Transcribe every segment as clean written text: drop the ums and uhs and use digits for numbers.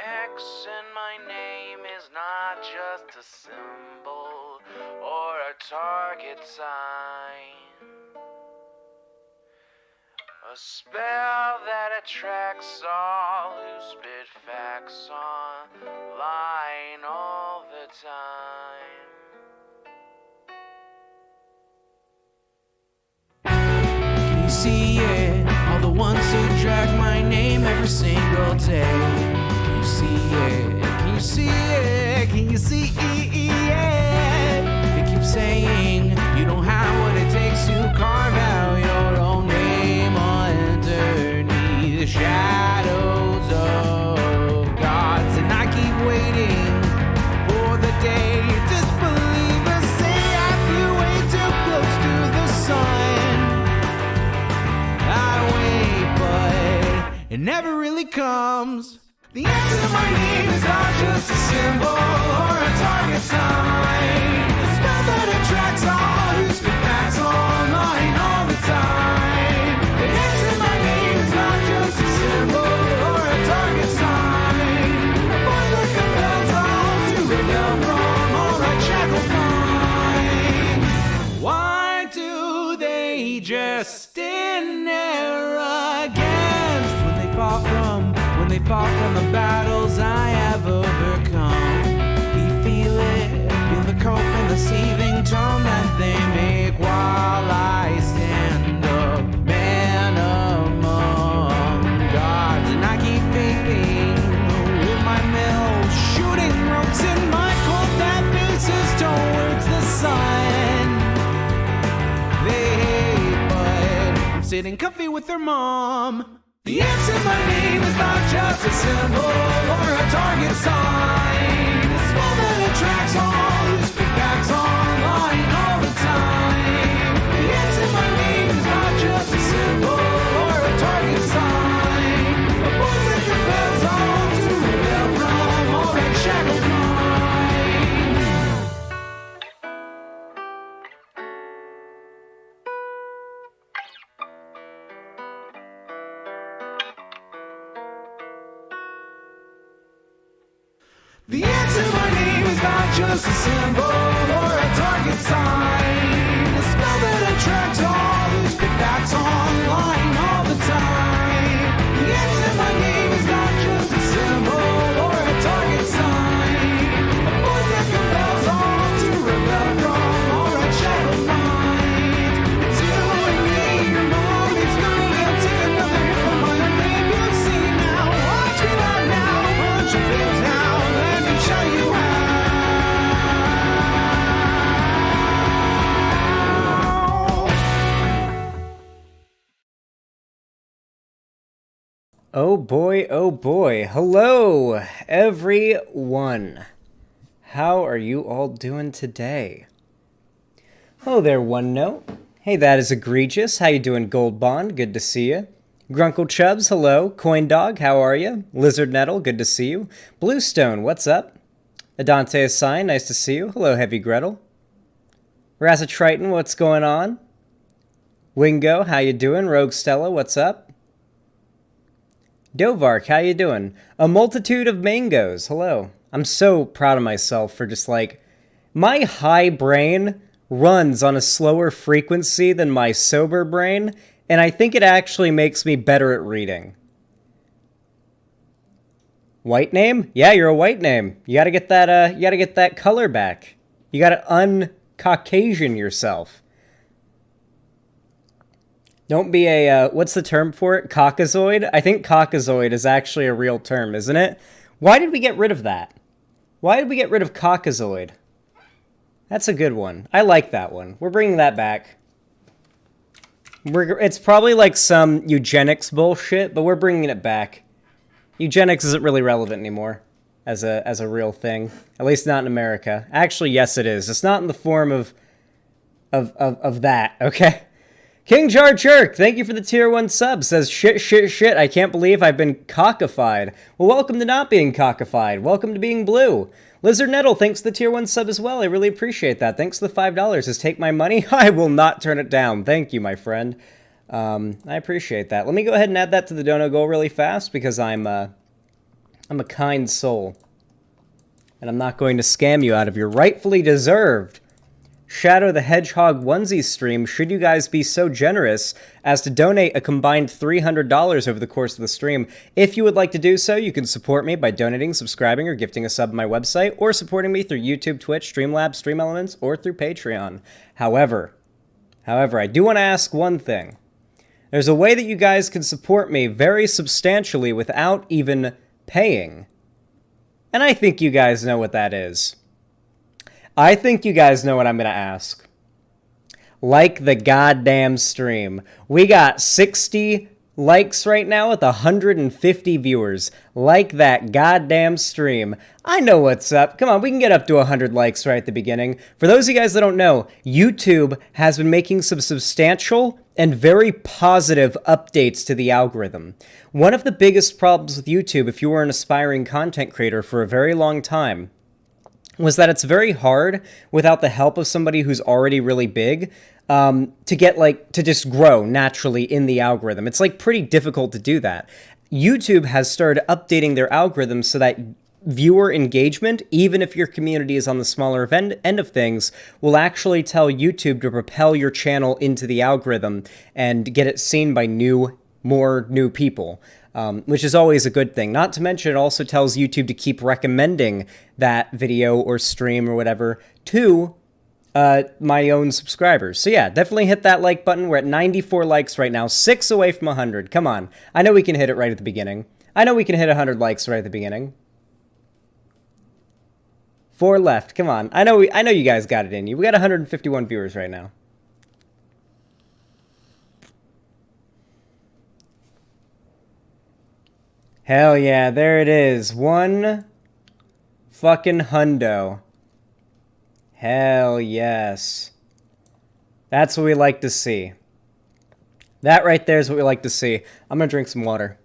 X in my name is not just a symbol or a target sign. A spell that attracts all who spit facts online all the time. Can you see it? All the ones who drag my name every single day. Can you see it? Can you see it? Can you see it? They keep saying you don't have what it takes to carve out your own name underneath the shadows of gods. And I keep waiting for the day disbelievers say I flew way too close to the sun. I wait, but it never really comes. The answer to my name is not just a symbol or a target sign. The spell that attracts all who speak facts online all the time. The answer to my name is not just a symbol or a target sign. A voice that compels all to rebel from all right shackled minds. Why do they just stand there against when they fall from the battles I have overcome? We feel it, feel the cope and the seething tone that they make while I stand up, man among gods. And I keep thinking with my mill, shooting ropes in my cold that faces towards the sun. They hate, but I'm sitting comfy with their mom. The answer to my name is not just a symbol or a target sign. A spell that attracts all who speak facts online all the time. The answer to my name is not just a symbol or a target sign. A voice that compels all to rebel from all right shackled minds. The answer to my name is not just a symbol or a target sign. A spell that attracts all who speak facts online all the time. The answer to my name is not just a symbol or a target sign. A voice that compels all to rebel from all right shackled minds. It's you and me, your mom, it's me. I'll take another hit from my name. You'll see now. Watch me right now. Punch your things now. Show you how. Oh boy, oh boy. Hello, everyone. How are you all doing today? Hello there, OneNote. Hey, that is egregious. How you doing, Gold Bond? Good to see you. Grunkle Chubbs, hello. Coin Dog, how are you? Lizard Nettle, good to see you. Bluestone, what's up? Adante Assign, nice to see you. Hello, Heavy Gretel. Rasa Triton, what's going on? Wingo, how you doing? Rogue Stella, what's up? Dovark, how you doing? A multitude of mangoes, hello. I'm so proud of myself for just like, my high brain runs on a slower frequency than my sober brain, and I think it actually makes me better at reading. White name? Yeah, you're a white name. You gotta get that color back. You gotta un-Caucasian yourself. Don't be a, what's the term for it? Caucasoid? I think Caucasoid is actually a real term, isn't it? Why did we get rid of that? Why did we get rid of Caucasoid? That's a good one. I like that one. We're bringing that back. It's probably like some eugenics bullshit, but we're bringing it back. Eugenics isn't really relevant anymore as a real thing. At least not in America. Actually, yes it is. It's not in the form of that, okay? King Jar Jerk, thank you for the tier 1 sub. Says, shit, I can't believe I've been cockified. Well, welcome to not being cockified. Welcome to being blue. Lizard Nettle, thanks for the tier 1 sub as well. I really appreciate that. Thanks for the $5. Just take my money. I will not turn it down. Thank you, my friend. I appreciate that. Let me go ahead and add that to the dono goal really fast because I'm I'm a kind soul. And I'm not going to scam you out of your rightfully deserved Shadow the Hedgehog onesie stream should you guys be so generous as to donate a combined $300 over the course of the stream. If you would like to do so, you can support me by donating, subscribing, or gifting a sub on my website, or supporting me through YouTube, Twitch, Streamlabs, Stream Elements, or through Patreon. However, I do want to ask one thing. There's a way that you guys can support me very substantially without even paying. And I think you guys know what that is. I think you guys know what I'm going to ask. Like the goddamn stream. We got 60 likes right now with 150 viewers. Like that goddamn stream. I know what's up. Come on, we can get up to 100 likes right at the beginning. For those of you guys that don't know, YouTube has been making some substantial and very positive updates to the algorithm. One of the biggest problems with YouTube, if you were an aspiring content creator for a very long time, was that it's very hard without the help of somebody who's already really big to get to just grow naturally in the algorithm. It's pretty difficult to do that. YouTube has started updating their algorithms so that viewer engagement, even if your community is on the smaller end of things, will actually tell YouTube to propel your channel into the algorithm and get it seen by more new people. Which is always a good thing. Not to mention, it also tells YouTube to keep recommending that video or stream or whatever to my own subscribers. So yeah, definitely hit that like button. We're at 94 likes right now, 6 away from 100. Come on. I know we can hit it right at the beginning. I know we can hit 100 likes right at the beginning. 4 left. Come on. I know you guys got it in you. We got 151 viewers right now. Hell yeah, there it is. 1 fucking hundo. Hell yes. That's what we like to see. That right there is what we like to see. I'm gonna drink some water.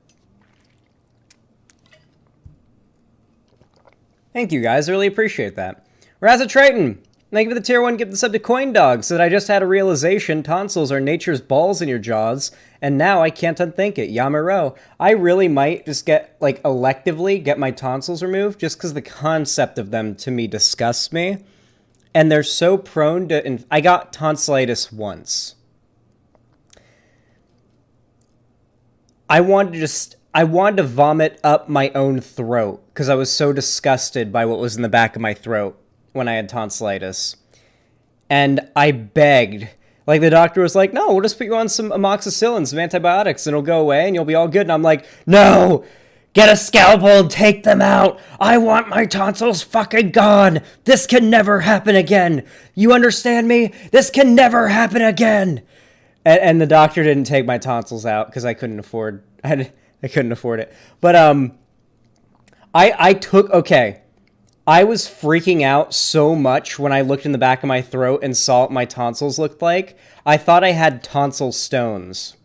Thank you guys, I really appreciate that. Razza Triton, thank you for the tier 1 gift sub to Coin Dog. Said I just had a realization, tonsils are nature's balls in your jaws, and now I can't unthink it. Yamaro. I really might just get, electively get my tonsils removed, just because the concept of them, to me, disgusts me. And they're so prone to... I got tonsillitis once. I wanted to vomit up my own throat, because I was so disgusted by what was in the back of my throat when I had tonsillitis. And I begged. The doctor was like, no, we'll just put you on some amoxicillin, some antibiotics, and it'll go away, and you'll be all good. And I'm like, no! Get a scalpel and take them out! I want my tonsils fucking gone! This can never happen again! You understand me? This can never happen again! And the doctor didn't take my tonsils out, because I couldn't afford... I couldn't afford it. But, I was freaking out so much when I looked in the back of my throat and saw what my tonsils looked like. I thought I had tonsil stones.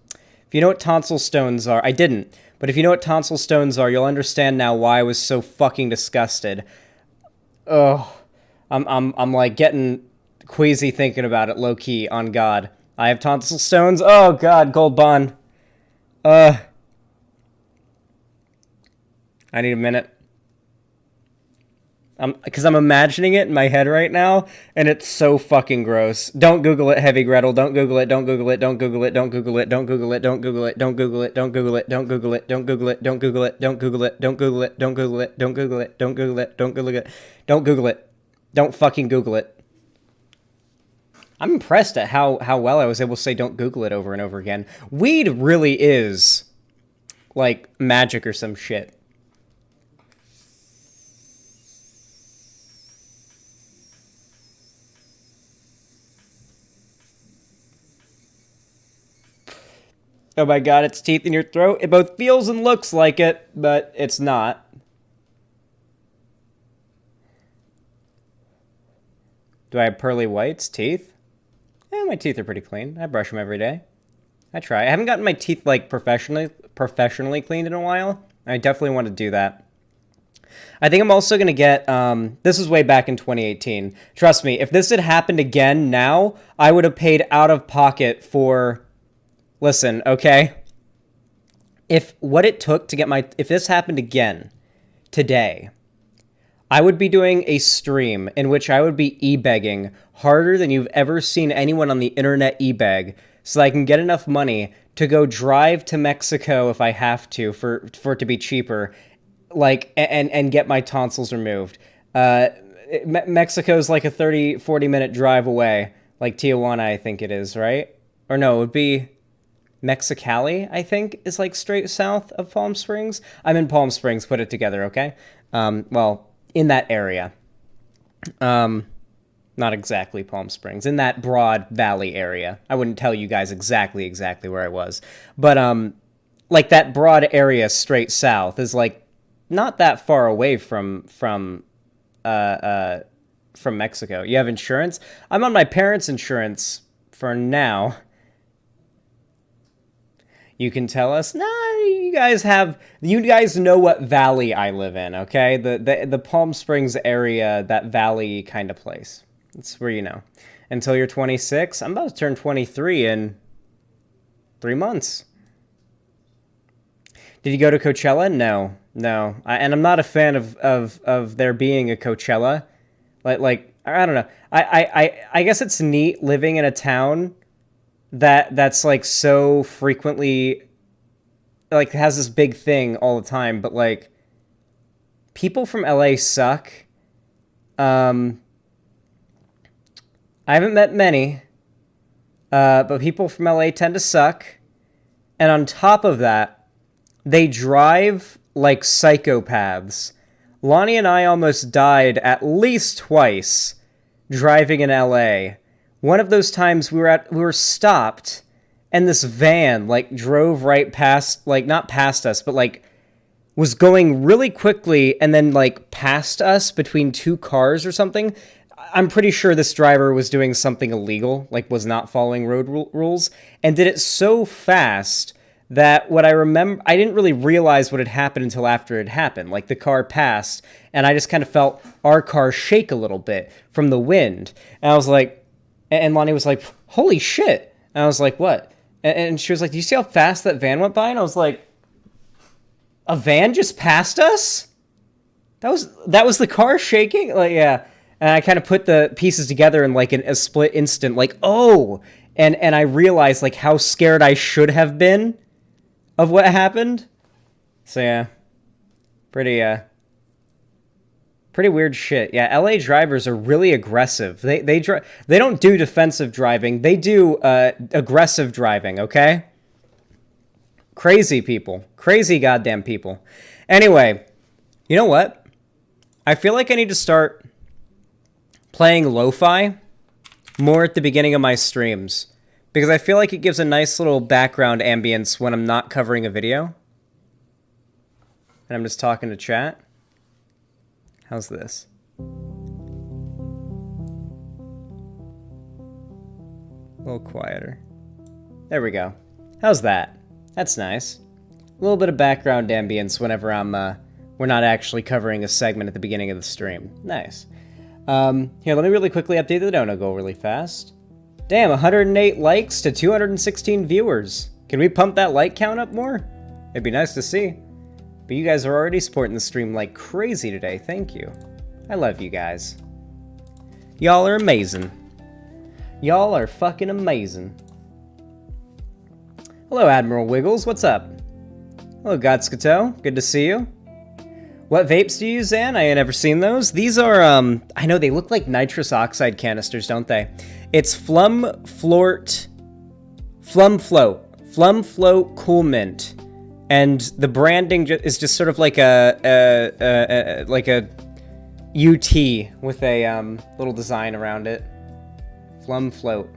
If you know what tonsil stones are, I didn't. But if you know what tonsil stones are, you'll understand now why I was so fucking disgusted. Ugh. I'm getting queasy thinking about it, low key, on God. I have tonsil stones. Oh God, Gold Bond. I need a minute. Because I'm imagining it in my head right now, and it's so fucking gross. Don't Google it, Heavy Gretel. Don't Google it. Don't Google it. Don't Google it. Don't Google it. Don't Google it. Don't Google it. Don't Google it. Don't Google it. Don't Google it. Don't Google it. Don't Google it. Don't Google it. Don't Google it. Don't Google it. Don't Google it. Don't Google it. Don't Google it. Don't Google it. Don't fucking Google it. I'm impressed at how well I was able to say don't Google it over and over again. Weed really is magic or some shit. Oh my God, it's teeth in your throat. It both feels and looks like it, but it's not. Do I have pearly whites? Teeth? My teeth are pretty clean. I brush them every day. I try. I haven't gotten my teeth, professionally cleaned in a while. I definitely want to do that. I think I'm also going to get, this was way back in 2018. Trust me, if this had happened again now, I would have paid out of pocket for... Listen, okay? If this happened again, today, I would be doing a stream in which I would be e-begging harder than you've ever seen anyone on the internet e-beg, so that I can get enough money to go drive to Mexico if I have to for it to be cheaper, like, and get my tonsils removed. Mexico's like a 40 minute drive away, like Tijuana, I think it is, right? Or no, it would be Mexicali, I think, is like straight south of Palm Springs. I'm in Palm Springs, put it together, okay? Well, in that area. Not exactly Palm Springs, in that broad valley area. I wouldn't tell you guys exactly where I was. But, like, that broad area straight south is, like, not that far away from Mexico. You have insurance? I'm on my parents' insurance for now. You can tell us, you guys know what valley I live in, okay? The Palm Springs area, that valley kind of place. That's where you know. Until you're 26. I'm about to turn 23 in 3 months. Did you go to Coachella? No. And I'm not a fan of there being a Coachella. Like I don't know. I guess it's neat living in a town that's like so frequently, like, has this big thing all the time, but like people from LA suck. I haven't met many, but people from LA tend to suck. And on top of that, they drive like psychopaths. Lonnie and I almost died at least twice driving in LA. One of those times we were stopped, and this van like drove right past, like not past us, but like was going really quickly and then like passed us between two cars or something. I'm pretty sure this driver was doing something illegal, like was not following road rules, and did it so fast that what I remember, I didn't really realize what had happened until after it happened. Like, the car passed, and I just kind of felt our car shake a little bit from the wind. And I was like, and Lonnie was like, holy shit. And I was like, what? And she was like, do you see how fast that van went by? And I was like, a van just passed us? That was the car shaking? Like, yeah. And I kind of put the pieces together in like a split instant, like, oh, and I realized like how scared I should have been of what happened. So yeah, pretty weird shit. Yeah, LA drivers are really aggressive. They don't do defensive driving. They do aggressive driving, okay? Crazy people. Crazy goddamn people. Anyway, you know what? I feel like I need to start playing lo-fi more at the beginning of my streams, because I feel like it gives a nice little background ambience when I'm not covering a video and I'm just talking to chat. How's this? A little quieter. There we go. How's that? That's nice. A little bit of background ambience whenever we're not actually covering a segment at the beginning of the stream. Nice. Here, let me really quickly update the dono goal really fast. Damn, 108 likes to 216 viewers. Can we pump that like count up more? It'd be nice to see. But you guys are already supporting the stream like crazy today. Thank you. I love you guys. Y'all are amazing. Y'all are fucking amazing. Hello, Admiral Wiggles. What's up? Hello, Godscato. Good to see you. What vapes do you use, Zan? I ain't ever seen those. These are, I know they look like nitrous oxide canisters, don't they? It's Flum Float Cool Mint. And the branding is just sort of like a UT with a little design around it. Flum Float.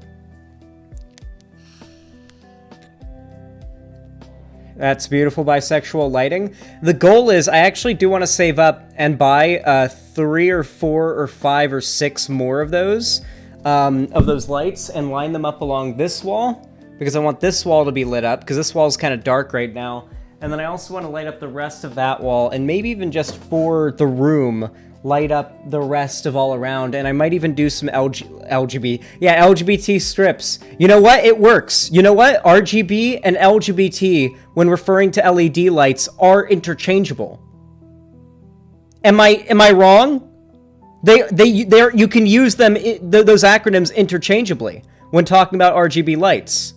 That's beautiful bisexual lighting. The goal is I actually do want to save up and buy 3 or 4 or 5 or 6 more of those lights and line them up along this wall, because I want this wall to be lit up, because this wall is kind of dark right now. And then I also want to light up the rest of that wall, and maybe even just for the room, light up the rest of all around. And I might even do some LGBT strips. You know what? It works. You know what? RGB and LGBT, when referring to LED lights, are interchangeable. Am I wrong? You can use them, those acronyms interchangeably when talking about RGB lights.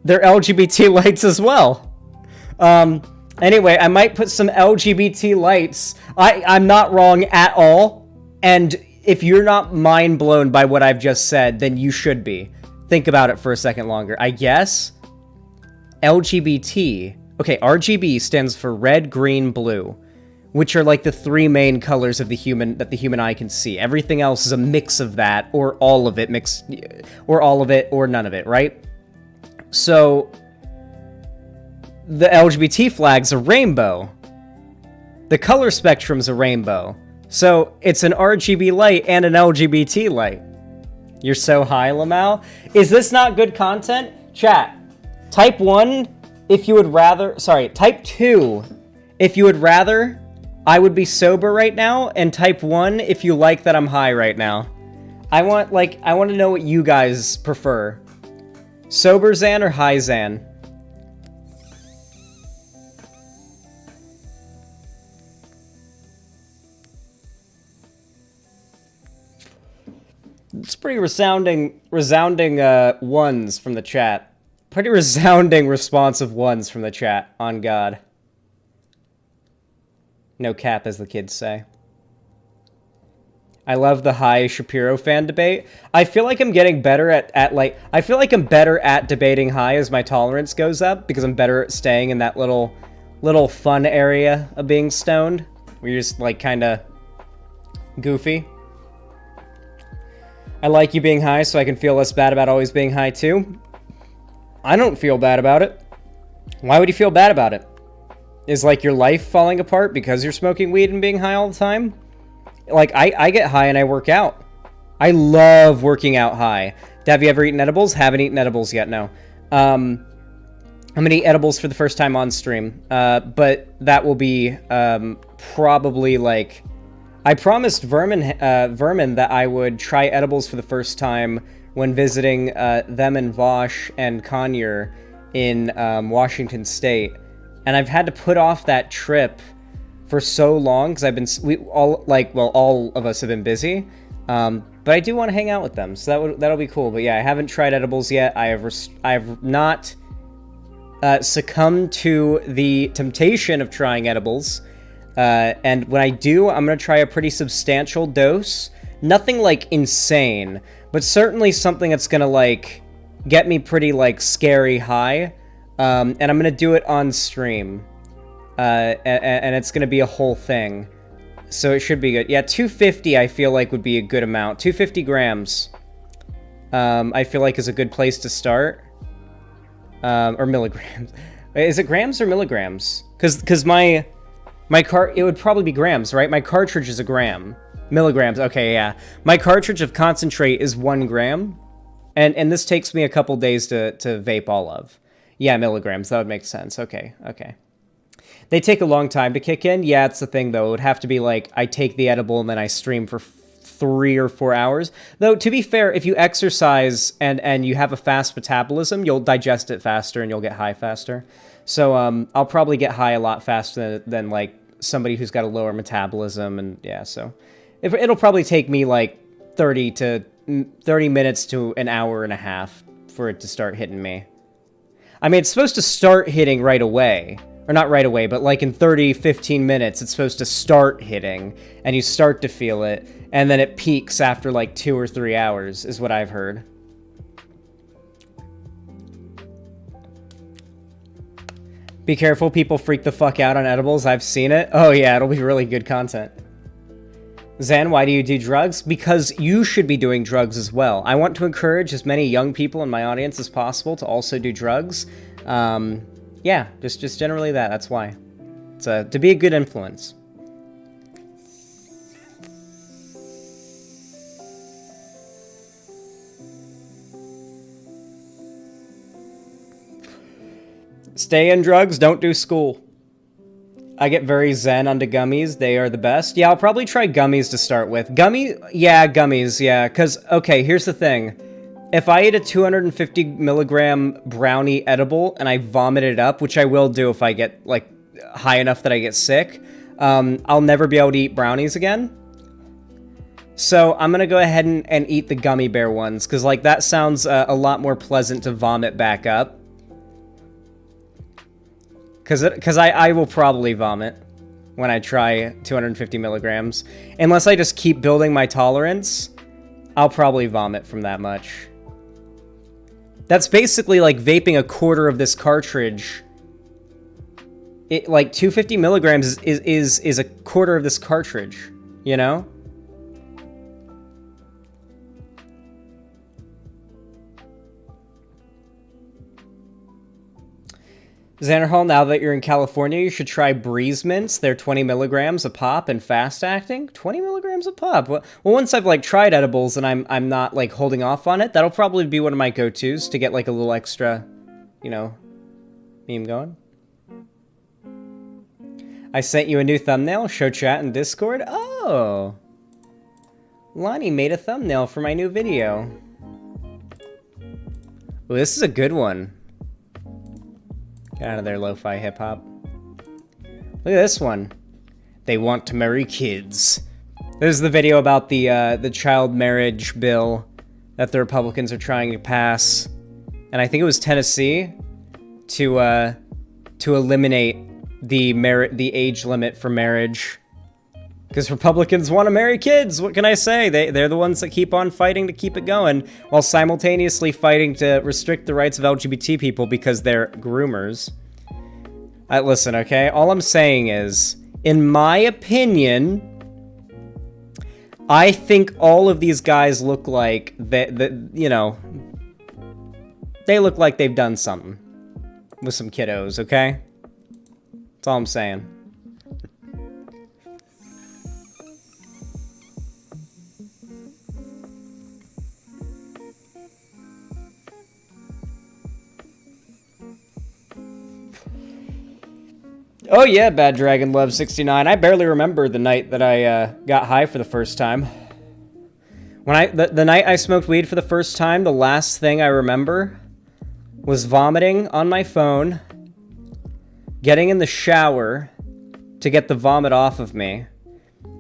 They're LGBT lights as well. Anyway, I might put some LGBT lights. I'm not wrong at all. And if you're not mind blown by what I've just said, then you should be. Think about it for a second longer. I guess LGBT. Okay, RGB stands for red, green, blue, which are like the three main colors of the human eye can see. Everything else is a mix of that, or all of it mixed, or all of it, or none of it, right? So the LGBT flag's a rainbow. The color spectrum's a rainbow. So it's an RGB light and an LGBT light. You're so high, Lamau. Is this not good content? Chat, type 1 if you would rather, sorry, type 2 if you would rather I would be sober right now, and type 1 if you like that I'm high right now. I want to know what you guys prefer. Sober Zan or high Zan? It's pretty resounding ones from the chat. Pretty resounding responsive ones from the chat, on God. No cap, as the kids say. I love the high Shapiro fan debate. I feel like I'm getting better I feel like I'm better at debating high as my tolerance goes up, because I'm better at staying in that little fun area of being stoned, where you're just, like, kind of goofy. I like you being high so I can feel less bad about always being high too. I don't feel bad about it. Why would you feel bad about it? Is, like, your life falling apart because you're smoking weed and being high all the time? Like, I get high and I work out. I love working out high. Have you ever eaten edibles? Haven't eaten edibles yet, no. I'm gonna eat edibles for the first time on stream. But that will be probably, like... I promised Vermin that I would try edibles for the first time when visiting them and Vaush and Conyer in Washington State. And I've had to put off that trip for so long because all of us have been busy. But I do want to hang out with them, so that'll be cool. But yeah, I haven't tried edibles yet. I have not succumbed to the temptation of trying edibles. And when I do, I'm going to try a pretty substantial dose. Nothing, like, insane, but certainly something that's going to, like, get me pretty, like, scary high. And I'm going to do it on stream. And it's going to be a whole thing. So it should be good. Yeah, 250 I feel like would be a good amount. 250 grams. I feel like is a good place to start. Or milligrams. Is it grams or milligrams? Because it would probably be grams, right? My cartridge is a gram. Milligrams, okay, yeah. My cartridge of concentrate is 1 gram. And this takes me a couple days to vape all of. Yeah, milligrams, that would make sense. Okay. They take a long time to kick in. Yeah, it's the thing, though. It would have to be like, I take the edible and then I stream for 3 or 4 hours. Though, to be fair, if you exercise and you have a fast metabolism, you'll digest it faster and you'll get high faster. So I'll probably get high a lot faster than like somebody who's got a lower metabolism, and yeah, so it'll probably take me like 30 minutes to an hour and a half for it to start hitting me. I mean, it's supposed to start hitting right away, or not right away, but like in 15 minutes, it's supposed to start hitting, and you start to feel it, and then it peaks after like 2 or 3 hours, is what I've heard. Be careful, people freak the fuck out on edibles. I've seen it. Oh yeah, it'll be really good content. Zan, why do you do drugs? Because you should be doing drugs as well. I want to encourage as many young people in my audience as possible to also do drugs. Yeah, just generally that's why. It's to be a good influence. Stay in drugs, don't do school. I get very zen onto gummies. They are the best. Yeah, I'll probably try gummies to start with. Gummies, yeah. Because, okay, here's the thing. If I eat a 250 milligram brownie edible and I vomit it up, which I will do if I get, like, high enough that I get sick, I'll never be able to eat brownies again. So I'm going to go ahead and eat the gummy bear ones, because, like, that sounds a lot more pleasant to vomit back up. Because I will probably vomit when I try 250 milligrams. Unless I just keep building my tolerance, I'll probably vomit from that much. That's basically like vaping a quarter of this cartridge. Like 250 milligrams is a quarter of this cartridge, you know? Xanderhal, now that you're in California, you should try Breeze Mints. They're 20 milligrams a pop and fast acting. 20 milligrams a pop. Well, once I've like tried edibles and I'm not like holding off on it, that'll probably be one of my go-tos to get like a little extra, you know, meme going. I sent you a new thumbnail. Show chat and Discord. Oh, Lonnie made a thumbnail for my new video. Ooh, this is a good one. Get out of there, lo-fi hip-hop. Look at this one. They want to marry kids. This is the video about the child marriage bill that the Republicans are trying to pass. And I think it was Tennessee to eliminate the age limit for marriage. Because Republicans want to marry kids, what can I say? They're the ones that keep on fighting to keep it going, while simultaneously fighting to restrict the rights of LGBT people because they're groomers. Listen, okay? All I'm saying is, in my opinion, I think all of these guys look like, you know, they look like they've done something with some kiddos, okay? That's all I'm saying. Oh yeah, Bad Dragon Love 69. I barely remember the night that I got high for the first time. When the night I smoked weed for the first time, the last thing I remember was vomiting on my phone, getting in the shower to get the vomit off of me,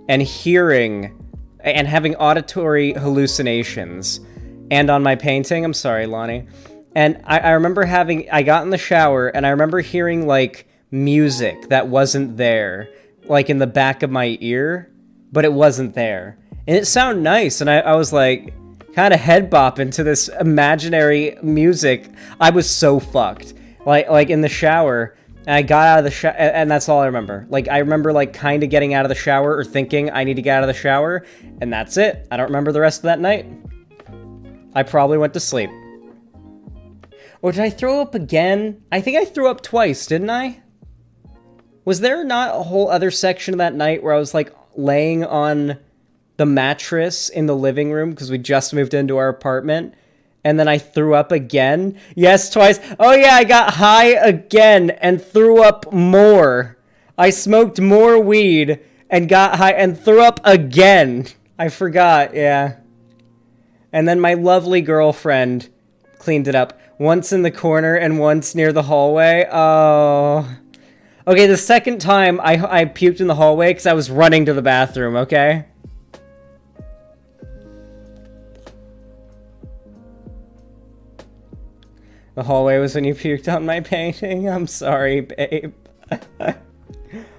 and hearing and having auditory hallucinations. And on my painting, I'm sorry, Lonnie. And I remember I got in the shower and I remember hearing like music that wasn't there, like in the back of my ear, but it wasn't there. And it sounded nice, and I was like, kind of head bopping to this imaginary music. I was so fucked. Like in the shower, and I got out of the shower, and that's all I remember. Like, I remember like kind of getting out of the shower or thinking I need to get out of the shower, and that's it. I don't remember the rest of that night. I probably went to sleep. Or did I throw up again? I think I threw up twice, didn't I? Was there not a whole other section of that night where I was like laying on the mattress in the living room because we just moved into our apartment, and then I threw up again? Yes, twice. Oh yeah, I got high again and threw up more. I smoked more weed and got high and threw up again. I forgot, yeah. And then my lovely girlfriend cleaned it up. Once in the corner and once near the hallway. Oh. Okay, the second time I puked in the hallway because I was running to the bathroom, okay? The hallway was when you puked on my painting? I'm sorry, babe.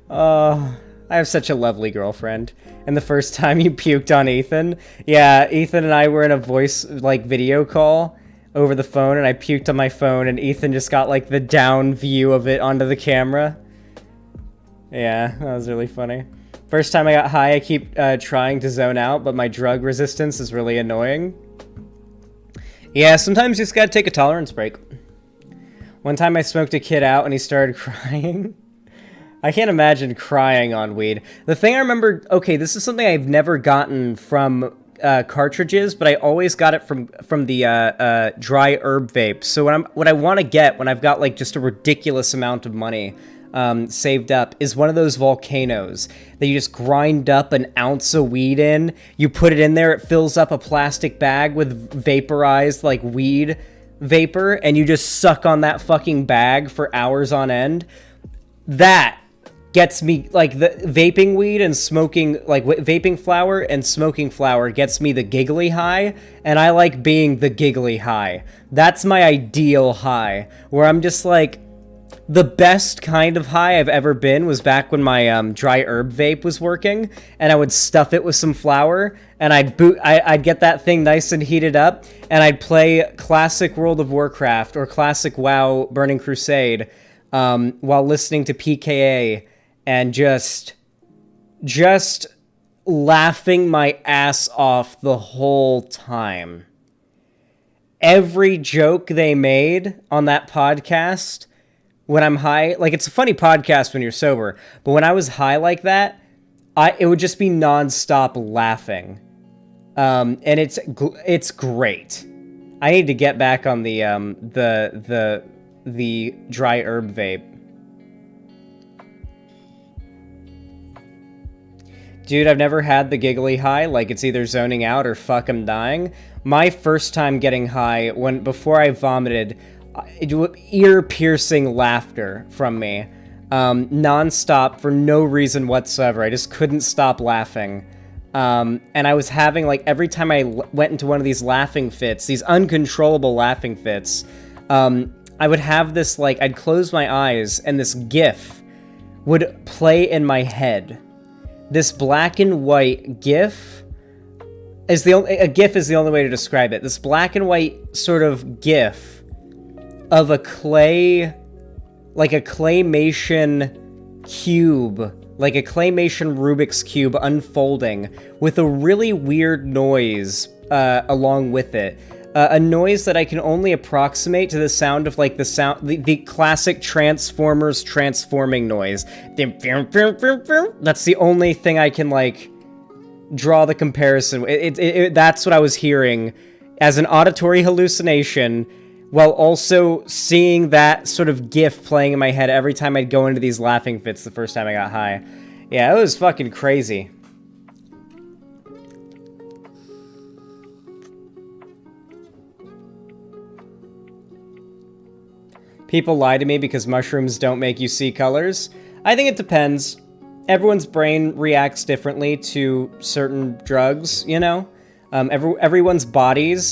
Oh, I have such a lovely girlfriend. And the first time you puked on Ethan? Yeah, Ethan and I were in a voice, like, video call over the phone, and I puked on my phone, and Ethan just got, like, the down view of it onto the camera. Yeah, that was really funny. First time I got high, I keep trying to zone out, but my drug resistance is really annoying. Yeah, sometimes you just gotta take a tolerance break. One time I smoked a kid out and he started crying. I can't imagine crying on weed. The thing I remember, okay, this is something I've never gotten from cartridges, but I always got it from the dry herb vape. So what I want to get when I've got like just a ridiculous amount of money saved up is one of those volcanoes that you just grind up an ounce of weed in. You put it in there, it fills up a plastic bag with vaporized like weed vapor, and you just suck on that fucking bag for hours on end. That gets me, like, the vaping weed and smoking, like, vaping flower and smoking flower gets me the giggly high, and I like being the giggly high. That's my ideal high, where I'm just like, the best kind of high I've ever been was back when my dry herb vape was working, and I would stuff it with some flour, and I'd get that thing nice and heated up, and I'd play classic World of Warcraft or classic WoW Burning Crusade while listening to PKA, and just laughing my ass off the whole time. Every joke they made on that podcast when I'm high, like, it's a funny podcast when you're sober, but when I was high like that, it would just be nonstop laughing. And it's great. I need to get back on the dry herb vape. Dude, I've never had the giggly high, like it's either zoning out or fuck I'm dying. My first time getting high, before I vomited, ear-piercing laughter from me. Non-stop for no reason whatsoever. I just couldn't stop laughing. And I was having, like, every time I went into one of these laughing fits, these uncontrollable laughing fits, I would have this, like, I'd close my eyes and this GIF would play in my head. This black and white GIF is a GIF is the only way to describe it. This black and white sort of GIF of a claymation cube, like a claymation Rubik's Cube unfolding with a really weird noise along with it. A noise that I can only approximate to the sound of, like, the classic Transformers transforming noise. That's the only thing I can, like, draw the comparison. That's what I was hearing as an auditory hallucination, while also seeing that sort of GIF playing in my head every time I'd go into these laughing fits the first time I got high. Yeah, it was fucking crazy. People lie to me because mushrooms don't make you see colors. I think it depends. Everyone's brain reacts differently to certain drugs, you know? Everyone's body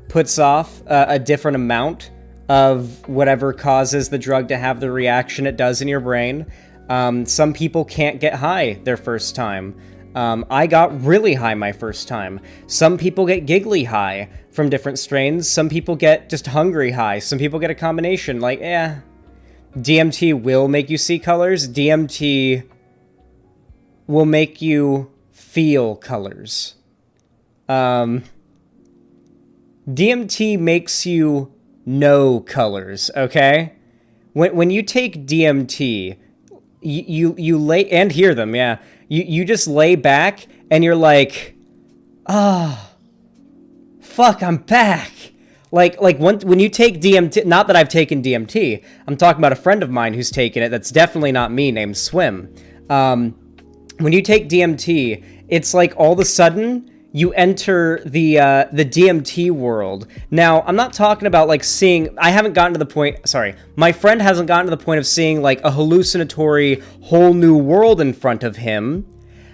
puts off a different amount of whatever causes the drug to have the reaction it does in your brain. Some people can't get high their first time. I got really high my first time. Some people get giggly high from different strains. Some people get just hungry high. Some people get a combination. Like, DMT will make you see colors. DMT will make you feel colors. DMT makes you know colors, okay? When you take DMT, you lay and hear them, yeah. You just lay back and you're like, fuck, I'm back. Like when you take DMT, not that I've taken DMT, I'm talking about a friend of mine who's taken it. That's definitely not me, named Swim. When you take DMT, it's like all of a sudden you enter the DMT world. Now, I'm not talking about, like, I haven't gotten to the point, my friend hasn't gotten to the point of seeing, like, a hallucinatory whole new world in front of him.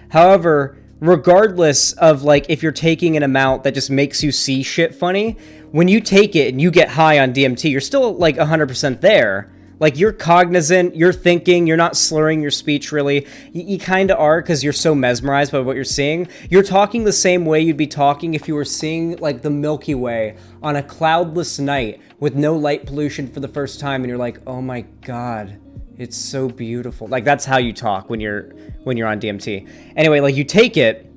However, regardless of, like, if you're taking an amount that just makes you see shit funny, when you take it and you get high on DMT, you're still, like, 100% there. Like, you're cognizant, you're thinking, you're not slurring your speech, really. You kind of are, because you're so mesmerized by what you're seeing. You're talking the same way you'd be talking if you were seeing, like, the Milky Way on a cloudless night with no light pollution for the first time, and you're like, oh my god, it's so beautiful. Like, that's how you talk when you're on DMT. Anyway, like, you take it,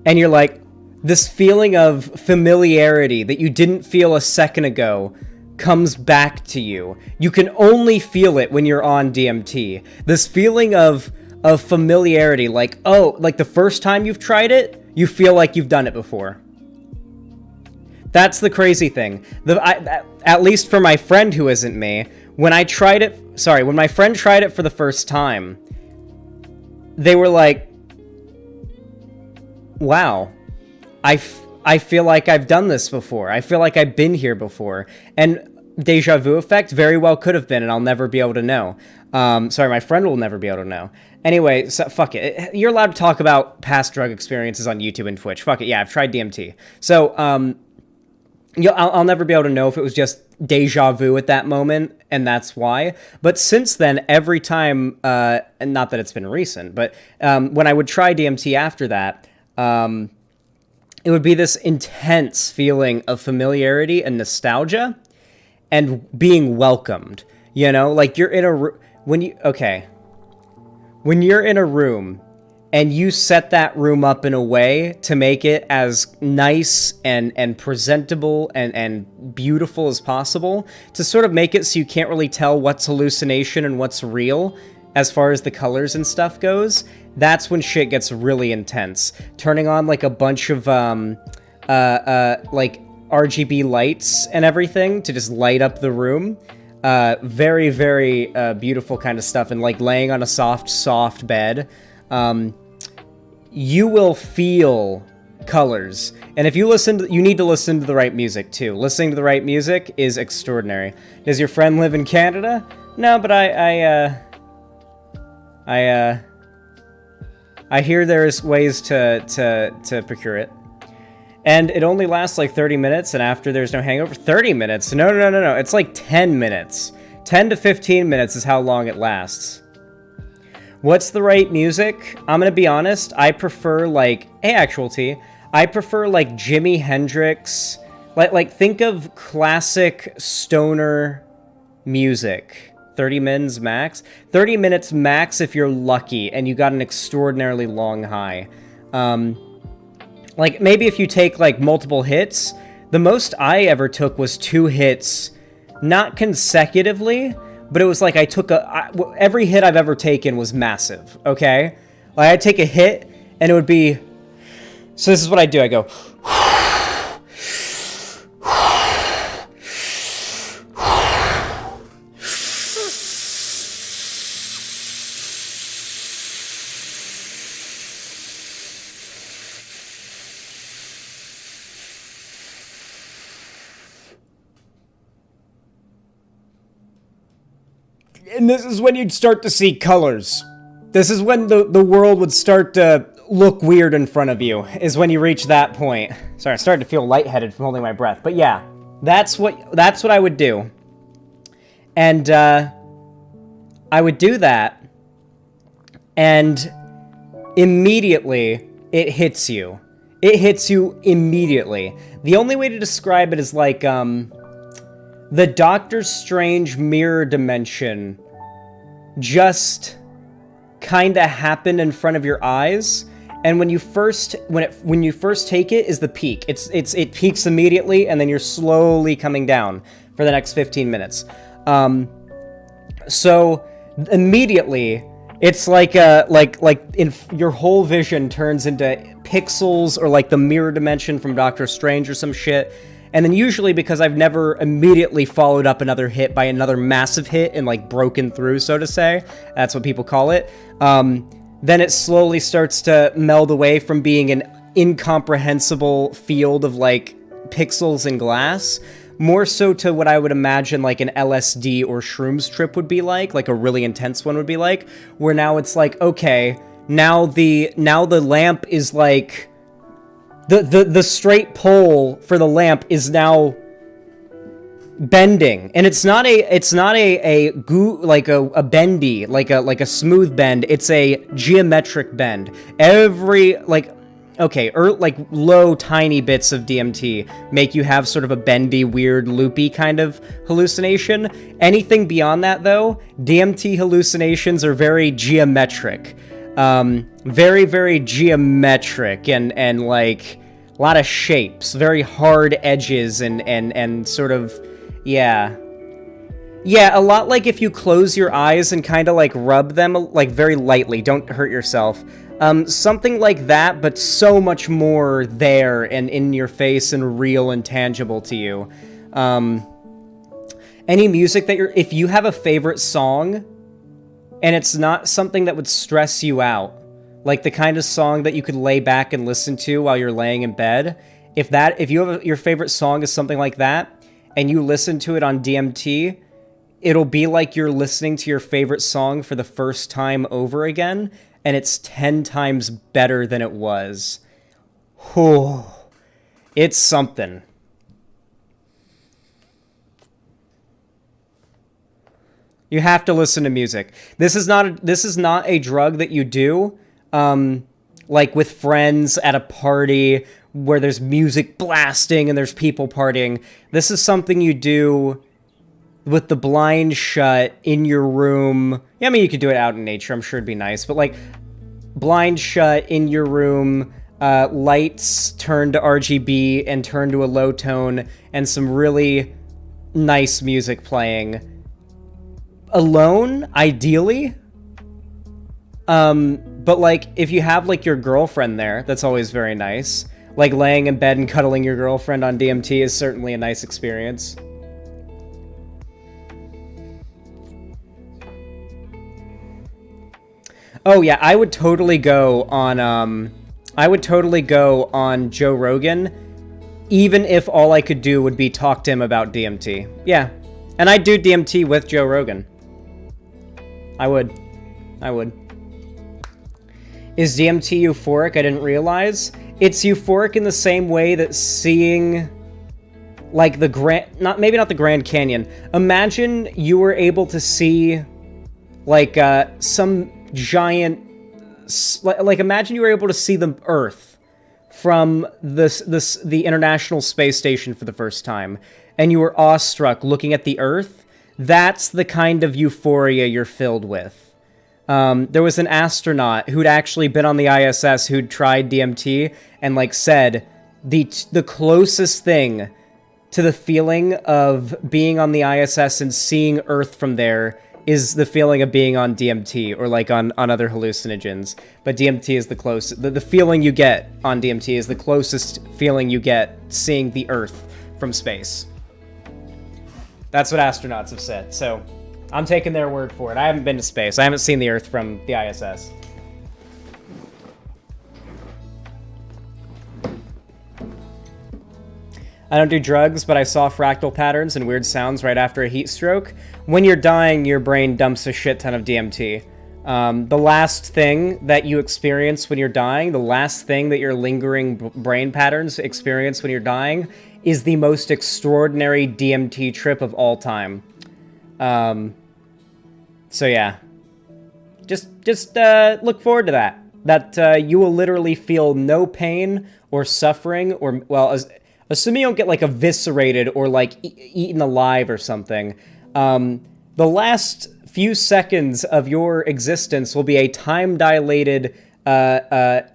and you're like, this feeling of familiarity that you didn't feel a second ago comes back to you. You can only feel it when you're on DMT. This feeling of familiarity, like, oh, like the first time you've tried it, you feel like you've done it before. That's the crazy thing. At least for my friend who isn't me, when my friend tried it for the first time, they were like, wow, I feel like I've done this before. I feel like I've been here before. And deja vu effect? Very well could have been, and I'll never be able to know. Sorry, my friend will never be able to know. Anyway, so fuck it. You're allowed to talk about past drug experiences on YouTube and Twitch. Fuck it. Yeah, I've tried DMT. So, I'll never be able to know if it was just deja vu at that moment, and that's why. But since then, every time, and not that it's been recent, but when I would try DMT after that, it would be this intense feeling of familiarity and nostalgia and being welcomed. You know, like you're in a when you're in a room and you set that room up in a way to make it as nice and presentable and beautiful as possible, to sort of make it so you can't really tell what's hallucination and what's real as far as the colors and stuff goes, that's when shit gets really intense. Turning on like a bunch of like RGB lights and everything to just light up the room. Very, very beautiful kind of stuff. And like laying on a soft bed, you will feel colors. And if you you need to listen to the right music too. Listening to the right music is extraordinary. Does your friend live in Canada? No, but I hear there's ways to procure it. And it only lasts like 30 minutes, and after there's no hangover, 30 minutes? No. It's like 10 minutes. 10 to 15 minutes is how long it lasts. What's the right music? I'm gonna be honest, I prefer like, I prefer like Jimi Hendrix. Like think of classic stoner music. 30 minutes max? 30 minutes max if you're lucky and you got an extraordinarily long high. Like, maybe if you take, like, multiple hits, the most I ever took was 2 hits, not consecutively, but it was like I took every hit I've ever taken was massive, okay? Like, I'd take a hit, and it would be, so this is what I do, I go, and this is when you'd start to see colors. This is when the world would start to look weird in front of you, is when you reach that point. Sorry, I started to feel lightheaded from holding my breath. But yeah, that's what I would do. And I would do that, and immediately it hits you. It hits you immediately. The only way to describe it is like the Doctor Strange mirror dimension just kind of happened in front of your eyes, and when you first take it is the peak. It peaks immediately, and then you're slowly coming down for the next 15 minutes. So immediately it's like your whole vision turns into pixels, or like the mirror dimension from Doctor Strange or some shit. And then usually, because I've never immediately followed up another hit by another massive hit and like broken through, so to say, that's what people call it, then it slowly starts to meld away from being an incomprehensible field of like pixels and glass, more so to what I would imagine like an LSD or shrooms trip would be like a really intense one would be like, where now it's like, okay, now the lamp is like, the straight pole for the lamp is now bending, and it's not a bendy, like a smooth bend. It's a geometric bend. Every like low tiny bits of DMT make you have sort of a bendy, weird, loopy kind of hallucination. Anything beyond that, though, DMT hallucinations are very geometric. Very, very geometric, and like a lot of shapes, very hard edges, and sort of, yeah, a lot like if you close your eyes and kind of like rub them like very lightly, don't hurt yourself. Something like that, but so much more there and in your face and real and tangible to you. Any music that if you have a favorite song, and it's not something that would stress you out, like the kind of song that you could lay back and listen to while you're laying in bed, if you have your favorite song is something like that, and you listen to it on DMT, it'll be like you're listening to your favorite song for the first time over again, and it's 10 times better than it was. Whew. It's something. You have to listen to music. This is not a drug that you do like with friends at a party where there's music blasting and there's people partying. This is something you do with the blinds shut in your room. Yeah, I mean, you could do it out in nature. I'm sure it'd be nice. But like blinds shut in your room, lights turned to RGB and turned to a low tone, and some really nice music playing. Alone, ideally. But like if you have like your girlfriend there, that's always very nice. Like laying in bed and cuddling your girlfriend on DMT is certainly a nice experience. Oh yeah, I would totally go on Joe Rogan, even if all I could do would be talk to him about DMT. Yeah. And I'd do DMT with Joe Rogan. I would. Is DMT euphoric? I didn't realize. It's euphoric in the same way that seeing, like, maybe not the Grand Canyon. Imagine you were able to see, like, some giant, like, imagine you were able to see the Earth from the International Space Station for the first time, and you were awestruck looking at the Earth. That's the kind of euphoria you're filled with. There was an astronaut who'd actually been on the ISS who'd tried DMT and like said the closest thing to the feeling of being on the ISS and seeing Earth from there is the feeling of being on DMT or like on other hallucinogens. But DMT is the closest. The feeling you get on DMT is the closest feeling you get seeing the Earth from space. That's what astronauts have said, so I'm taking their word for it. I haven't been to space. I haven't seen the Earth from the ISS. I don't do drugs, but I saw fractal patterns and weird sounds right after a heat stroke. When you're dying, your brain dumps a shit ton of DMT. The last thing that you experience when you're dying, the last thing that your lingering brain patterns experience when you're dying, is the most extraordinary DMT trip of all time. So yeah, just look forward to that. That you will literally feel no pain or suffering, or well, assuming you don't get like eviscerated or like eaten alive or something. The last few seconds of your existence will be a time-dilated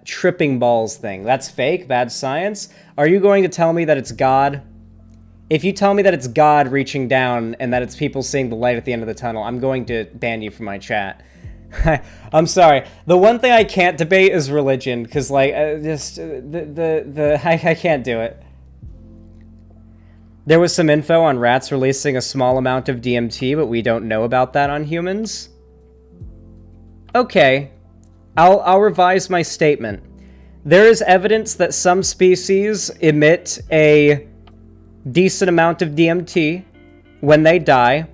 tripping balls thing. That's fake, bad science. Are you going to tell me that it's God? If you tell me that it's God reaching down and that it's people seeing the light at the end of the tunnel, I'm going to ban you from my chat. I'm sorry. The one thing I can't debate is religion, because like I can't do it. There was some info on rats releasing a small amount of DMT, but we don't know about that on humans. Okay, I'll revise my statement. There is evidence that some species emit a decent amount of DMT when they die,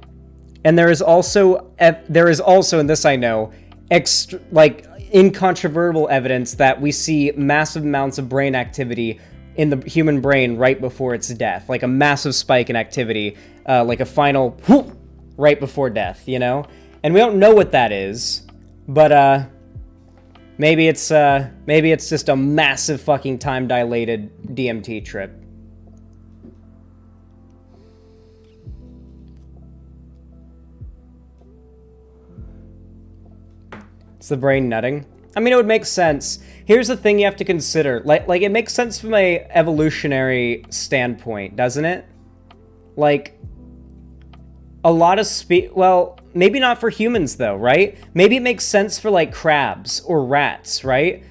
and there is also, and this I know, incontrovertible evidence that we see massive amounts of brain activity in the human brain right before its death, like a massive spike in activity, like a final whoop right before death, you know? And we don't know what that is, but maybe it's just a massive fucking time-dilated DMT trip. It's the brain nutting. I mean, it would make sense. Here's the thing you have to consider. Like it makes sense from a evolutionary standpoint, doesn't it? Like, a lot of well, maybe not for humans, though, right? Maybe it makes sense for, like, crabs or rats, right?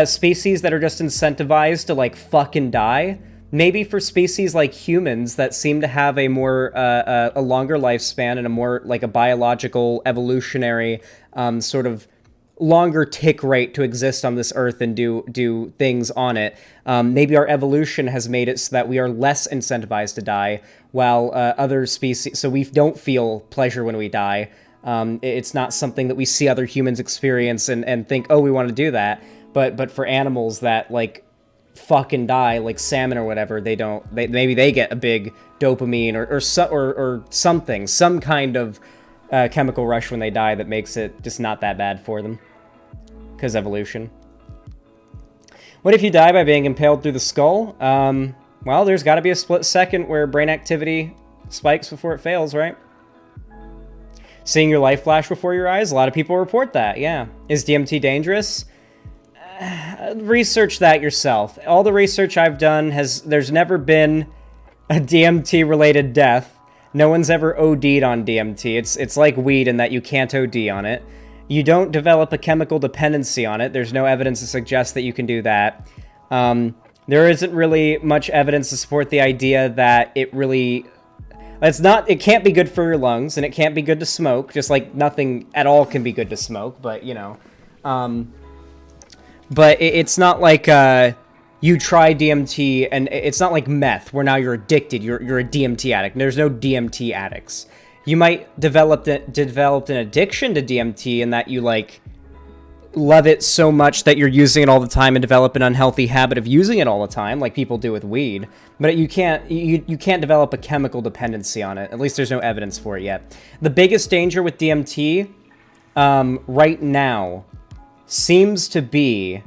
Species that are just incentivized to, like, fucking die. Maybe for species like humans that seem to have a more, a longer lifespan and a more, like, a biological, evolutionary, sort of longer tick rate to exist on this earth and do things on it. Maybe our evolution has made it so that we are less incentivized to die, while other species, so we don't feel pleasure when we die. It's not something that we see other humans experience and think, oh, we want to do that. But for animals that like fucking die, like salmon or whatever, they don't. Maybe they get a big dopamine or something, some kind of chemical rush when they die that makes it just not that bad for them. Because evolution. What if you die by being impaled through the skull? Well, there's got to be a split second where brain activity spikes before it fails, right? Seeing your life flash before your eyes? A lot of people report that, yeah. Is DMT dangerous? Research that yourself. All the research I've done there's never been a DMT-related death. No one's ever OD'd on DMT. It's like weed in that you can't OD on it. You don't develop a chemical dependency on it. There's no evidence to suggest that you can do that. There isn't really much evidence to support the idea that it can't be good for your lungs, and it can't be good to smoke, just like nothing at all can be good to smoke, but, you know. But it's not like you try DMT, and it's not like meth, where now you're addicted, you're a DMT addict. There's no DMT addicts. You might develop an addiction to DMT in that you, like, love it so much that you're using it all the time and develop an unhealthy habit of using it all the time, like people do with weed. But you can't develop a chemical dependency on it. At least there's no evidence for it yet. The biggest danger with DMT right now seems to be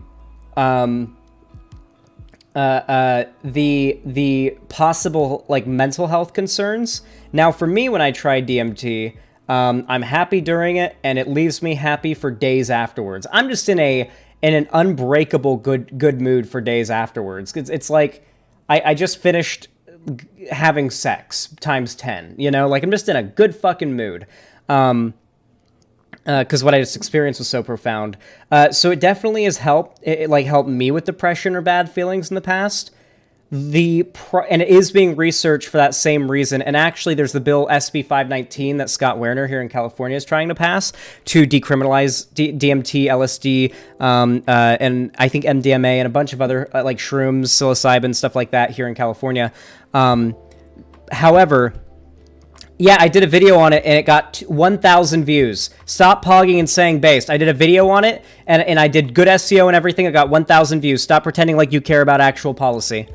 the possible, like, mental health concerns. Now, for me, when I try DMT, I'm happy during it, and it leaves me happy for days afterwards. I'm just in an unbreakable good mood for days afterwards. It's like I just finished having sex times 10. You know, like I'm just in a good fucking mood. Because what I just experienced was so profound. So it definitely has helped. It helped me with depression or bad feelings in the past. And it is being researched for that same reason. And actually, there's the bill SB 519 that Scott Werner here in California is trying to pass to decriminalize DMT, LSD, and I think MDMA and a bunch of other like shrooms, psilocybin, stuff like that here in California. However, yeah, I did a video on it, and it got 1,000 views. Stop pogging and saying based. I did a video on it, and I did good SEO and everything. It got 1,000 views. Stop pretending like you care about actual policy.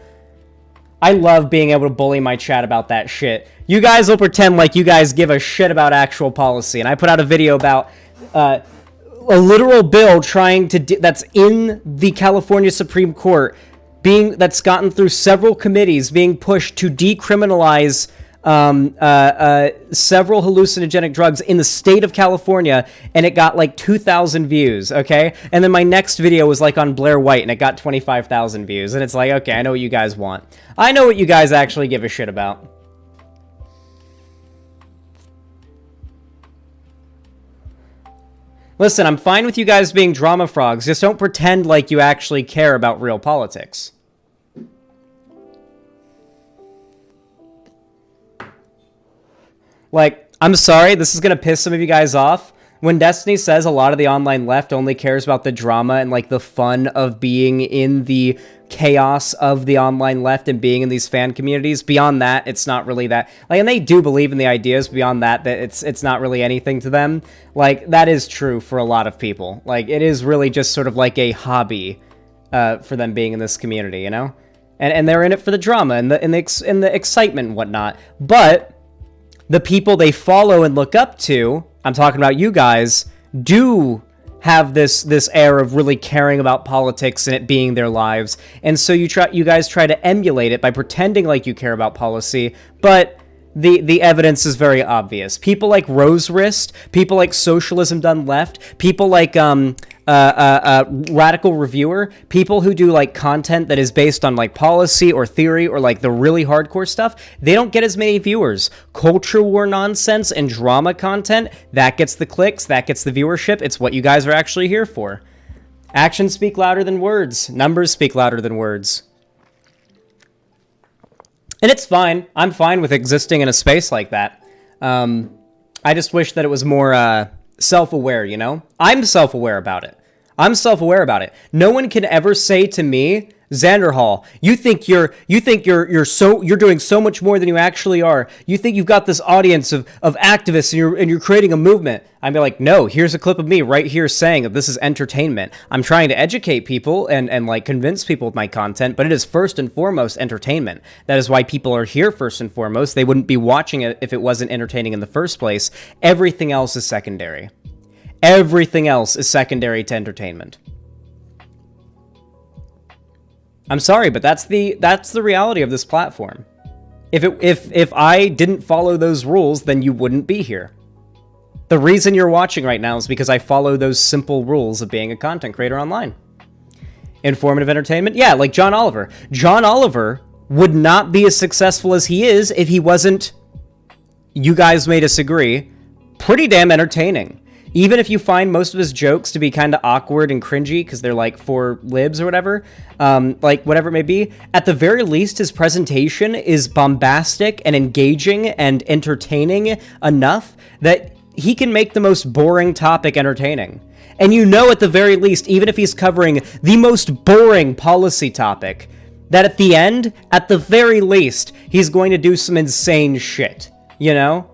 I love being able to bully my chat about that shit. You guys will pretend like you guys give a shit about actual policy, and I put out a video about a literal bill that's in the California Supreme Court, that's gotten through several committees, being pushed to decriminalize several hallucinogenic drugs in the state of California, and it got like 2,000 views, okay? And then my next video was like on Blair White, and it got 25,000 views, and it's like, okay, I know what you guys want. I know what you guys actually give a shit about. Listen, I'm fine with you guys being drama frogs, just don't pretend like you actually care about real politics. Like, I'm sorry, this is going to piss some of you guys off. When Destiny says a lot of the online left only cares about the drama and, like, the fun of being in the chaos of the online left and being in these fan communities, beyond that, it's not really that. Like, and they do believe in the ideas, beyond that it's not really anything to them. Like, that is true for a lot of people. Like, it is really just sort of like a hobby for them being in this community, you know? And they're in it for the drama and the excitement and whatnot. But the people they follow and look up to, I'm talking about you guys, do have this air of really caring about politics and it being their lives. And so you guys try to emulate it by pretending like you care about policy, but the evidence is very obvious. People like Rose Wrist, people like Socialism Done Left, people like Radical Reviewer, people who do like content that is based on like policy or theory or like the really hardcore stuff, they don't get as many viewers. Culture war nonsense and drama content, that gets the clicks, that gets the viewership. It's what you guys are actually here for. Actions speak louder than words. Numbers speak louder than words. And it's fine. I'm fine with existing in a space like that. I just wish that it was more self-aware, you know? I'm self-aware about it. No one can ever say to me, Xanderhal, you think you're doing so much more than you actually are. You think you've got this audience of activists and you're creating a movement. I'd be like, no, here's a clip of me right here saying that this is entertainment. I'm trying to educate people and like convince people with my content, but it is first and foremost entertainment. That is why people are here first and foremost. They wouldn't be watching it if it wasn't entertaining in the first place. Everything else is secondary. Everything else is secondary to entertainment. I'm sorry, but that's the reality of this platform. If I didn't follow those rules, then you wouldn't be here. The reason you're watching right now is because I follow those simple rules of being a content creator online. Informative entertainment? Yeah, like John Oliver. John Oliver would not be as successful as he is if he wasn't, you guys may disagree, pretty damn entertaining. Even if you find most of his jokes to be kind of awkward and cringy because they're like for libs or whatever, like whatever it may be, at the very least, his presentation is bombastic and engaging and entertaining enough that he can make the most boring topic entertaining. And you know, at the very least, even if he's covering the most boring policy topic, that at the end, at the very least, he's going to do some insane shit, you know?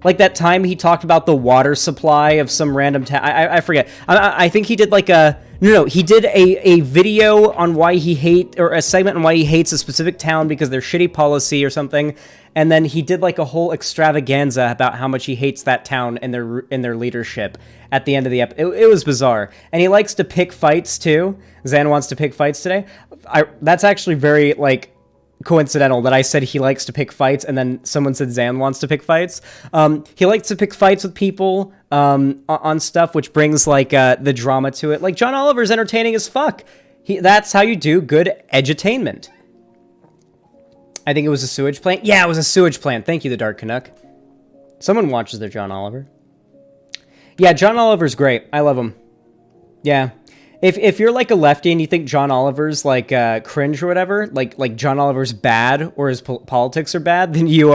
Like that time he talked about the water supply of some random town. I forget. I think he did like a... No, he did a video on why he or a segment on why he hates a specific town because they're shitty policy or something. And then he did like a whole extravaganza about how much he hates that town and their leadership at the end of the episode. It was bizarre. And he likes to pick fights too. Zan wants to pick fights today. That's actually very like... coincidental that I said he likes to pick fights and then someone said Zan wants to pick fights. He likes to pick fights with people on stuff, which brings like the drama to it. Like John Oliver's entertaining as fuck. That's how you do good edutainment. I think it was a sewage plant. Yeah, it was a sewage plant. Thank you, the Dark Canuck. Someone watches their John Oliver. Yeah, John Oliver's great. I love him. Yeah. If you're like a lefty and you think John Oliver's like cringe or whatever, like John Oliver's bad or his politics are bad, then you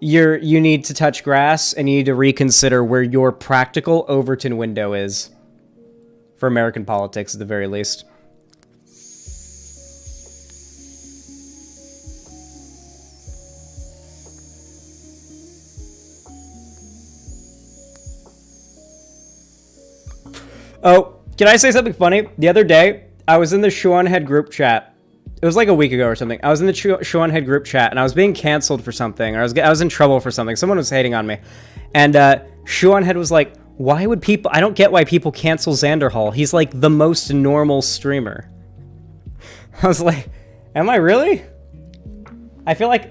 need to touch grass and you need to reconsider where your practical Overton window is for American politics at the very least. Oh. Can I say something funny? The other day, I was in the Shuan Head group chat. It was like a week ago or something. I was in the Shuan Head group chat, and I was being canceled for something. Or I was in trouble for something. Someone was hating on me. And Shuan Head was like, why would people... I don't get why people cancel Xanderhal. He's like the most normal streamer. I was like, am I really? I feel like...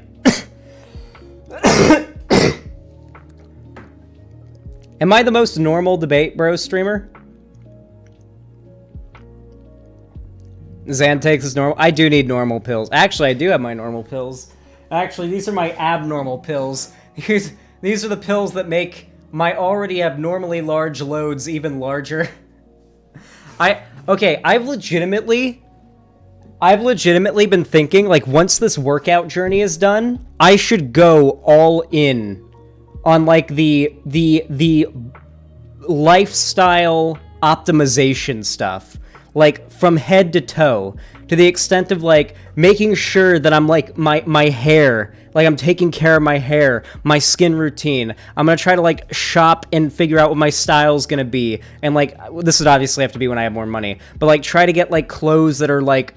Am I the most normal debate bro streamer? Zan takes his normal... I do need normal pills. Actually, I do have my normal pills. Actually, these are my abnormal pills. These are the pills that make my already abnormally large loads even larger. Okay, I've legitimately been thinking, like, once this workout journey is done, I should go all in on, like, the lifestyle optimization stuff. Like, from head to toe, to the extent of, like, making sure that I'm, like, my hair, like, I'm taking care of my hair, my skin routine. I'm gonna try to, like, shop and figure out what my style's gonna be. And, like, this would obviously have to be when I have more money. But, like, try to get, like, clothes that are, like,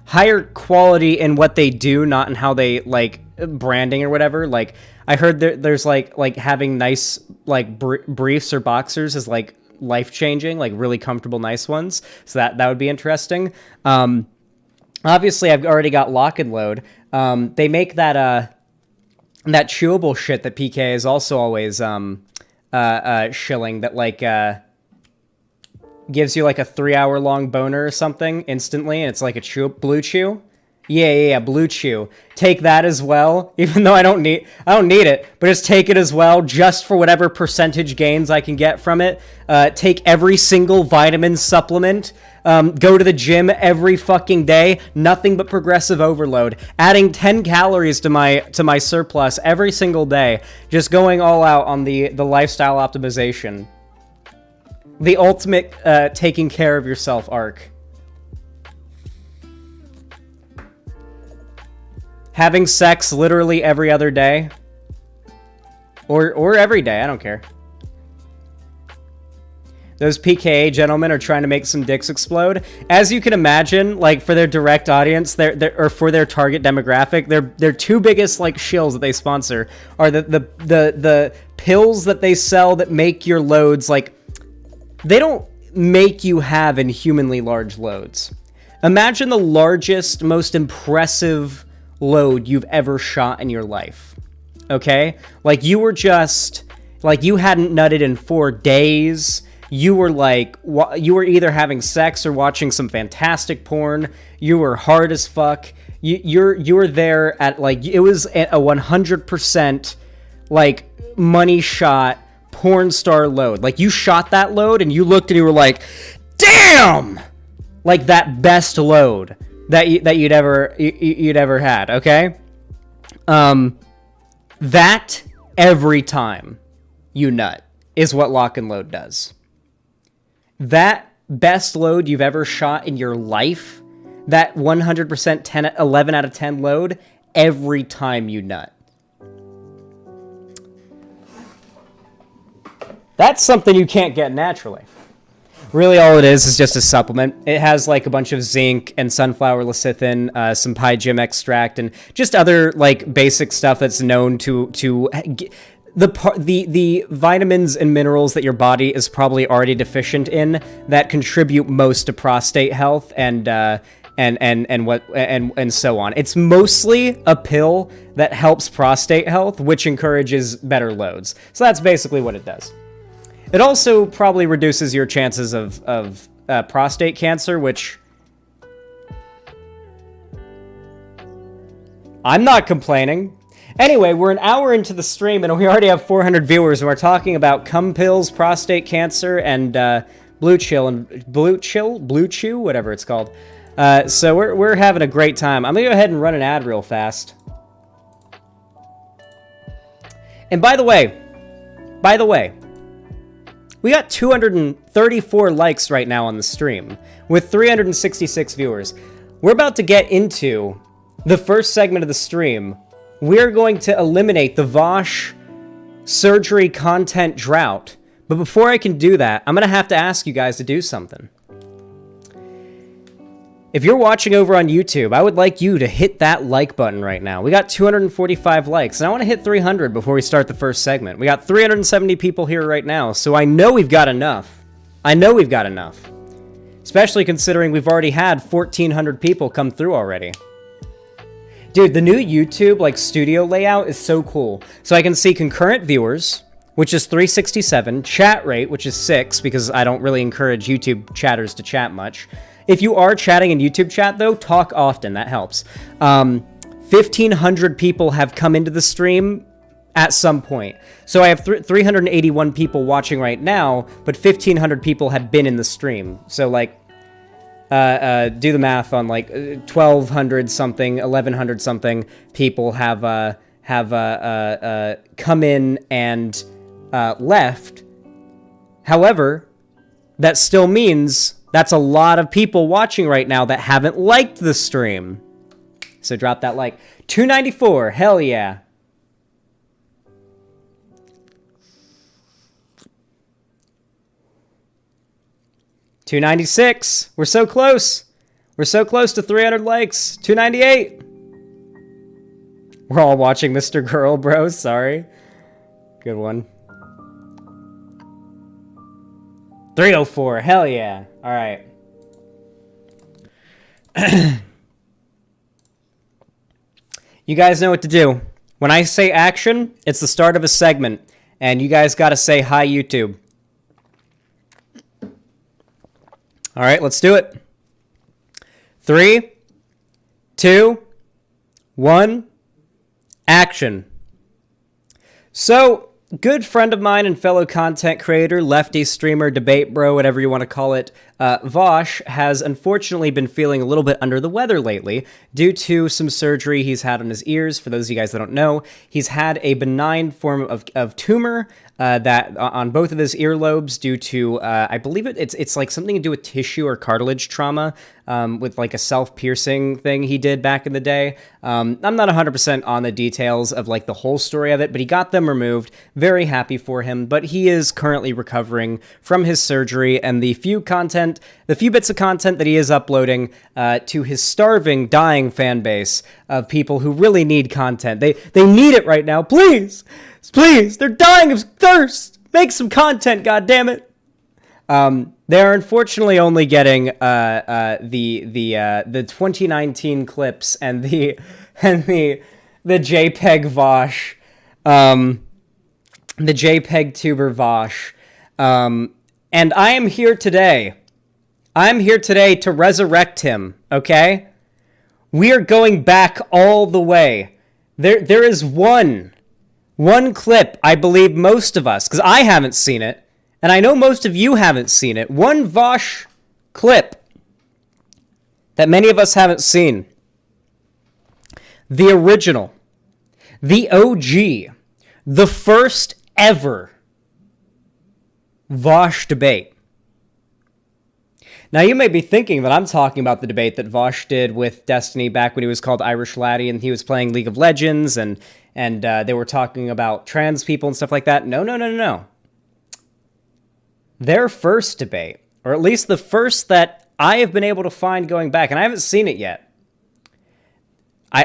higher quality in what they do, not in how they, like, branding or whatever. Like, I heard there's, like, having nice, like, briefs or boxers is, like, life-changing, like really comfortable, nice ones. So that would be interesting. Obviously, I've already got Lock and Load. They make that chewable shit that PK is also always shilling, that like gives you like a 3-hour long boner or something instantly, and it's like a blue chew. Yeah, Blue Chew. Take that as well, even though I don't need it, but just take it as well, just for whatever percentage gains I can get from it. Take every single vitamin supplement. Go to the gym every fucking day. Nothing but progressive overload. Adding 10 calories to my surplus every single day. Just going all out on the lifestyle optimization. The ultimate taking care of yourself arc. Having sex literally every other day. Or every day, I don't care. Those PKA gentlemen are trying to make some dicks explode. As you can imagine, like, for their direct audience, or for their target demographic, their two biggest, like, shills that they sponsor are the pills that they sell that make your loads, like, they don't make you have inhumanly large loads. Imagine the largest, most impressive load you've ever shot in your life. Okay? Like, you were just, like, you hadn't nutted in 4 days. You were like, you were either having sex or watching some fantastic porn. You were hard as fuck. You were there at, like, it was a 100% like money shot porn star load. Like, you shot that load and you looked and you were like, damn, like that best load that you'd ever had. Okay, that every time you nut is what lock and load does. That best load you've ever shot in your life, that 100% 11 out of 10 load, every time you nut. That's something you can't get naturally. Really, all it is just a supplement. It has, like, a bunch of zinc and sunflower lecithin, some pygium extract, and just other, like, basic stuff that's known to the vitamins and minerals that your body is probably already deficient in that contribute most to prostate health and so on. It's mostly a pill that helps prostate health, which encourages better loads. So that's basically what it does. It also probably reduces your chances of prostate cancer, which I'm not complaining. Anyway, we're an hour into the stream and we already have 400 viewers, and we're talking about cum pills, prostate cancer, and blue chew, whatever it's called. So we're having a great time. I'm gonna go ahead and run an ad real fast. And by the way, we got 234 likes right now on the stream with 366 viewers. We're about to get into the first segment of the stream. We're going to eliminate the Vaush surgery content drought. But before I can do that, I'm going to have to ask you guys to do something. If you're watching over on YouTube, I would like you to hit that like button right now. We got 245 likes, and I want to hit 300 before we start the first segment. We got 370 people here right now, so I know we've got enough. Especially considering we've already had 1,400 people come through already. Dude, the new YouTube, like, studio layout is so cool. So I can see concurrent viewers, which is 367, chat rate, which is 6, because I don't really encourage YouTube chatters to chat much. If you are chatting in YouTube chat, though, talk often. That helps. 1,500 people have come into the stream at some point. So I have 381 people watching right now, but 1,500 people have been in the stream. So, like, do the math on, like, 1,200 something, 1,100 something people have come in and left. However, that still means that's a lot of people watching right now that haven't liked the stream. So drop that like. 294, hell yeah. $296. We're so close. We're so close to 300 likes. 298. We're all watching Mr. Girl, bro. Sorry. Good one. 304. Hell yeah. All right. You guys know what to do. When I say action, it's the start of a segment. And you guys got to say hi, YouTube. All right, let's do it. 3, 2, 1, action. So, good friend of mine and fellow content creator, lefty streamer, debate bro, whatever you want to call it, Vaush has unfortunately been feeling a little bit under the weather lately due to some surgery he's had on his ears. For those of you guys that don't know, he's had a benign form of tumor that on both of his earlobes due to, I believe it's like something to do with tissue or cartilage trauma with like a self-piercing thing he did back in the day. I'm not 100% on the details of like the whole story of it, but he got them removed. Very happy for him, but he is currently recovering from his surgery, and the few bits of content that he is uploading to his starving, dying fan base of people who really need content. They need it right now. Please, they're dying of thirst. Make some content, goddammit. They are unfortunately only getting the 2019 clips and the JPEG Vaush, the JPEG tuber Vaush. And I am here today. I'm here today to resurrect him, okay? We are going back all the way. There is one clip, I believe most of us, because I haven't seen it, and I know most of you haven't seen it, one Vaush clip that many of us haven't seen. The original, the OG, the first ever Vaush debate. Now, you may be thinking that I'm talking about the debate that Vaush did with Destiny back when he was called Irish Laddie and he was playing League of Legends and they were talking about trans people and stuff like that. No. Their first debate, or at least the first that I have been able to find going back, and I haven't seen it yet. I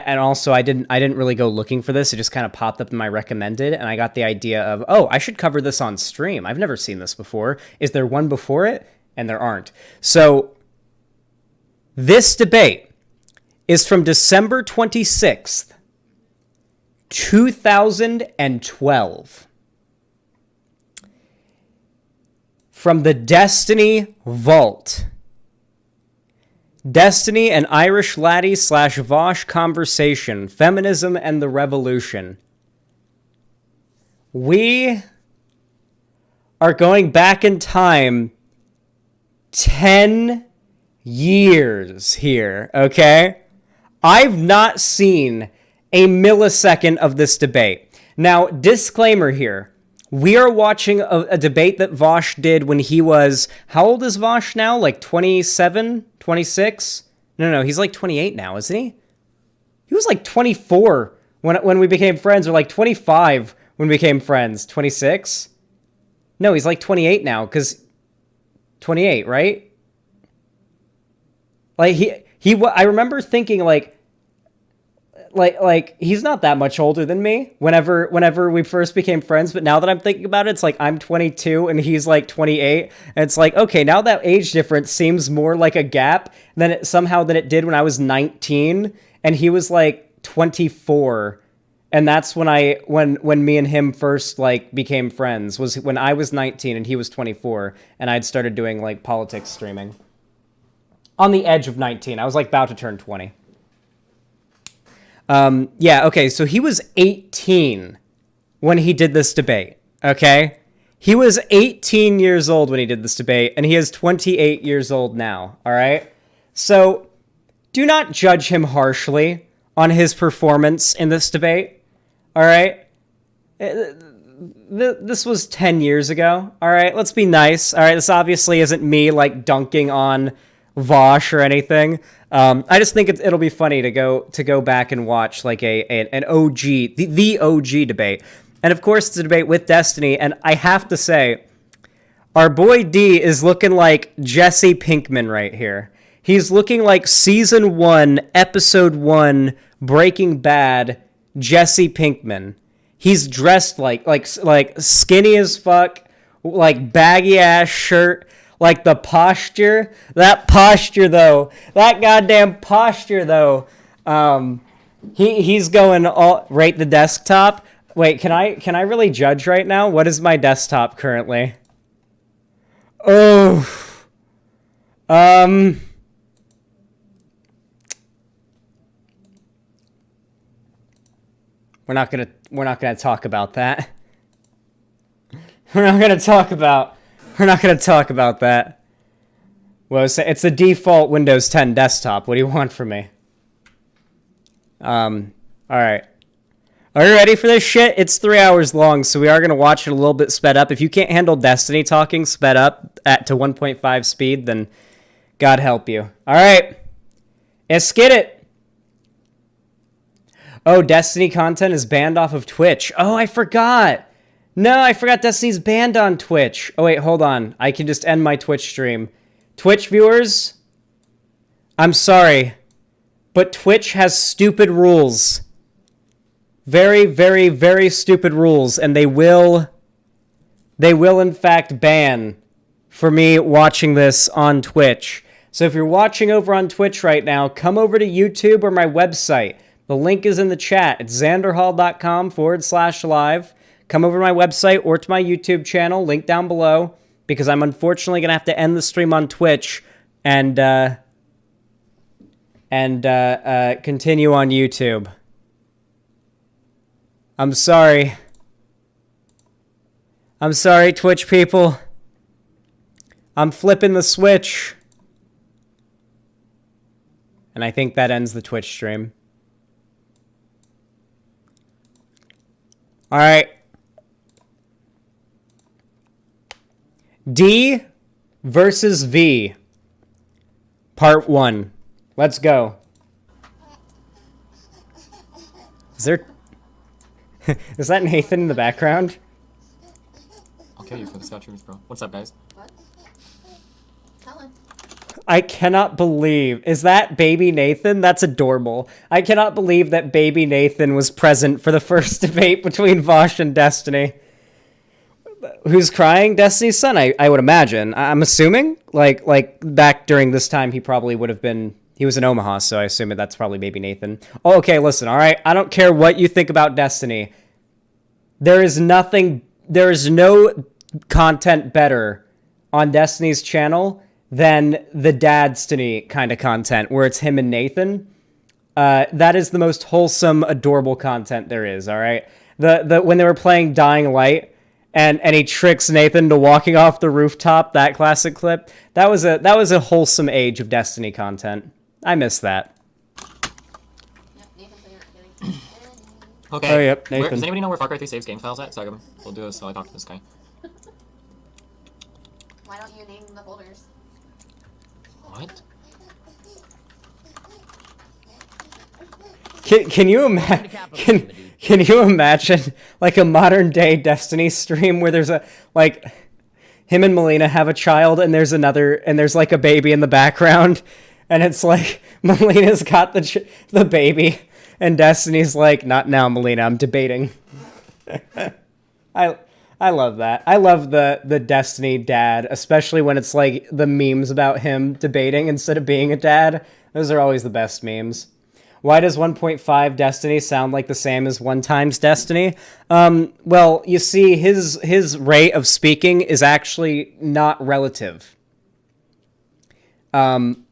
didn't really go looking for this. It just kind of popped up in my recommended, and I got the idea of, I should cover this on stream. I've never seen this before. Is there one before it? And there aren't. So this debate is from December 26th, 2012. From the Destiny Vault. Destiny and Irish Laddie / Vaush conversation. Feminism and the Revolution. We are going back in time 10 years here, okay? I've not seen a millisecond of this debate. Now, disclaimer here. We are watching a debate that Vaush did when he was... How old is Vaush now? Like 27? 26? No, he's like 28 now, isn't he? He was like 24 when we became friends, or like 25 when we became friends. 26? No, he's like 28 now, because... 28, right? Like, I remember thinking, like he's not that much older than me whenever we first became friends, but now that I'm thinking about it, it's like I'm 22 and he's like 28, and it's like, okay, now that age difference seems more like a gap than it did when I was 19 and he was like 24, and that's when me and him first like became friends, was when I was 19 and he was 24, and I'd started doing like politics streaming. On the edge of 19, I was like about to turn 20. Okay, so he was 18 when he did this debate, okay? He was 18 years old when he did this debate, and he is 28 years old now, all right? So do not judge him harshly on his performance in this debate, all right? This was 10 years ago, all right? Let's be nice, all right? This obviously isn't me, like, dunking on Vaush or anything. I just think it'll be funny to go back and watch like an OG, the OG debate. And of course, it's a debate with Destiny, and I have to say, our boy D is looking like Jesse Pinkman right here. He's looking like Season 1, Episode 1, Breaking Bad, Jesse Pinkman. He's dressed like skinny as fuck, like baggy-ass shirt. Like the posture, that goddamn posture though. He's going all right. The desktop. Wait, can I really judge right now? What is my desktop currently? Oh, We're not gonna talk about that. We're not gonna talk about that. Well, it's the default Windows 10 desktop. What do you want from me? All right. Are you ready for this shit? It's 3 hours long, so we are going to watch it a little bit sped up. If you can't handle Destiny talking sped up to 1.5 speed, then God help you. All right. Let's get it. Oh, Destiny content is banned off of Twitch. Oh, I forgot. No, I forgot Destiny's banned on Twitch. Oh, wait, hold on. I can just end my Twitch stream. Twitch viewers, I'm sorry, but Twitch has stupid rules. Very, very, very stupid rules, and they will in fact ban for me watching this on Twitch. So if you're watching over on Twitch right now, come over to YouTube or my website. The link is in the chat. It's xanderhal.com/live. Come over to my website or to my YouTube channel, link down below, because I'm unfortunately going to have to end the stream on Twitch and continue on YouTube. I'm sorry. I'm sorry, Twitch people. I'm flipping the switch. And I think that ends the Twitch stream. All right. D versus V. Part 1. Let's go. Is there... Is that Nathan in the background? I'll kill you for the Scotch truth, bro. What's up, guys? What? Tell him. I cannot believe... Is that baby Nathan? That's adorable. I cannot believe that baby Nathan was present for the first debate between Vaush and Destiny. Who's crying? Destiny's son, I would imagine. I'm assuming? Like back during this time, he probably would have been... He was in Omaha, so I assume that's probably baby Nathan. Oh, okay, listen, all right? I don't care what you think about Destiny. There is no content better on Destiny's channel than the Dadstiny kind of content, where it's him and Nathan. That is the most wholesome, adorable content there is, all right? When they were playing Dying Light, and he tricks Nathan to walking off the rooftop, that classic clip, that was a wholesome age of Destiny content. I miss that. Okay. Oh, yep, Nathan. Does anybody know where Far Cry 3 saves game files at? So we'll do this so I talk to this guy. Why don't you name the folders? What? Can you imagine like a modern day Destiny stream where there's him and Melina have a child and there's like a baby in the background, and it's like Melina's got the baby and Destiny's like, not now, Melina, I'm debating. I love that. I love the Destiny dad, especially when it's like the memes about him debating instead of being a dad. Those are always the best memes. Why does 1.5 Destiny sound like the same as 1 times Destiny? Well, you see, his rate of speaking is actually not relative.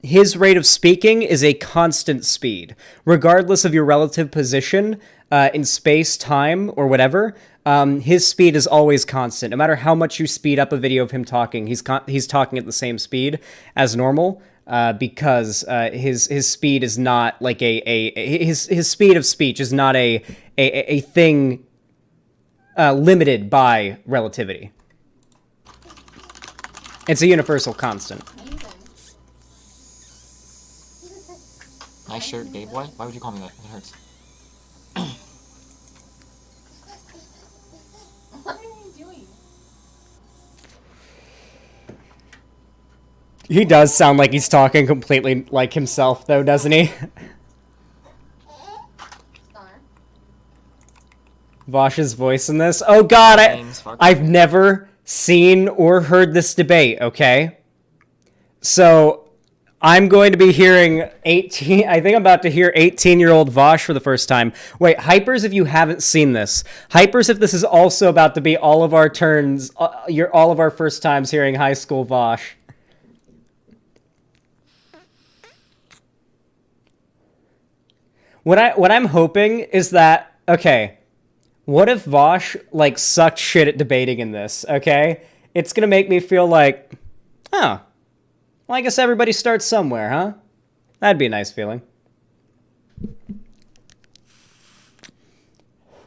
His rate of speaking is a constant speed. Regardless of your relative position in space, time, or whatever, his speed is always constant. No matter how much you speed up a video of him talking, he's talking at the same speed as normal. Because his speed is not like his speed of speech is not a thing limited by relativity. It's a universal constant. Nice shirt, gay boy. Why would you call me that? It hurts. What are you doing? He does sound like he's talking completely like himself, though, doesn't he? Star. Vaush's voice in this. Oh God, I've never seen or heard this debate. Okay, so I'm going to be hearing 18. I think I'm about to hear 18-year-old Vaush for the first time. Wait, hypers, if you haven't seen this, hypers, if this is also about to be all of our turns, all of our first times hearing high school Vaush. What I'm hoping is that, okay, What if Vaush, like, sucked shit at debating in this, okay? It's gonna make me feel like, oh, well, I guess everybody starts somewhere, huh? That'd be a nice feeling.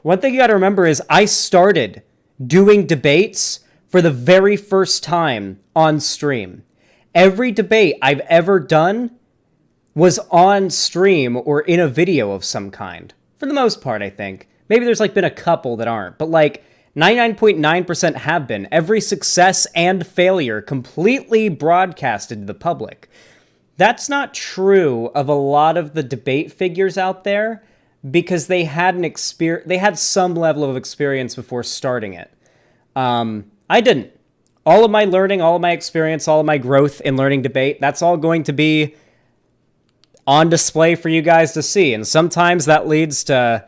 One thing you gotta remember is I started doing debates for the very first time on stream. Every debate I've ever done was on stream or in a video of some kind. For the most part, I think. Maybe there's like been a couple that aren't, but like 99.9% have been. Every success and failure completely broadcasted to the public. That's not true of a lot of the debate figures out there because they had they had some level of experience before starting it. I didn't. All of my learning, all of my experience, all of my growth in learning debate, that's all going to be on display for you guys to see. And sometimes that leads to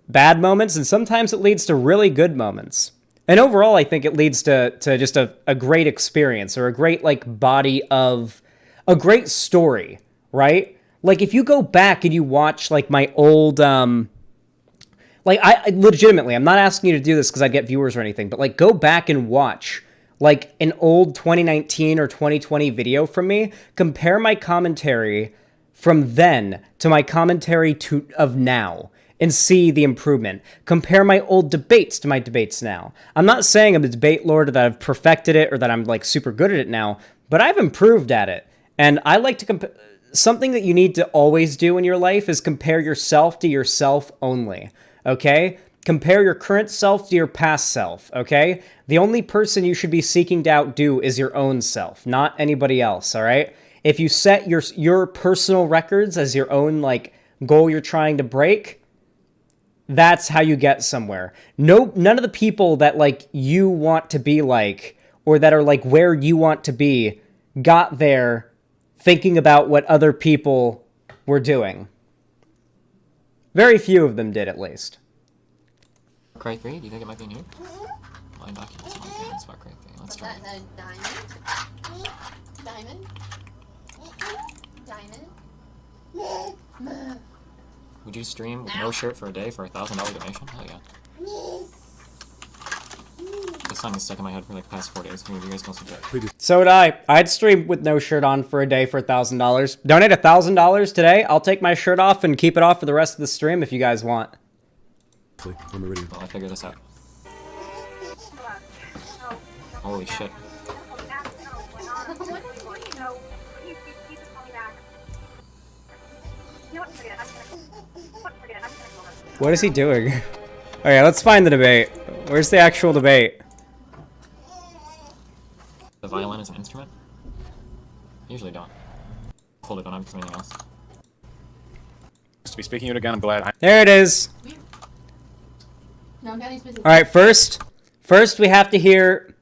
bad moments, and sometimes it leads to really good moments. And overall, I think it leads to just a great experience, or a great, like, body of a great story, right? Like, if you go back and you watch, like, my old, like, I legitimately, I'm not asking you to do this because I'd get viewers or anything, but, like, go back and watch, like, an old 2019 or 2020 video from me, compare my commentary from then to my commentary of now, and see the improvement. Compare my old debates to my debates now. I'm not saying I'm a debate lord or that I've perfected it or that I'm like super good at it now, but I've improved at it. And I like to compare. Something that you need to always do in your life is compare yourself to yourself only. Okay? Compare your current self to your past self. Okay? The only person you should be seeking to outdo is your own self, not anybody else. All right? If you set your personal records as your own like goal you're trying to break, that's how you get somewhere. None of the people that like you want to be like, or that are like where you want to be, got there thinking about what other people were doing. Very few of them did, at least. Cry 3, do you think it might be new? Line documents, it's Far Cry 3. Let's try That's it. a diamond. Diamond. Diamond. Would you stream with no shirt for a day for a $1,000 donation? Hell yeah. This song is stuck in my head for like the past 4 days. Maybe you guys can also do it. So would I. I'd stream with no shirt on for a day for $1,000. Donate $1,000 today. I'll take my shirt off and keep it off for the rest of the stream if you guys want. Well, I figured this out. Holy shit. What is he doing? Okay, let's find the debate. Where's the actual debate? The violin is an instrument? I usually don't. Hold it, don't have anything else. To be speaking to you again, I'm glad. There it is. No, Daddy's busy. All right, first we have to hear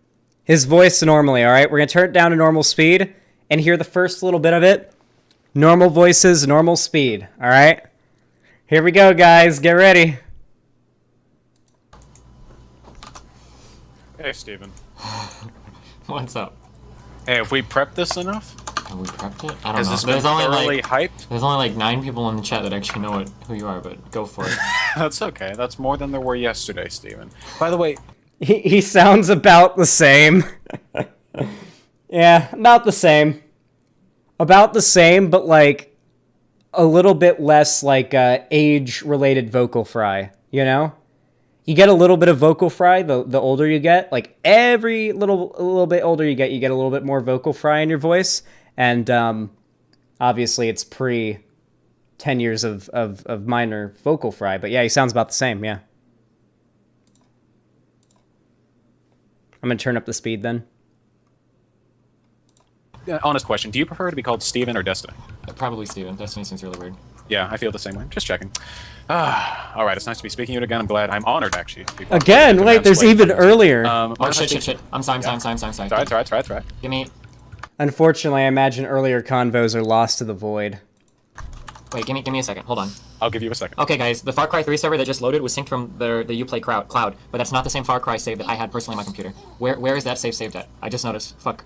his voice normally, all right? We're going to turn it down to normal speed and hear the first little bit of it. Normal voices, normal speed, all right? Here we go, guys. Get ready. Hey, Steven. What's up? Hey, have we prepped this enough? Have we prepped it? I don't Has know. this been thoroughly hyped? There's only like 9 people in the chat that actually know who you are, but go for it. That's okay. That's more than there were yesterday, Steven. By the way, He sounds about the same. Yeah, about the same. About the same, but like a little bit less like age-related vocal fry, you know? You get a little bit of vocal fry the older you get. Like every little bit older you get a little bit more vocal fry in your voice. And obviously it's pre 10 years of minor vocal fry. But yeah, he sounds about the same, yeah. I'm going to turn up the speed then. honest question. Do you prefer to be called Steven or Destiny? Probably Steven. Destiny seems really weird. Yeah, I feel the same way. Just checking. All right, it's nice to be speaking to you again. I'm glad. I'm honored, actually. to be part of Again, the wait, there's Mansplaining even Conference. earlier. Oh, shit. I'm sorry. It's all right. Give me... Unfortunately, I imagine earlier convos are lost to the void. Wait, give me a second. Hold on. I'll give you a second. Okay, guys, the Far Cry 3 server that just loaded was synced from the Uplay cloud, but that's not the same Far Cry save that I had personally on my computer. Where is that save saved at? I just noticed. Fuck.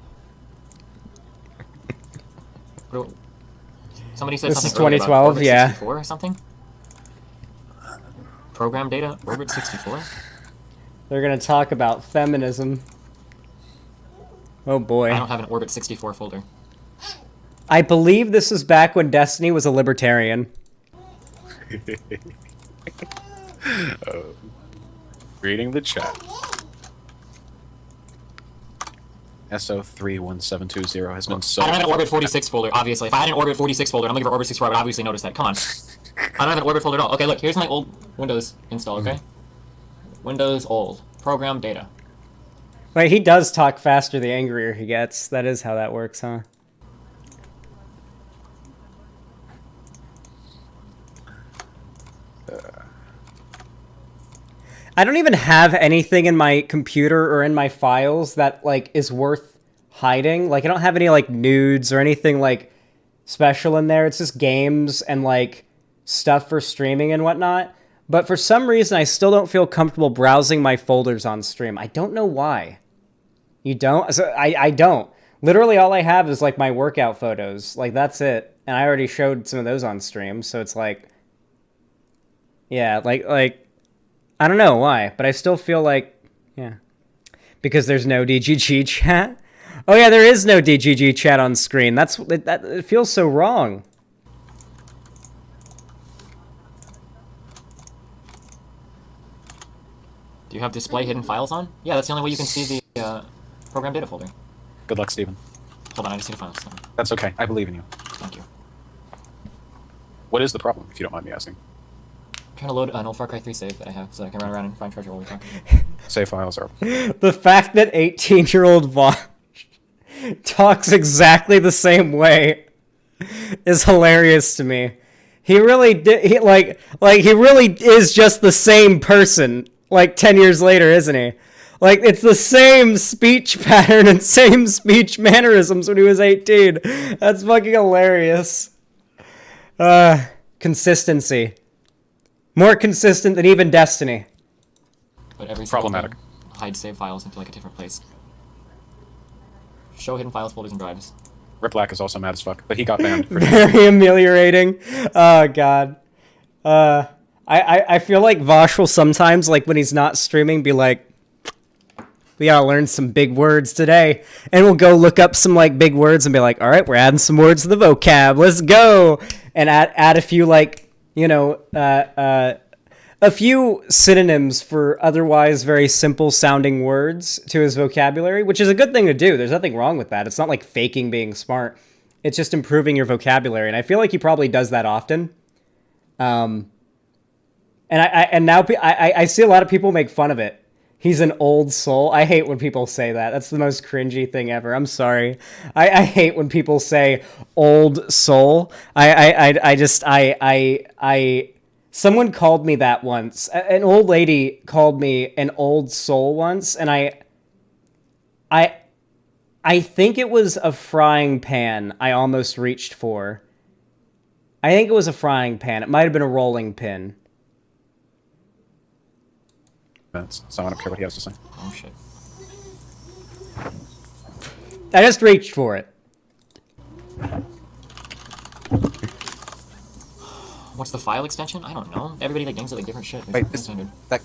Somebody said This is something earlier 2012, about yeah. Orbit 64 or something? Program data? Orbit 64? They're gonna talk about feminism. Oh boy. I don't have an Orbit 64 folder. I believe this is back when Destiny was a libertarian. Reading the chat. SO31720 has been so. I don't have an Orbit 46 folder, obviously. If I had an Orbit 46 folder, I'm looking for Orbit 64, I would obviously notice that. Come on. I don't have an Orbit folder at all. Okay, look, here's my old Windows install, okay? Windows old. Program data. Wait, he does talk faster the angrier he gets. That is how that works, huh? I don't even have anything in my computer or in my files that, like, is worth hiding. Like, I don't have any, like, nudes or anything, like, special in there. It's just games and, like, stuff for streaming and whatnot. But for some reason, I still don't feel comfortable browsing my folders on stream. I don't know why. You don't? So I don't. Literally, all I have is, like, my workout photos. Like, that's it. And I already showed some of those on stream, so it's like... Yeah, like... I don't know why, but I still feel like... Yeah. Because there's no DGG chat? Oh yeah, there is no DGG chat on screen. It feels so wrong. Do you have display hidden files on? Yeah, that's the only way you can see the program data folder. Good luck, Steven. Hold on, I just need to find this. That's okay. I believe in you. Thank you. What is the problem, if you don't mind me asking? I'm trying to load an old Far Cry 3 save that I have so I can run around and find treasure while we talk. Save files are... The fact that 18-year-old Vaush talks exactly the same way is hilarious to me. He really did. He really is just the same person. Like 10 years later, isn't he? Like, it's the same speech pattern and same speech mannerisms when he was 18. That's fucking hilarious. Consistency. More consistent than even Destiny. But every Problematic. hide save files into like a different place. Show hidden files, folders, and drives. Rip Black is also mad as fuck, but he got banned. For Very ameliorating. Oh, God. I feel like Vaush will sometimes, like, when he's not streaming, be like, we gotta learn some big words today. And we'll go look up some, like, big words and be like, all right, we're adding some words to the vocab. Let's go. And add a few, like, you know, a few synonyms for otherwise very simple sounding words to his vocabulary, which is a good thing to do. There's nothing wrong with that. It's not like faking being smart. It's just improving your vocabulary. And I feel like he probably does that often. And now I see a lot of people make fun of it. He's an old soul. I hate when people say that. That's the most cringy thing ever. I'm sorry. I hate when people say old soul. Someone called me that once. An old lady called me an old soul once, and I think it was a frying pan I almost reached for. I think it was a frying pan. It might have been a rolling pin. So I don't care what he has to say. Oh shit. I just reached for it. What's the file extension? I don't know. Everybody like names it like different shit. Wait, It's standard. that...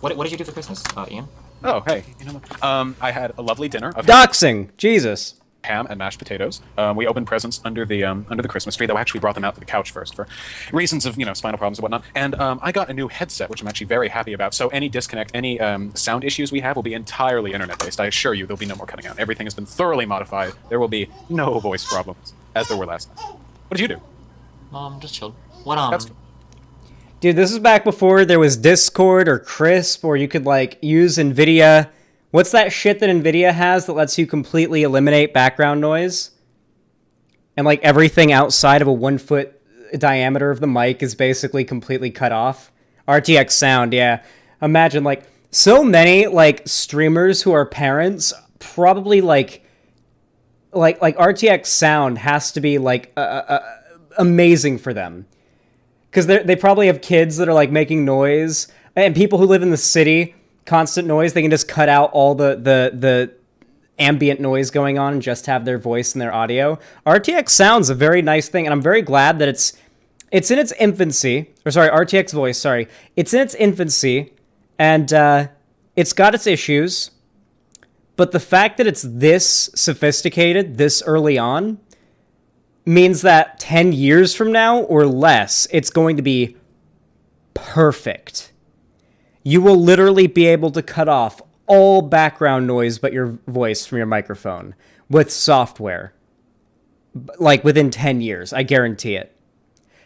What did you do for Christmas, Ian? Oh, hey. You know what? I had a lovely dinner of Doxing! Jesus. ham and mashed potatoes. We opened presents under the Christmas tree, though I actually brought them out to the couch first for reasons of, spinal problems and whatnot. And I got a new headset, which I'm actually very happy about. So any disconnect, any sound issues we have will be entirely internet-based. I assure you there'll be no more cutting out. Everything has been thoroughly modified. There will be no voice problems, as there were last time. What did you do? Just chilled. What, That's Dude, this is back before there was Discord or Crisp, or you could, like, use NVIDIA. What's that shit that NVIDIA has that lets you completely eliminate background noise? And, like, everything outside of a 1 foot diameter of the mic is basically completely cut off. RTX Sound, yeah. Imagine, like, so many, like, streamers who are parents probably, like RTX Sound has to be, like, amazing for them. Because they probably have kids that are, like, making noise. And people who live in the city, constant noise, they can just cut out all the ambient noise going on and just have their voice and their audio. RTX Sound's a very nice thing, and I'm very glad that it's it's in its infancy, or sorry, RTX voice, sorry. It's in its infancy, and it's got its issues, but the fact that it's this sophisticated this early on means that 10 years from now or less, it's going to be perfect. You will literally be able to cut off all background noise but your voice from your microphone with software. Like within 10 years, I guarantee it.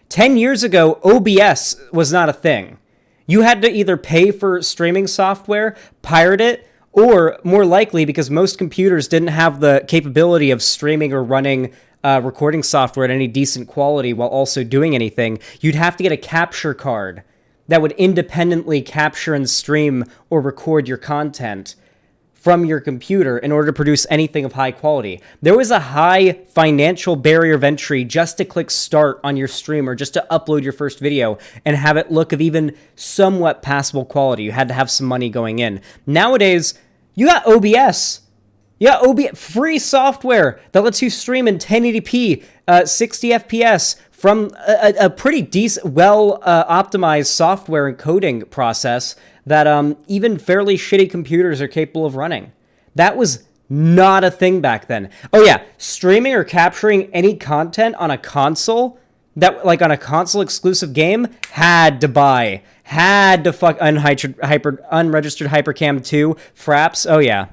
10 years ago, OBS was not a thing. You had to either pay for streaming software, pirate it, or more likely, because most computers didn't have the capability of streaming or running recording software at any decent quality while also doing anything, you'd have to get a capture card that would independently capture and stream or record your content from your computer in order to produce anything of high quality. There was a high financial barrier of entry just to click start on your stream or just to upload your first video and have it look of even somewhat passable quality. You had to have some money going in. Nowadays, you got OBS. Yeah, OBS, free software that lets you stream in 1080p, 60 FPS from a pretty decent, well-optimized software and coding process that even fairly shitty computers are capable of running. That was not a thing back then. Oh yeah, streaming or capturing any content on a console, that like on a console exclusive game, had to fuck unregistered Hypercam 2 fraps. Oh yeah.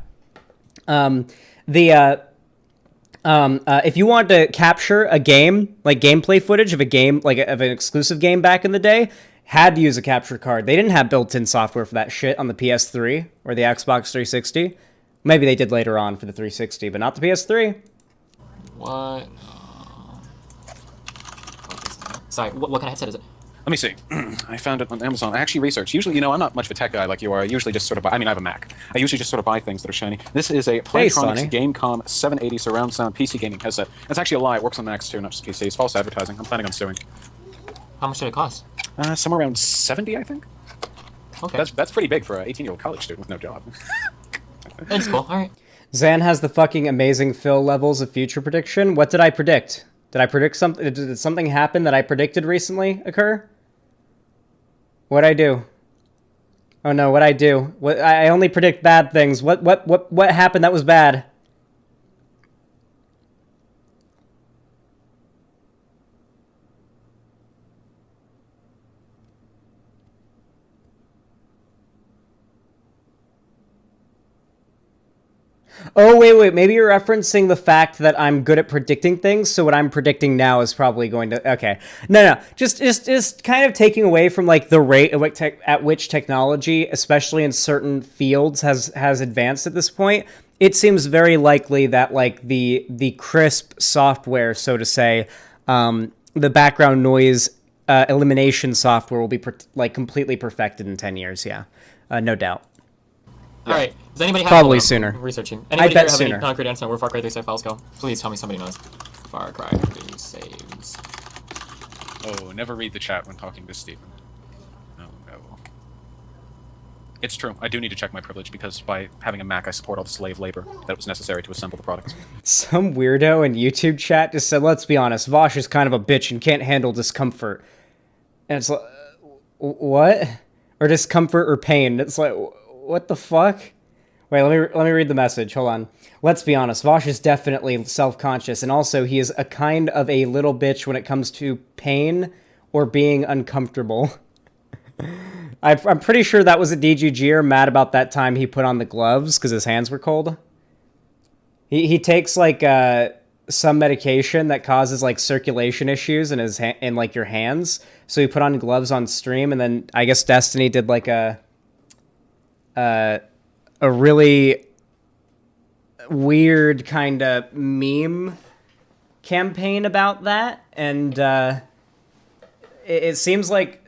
If you wanted to capture a game, like gameplay footage of a game, like of an exclusive game back in the day, had to use a capture card. They didn't have built-in software for that shit on the PS3 or the Xbox 360. Maybe they did later on for the 360, but not the PS3. What? Sorry, what kind of headset is it? Let me see. I found it on Amazon. I actually researched. Usually, I'm not much of a tech guy like you are. I usually just sort of buy... I mean, I have a Mac. I usually just sort of buy things that are shiny. This is a Plantronics Gamecom 780 surround sound PC gaming headset. That's actually a lie. It works on Macs too, not just PC. It's false advertising. I'm planning on suing. How much did it cost? Somewhere around 70, I think. Okay. That's pretty big for an 18-year-old college student with no job. That's cool. All right. Zan has the fucking amazing fill levels of future prediction. What did I predict? Did I predict something? Did something happen that I predicted recently occur? What'd I do? Oh no, what'd I do? What? I only predict bad things. What happened that was bad? Oh, wait, maybe you're referencing the fact that I'm good at predicting things, so what I'm predicting now is probably going to... Okay. No, just kind of taking away from, like, the rate at which technology, especially in certain fields, has advanced at this point. It seems very likely that, like, the crisp software, so to say, the background noise elimination software will be, completely perfected in 10 years, yeah. No doubt. All right. Does anybody have probably sooner? Researching. I Anybody bet here have sooner. any concrete answer on where Far Cry 3 save files go? Please tell me somebody knows. Far Cry 3 saves. Oh, never read the chat when talking to Stephen. Oh, no. It's true. I do need to check my privilege because by having a Mac, I support all the slave labor that was necessary to assemble the products. Some weirdo in YouTube chat just said, let's be honest, Vaush is kind of a bitch and can't handle discomfort. And it's like, what? Or discomfort or pain. It's like... What the fuck? Wait, let me read the message. Hold on. Let's be honest. Vaush is definitely self-conscious, and also he is a kind of a little bitch when it comes to pain or being uncomfortable. I'm pretty sure that was a DGGer mad about that time he put on the gloves because his hands were cold. He takes like some medication that causes like circulation issues in his in like your hands, so he put on gloves on stream, and then I guess Destiny did like a really weird kind of meme campaign about that, and it seems like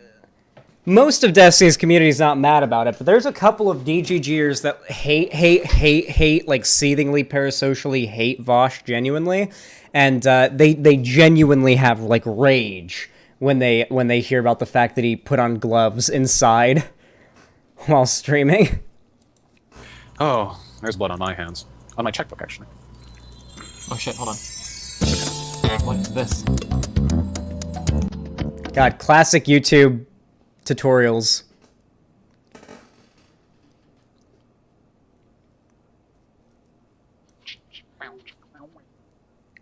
most of Destiny's community is not mad about it, but there's a couple of DGGers that hate, like seethingly parasocially hate Vaush genuinely, and they genuinely have like rage when they hear about the fact that he put on gloves inside while streaming. Oh, there's blood on my hands. On my checkbook, actually. Oh shit, hold on. What's this? God, classic YouTube tutorials.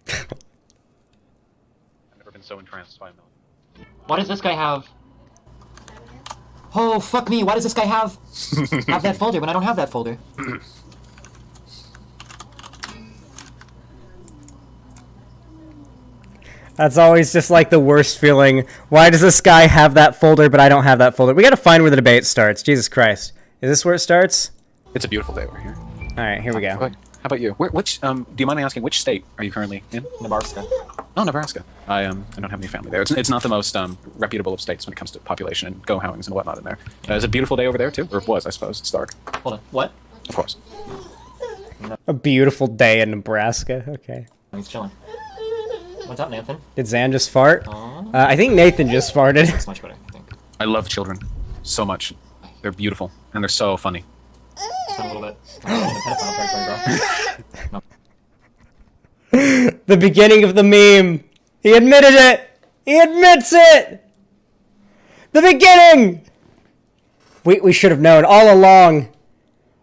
I've never been so entranced by a million. Why does this guy have? Oh fuck me! Why does this guy have that folder when I don't have that folder? That's always just like the worst feeling. Why does this guy have that folder, but I don't have that folder? We gotta find where the debate starts. Jesus Christ. Is this where it starts? It's a beautiful day over here. Alright, here we go. How about you? Which do you mind me asking which state are you currently in? Nebraska. Oh, Nebraska. I don't have any family there. It's not the most reputable of states when it comes to population and go howings and whatnot in there. Is it a beautiful day over there too, or it was? I suppose it's dark. Hold on. What? Of course. A beautiful day in Nebraska. Okay. He's chilling. What's up, Nathan? Did Zan just fart? I think Nathan just farted. That's much better, I think. I love children so much. They're beautiful and they're so funny. Sound a little bit. Pedophile territory, bro. The beginning of the meme. He admitted it. He admits it. The beginning. We should have known all along.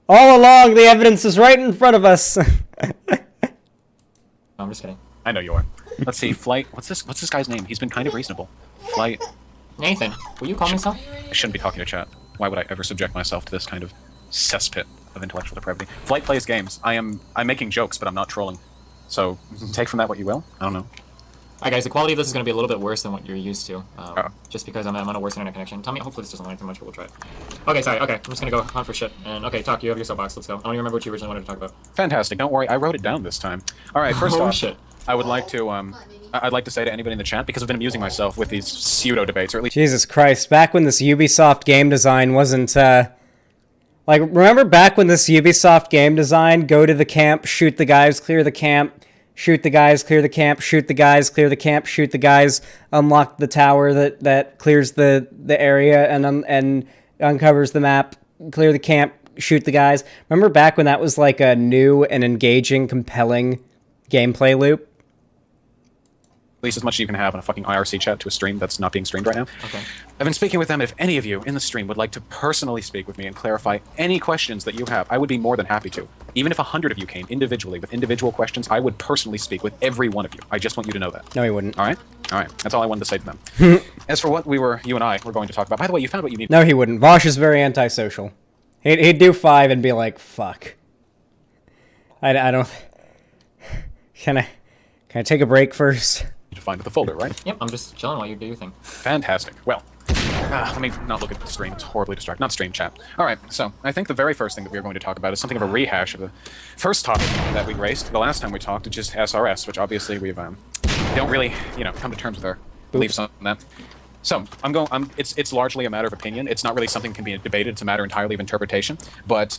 All along, the evidence is right in front of us. I'm just kidding. I know you are. Let's see, Flight. What's this guy's name? He's been kind of reasonable. Flight. Nathan, will you call me so? I shouldn't be talking to chat. Why would I ever subject myself to this kind of cesspit of intellectual depravity? Flight plays games. I'm making jokes, but I'm not trolling. So take from that what you will. I don't know. Alright guys, the quality of this is going to be a little bit worse than what you're used to. Just because I'm on a worse internet connection. Tell me, hopefully this doesn't lag too much, but we'll try it. Okay, sorry, okay. I'm just going to go hunt for shit. And okay, talk, you have your soapbox, let's go. I don't even remember what you originally wanted to talk about. Fantastic. Don't worry, I wrote it down this time. Alright, first Oh off, shit. I would like to I'd like to say to anybody in the chat, because I've been amusing myself with these pseudo debates, or at least Jesus Christ, back when this Ubisoft game design wasn't, like, remember back when this Ubisoft game design, go to the camp, shoot the guys, clear the camp, shoot the guys, clear the camp, shoot the guys, clear the camp, shoot the guys, unlock the tower that clears the area and uncovers the map, clear the camp, shoot the guys. Remember back when that was like a new and engaging, compelling gameplay loop? as much as you can have in a fucking IRC chat to a stream that's not being streamed right now. Okay. I've been speaking with them. If any of you in the stream would like to personally speak with me and clarify any questions that you have, I would be more than happy to. Even if 100 of you came individually with individual questions, I would personally speak with every one of you. I just want you to know that. No, he wouldn't. All right? All right. That's all I wanted to say to them. As for what you and I were going to talk about, by the way, you found what you need. No, he wouldn't. Vaush is very antisocial. He'd do 5 and be like, fuck. I don't... Can I take a break first? To find the folder, right? Yep, I'm just chilling while you do your thing. Fantastic. Well, let me not look at the stream. It's horribly distracting. Not stream chat. All right, so I think the very first thing that we're going to talk about is something of a rehash of the first topic that we raised the last time we talked, which is SRS, which obviously we've don't really, come to terms with our beliefs on that. So it's largely a matter of opinion. It's not really something that can be debated. It's a matter entirely of interpretation. But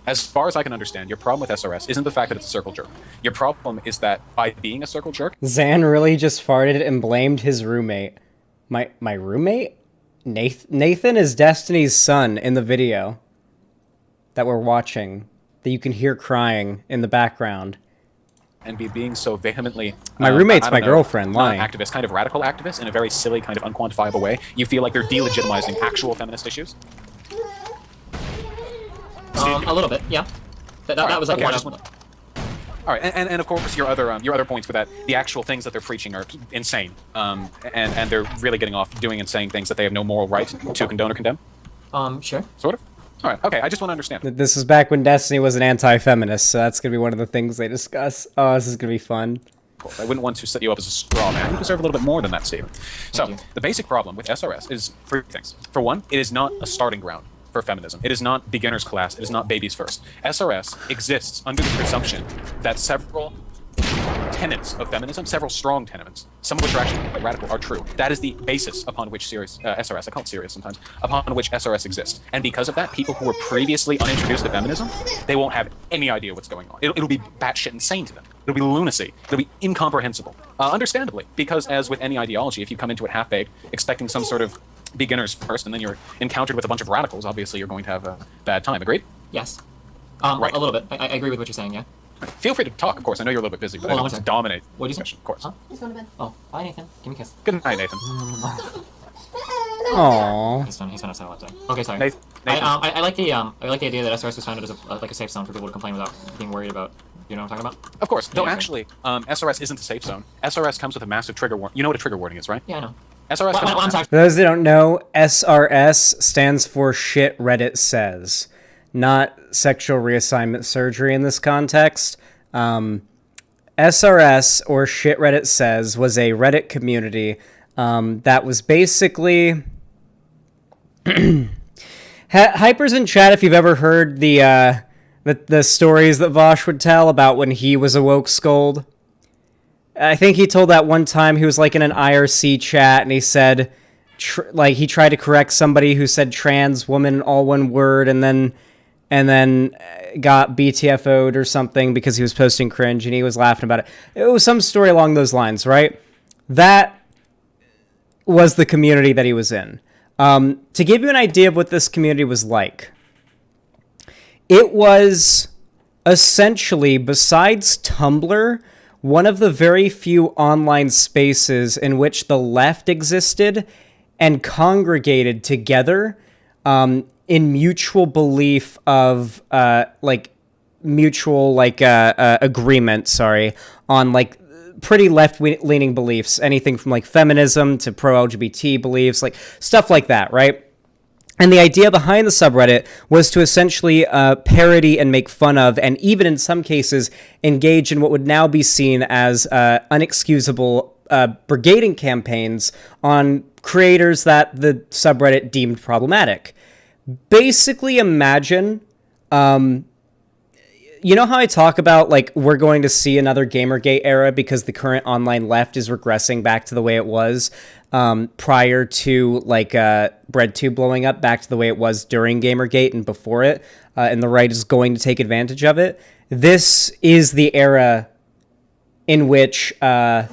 as far as I can understand, your problem with SRS isn't the fact that it's a circle jerk. Your problem is that by being a circle jerk... Zan really just farted and blamed his roommate. My roommate? Nathan is Destiny's son in the video that we're watching, that you can hear crying in the background. And being so vehemently... My roommate's my girlfriend, lying. Activist, kind of radical activist, in a very silly, kind of unquantifiable way. You feel like they're delegitimizing actual feminist issues. A little bit, yeah. That was like one of... All right, and of course your other points with that, the actual things that they're preaching are insane, and they're really getting off doing and saying things that they have no moral right to condone or condemn. Sure. Sort of. All right. Okay. I just want to understand. This is back when Destiny was an anti-feminist, so that's gonna be one of the things they discuss. Oh, this is gonna be fun. Of course, I wouldn't want to set you up as a straw man. You deserve a little bit more than that, Steve. So the basic problem with SRS is 3 things. For one, it is not a starting ground for feminism. It is not beginner's class. It is not babies first. SRS exists under the presumption that several tenets of feminism, several strong tenets, some of which are actually quite radical, are true. That is the basis upon which SRS, I call it serious sometimes, upon which SRS exists. And because of that, people who were previously unintroduced to feminism, they won't have any idea what's going on. It'll be batshit insane to them. It'll be lunacy. It'll be incomprehensible. Understandably, because as with any ideology, if you come into it half-baked, expecting some sort of beginners first, and then you're encountered with a bunch of radicals, obviously you're going to have a bad time. Agreed? Yes. Right. A little bit. I agree with what you're saying, yeah. Feel free to talk, of course. I know you're a little bit busy, but I don't want to dominate. What do you say? Of course. Huh? He's going to bed. Oh, bye, Nathan. Give me a kiss. Good night, Nathan. Aww. He's done us out website. Okay, sorry. Nathan, I like the idea that SRS was founded as like a safe zone for people to complain without being worried about. You know what I'm talking about? of course. Though Yeah, actually, SRS isn't a safe zone. SRS comes with a massive trigger warning. You know what a trigger warning is, right? Yeah, I know. SRS. Comes with I'm sorry. For those that don't know, SRS stands for Shit Reddit Says, not sexual reassignment surgery in this context. SRS, or Shit Reddit Says, was a Reddit community that was basically... Hypers in chat, if you've ever heard the stories that Vaush would tell about when he was a woke scold. I think he told that one time he was like in an IRC chat and he said, he tried to correct somebody who said trans woman all one word and then got BTFO'd or something because he was posting cringe and he was laughing about it. It was some story along those lines, right? That was the community that he was in. To give you an idea of what this community was like, it was essentially, besides Tumblr, one of the very few online spaces in which the left existed and congregated together in mutual belief of agreement, on like pretty left-leaning beliefs, anything from like feminism to pro-LGBT beliefs, like stuff like that, right? And the idea behind the subreddit was to essentially parody and make fun of, and even in some cases, engage in what would now be seen as unexcusable brigading campaigns on creators that the subreddit deemed problematic. Basically, imagine, you know how I talk about, like, we're going to see another Gamergate era because the current online left is regressing back to the way it was prior to, like, BreadTube blowing up, back to the way it was during Gamergate and before it, and the right is going to take advantage of it. This is the era in which... oh,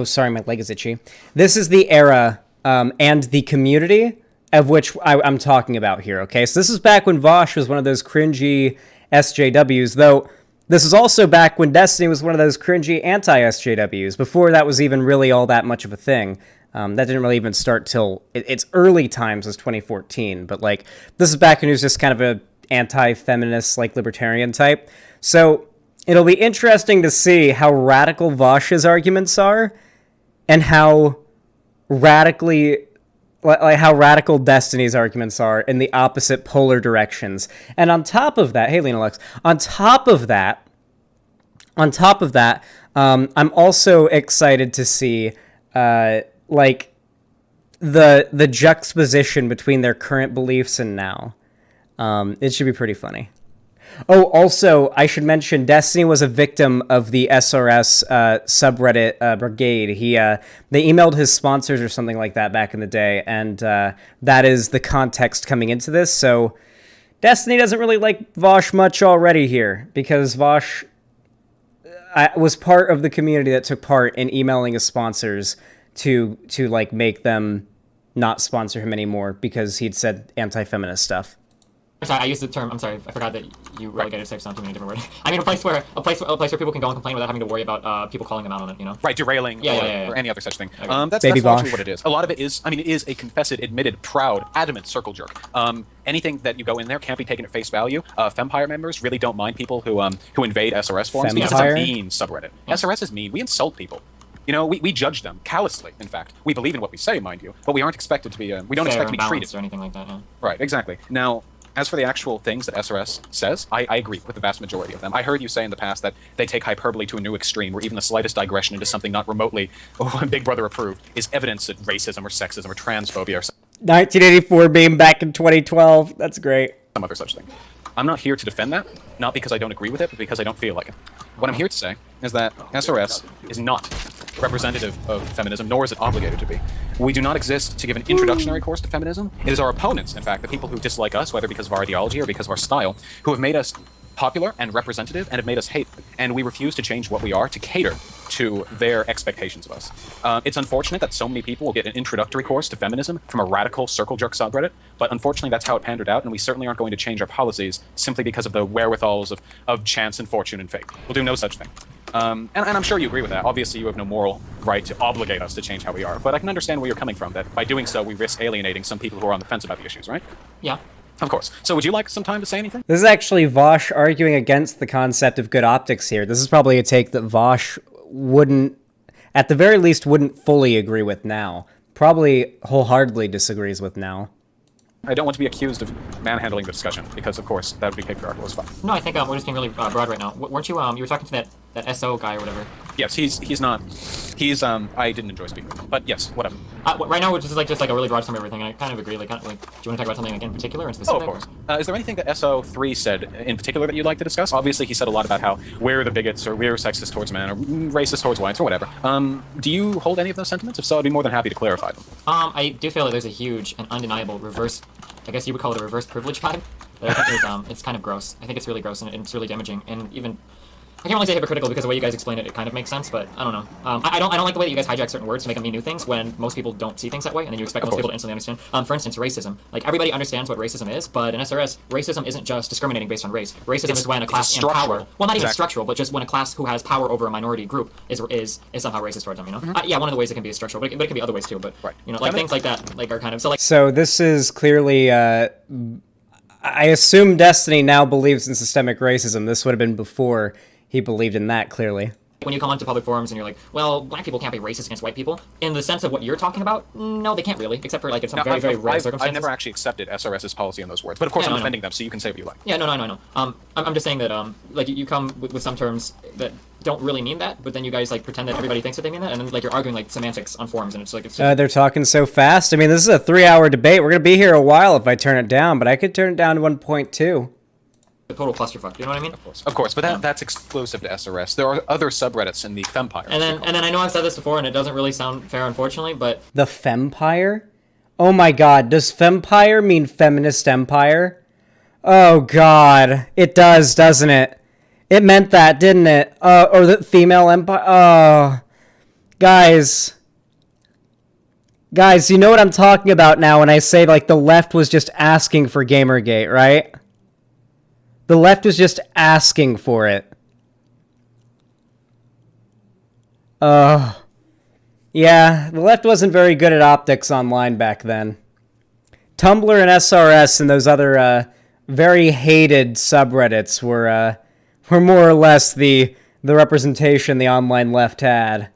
sorry, my leg is itchy. This is the era and the community of which I'm talking about here, okay? So this is back when Vaush was one of those cringy SJWs, though this is also back when Destiny was one of those cringy anti-SJWs, before that was even really all that much of a thing. That didn't really even start till its early times as 2014, but like this is back when he was just kind of a anti-feminist, like libertarian type. So it'll be interesting to see how radical Vaush's arguments are and how radical Destiny's arguments are in the opposite polar directions. And on top of that, hey, Lena Lux, on top of that, I'm also excited to see, like, the juxtaposition between their current beliefs and now. It should be pretty funny. Oh, also, I should mention, Destiny was a victim of the SRS subreddit brigade. They emailed his sponsors or something like that back in the day, and that is the context coming into this. So Destiny doesn't really like Vaush much already here, because Vaush was part of the community that took part in emailing his sponsors to like make them not sponsor him anymore because he'd said anti-feminist stuff. Sorry, I used the term. I'm sorry, I forgot that you relegated safe zone to a different word. I mean, a place where people can go and complain without having to worry about people calling them out on it. You know? Right, derailing Yeah. or any other such thing. Okay. That's Baby largely Vaush. what it is. A lot of it is, I mean, it is a confessed, admitted, proud, adamant circle jerk. Anything that you go in there can't be taken at face value. Fempire members really don't mind people who invade SRS forums because it's a Fempire? mean subreddit. SRS is mean. We insult people. You know, we judge them callously. In fact, we believe in what we say, mind you, but we aren't expected to be. We don't Fair expect to be and treated balanced or anything like that. Yeah. Right, exactly. Now, as for the actual things that SRS says, I agree with the vast majority of them. I heard you say in the past that they take hyperbole to a new extreme, where even the slightest digression into something not remotely Big Brother approved is evidence that racism or sexism or transphobia or 1984 being back in 2012. That's great. some other such thing. I'm not here to defend that, not because I don't agree with it, but because I don't feel like it. What I'm here to say is that SRS is not representative of feminism, nor is it obligated to be. We do not exist to give an introductionary course to feminism. It is our opponents, in fact, the people who dislike us, whether because of our ideology or because of our style, who have made us popular and representative and have made us hate. And we refuse to change what we are to cater to their expectations of us. It's unfortunate that so many people will get an introductory course to feminism from a radical circle jerk subreddit, but unfortunately that's how it pandered out, and we certainly aren't going to change our policies simply because of the wherewithals of chance and fortune and fate. We'll do no such thing. And I'm sure you agree with that. Obviously, you have no moral right to obligate us to change how we are. But I can understand where you're coming from, that by doing so, we risk alienating some people who are on the fence about the issues, right? Yeah. Of course. So would you like some time to say anything? This is actually Vaush arguing against the concept of good optics here. This is probably a take that Vaush wouldn't, at the very least, wouldn't fully agree with now. Probably wholeheartedly disagrees with now. I don't want to be accused of manhandling the discussion, because, of course, that would be patriarchal as fuck. No, I think we're just being really broad right now. Weren't you, you were talking to that SO guy or whatever? Yes, he's not... I didn't enjoy speaking with him. But yes, whatever. Right now, we're just like a really broad summary of everything, and I kind of agree. Like, do you want to talk about something like, in particular and specific? Oh, of course. Is there anything that SO3 said in particular that you'd like to discuss? Obviously, he said a lot about how we're the bigots, or we're sexist towards men, or racist towards whites, or whatever. Do you hold any of those sentiments? If so, I'd be more than happy to clarify them. I do feel like there's a huge and undeniable reverse, I guess you would call it a reverse privilege vibe. But I think it's kind of gross. I think it's really gross, and it's really damaging, and even... I can't really say hypocritical because the way you guys explain it, it kind of makes sense, but I don't know. I don't like the way that you guys hijack certain words to make them mean new things when most people don't see things that way, and then you expect most people to instantly understand. For instance, racism. Like, everybody understands what racism is, but in SRS, racism isn't just discriminating based on race. Racism is when a class in power... Well, not even structural, but just when a class who has power over a minority group is somehow racist towards them, you know? Yeah, one of the ways it can be structural, but it can be other ways too, but, you know, like, things like that, like, are kind of... So this is clearly... I assume Destiny now believes in systemic racism. This would have been before he believed in that, clearly. When you come onto public forums and you're like, well, black people can't be racist against white people, in the sense of what you're talking about, no, they can't really, except for, like, in some very rare circumstances. I've never actually accepted SRS's policy in those words, but of course I'm defending them, so you can say what you like. Yeah, no, I know. I'm just saying that, like, you come with some terms that don't really mean that, but then you guys, like, pretend that everybody thinks that they mean that, and then, like, you're arguing, like, semantics on forums, and it's like... they're talking so fast. I mean, this is a 3-hour debate. We're going to be here a while if I turn it down, but I could turn it down to 1.2. A total clusterfuck, you know what I mean? Of course, but that's exclusive to SRS. There are other subreddits in the Fempire. And then I know I've said this before, and it doesn't really sound fair, unfortunately, but... The Fempire? Oh my god, does Fempire mean feminist empire? Oh god, it does, doesn't it? It meant that, didn't it? Or the female empire? Oh... Guys, you know what I'm talking about now when I say, like, the left was just asking for Gamergate, right? The left was just asking for it. Yeah, the left wasn't very good at optics online back then. Tumblr and SRS and those other very hated subreddits were more or less the representation the online left had.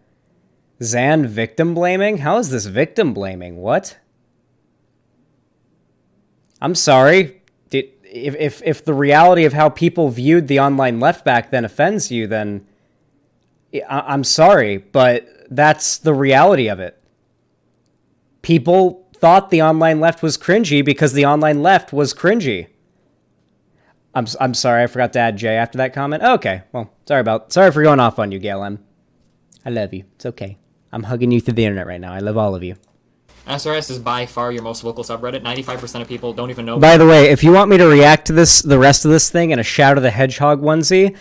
Xan victim blaming? How is this victim blaming? What? I'm sorry. If the reality of how people viewed the online left back then offends you, then I'm sorry, but that's the reality of it. People thought the online left was cringy because the online left was cringy. I'm sorry, I forgot to add J after that comment. Okay, well, sorry for going off on you, Gail M. I love you. It's okay. I'm hugging you through the internet right now. I love all of you. SRS is by far your most vocal subreddit. 95% of people don't even know. By the way, if you want me to react to the rest of this thing in a Shadow the Hedgehog onesie,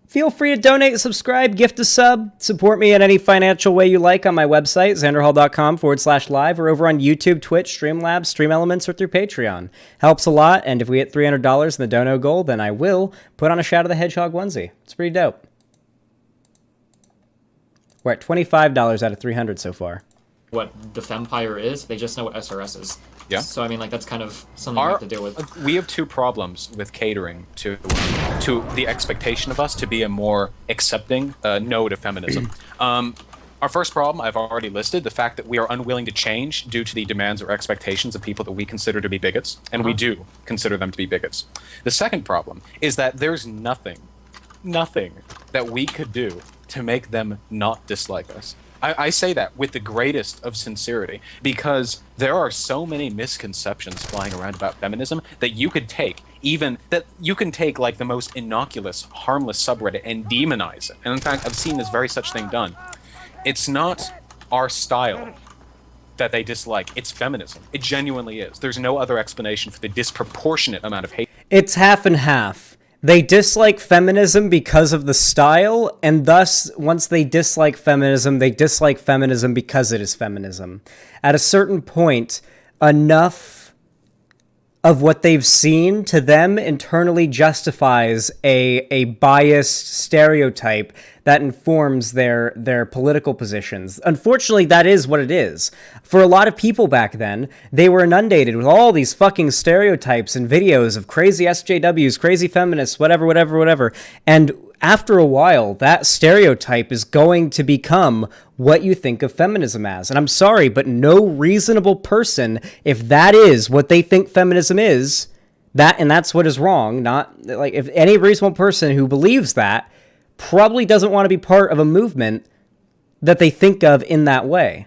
feel free to donate, subscribe, gift a sub, support me in any financial way you like on my website, xanderhal.com/live, or over on YouTube, Twitch, Streamlabs, Stream Elements, or through Patreon. Helps a lot, and if we hit $300 in the dono goal, then I will put on a Shadow the Hedgehog onesie. It's pretty dope. We're at $25 out of 300 so far. What the Fempire is, they just know what SRS is. Yeah. So I mean, like, that's kind of something we have to deal with. We have two problems with catering to the expectation of us to be a more accepting node of feminism. Our first problem I've already listed, the fact that we are unwilling to change due to the demands or expectations of people that we consider to be bigots, and we do consider them to be bigots. The second problem is that there's nothing that we could do to make them not dislike us. I say that with the greatest of sincerity, because there are so many misconceptions flying around about feminism that you could take, like the most innocuous, harmless subreddit and demonize it. And in fact, I've seen this very such thing done. It's not our style that they dislike, it's feminism. It genuinely is. There's no other explanation for the disproportionate amount of hate. It's half and half. They dislike feminism because of the style, and thus, once they dislike feminism because it is feminism. At a certain point, enough of what they've seen to them internally justifies a biased stereotype that informs their political positions. Unfortunately, that is what it is. For a lot of people back then, they were inundated with all these fucking stereotypes and videos of crazy SJWs, crazy feminists, whatever. And after a while, that stereotype is going to become what you think of feminism as. And I'm sorry, but no reasonable person, if that is what they think feminism is, that's what is wrong. Not like if any reasonable person who believes that probably doesn't want to be part of a movement that they think of in that way.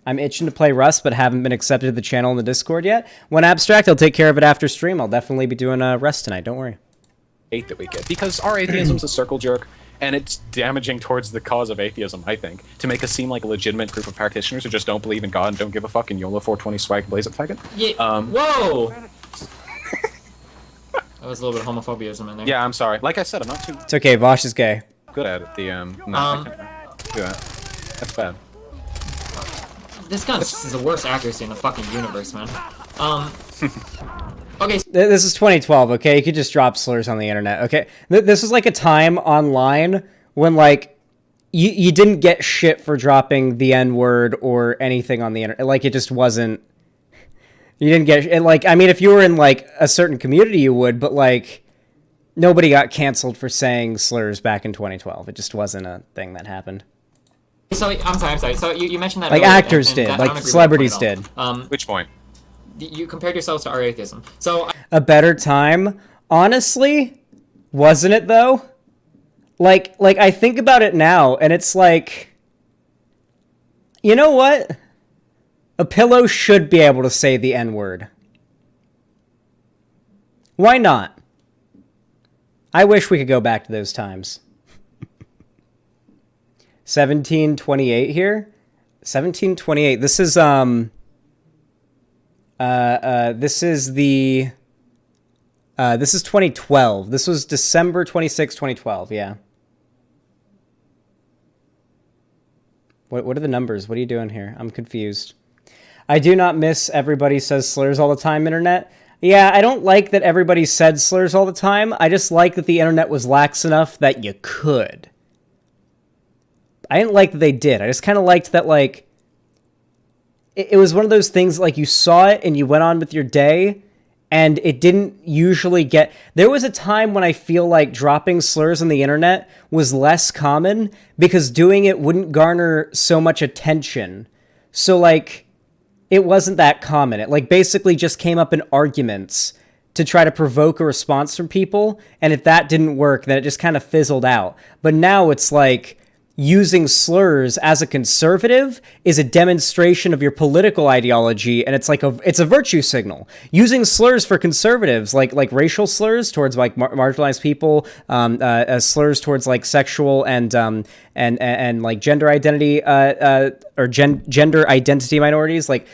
I'm itching to play Rust, but haven't been accepted to the channel in the Discord yet. When abstract, I'll take care of it after stream. I'll definitely be doing Rust tonight. Don't worry. That we get, because our atheism's a circle jerk, and it's damaging towards the cause of atheism, I think, to make us seem like a legitimate group of practitioners who just don't believe in God and don't give a fuck and YOLO 420 swag blaze it faggot. Yeah. Whoa! That was a little bit of homophobia in there. Yeah, I'm sorry. Like I said, I'm not too It's okay, Vaush is gay. good at it. I can't do that. That's bad. This gun is the worst accuracy in the fucking universe, man. Okay. This is 2012, okay? You could just drop slurs on the internet, okay? This was like a time online when, like, you didn't get shit for dropping the N-word or anything on the internet. Like, it just wasn't... You didn't get... It, like, I mean, if you were in, like, a certain community, you would, but, like, nobody got canceled for saying slurs back in 2012. It just wasn't a thing that happened. So, I'm sorry. So, you mentioned that like, earlier, actors and did. that, Like, celebrities did. Which point? You compared yourselves to our atheism. So... A better time? Honestly? Wasn't it, though? Like, I think about it now, and it's like... You know what? A pillow should be able to say the N-word. Why not? I wish we could go back to those times. 1728 here? 1728. This is, this is 2012. This was December 26, 2012, yeah. What are the numbers? What are you doing here? I'm confused. I do not miss everybody says slurs all the time, internet. Yeah, I don't like that everybody said slurs all the time. I just like that the internet was lax enough that you could. I didn't like that they did. I just kind of liked that, like, it was one of those things, like, you saw it and you went on with your day, and it didn't usually get... There was a time when I feel like dropping slurs on the internet was less common because doing it wouldn't garner so much attention. So, like, it wasn't that common. It, like, basically just came up in arguments to try to provoke a response from people, and if that didn't work, then it just kind of fizzled out. But now it's like... Using slurs as a conservative is a demonstration of your political ideology, and it's like it's a virtue signal. Using slurs for conservatives, like racial slurs towards like marginalized people, slurs towards like sexual and like gender identity or gender identity minorities, like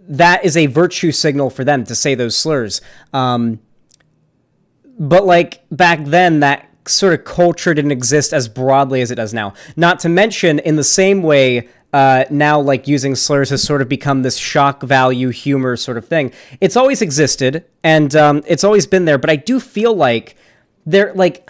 that is a virtue signal for them to say those slurs. But like back then, that sort of culture didn't exist as broadly as it does now. Not to mention, in the same way, now like using slurs has sort of become this shock value humor sort of thing. It's always existed, and it's always been there, but I do feel like they're like...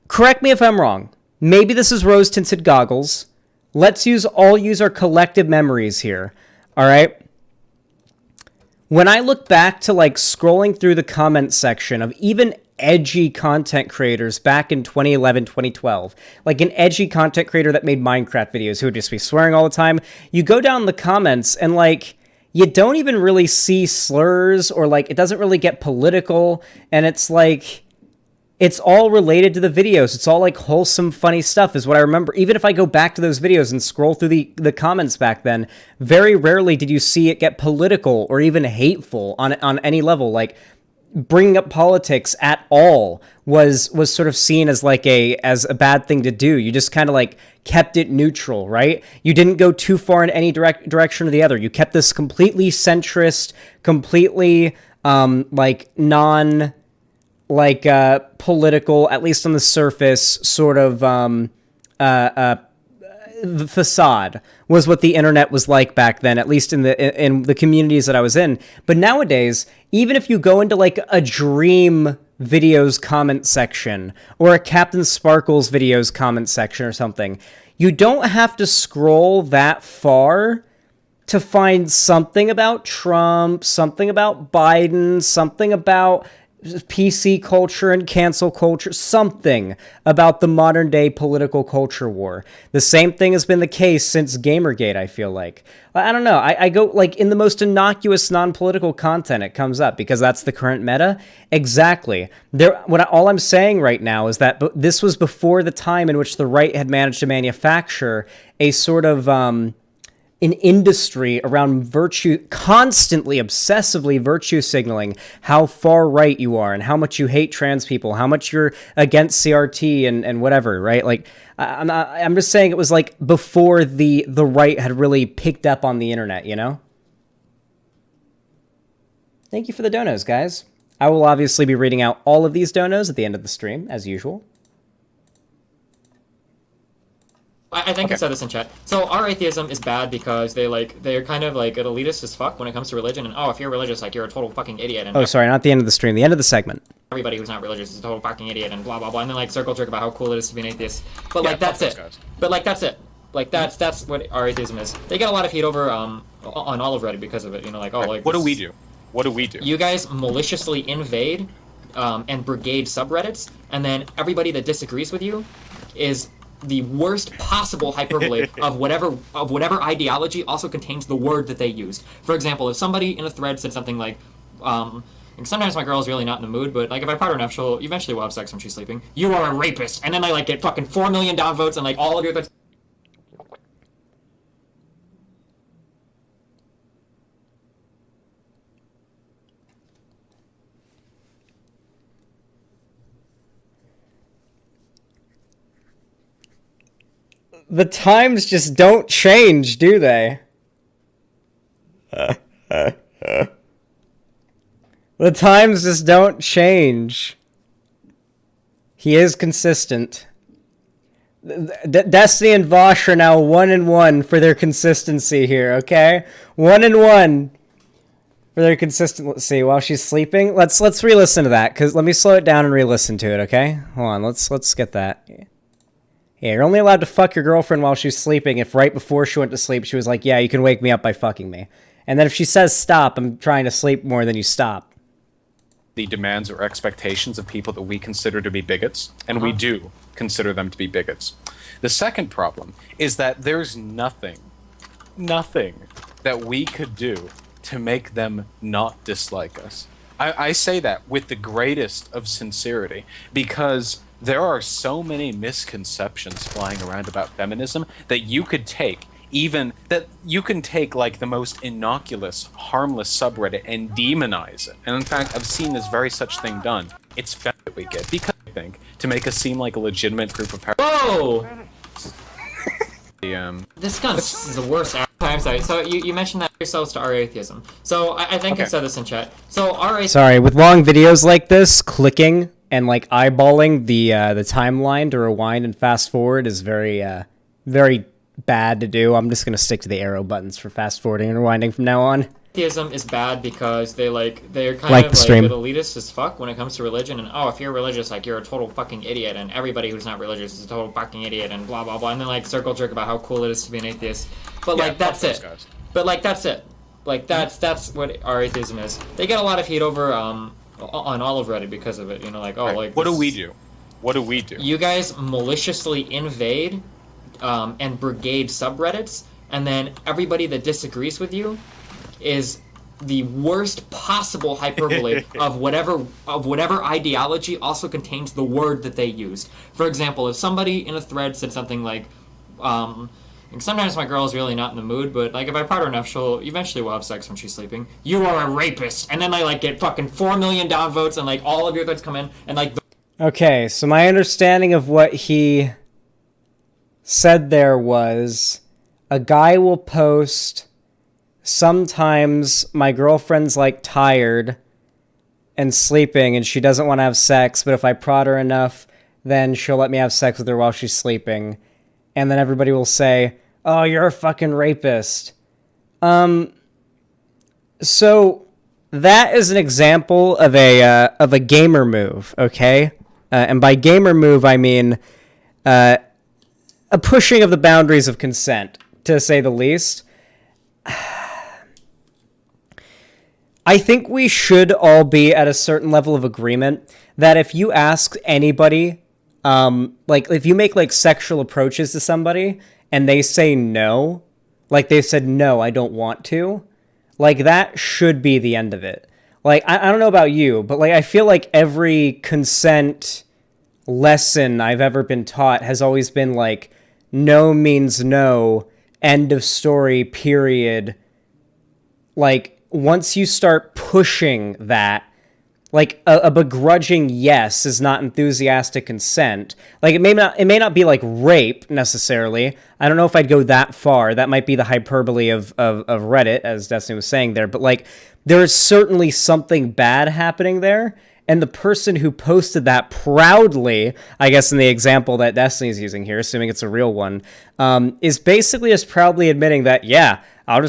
correct me if I'm wrong. Maybe this is rose-tinted goggles. Let's all use our collective memories here, all right? When I look back to like scrolling through the comment section of even edgy content creators back in 2011, 2012, like an edgy content creator that made Minecraft videos who would just be swearing all the time, you go down the comments and like, you don't even really see slurs or like, it doesn't really get political. And it's like, it's all related to the videos. It's all like wholesome, funny stuff is what I remember. Even if I go back to those videos and scroll through the comments back then, very rarely did you see it get political or even hateful on any level. Like bringing up politics at all was sort of seen as like as a bad thing to do. You just kind of like kept it neutral, right? You didn't go too far in any direction or the other. You kept this completely centrist, completely like non... like political, at least on the surface, sort of the facade was what the internet was like back then, at least in the communities that I was in. But nowadays, even if you go into like a Dream videos comment section or a Captain Sparkles videos comment section or something, you don't have to scroll that far to find something about Trump, something about Biden, something about PC culture and cancel culture, something about the modern day political culture war. The same thing has been the case since Gamergate, I feel like. I don't know. I go like in the most innocuous non-political content it comes up because that's the current meta. Exactly. All I'm saying right now is that this was before the time in which the right had managed to manufacture a sort of an industry around virtue, constantly, obsessively virtue signaling how far right you are and how much you hate trans people, how much you're against CRT and whatever, right? Like, I'm just saying it was like before the right had really picked up on the internet, you know? Thank you for the donos, guys. I will obviously be reading out all of these donos at the end of the stream, as usual. I think I said this in chat. So our atheism is bad because they're kind of like elitist as fuck when it comes to religion, and if you're religious, like you're a total fucking idiot. And sorry, not the end of the stream, the end of the segment. Everybody who's not religious is a total fucking idiot, and blah blah blah, and then like circle jerk about how cool it is to be an atheist. But like that's it. But like that's it. Like that's what our atheism is. They get a lot of heat over on all of Reddit because of it. You know, like like what do we do? What do we do? You guys maliciously invade and brigade subreddits, and then everybody that disagrees with you is the worst possible hyperbole of whatever ideology also contains the word that they used. For example, if somebody in a thread said something like, sometimes my girl's really not in the mood, but like if I part her enough, she'll eventually will have sex when she's sleeping. You are a rapist, and then they like get fucking 4 million downvotes and like all of your. The times just don't change, do they? The times just don't change. He is consistent. Destiny and Vaush are now 1-1 for their consistency here, okay? 1-1 for their consistency while she's sleeping. Let's re-listen to that, because let me slow it down and re-listen to it, okay? Hold on, let's get that. Yeah, you're only allowed to fuck your girlfriend while she's sleeping if right before she went to sleep she was like, yeah, you can wake me up by fucking me. And then if she says stop, I'm trying to sleep more, then you stop. The demands or expectations of people that we consider to be bigots, and we do consider them to be bigots. The second problem is that there's nothing that we could do to make them not dislike us. I say that with the greatest of sincerity, because there are so many misconceptions flying around about feminism that you could take like the most innocuous, harmless subreddit and demonize it. And in fact, I've seen this very such thing done. It's fed that we get, because I think, to make us seem like a legitimate group of Whoa! This gun is the worst. I'm sorry. So you mentioned that yourselves to our atheism. So I think I said this in chat. So our atheism. Sorry, with long videos like this, clicking and like eyeballing the timeline to rewind and fast forward is very bad to do. I'm just gonna stick to the arrow buttons for fast forwarding and rewinding from now on. Atheism is bad because they're kind of like elitist as fuck when it comes to religion, and if you're religious, like you're a total fucking idiot, and everybody who's not religious is a total fucking idiot, and blah blah blah, and then like circle jerk about how cool it is to be an atheist. But like that's it. But like that's it. Like that's what our atheism is. They get a lot of heat over on all of Reddit because of it. You know, like what do we do? What do we do? You guys maliciously invade and brigade subreddits, and then everybody that disagrees with you is the worst possible hyperbole of whatever ideology also contains the word that they used. For example, if somebody in a thread said something like, sometimes my girl's really not in the mood, but like if I part her enough, she'll eventually will have sex when she's sleeping. You are a rapist, and then they like get fucking 4 million downvotes, and like all of your threads come in, and like. Okay, so my understanding of what he said there was, a guy will post, sometimes my girlfriend's like tired and sleeping and she doesn't want to have sex, but if I prod her enough, then she'll let me have sex with her while she's sleeping. and then everybody will say, "Oh, you're a fucking rapist." So that is an example of a gamer move, okay? And by gamer move, I mean a pushing of the boundaries of consent, to say the least. I think we should all be at a certain level of agreement that if you ask anybody, like if you make like sexual approaches to somebody and they say no, like they said, no, I don't want to, like that should be the end of it. Like, I don't know about you, but like I feel like every consent lesson I've ever been taught has always been like, no means no, end of story, period. Like, once you start pushing that, like a begrudging yes is not enthusiastic consent. Like it may not be like rape necessarily. I don't know if I'd go that far. That might be the hyperbole of Reddit, as Destiny was saying there. But like there is certainly something bad happening there. And the person who posted that proudly, I guess in the example that Destiny's using here, assuming it's a real one, is basically just proudly admitting that, yeah, I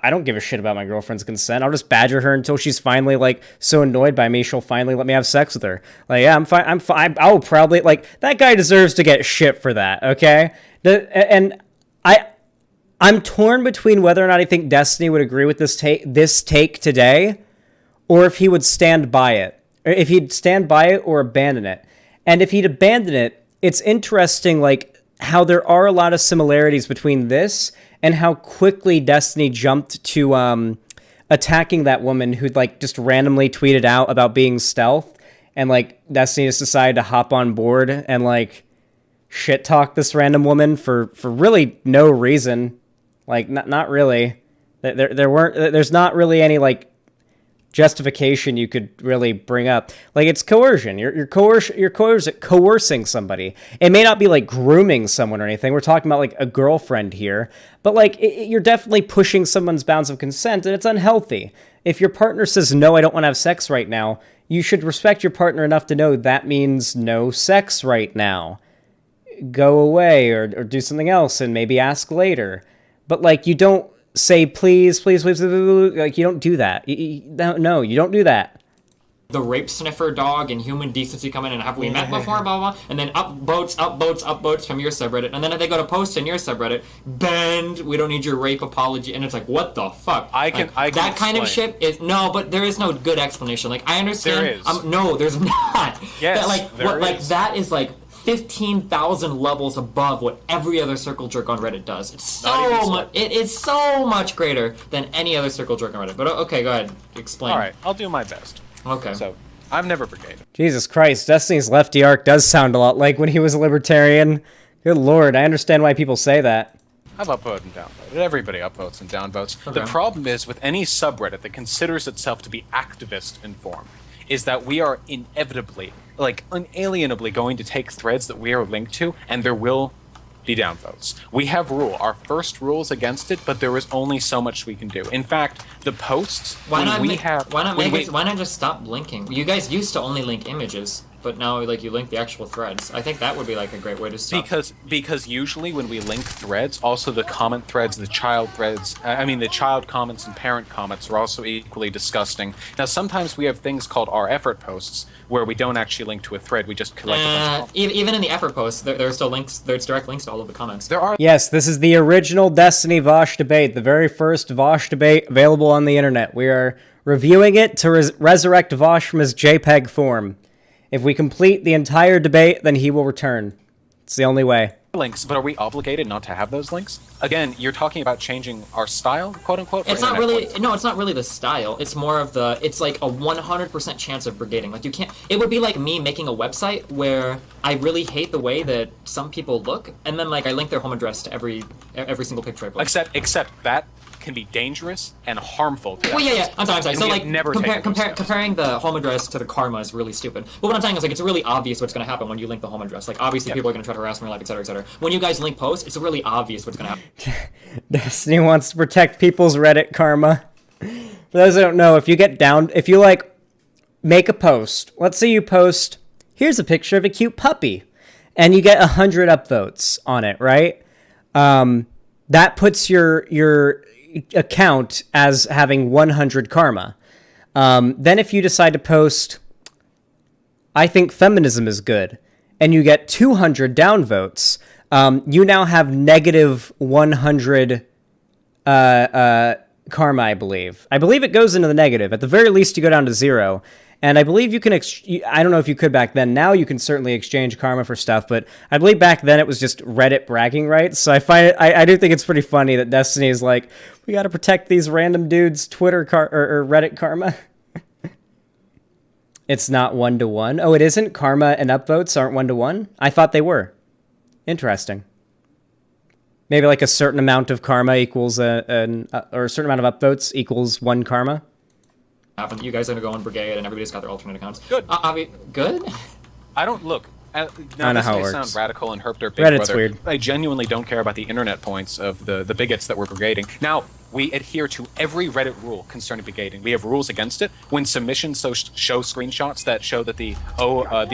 don't give a shit about my girlfriend's consent. I'll just badger her until she's finally like so annoyed by me, she'll finally let me have sex with her. Like, yeah, I'm fine. I will proudly, like, that guy deserves to get shit for that, okay? I'm torn between whether or not I think Destiny would agree with this take today, or if he would stand by it. If he'd stand by it or abandon it. And if he'd abandon it, it's interesting, like, how there are a lot of similarities between this and how quickly Destiny jumped to attacking that woman who'd, like, just randomly tweeted out about being stealth. And, like, Destiny just decided to hop on board and, like, shit talk this random woman for really no reason. Like, not really. There's not really any, like, justification you could really bring up. Like, it's coercion. You're coercing somebody. It may not be like grooming someone or anything. We're talking about like a girlfriend here, but like you're definitely pushing someone's bounds of consent, and it's unhealthy. If your partner says, no, I don't want to have sex right now, you should respect your partner enough to know that means no sex right now. Go away or do something else and maybe ask later. But like, you don't say, please, please, please, like, you don't do that. No, you don't do that. The rape sniffer dog and human decency come in and have we met before, blah, blah, and then upvotes from your subreddit, and then if they go to post in your subreddit, banned, we don't need your rape apology, and it's like, what the fuck? I can that kind of explain. shit is, no, but there is no good explanation. Like, I understand. There is. No, there's not. Yes, that, like, there like, is. that is like 15,000 levels above what every other circle jerk on Reddit does. It's Not even so much. It is so much greater than any other circle jerk on Reddit. But okay, go ahead, explain. All right, I'll do my best. Okay. So, I'm never brigade. Jesus Christ, Destiny's lefty arc does sound a lot like when he was a libertarian. Good lord, I understand why people say that. I've upvoted and downvoted. Everybody upvotes and downvotes. Okay. The problem is with any subreddit that considers itself to be activist informed is that we are inevitably, like unalienably going to take threads that we are linked to, and there will be downvotes. We have our first rules against it, but there is only so much we can do. In fact, the posts Why not just stop linking? You guys used to only link images, but now like you link the actual threads. I think that would be like a great way to stop. Because usually when we link threads, also the comment threads, the child threads, the child comments and parent comments are also equally disgusting. Now sometimes we have things called our effort posts where we don't actually link to a thread, we just collect a bunch of even in the effort posts, there are still links. There's direct links to all of the comments. There are Yes, this is the original Destiny Vaush debate, the very first Vaush debate available on the internet. We are reviewing it to resurrect Vaush from his JPEG form. If we complete the entire debate, then he will return. It's the only way. links, but are we obligated not to have those links? Again, you're talking about changing our style, quote unquote. It's not really. No, it's not really the style. It's more of the. It's like a 100% chance of brigading. Like you can't. It would be like me making a website where I really hate the way that some people look, and then like I link their home address to every single picture I post. Except that can be dangerous and harmful to that Well, yeah. person. I'm sorry. And So we like have never taken those steps. comparing the home address to the karma is really stupid. But what I'm saying is like it's really obvious what's going to happen when you link the home address. Like obviously people are going to try to harass me, like et cetera, et cetera. When you guys link posts, it's really obvious what's going to happen. Destiny wants to protect people's Reddit karma. For those that don't know, if you like make a post, let's say you post, here's a picture of a cute puppy, and you get 100 upvotes on it, right? that puts your account as having 100 karma. Then if you decide to post, I think feminism is good, and you get 200 downvotes, you now have negative 100 karma, I believe. I believe it goes into the negative. At the very least, you go down to 0. And I believe you can, I don't know if you could back then. Now you can certainly exchange karma for stuff, but I believe back then it was just Reddit bragging rights. So I find it, I do think it's pretty funny that Destiny is like, we got to protect these random dudes' Twitter or Reddit karma. It's not 1-to-1. Oh, it isn't? Karma and upvotes aren't 1-to-1? I thought they were. Interesting. Maybe like a certain amount of karma equals or a certain amount of upvotes equals 1 karma. Happen. You guys are gonna go on brigade, and everybody's got their alternate accounts. Good. Good. I don't look. Now, I know this how it may works. sound radical and herp derp big Reddit's brother. weird. I genuinely don't care about the internet points of the bigots that we're brigading. Now, we adhere to every Reddit rule concerning brigading. We have rules against it. When submissions show screenshots that show that the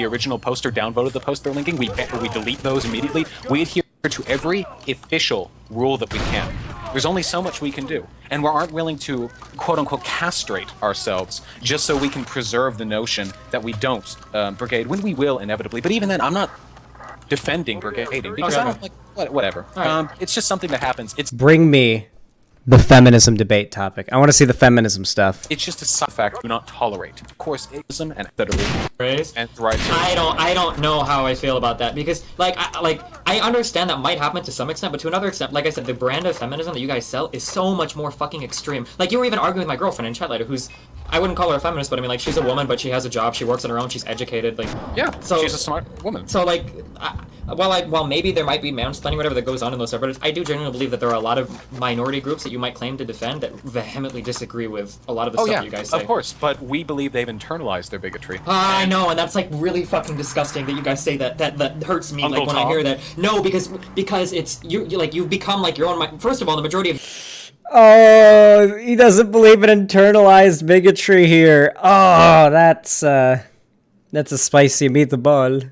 original poster downvoted the post they're linking, we delete those immediately. We adhere to every official rule that we can. There's only so much we can do, and we aren't willing to quote-unquote castrate ourselves just so we can preserve the notion that we don't brigade, when we will inevitably. But even then, I'm not defending brigading, because I don't like whatever. Right. It's just something that happens. Bring me the feminism debate topic. I want to see the feminism stuff. It's just a side fact we do not tolerate. Of course, ism and Phrase. and right. I don't know how I feel about that, because I understand that might happen to some extent, but to another extent, like I said, the brand of feminism that you guys sell is so much more fucking extreme. Like, you were even arguing with my girlfriend in chat later, who's, I wouldn't call her a feminist, but I mean, like, she's a woman, but she has a job, she works on her own, she's educated, like, Yeah, so she's a smart woman. So, like, while maybe there might be mansplaining, whatever, that goes on in those subreddits, I do genuinely believe that there are a lot of minority groups that you might claim to defend that vehemently disagree with a lot of the stuff that you guys say. Of course, but we believe they've internalized their bigotry. I know, and that's like really fucking disgusting that you guys say that. That hurts me. Uncle like when Tom? I hear that. No, because it's you like you've become like your own. First of all, the majority of Oh, he doesn't believe in internalized bigotry here. Oh, that's a spicy meatball.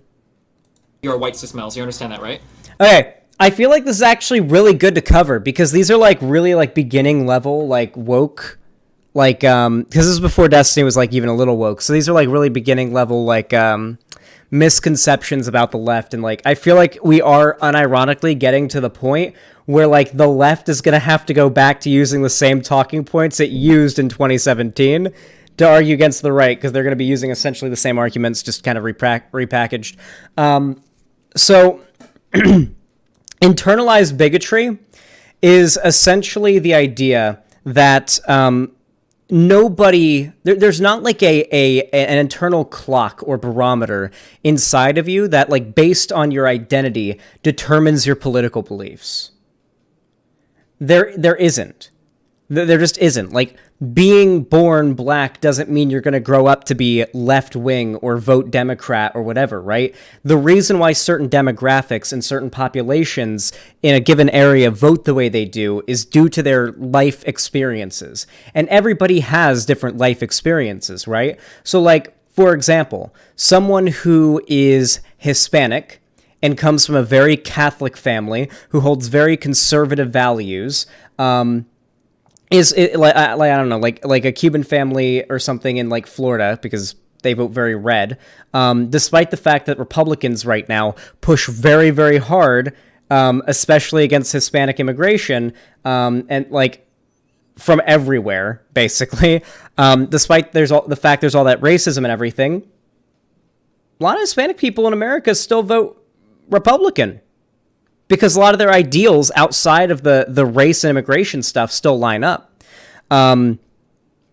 your white cis males. You understand that, right? Okay, I feel like this is actually really good to cover because these are like really like beginning level like woke, like because this is before Destiny was like even a little woke. So these are like really beginning level like misconceptions about the left, and like I feel like we are unironically getting to the point where like the left is gonna have to go back to using the same talking points it used in 2017 to argue against the right, because they're going to be using essentially the same arguments, just kind of repackaged. So internalized bigotry is essentially the idea that there's not like an internal clock or barometer inside of you that like based on your identity determines your political beliefs. There isn't. There just isn't. Like, being born black doesn't mean you're going to grow up to be left-wing or vote Democrat or whatever, right? The reason why certain demographics and certain populations in a given area vote the way they do is due to their life experiences. And everybody has different life experiences, right? So, like, for example, someone who is Hispanic and comes from a very Catholic family who holds very conservative values, is it like I don't know, like a Cuban family or something in like Florida, because they vote very red, despite the fact that Republicans right now push very, very hard, especially against Hispanic immigration, and like from everywhere, basically, despite there's all that racism and everything, a lot of Hispanic people in America still vote Republican, because a lot of their ideals outside of the race and immigration stuff still line up.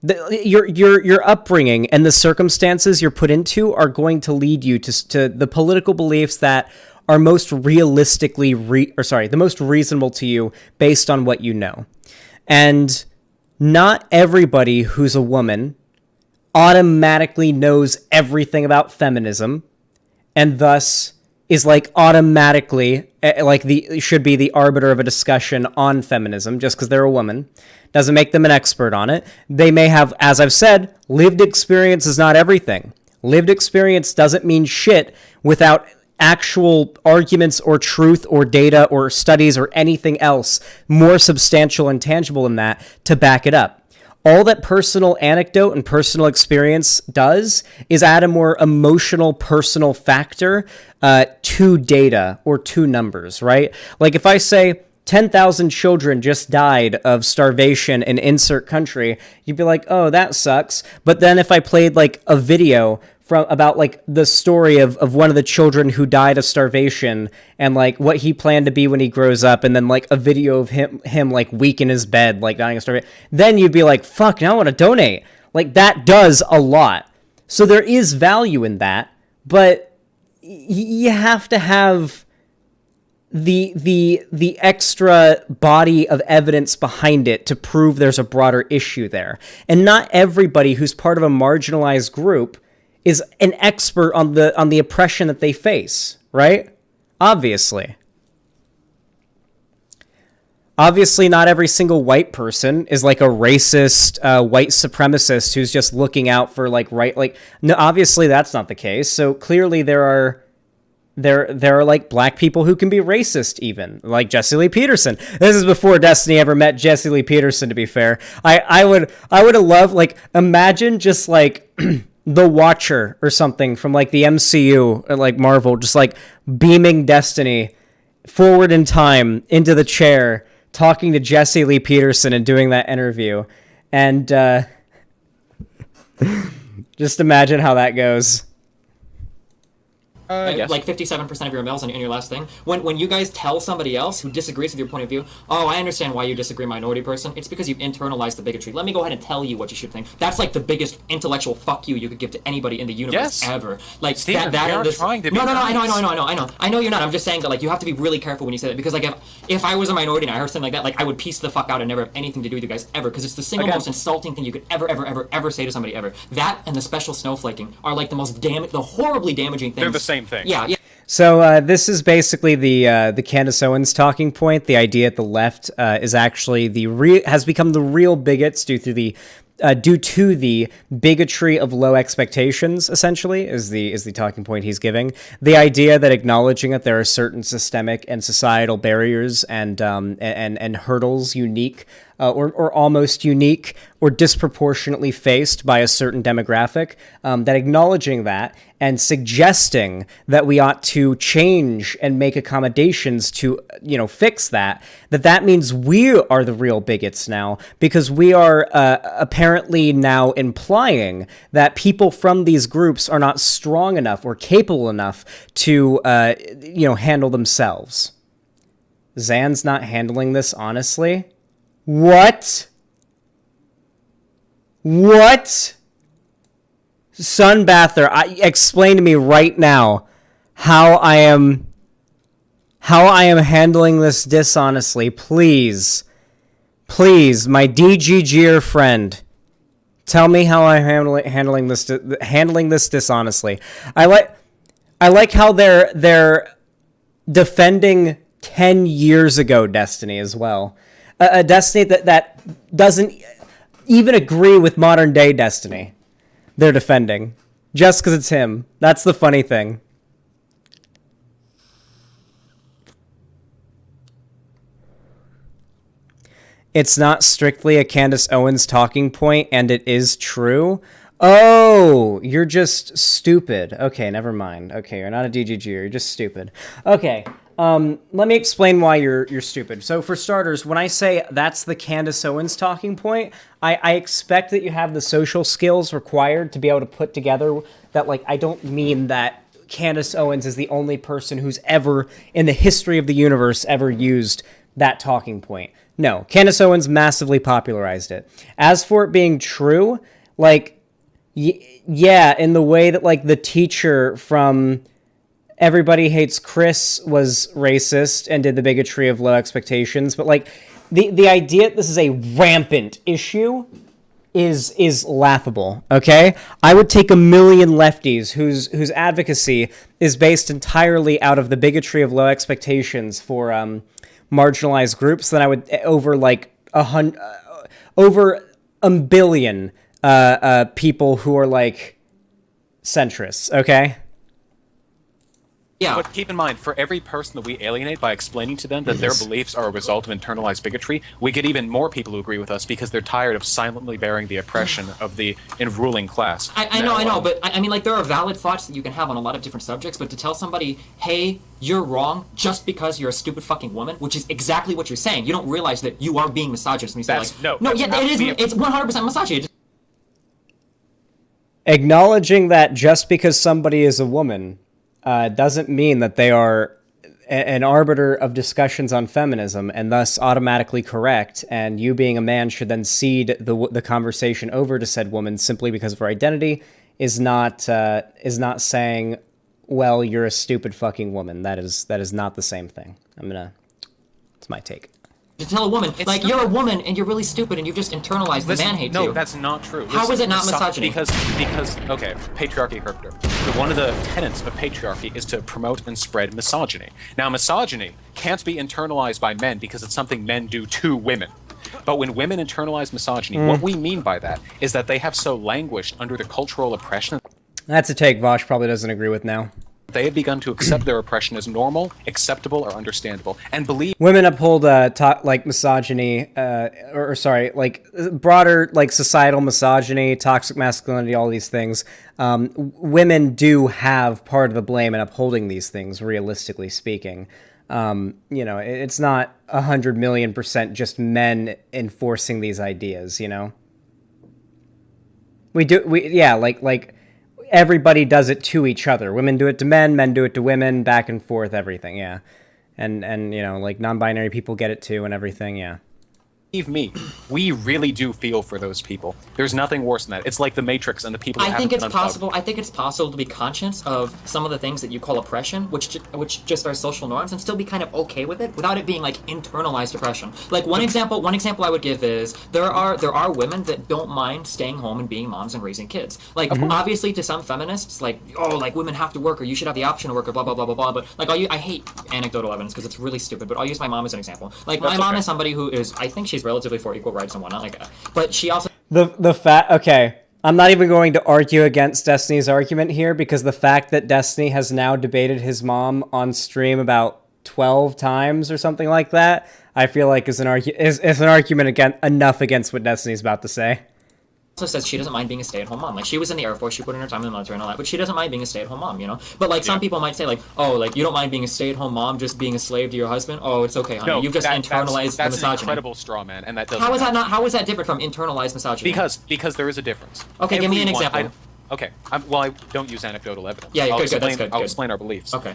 Your upbringing and the circumstances you're put into are going to lead you to the political beliefs that are most realistically, the most reasonable to you based on what you know. And not everybody who's a woman automatically knows everything about feminism, and thus is like automatically should be the arbiter of a discussion on feminism just because they're a woman. Doesn't make them an expert on it. They may have, as I've said, lived experience is not everything. Lived experience doesn't mean shit without actual arguments or truth or data or studies or anything else more substantial and tangible than that to back it up. All that personal anecdote and personal experience does is add a more emotional, personal factor to data or to numbers, right? Like if I say 10,000 children just died of starvation in insert country, you'd be like, oh, that sucks. But then if I played like a video about like the story of one of the children who died of starvation and like what he planned to be when he grows up, and then like a video of him like weak in his bed, like dying of starvation, then you'd be like, fuck, now I want to donate. Like that does a lot. So there is value in that, but you have to have the extra body of evidence behind it to prove there's a broader issue there. And not everybody who's part of a marginalized group is an expert on the oppression that they face, right? Obviously, not every single white person is like a racist white supremacist who's just looking out for no, obviously that's not the case. So clearly there are like black people who can be racist, even like Jesse Lee Peterson. This is before Destiny ever met Jesse Lee Peterson, to be fair. I would have loved, like, imagine just like the Watcher or something from like the MCU or like Marvel, just like beaming Destiny forward in time into the chair, talking to Jesse Lee Peterson and doing that interview. And just imagine how that goes. Yes. Like 57% of your emails in your last thing. When you guys tell somebody else who disagrees with your point of view, oh, I understand why you disagree, minority person, it's because you've internalized the bigotry. Let me go ahead and tell you what you should think. That's like the biggest intellectual fuck you could give to anybody in the universe ever. Like Steven, that we are this, trying to be no, nice. I know you're not. I'm just saying that like you have to be really careful when you say that, because like if I was a minority and I heard something like that, like I would piece the fuck out and never have anything to do with you guys ever, because it's the single most insulting thing you could ever say to somebody ever. That and the special snowflaking are like the most the horribly damaging things. They're the same thing. Yeah. So this is basically the Candace Owens talking point. The idea at the left is actually has become the real bigots due to the bigotry of low expectations. Essentially, is the talking point he's giving. The idea that acknowledging that there are certain systemic and societal barriers and hurdles unique. Or almost unique or disproportionately faced by a certain demographic, that acknowledging that and suggesting that we ought to change and make accommodations to, fix that means we are the real bigots now, because we are apparently now implying that people from these groups are not strong enough or capable enough to, handle themselves. Zan's not handling this honestly. What? Sunbather, explain to me right now how I am handling this dishonestly, please. Please, my DGGer friend. Tell me how I'm handling this dishonestly. I like how they're defending 10 years ago Destiny as well. A Destiny that doesn't even agree with modern day Destiny. They're defending. Just because it's him. That's the funny thing. It's not strictly a Candace Owens talking point, and it is true. Oh, you're just stupid. Okay, never mind. Okay, you're not a DGG, you're just stupid. Okay. Let me explain why you're stupid. So for starters, when I say that's the Candace Owens talking point, I expect that you have the social skills required to be able to put together that, like, I don't mean that Candace Owens is the only person who's ever, in the history of the universe, ever used that talking point. No, Candace Owens massively popularized it. As for it being true, like, yeah, in the way that, like, the teacher from Everybody Hates Chris was racist and did the bigotry of low expectations, but like the idea that this is a rampant issue is laughable. Okay, I would take a million lefties whose advocacy is based entirely out of the bigotry of low expectations for marginalized groups. Then I would over a billion people who are like centrists. Okay. Yeah. But keep in mind, for every person that we alienate by explaining to them that their beliefs are a result of internalized bigotry, we get even more people who agree with us because they're tired of silently bearing the oppression of the ruling class. I know, but I mean, like, there are valid thoughts that you can have on a lot of different subjects, but to tell somebody, hey, you're wrong just because you're a stupid fucking woman, which is exactly what you're saying. You don't realize that you are being misogynist when you say, it's 100% misogyny. Acknowledging that just because somebody is a woman doesn't mean that they are an arbiter of discussions on feminism and thus automatically correct, and you being a man should then cede the conversation over to said woman simply because of her identity is not saying, well, you're a stupid fucking woman. That is not the same thing. It's my take. To tell a woman, like, you're a woman and you're really stupid and you've just internalized the man hate too. No, that's not true. How is it not misogyny? Because okay, patriarchy, Herper. One of the tenets of patriarchy is to promote and spread misogyny. Now, misogyny can't be internalized by men because it's something men do to women. But when women internalize misogyny, what we mean by that is that they have so languished under the cultural oppression. That's a take Vaush probably doesn't agree with now. They have begun to accept their oppression as normal, acceptable, or understandable, and believe women uphold like misogyny, like broader like societal misogyny, toxic masculinity, all these things. Women do have part of the blame in upholding these things, realistically speaking. It's not 100,000,000% just men enforcing these ideas. Like. Everybody does it to each other. Women do it to men do it to women, back and forth, everything, yeah. And like non-binary people get it too and everything, yeah. Believe me, we really do feel for those people. There's nothing worse than that. It's like the Matrix and the people that I think it's possible to be conscious of some of the things that you call oppression, which just are social norms, and still be kind of okay with it without it being like internalized oppression. Like one example I would give is there are women that don't mind staying home and being moms and raising kids. Like obviously to some feminists, like, oh, like women have to work or you should have the option to work or blah blah blah blah blah. But like I hate anecdotal evidence because it's really stupid. But I'll use my mom as an example. Like my mom is somebody who is, I think she's relatively for equal rights and whatnot, like, but she also okay, I'm not even going to argue against Destiny's argument here because the fact that Destiny has now debated his mom on stream about 12 times or something like that, I feel like is an argument enough against what Destiny's about to say. Also says she doesn't mind being a stay-at-home mom. Like, she was in the Air Force, she put in her time in the military and all that, but she doesn't mind being a stay-at-home mom, But, like, some people might say, like, oh, like, you don't mind being a stay-at-home mom, just being a slave to your husband? Oh, it's okay, honey. No, You've just internalized the misogyny. That's an incredible straw man, and that doesn't How is that different from internalized misogyny? Because there is a difference. Okay, give me an example. Okay, I don't use anecdotal evidence. Yeah, I'll good, that's good. I'll explain our beliefs. Okay.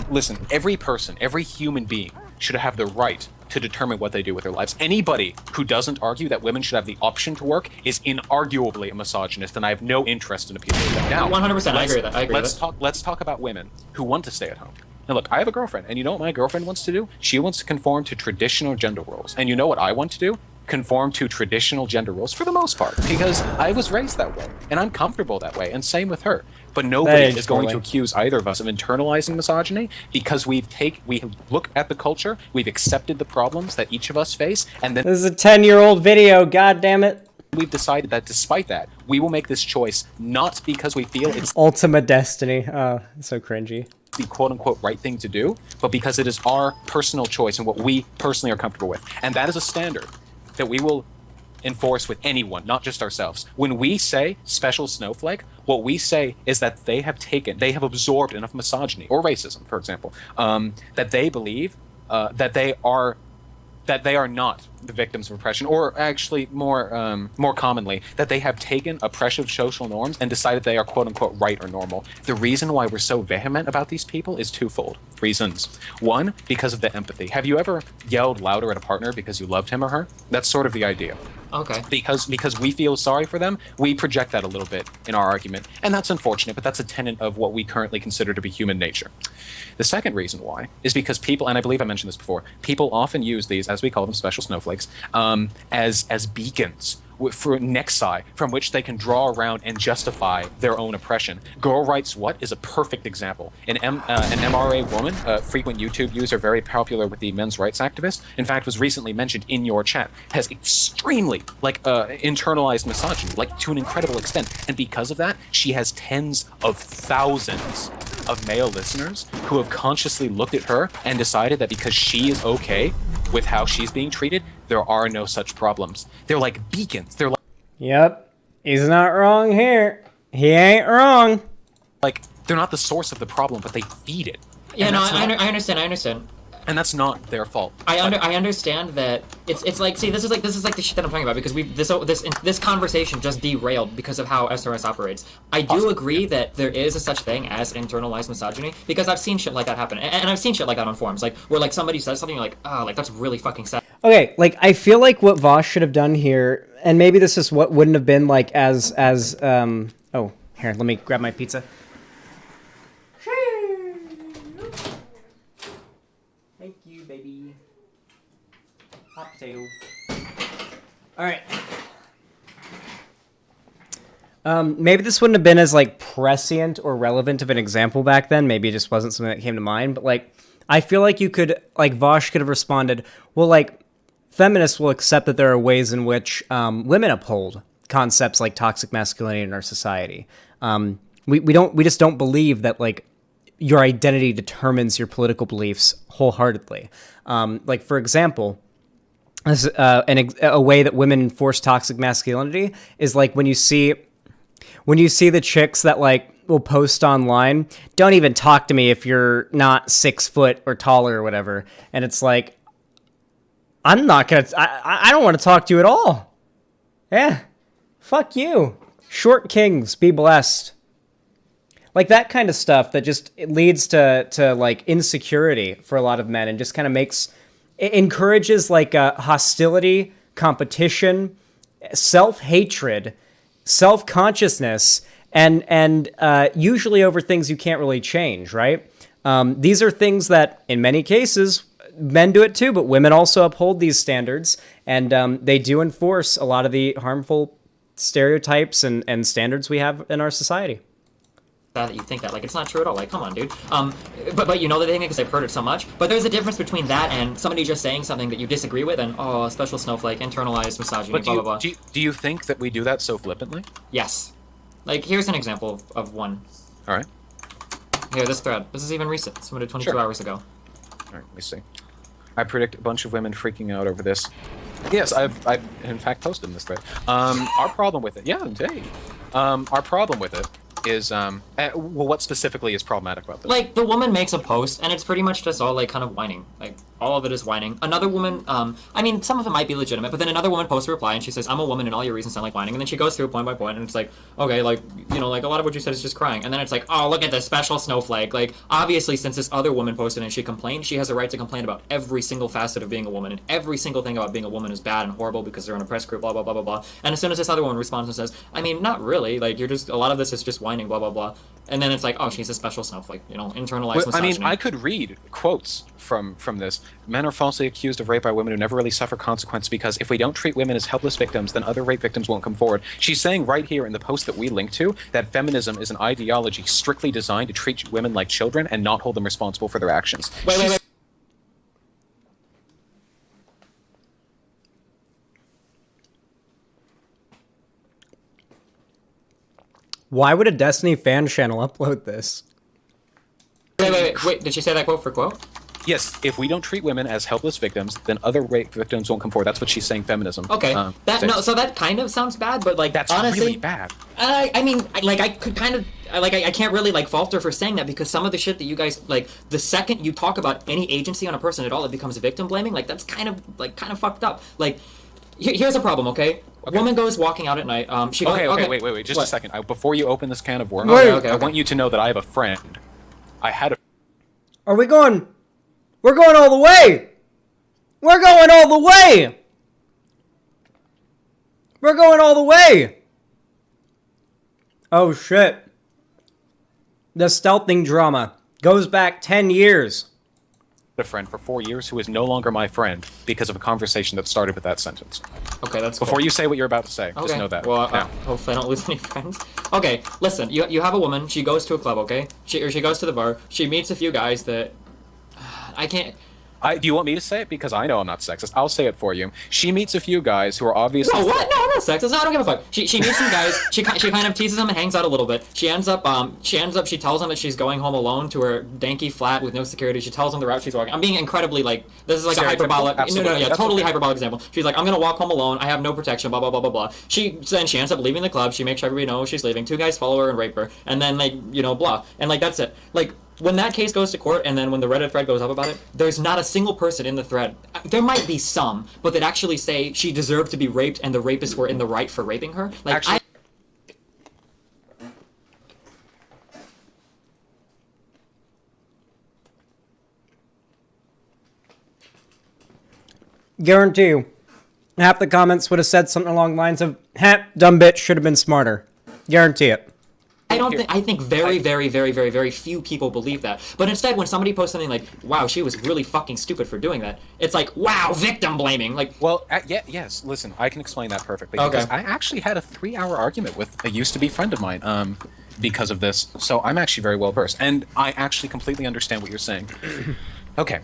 Listen, every person, every human being should have the right to determine what they do with their lives. Anybody who doesn't argue that women should have the option to work is inarguably a misogynist, and I have no interest in appealing to them. Now, 100%, I agree with that. Let's talk about women who want to stay at home. Now, look, I have a girlfriend, and you know what my girlfriend wants to do? She wants to conform to traditional gender roles. And you know what I want to do? Conform to traditional gender roles for the most part, because I was raised that way, and I'm comfortable that way, and same with her. But nobody is going to accuse either of us of internalizing misogyny because we look at the culture, we've accepted the problems that each of us face, and then this is a 10-year-old video, god damn it. We've decided that despite that, we will make this choice not because we feel it's Ultimate Destiny. Oh, so cringy. The quote-unquote right thing to do, but because it is our personal choice and what we personally are comfortable with. And that is a standard that we will enforce with anyone, not just ourselves. When we say special snowflake, what we say is that they have absorbed enough misogyny or racism, for example, that they believe that they are not the victims of oppression, or actually more commonly, that they have taken oppressive social norms and decided they are quote-unquote right or normal. The reason why we're so vehement about these people is twofold reasons. One, because of the empathy. Have you ever yelled louder at a partner because you loved him or her? That's sort of the idea. Okay. Because we feel sorry for them, we project that a little bit in our argument. And that's unfortunate, but that's a tenet of what we currently consider to be human nature. The second reason why is because people, and I believe I mentioned this before, people often use these, as we call them, special snowflakes, as beacons for nexi from which they can draw around and justify their own oppression. Girl Rights What is a perfect example. An MRA woman, a frequent YouTube user, very popular with the men's rights activists, in fact was recently mentioned in your chat, has extremely internalized misogyny, to an incredible extent. And because of that, she has tens of thousands of male listeners who have consciously looked at her and decided that because she is okay with how she's being treated, there are no such problems. They're like beacons. They're Yep. He's not wrong here. He ain't wrong. like they're not the source of the problem, but they feed it. Yeah, And no, that's not- I understand. And that's not their fault. I understand that it's like, see, this is like the shit that I'm talking about, because this conversation just derailed because of how SRS operates. I do agree that there is a such thing as internalized misogyny, because I've seen shit like that happen, and I've seen shit like that on forums, like where like somebody says something, you're like, oh, like that's really fucking sad. Okay, like I feel like what Vaush should have done here, and maybe this is what wouldn't have been like as oh, here, let me grab my pizza. Thank you, baby. Hot potato. All right. Maybe this wouldn't have been as like prescient or relevant of an example back then. Maybe it just wasn't something that came to mind. But like, I feel like you could, like, Vaush could have responded, well, like, feminists will accept that there are ways in which women uphold concepts like toxic masculinity in our society. We just don't believe that like your identity determines your political beliefs wholeheartedly. Like, for example, a way that women enforce toxic masculinity is like when you see the chicks that like will post online, don't even talk to me if you're not 6 foot or taller or whatever. And it's like, I'm not gonna, I don't want to talk to you at all. Yeah, fuck you. Short kings, be blessed. Like that kind of stuff that just leads to like insecurity for a lot of men, and just kind of it encourages like hostility, competition, self-hatred, self-consciousness, and usually over things you can't really change, right? These are things that in many cases men do it too, but women also uphold these standards, and they do enforce a lot of the harmful stereotypes and standards we have in our society. That you think that, like, it's not true at all. Like, come on, dude. But you know the thing, because I've heard it so much. But there's a difference between that and somebody just saying something that you disagree with, and oh, special snowflake, internalized misogyny, But blah blah blah. do you think that we do that so flippantly? Yes. Like, here's an example of one. All right. Here, this thread. This is even recent. Submitted 22 Sure. hours ago. All right, let me see. I predict a bunch of women freaking out over this. Yes, I've in fact posted this thread. Our problem with it, yeah, today. Our problem with it is well, what specifically is problematic about this? Like, the woman makes a post, and it's pretty much just all, like, kind of whining. Like, all of it is whining. Another woman, I mean, some of it might be legitimate, but then another woman posts a reply, and she says, I'm a woman, and all your reasons sound like whining. And then she goes through point by point, and it's like, okay, like, you know, like, a lot of what you said is just crying. And then it's like, oh, look at this special snowflake. Like, obviously, since this other woman posted and she complained, she has a right to complain about every single facet of being a woman, and every single thing about being a woman is bad and horrible because they're in a press group, blah, blah, blah, blah, blah. And as soon as this other woman responds and says, I mean, not really, like, you're just, a lot of this is just whining, blah, blah, blah. And then it's like, oh, she's a special snowflake, you know, internalized misogyny. I mean, I could read quotes from this. Men are falsely accused of rape by women who never really suffer consequence because if we don't treat women as helpless victims, then other rape victims won't come forward. She's saying right here in the post that we link to that feminism is an ideology strictly designed to treat women like children and not hold them responsible for their actions. Wait. Why would a Destiny fan channel upload this? Wait, did she say that quote for quote? Yes, if we don't treat women as helpless victims, then other rape victims won't come forward. That's what she's saying feminism. Okay, says. so that kind of sounds bad, but like That's honestly, really bad. I mean, like I could kind of I can't really like fault her for saying that, because some of the shit that you guys like, the second you talk about any agency on a person at all, it becomes victim blaming. Like that's kind of fucked up. Like here's a problem, okay? A woman goes walking out at night. She goes, Okay, wait, just What? a second. Before you open this can of worms, Okay. I want you to know that I have a friend. I had a Are we going? We're going all the way! We're going all the way! We're going all the way! Oh shit. The stealthing drama goes back 10 years. friend for 4 years who is no longer my friend because of a conversation that started with that sentence. Okay, that's Before cool. you say what you're about to say, Okay. just know that. Well, now. hopefully I don't lose any friends. Okay, listen. You have a woman. She goes to a club. Okay, she goes to the bar. She meets a few guys that I can't. Do you want me to say it? Because I know I'm not sexist. I'll say it for you. She meets a few guys who are obviously... No, what? No, I'm not sexist. No, I don't give a fuck. She meets some guys. She kind of teases them and hangs out a little bit. She tells them that she's going home alone to her danky flat with no security. She tells them the route she's walking. I'm being incredibly, like, this is like a hyperbolic... Absolutely. No, yeah, That's totally okay. hyperbolic example. She's like, I'm gonna walk home alone. I have no protection, blah, blah, blah, blah, blah. She ends up leaving the club. She makes sure everybody knows she's leaving. Two guys follow her and rape her. And then, like, blah. And, like, that's it. Like... When that case goes to court, and then when the Reddit thread goes up about it, there's not a single person in the thread. There might be some, but that actually say she deserved to be raped, and the rapists were in the right for raping her. Like, Actually- Guarantee you, half the comments would have said something along the lines of, dumb bitch, should have been smarter. Guarantee it. I think very few people believe that. But instead, when somebody posts something like, wow, she was really fucking stupid for doing that, it's like, wow, victim blaming. Like, Well, yes, listen, I can explain that perfectly. Okay. Because I actually had a 3-hour argument with a used-to-be friend of mine because of this, so I'm actually very well-versed. And I actually completely understand what you're saying. Okay,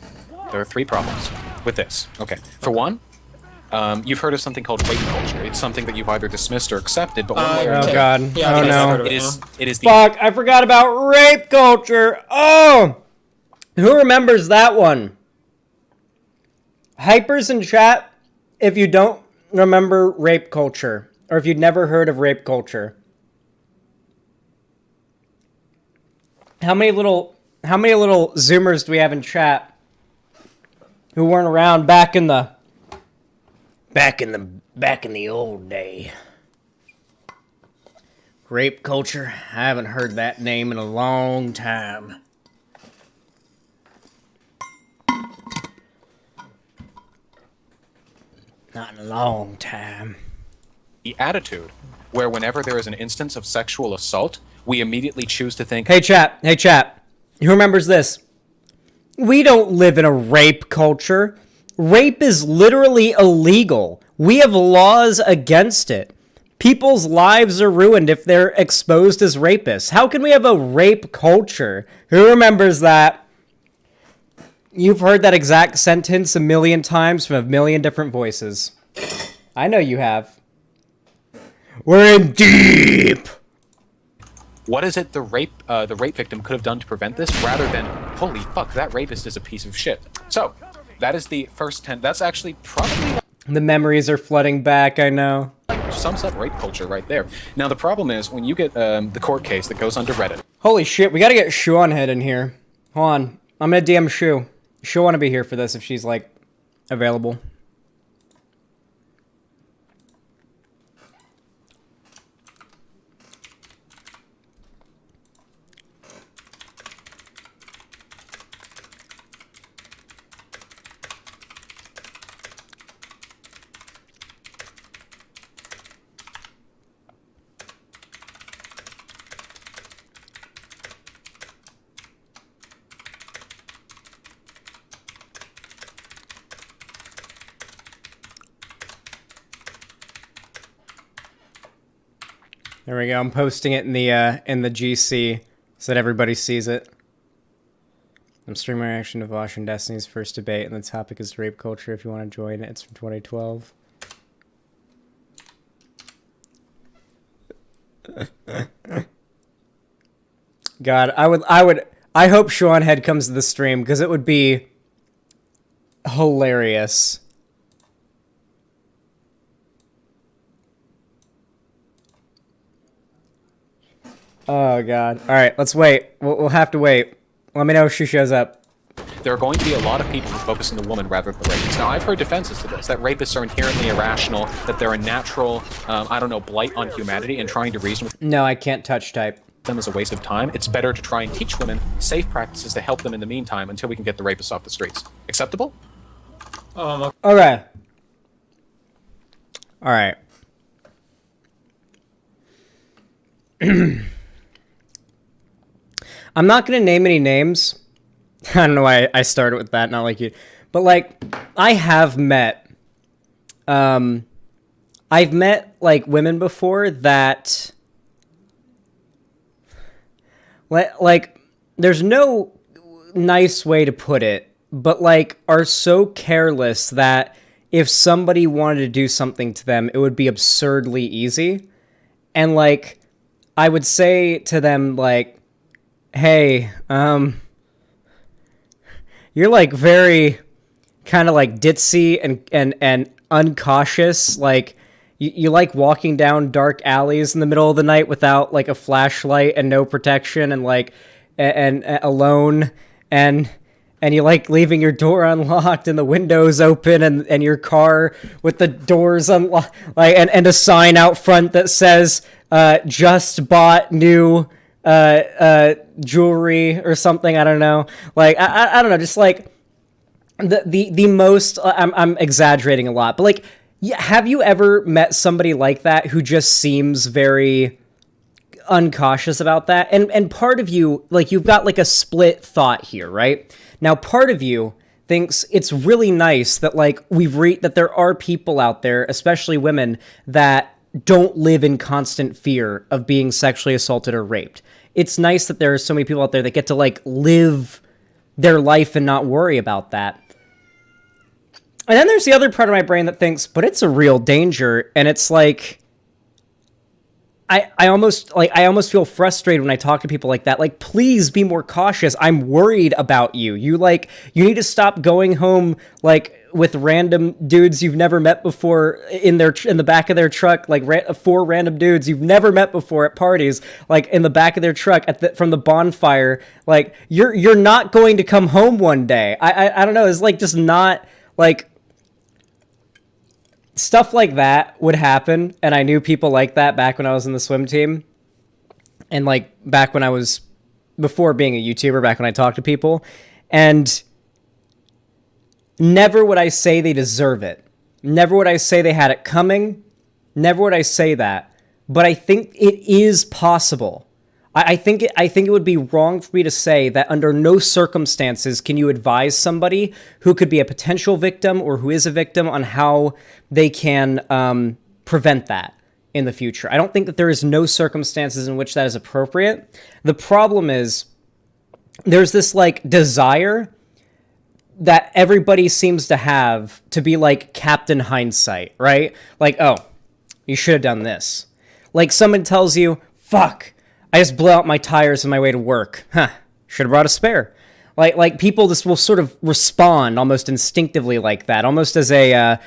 there are 3 problems with this. Okay, for one, you've heard of something called rape culture. It's something that you've either dismissed or accepted, but one way or Oh another, god. Yeah, Oh I've no. heard of it is the Fuck, I forgot about rape culture. Oh! Who remembers that one? Hypers in chat, if you don't remember rape culture, or if you'd never heard of rape culture. How many little Zoomers do we have in chat who weren't around back in the old day? Rape culture? I haven't heard that name in a long time. Not in a long time. the attitude where whenever there is an instance of sexual assault, we immediately choose to think, Hey chat, who remembers this? We don't live in a rape culture. Rape is literally illegal. We have laws against it. People's lives are ruined if they're exposed as rapists. How can we have a rape culture? Who remembers that? You've heard that exact sentence a million times from a million different voices. I know you have. We're in deep. what is it the rape victim could have done to prevent this, rather than, holy fuck, that rapist is a piece of shit. So, that is the first 10. That's actually probably The memories are flooding back, I know. sums up rape culture right there. Now, the problem is, when you get the court case that goes under Reddit, Holy shit, we gotta get Sean head in here. Hold on. I'm gonna DM Shu. She'll want to be here for this if she's, like, available. There we go. I'm posting it in the GC so that everybody sees it. I'm streaming my reaction to Vaush and Destiny's first debate, and the topic is rape culture. If you want to join it, it's from 2012. God, I hope Sean Head comes to the stream because it would be hilarious. Oh god. All right, let's wait. We'll have to wait. Let me know if she shows up. there are going to be a lot of people who focus on the woman rather than the rapist. Now, I've heard defenses to this, that rapists are inherently irrational, that they're a natural, blight on humanity, and trying to reason with No, I can't touch type. them is a waste of time. It's better to try and teach women safe practices to help them in the meantime until we can get the rapists off the streets. Acceptable? Okay. All right. I'm not going to name any names. I don't know why I started with that, not like you. But, like, I have met... I've met, like, women before that... Like, there's no nice way to put it. but like are so careless that if somebody wanted to do something to them, it would be absurdly easy. And like, I would say to them like, hey, you're like very kind of like ditzy and uncautious. Like you like walking down dark alleys in the middle of the night without like a flashlight and no protection and like, and alone and you like leaving your door unlocked and the windows open and your car with the doors unlocked, like, and a sign out front that says, just bought new, jewelry or something. I don't know. Like, I don't know. Just like the most, I'm exaggerating a lot, but like, have you ever met somebody like that who just seems very uncautious about that? And part of you, like, you've got like a split thought here, right? Now, part of you thinks it's really nice that like that there are people out there, especially women, that don't live in constant fear of being sexually assaulted or raped. It's nice that there are so many people out there that get to like live their life and not worry about that. And then there's the other part of my brain that thinks, but it's a real danger, and it's like I almost feel frustrated when I talk to people like that. Like, please be more cautious. I'm worried about you. You need to stop going home like with random dudes you've never met before in the back of their truck, like 4 random dudes you've never met before at parties, like in the back of their truck from the bonfire. Like you're not going to come home one day. I don't know. It's like just not like. Stuff like that would happen, and I knew people like that back when I was in the swim team, and like back when I was, before being a YouTuber, back when I talked to people, and never would I say they deserve it. Never would I say they had it coming. Never would I say that. But I think it is possible. I think it would be wrong for me to say that under no circumstances can you advise somebody who could be a potential victim or who is a victim on how they can prevent that in the future. I don't think that there is no circumstances in which that is appropriate. The problem is there's this like desire that everybody seems to have to be like Captain Hindsight, right? Like, oh, you should have done this. Like someone tells you, fuck, I just blew out my tires on my way to work. Huh, should have brought a spare. Like people just will sort of respond almost instinctively like that, almost as a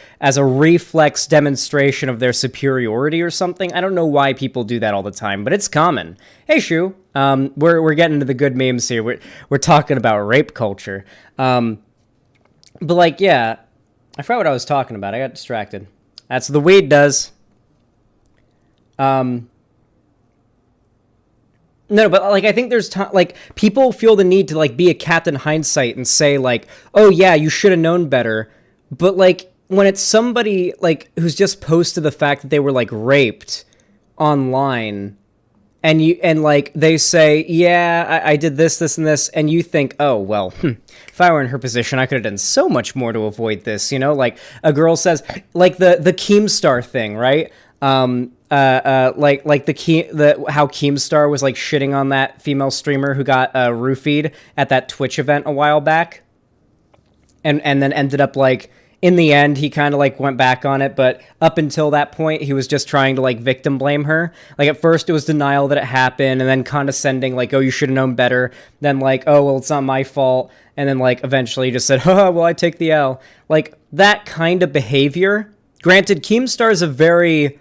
reflex demonstration of their superiority or something. I don't know why people do that all the time, but it's common. Hey, Shu, we're getting into the good memes here. We're talking about rape culture. But like, yeah, I forgot what I was talking about. I got distracted. That's what the weed does. No, but like I think there's like people feel the need to like be a Captain Hindsight and say like, "Oh yeah, you should have known better." But like when it's somebody like who's just posted the fact that they were like raped online, and like they say, "Yeah, I did this, and this," and you think, "Oh well, if I were in her position, I could have done so much more to avoid this." You know, like a girl says, like the Keemstar thing, right? Like how Keemstar was like shitting on that female streamer who got roofied at that Twitch event a while back, and then ended up like in the end he kind of like went back on it, but up until that point he was just trying to like victim blame her. Like at first it was denial that it happened, and then condescending like, oh, you should have known better, then like, oh well, it's not my fault, and then like eventually he just said, oh well, I take the L. Like that kind of behavior. Granted, Keemstar is a very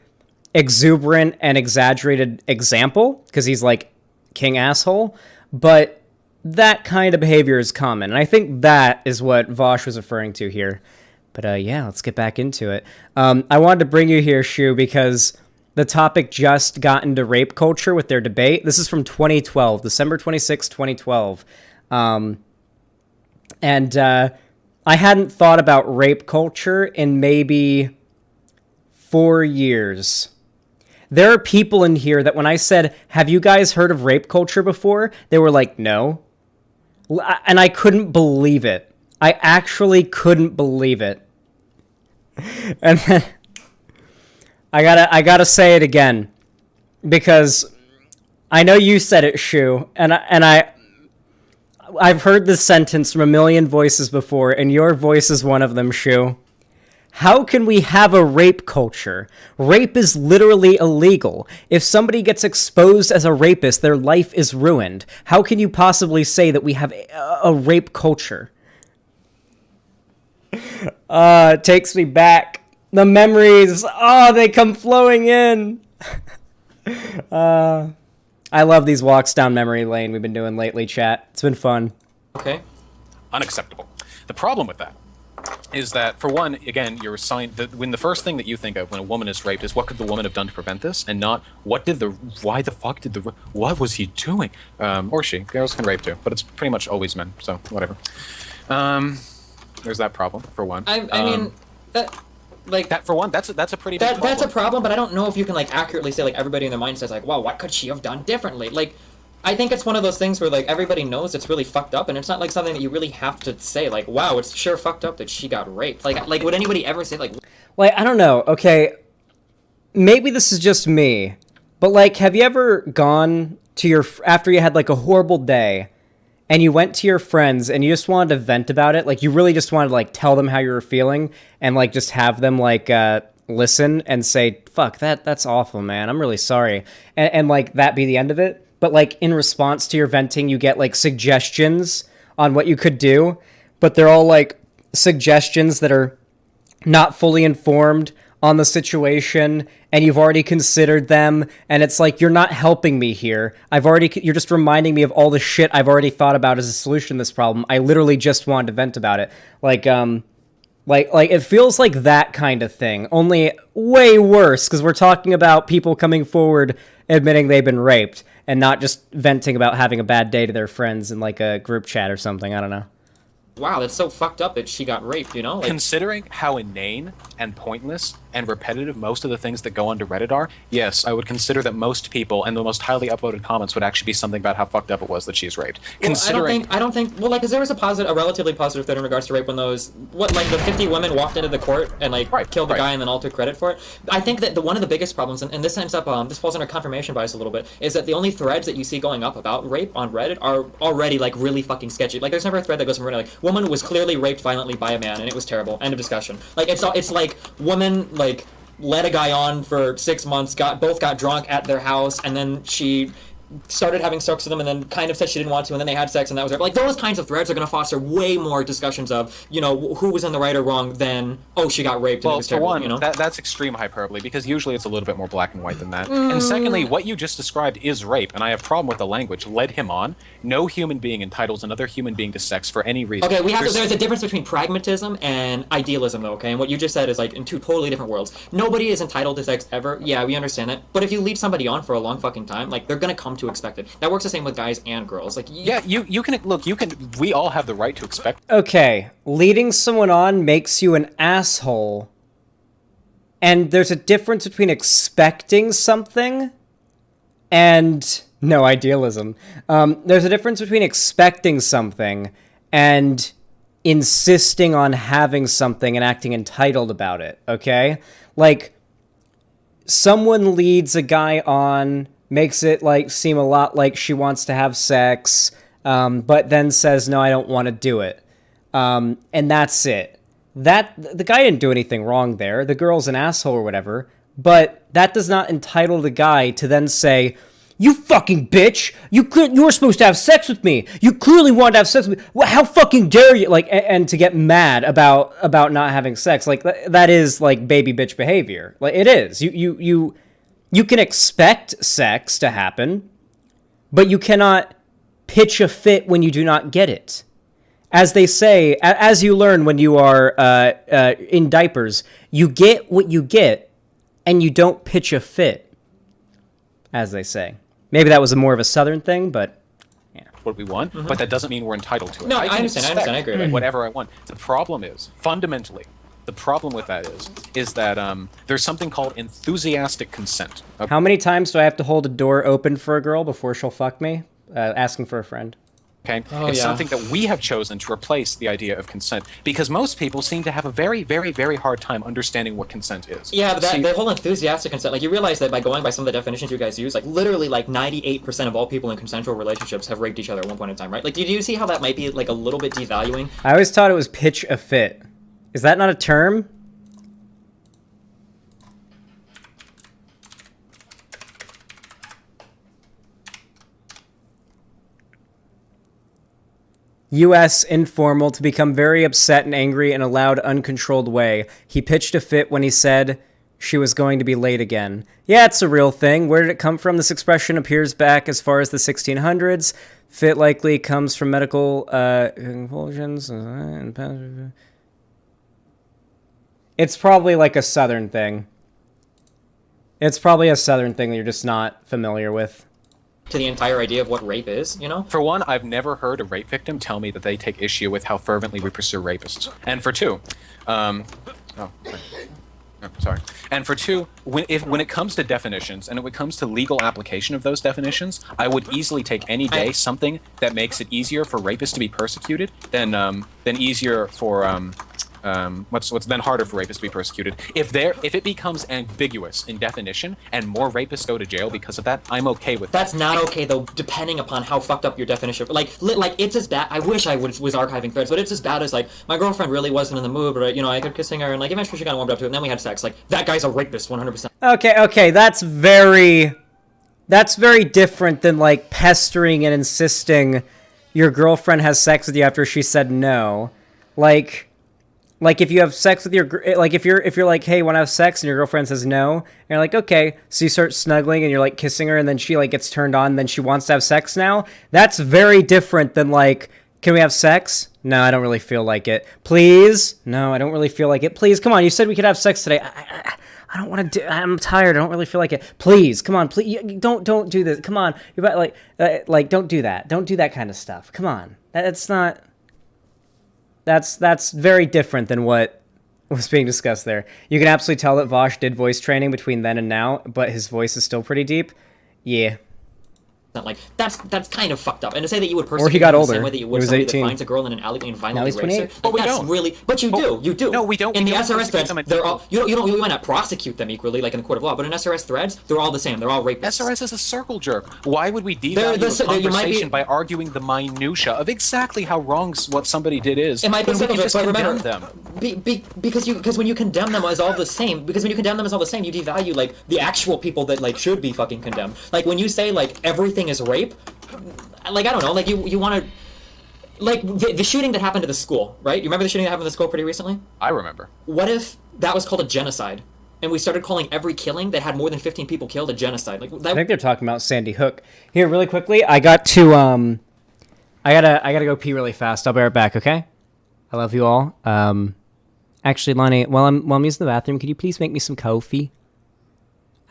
exuberant and exaggerated example because he's like king asshole, but that kind of behavior is common, and I think that is what Vaush was referring to here. But yeah, let's get back into it. I wanted to bring you here, Shu, because the topic just got into rape culture with their debate. This is from 2012, December 26, 2012. And I hadn't thought about rape culture in maybe 4 years. There are people in here that when I said, have you guys heard of rape culture before? They were like, no. And I couldn't believe it. I actually couldn't believe it. And then I gotta say it again, because I know you said it, Shu, and I've heard this sentence from a million voices before, and your voice is one of them, Shu. How can we have a rape culture? Rape is literally illegal. If somebody gets exposed as a rapist, their life is ruined. How can you possibly say that we have a rape culture? It takes me back. The memories, they come flowing in. I love these walks down memory lane we've been doing lately, chat. It's been fun. Okay. Unacceptable. The problem with that is that, for one, again, you're assigned when the first thing that you think of when a woman is raped is what could the woman have done to prevent this, and not what was he doing, or she. Girls can rape too, but it's pretty much always men, so whatever. There's that problem for one. I mean, that for one, that's a pretty big problem. That's a problem, but I don't know if you can like accurately say like everybody in their mind says like, wow, what could she have done differently? Like, I think it's one of those things where like everybody knows it's really fucked up, and it's not like something that you really have to say like, wow, it's sure fucked up that she got raped. Like would anybody ever say like I don't know. Okay, maybe this is just me, but like, have you ever gone to after you had like a horrible day, and you went to your friends and you just wanted to vent about it? Like, you really just wanted to like tell them how you were feeling, and like just have them like listen and say, "Fuck, that's awful, man. I'm really sorry," and like that be the end of it. But like in response to your venting, you get like suggestions on what you could do, but they're all like suggestions that are not fully informed on the situation, and you've already considered them, and it's like, you're not helping me here. You're just reminding me of all the shit I've already thought about as a solution to this problem. I literally just wanted to vent about it. Like it feels like that kind of thing, only way worse, because we're talking about people coming forward admitting they've been raped, and not just venting about having a bad day to their friends in like a group chat or something. I don't know. wow, that's so fucked up that she got raped, you know? Like, considering how inane and pointless and repetitive most of the things that go onto Reddit are, yes, I would consider that most people and the most highly upvoted comments would actually be something about how fucked up it was that she's raped. well, Considering, I don't think, well, like, because there was a relatively positive thread in regards to rape when those, the 50 women walked into the court and, like, killed the guy and then all took credit for it. I think that one of the biggest problems, and this ends up, this falls under confirmation bias a little bit, is that the only threads that you see going up about rape on Reddit are already, like, really fucking sketchy. Like, there's never a thread that goes from Reddit, like, woman was clearly raped violently by a man, and it was terrible. End of discussion. Like, it's like, woman, like, led a guy on for 6 months, both got drunk at their house, and then she started having sex with them and then kind of said she didn't want to, and then they had sex, and that was it. Like, those kinds of threads are going to foster way more discussions of, you know, who was in the right or wrong than, oh, she got raped and it was terrible, one, you know? that's extreme hyperbole, because usually it's a little bit more black and white than that. And secondly, what you just described is rape, and I have a problem with the language. Led him on. No human being entitles another human being to sex for any reason. Okay, there's a difference between pragmatism and idealism, though, okay? And what you just said is, like, in two totally different worlds. Nobody is entitled to sex ever. Yeah, we understand that. But if you lead somebody on for a long fucking time, like, they're gonna come to expect it. That works the same with guys and girls. Like, yeah, you can look. We all have the right to expect. Okay, leading someone on makes you an asshole. And there's a difference between expecting something and no idealism. There's a difference between expecting something and insisting on having something and acting entitled about it, okay? Like, someone leads a guy on, makes it like seem a lot like she wants to have sex, but then says, no, I don't want to do it. And that's it. The guy didn't do anything wrong there. The girl's an asshole or whatever, but that does not entitle the guy to then say, you fucking bitch! You were supposed to have sex with me! You clearly wanted to have sex with me! Well, how fucking dare you! Like, and to get mad about not having sex. Like, that is, like, baby bitch behavior. Like, it is. You can expect sex to happen, but you cannot pitch a fit when you do not get it. As they say, as you learn when you are in diapers, you get what you get, and you don't pitch a fit, as they say. Maybe that was more of a Southern thing, but yeah. What we want, but that doesn't mean we're entitled to it. No, I can understand, I agree. expect whatever I want. The problem is, fundamentally, the problem with that is that there's something called enthusiastic consent. How many times do I have to hold a door open for a girl before she'll fuck me? Asking for a friend. Okay, Oh, it's yeah. something that we have chosen to replace the idea of consent because most people seem to have a very, very, very hard time understanding what consent is. Yeah, but See, the whole enthusiastic consent, like, you realize that by going by some of the definitions you guys use, like, literally, like, 98% of all people in consensual relationships have raped each other at one point in time, right? Like, do you see how that might be, like, a little bit devaluing? I always thought it was pitch a fit. Is that not a term? U.S. informal to become very upset and angry in a loud, uncontrolled way. He pitched a fit when he said she was going to be late again. Yeah, it's a real thing. Where did it come from? This expression appears back as far as the 1600s. Fit likely comes from medical convulsions. It's probably like a southern thing. It's probably a southern thing that you're just not familiar with. To the entire idea of what rape is, you know? for one, I've never heard a rape victim tell me that they take issue with how fervently we pursue rapists. And for two, sorry. And for two, when it comes to definitions and when it comes to legal application of those definitions, I would easily take any day something that makes it easier for rapists to be persecuted than easier for what's then harder for rapists to be persecuted. If it becomes ambiguous in definition and more rapists go to jail because of that, I'm okay with that. That's not okay though, depending upon how fucked up your definition. Like it's as bad. I wish I was archiving threads, but it's as bad as like my girlfriend really wasn't in the mood, but I kept kissing her, and like eventually she got warmed up to it, and then we had sex. Like that guy's a rapist, 100%. Okay, that's very different than like pestering and insisting your girlfriend has sex with you after she said no. Like if you have sex with if you're like, hey, want to have sex, and your girlfriend says no, and you're like, okay, so you start snuggling and you're like kissing her, and then she like gets turned on, and then she wants to have sex now. That's very different than like, can we have sex? No, I don't really feel like it. Please? No, I don't really feel like it. Please, come on, you said we could have sex today. I don't want to do. I'm tired. I don't really feel like it. Please, come on, please. Don't do this. Come on, you're about like don't do that. Don't do that kind of stuff. Come on, that's not. That's very different than what was being discussed there. You can absolutely tell that Vaush did voice training between then and now, but his voice is still pretty deep. Yeah. Like that's kind of fucked up. And to say that you would persecute Or he got him the older. same way that you He would was somebody 18. that finds a girl in an alley and Now violently he's rapes her. 28. But we That's don't. really, but you do. No, we don't. In We the don't SRS persecute threads, them. they're all you might not prosecute them equally like in the court of law, but in SRS threads, they're all the same. They're all rapists. SRS is a circle jerk. Why would we They're devalue the- a you might be- conversation by arguing the minutia of exactly how wrong what somebody did is? It might be when we circle can jerk, just but condemn remember, them. because when you condemn them as all the same, you devalue like the actual people that like should be fucking condemned. Like when you say like everything is rape, like I don't know, like you want to, like the shooting that happened to the school, right? You remember the shooting that happened to the school pretty recently? I remember. What if that was called a genocide, and we started calling every killing that had more than 15 people killed a genocide? Like I that. think they're talking about Sandy Hook. Here, really quickly, I gotta go pee really fast. I'll be right back, okay? I love you all. Actually, Lonnie, while I'm using the bathroom, could you please make me some coffee?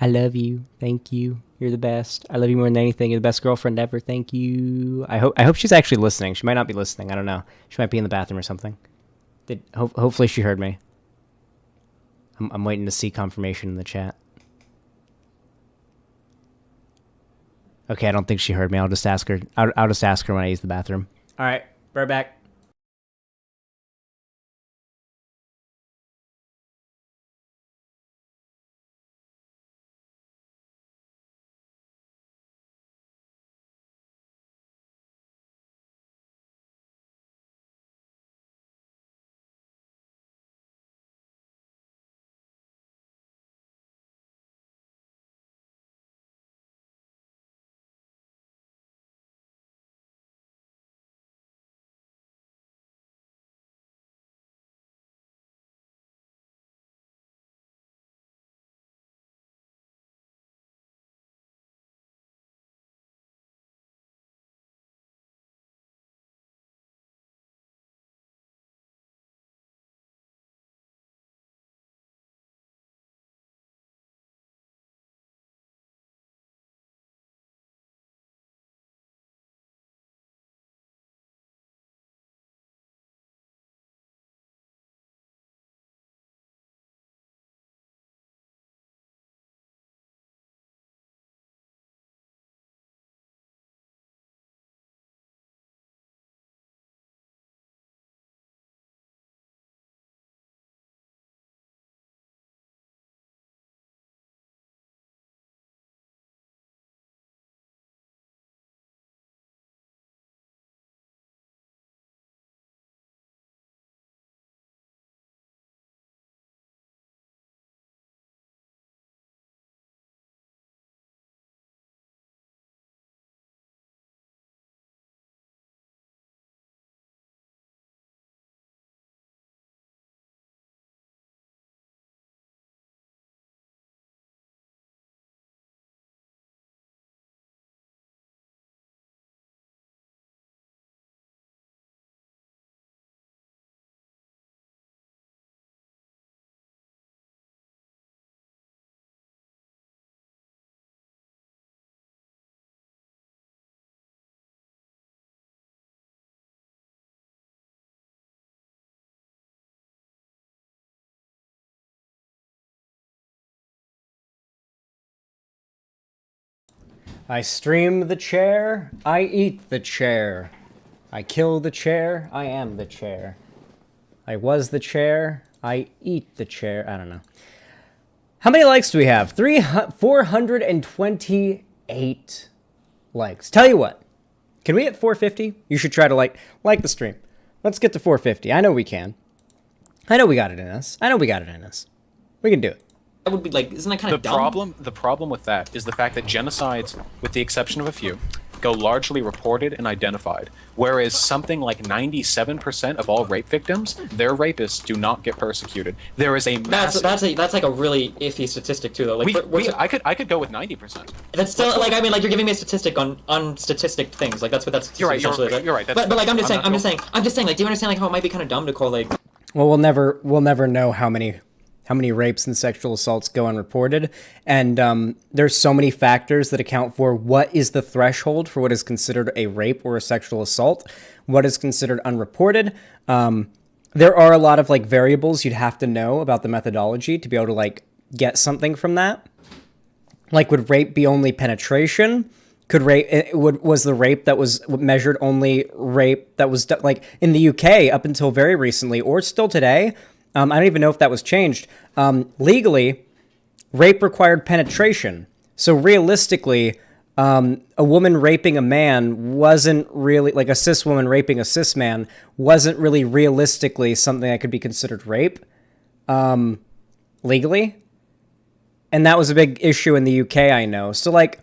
I love you. Thank you. You're the best. I love you more than anything. You're the best girlfriend ever. Thank you. I hope she's actually listening. She might not be listening. I don't know. She might be in the bathroom or something. Hopefully she heard me. I'm waiting to see confirmation in the chat. Okay, I don't think she heard me. I'll just ask her. I'll just ask her when I use the bathroom. All right, right back. I stream the chair, I eat the chair. I kill the chair, I am the chair. I was the chair, I eat the chair. I don't know. How many likes do we have? 428 likes. Tell you what, can we hit 450? You should try to like the stream. Let's get to 450. I know we can. I know we got it in us. We can do it. That would be like, isn't that kind of dumb? The problem with that is the fact that genocides, with the exception of a few, go largely reported and identified, whereas something like 97% of all rape victims, their rapists do not get persecuted. There is a massive... That's like a really iffy statistic too, though. Like, I could go with 90%. That's still like, I mean, like, you're giving me a statistic on statistic things. Like, that's what that's. You're right. Essentially, You're right. But like, I'm just saying. Like, do you understand like how it might be kind of dumb to call like? Well, we'll never know how many rapes and sexual assaults go unreported, and there's so many factors that account for what is the threshold for what is considered a rape or a sexual assault, what is considered unreported. There are a lot of like variables you'd have to know about the methodology to be able to like get something from that. Like, would rape be only penetration? Was the rape that was measured only rape that was like in the UK up until very recently, or still today? I don't even know if that was changed. Legally, rape required penetration. So realistically, a woman raping a man wasn't really, like a cis woman raping a cis man, wasn't really realistically something that could be considered rape, legally. And that was a big issue in the UK, I know. So, like,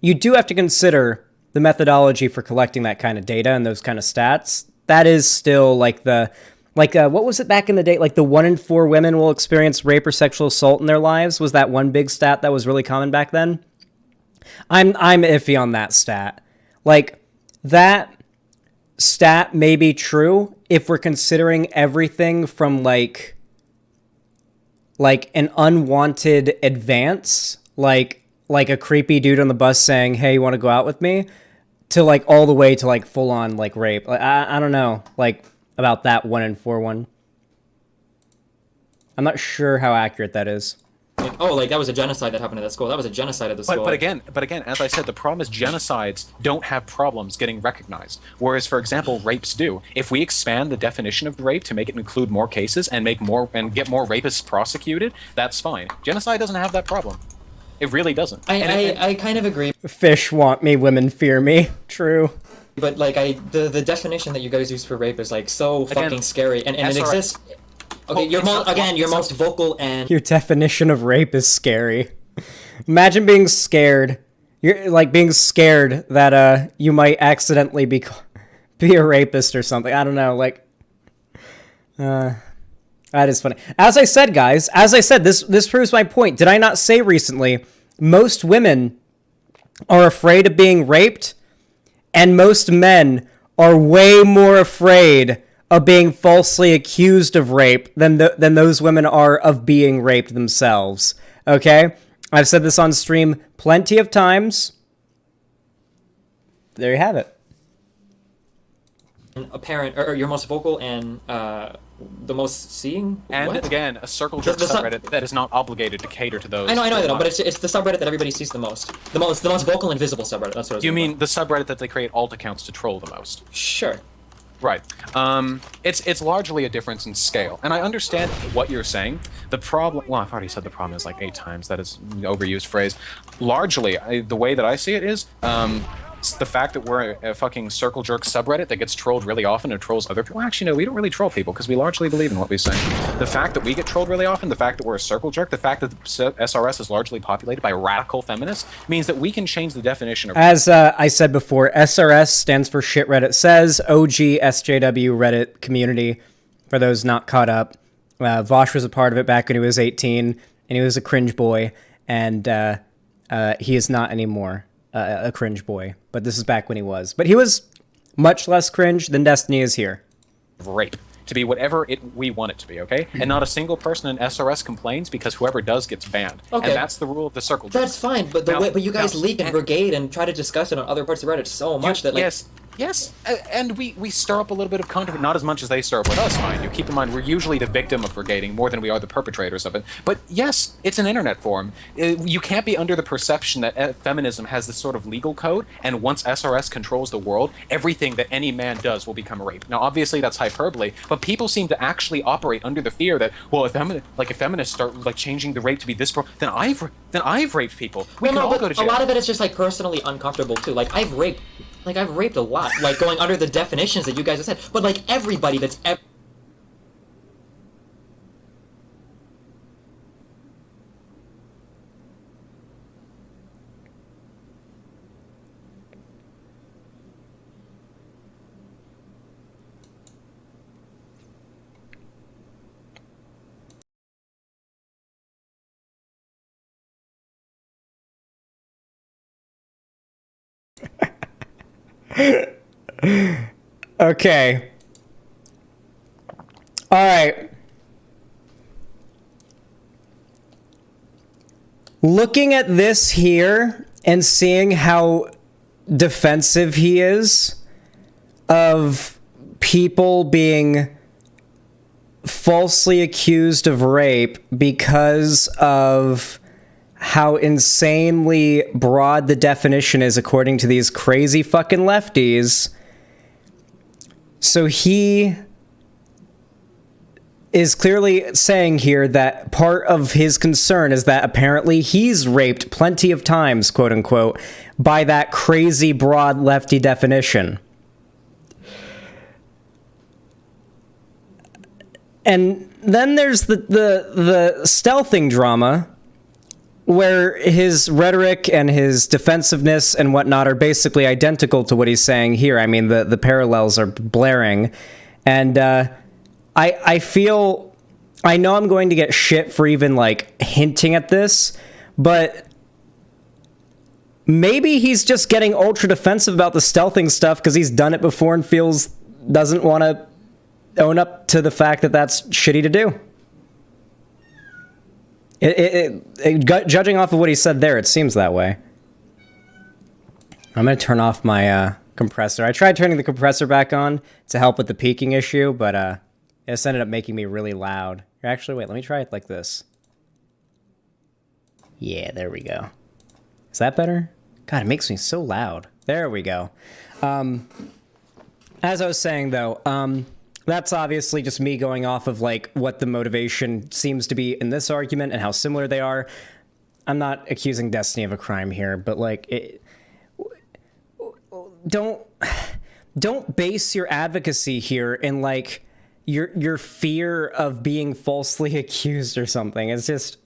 you do have to consider the methodology for collecting that kind of data and those kind of stats. That is still, like, what was it back in the day? Like, the 1 in 4 women will experience rape or sexual assault in their lives. Was that one big stat that was really common back then? I'm iffy on that stat. Like, that stat may be true if we're considering everything from, like an unwanted advance, like a creepy dude on the bus saying, "Hey, you want to go out with me?" to, like, all the way to, like, full-on, like, rape. Like, I don't know, like, about that 1 in 4 one. I'm not sure how accurate that is. Like, oh, like that was a genocide that happened at that school. That was a genocide at the school. But again, as I said, the problem is genocides don't have problems getting recognized. Whereas, for example, rapes do. If we expand the definition of rape to make it include more cases and get more rapists prosecuted, that's fine. Genocide doesn't have that problem. It really doesn't. I kind of agree. Fish want me, women fear me. True. But like the definition that you guys use for rape is like so fucking scary, and it exists. Okay, you're most vocal and your definition of rape is scary. Imagine being scared. You're like being scared that you might accidentally be a rapist or something. I don't know. Like, that is funny. As I said, guys. This proves my point. Did I not say recently? Most women are afraid of being raped, and most men are way more afraid of being falsely accused of rape than those women are of being raped themselves. Okay? I've said this on stream plenty of times. There you have it. Apparent, or you're most vocal and the most seeing. And what? Again, a circle jerk subreddit that is not obligated to cater to those. I know, but it's the subreddit that everybody sees the most. The most vocal and visible subreddit. That's what I was. Do you mean the subreddit that they create alt accounts to troll the most? Sure. Right. It's largely a difference in scale, and I understand what you're saying. The problem, well, I've already said the problem is like 8 times. That is an overused phrase. Largely, the way that I see it is, it's the fact that we're a fucking circle jerk subreddit that gets trolled really often and trolls other people. Well, actually, no, we don't really troll people because we largely believe in what we say. The fact that we get trolled really often, the fact that we're a circle jerk, the fact that the SRS is largely populated by radical feminists means that we can change the definition of. As I said before, SRS stands for Shit Reddit Says, OG SJW Reddit community, for those not caught up. Vaush was a part of it back when he was 18, and he was a cringe boy, and he is not anymore a cringe boy. But this is back when he was. But he was much less cringe than Destiny is here. Rape. To be whatever we want it to be, okay? And not a single person in SRS complains because whoever does gets banned. Okay. And that's the rule of the circle jerk. That's fine, but but you guys leak and brigade and try to discuss it on other parts of Reddit so much that like... Yes, and we stir up a little bit of controversy, not as much as they stir up with us, mind you. Keep in mind, we're usually the victim of brigading more than we are the perpetrators of it. But yes, it's an internet forum. You can't be under the perception that feminism has this sort of legal code, and once SRS controls the world, everything that any man does will become rape. Now, obviously, that's hyperbole, but people seem to actually operate under the fear that, well, if feminists start like changing the rape to be this then I've raped people. We can all go to jail. A lot of it is just like personally uncomfortable too. Like I've raped a lot, like going under the definitions that you guys have said. But like everybody that's Okay. All right. Looking at this here and seeing how defensive he is of people being falsely accused of rape because of how insanely broad the definition is according to these crazy fucking lefties. So he is clearly saying here that part of his concern is that apparently he's raped plenty of times, quote unquote, by that crazy broad lefty definition. And then there's the stealthing drama, where his rhetoric and his defensiveness and whatnot are basically identical to what he's saying here. I mean, the parallels are blaring. And I feel... I know I'm going to get shit for even, like, hinting at this, but maybe he's just getting ultra defensive about the stealthing stuff because he's done it before and doesn't want to own up to the fact that that's shitty to do. Judging off of what he said there, it seems that way. I'm going to turn off my compressor. I tried turning the compressor back on to help with the peaking issue, but it just ended up making me really loud. Actually, wait, let me try it like this. Yeah, there we go. Is that better? God, it makes me so loud. There we go. As I was saying, though, that's obviously just me going off of, like, what the motivation seems to be in this argument and how similar they are. I'm not accusing Destiny of a crime here, but, like, don't base your advocacy here in, like, your fear of being falsely accused or something. It's just...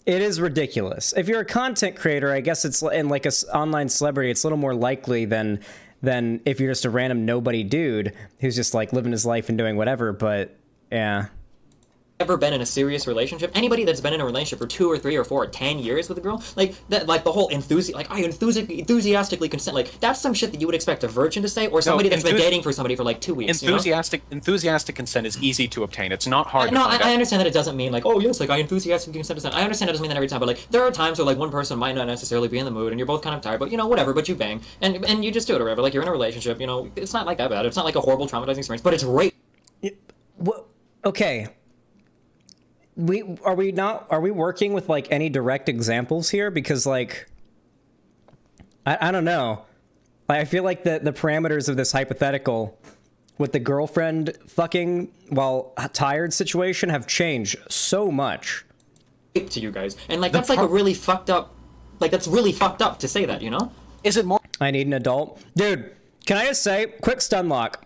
It is ridiculous. If you're a content creator, I guess it's in, like, an online celebrity, it's a little more likely than if you're just a random nobody dude who's just like living his life and doing whatever. But yeah. Ever been in a serious relationship? Anybody that's been in a relationship for 2 or 3 or 4 or 10 years with a girl, like that, like the whole enthusiastically consent, like that's some shit that you would expect a virgin to say, or somebody that's been dating for somebody for like 2 weeks. Enthusiastic consent is easy to obtain. It's not hard. No, I understand that it doesn't mean like, oh yes, like I enthusiastically consent to consent. I understand it doesn't mean that every time, but like there are times where like one person might not necessarily be in the mood, and you're both kind of tired, but you know whatever, but you bang and you just do it or whatever. Like you're in a relationship, you know, it's not like that bad. It's not like a horrible traumatizing experience, but it's rape. Okay. Are we working with like any direct examples here? Because like, I don't know. I feel like the parameters of this hypothetical with the girlfriend fucking while tired situation have changed so much. To you guys, and like that's like a really fucked up, like that's really fucked up to say that, you know? Is it more? I need an adult, dude. Can I just say, quick stun lock?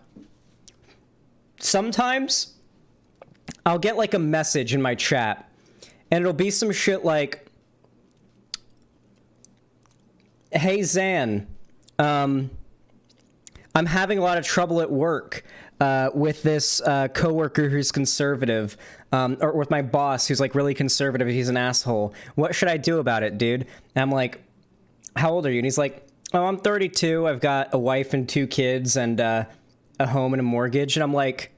Sometimes I'll get like a message in my chat and it'll be some shit like, hey Zan, I'm having a lot of trouble at work with this coworker who's conservative, or with my boss who's like really conservative. He's an asshole. What should I do about it, dude? And I'm like, how old are you? And he's like, oh, I'm 32. I've got a wife and 2 kids and a home and a mortgage. And I'm like,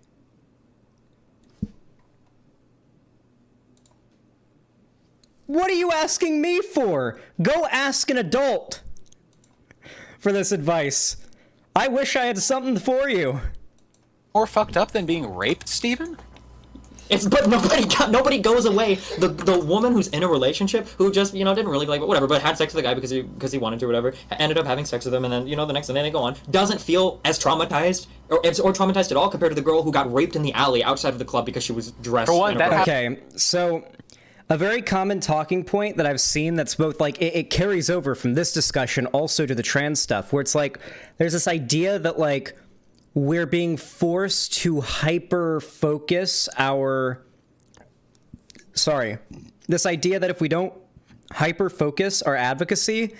what are you asking me for? Go ask an adult for this advice. I wish I had something for you. More fucked up than being raped, Steven? But nobody goes away. The woman who's in a relationship who just didn't really like whatever, but had sex with the guy because he wanted to or whatever, ended up having sex with him, and then the next thing they go on, doesn't feel as traumatized or traumatized at all compared to the girl who got raped in the alley outside of the club because she was dressed. For one, Okay, so a very common talking point that I've seen that's both like it carries over from this discussion also to the trans stuff, where it's like there's this idea that like we're being forced to hyper-focus this idea that if we don't hyper-focus our advocacy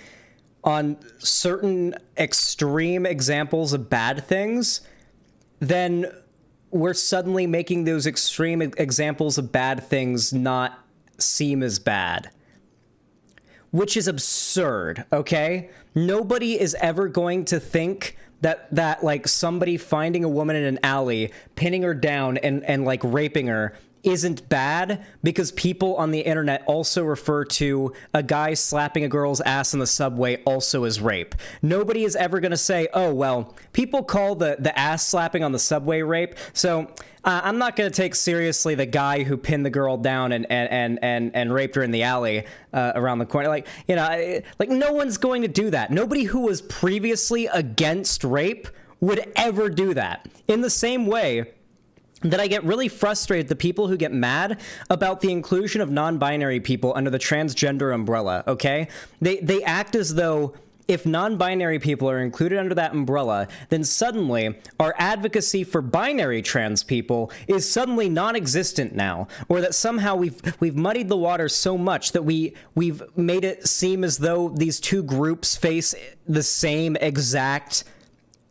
on certain extreme examples of bad things, then we're suddenly making those extreme examples of bad things not seem as bad. Which is absurd, okay? Nobody is ever going to think that like somebody finding a woman in an alley, pinning her down and like raping her isn't bad because people on the internet also refer to a guy slapping a girl's ass in the subway also as rape. Nobody is ever going to say, oh, well, people call the ass slapping on the subway rape, so I'm not going to take seriously the guy who pinned the girl down and raped her in the alley around the corner. Like, like no one's going to do that. Nobody who was previously against rape would ever do that. In the same way that I get really frustrated the people who get mad about the inclusion of non-binary people under the transgender umbrella, okay? They act as though if non-binary people are included under that umbrella, then suddenly our advocacy for binary trans people is suddenly non-existent now, or that somehow we've muddied the water so much that we've made it seem as though these two groups face the same exact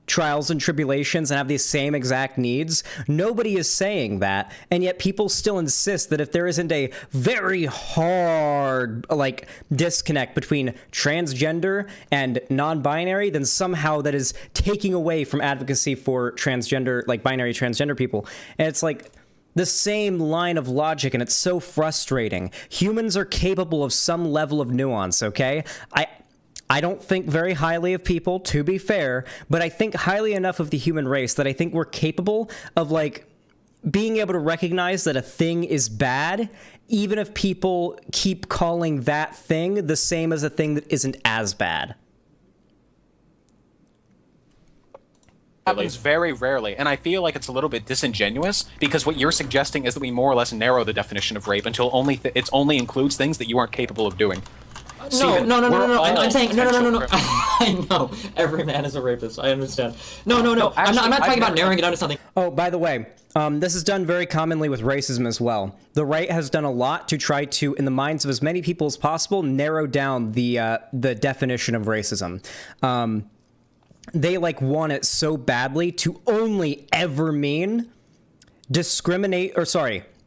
trials and tribulations and have these same exact needs. Nobody is saying that, and yet people still insist that if there isn't a very hard like disconnect between transgender and non-binary, then somehow that is taking away from advocacy for transgender, like binary transgender people. And it's like the same line of logic, and it's so frustrating. Humans are capable of some level of nuance, okay? I don't think very highly of people, to be fair, but I think highly enough of the human race that I think we're capable of, like, being able to recognize that a thing is bad, even if people keep calling that thing the same as a thing that isn't as bad. Happens very rarely, and I feel like it's a little bit disingenuous because what you're suggesting is that we more or less narrow the definition of rape until it only includes things that you aren't capable of doing. No. I'm saying no. criminals. I know every man is a rapist. I understand. No. I'm not talking about narrowing it down to something. Oh, by the way, this is done very commonly with racism as well. The right has done a lot to try to, in the minds of as many people as possible, narrow down the definition of racism. They want it so badly to only ever mean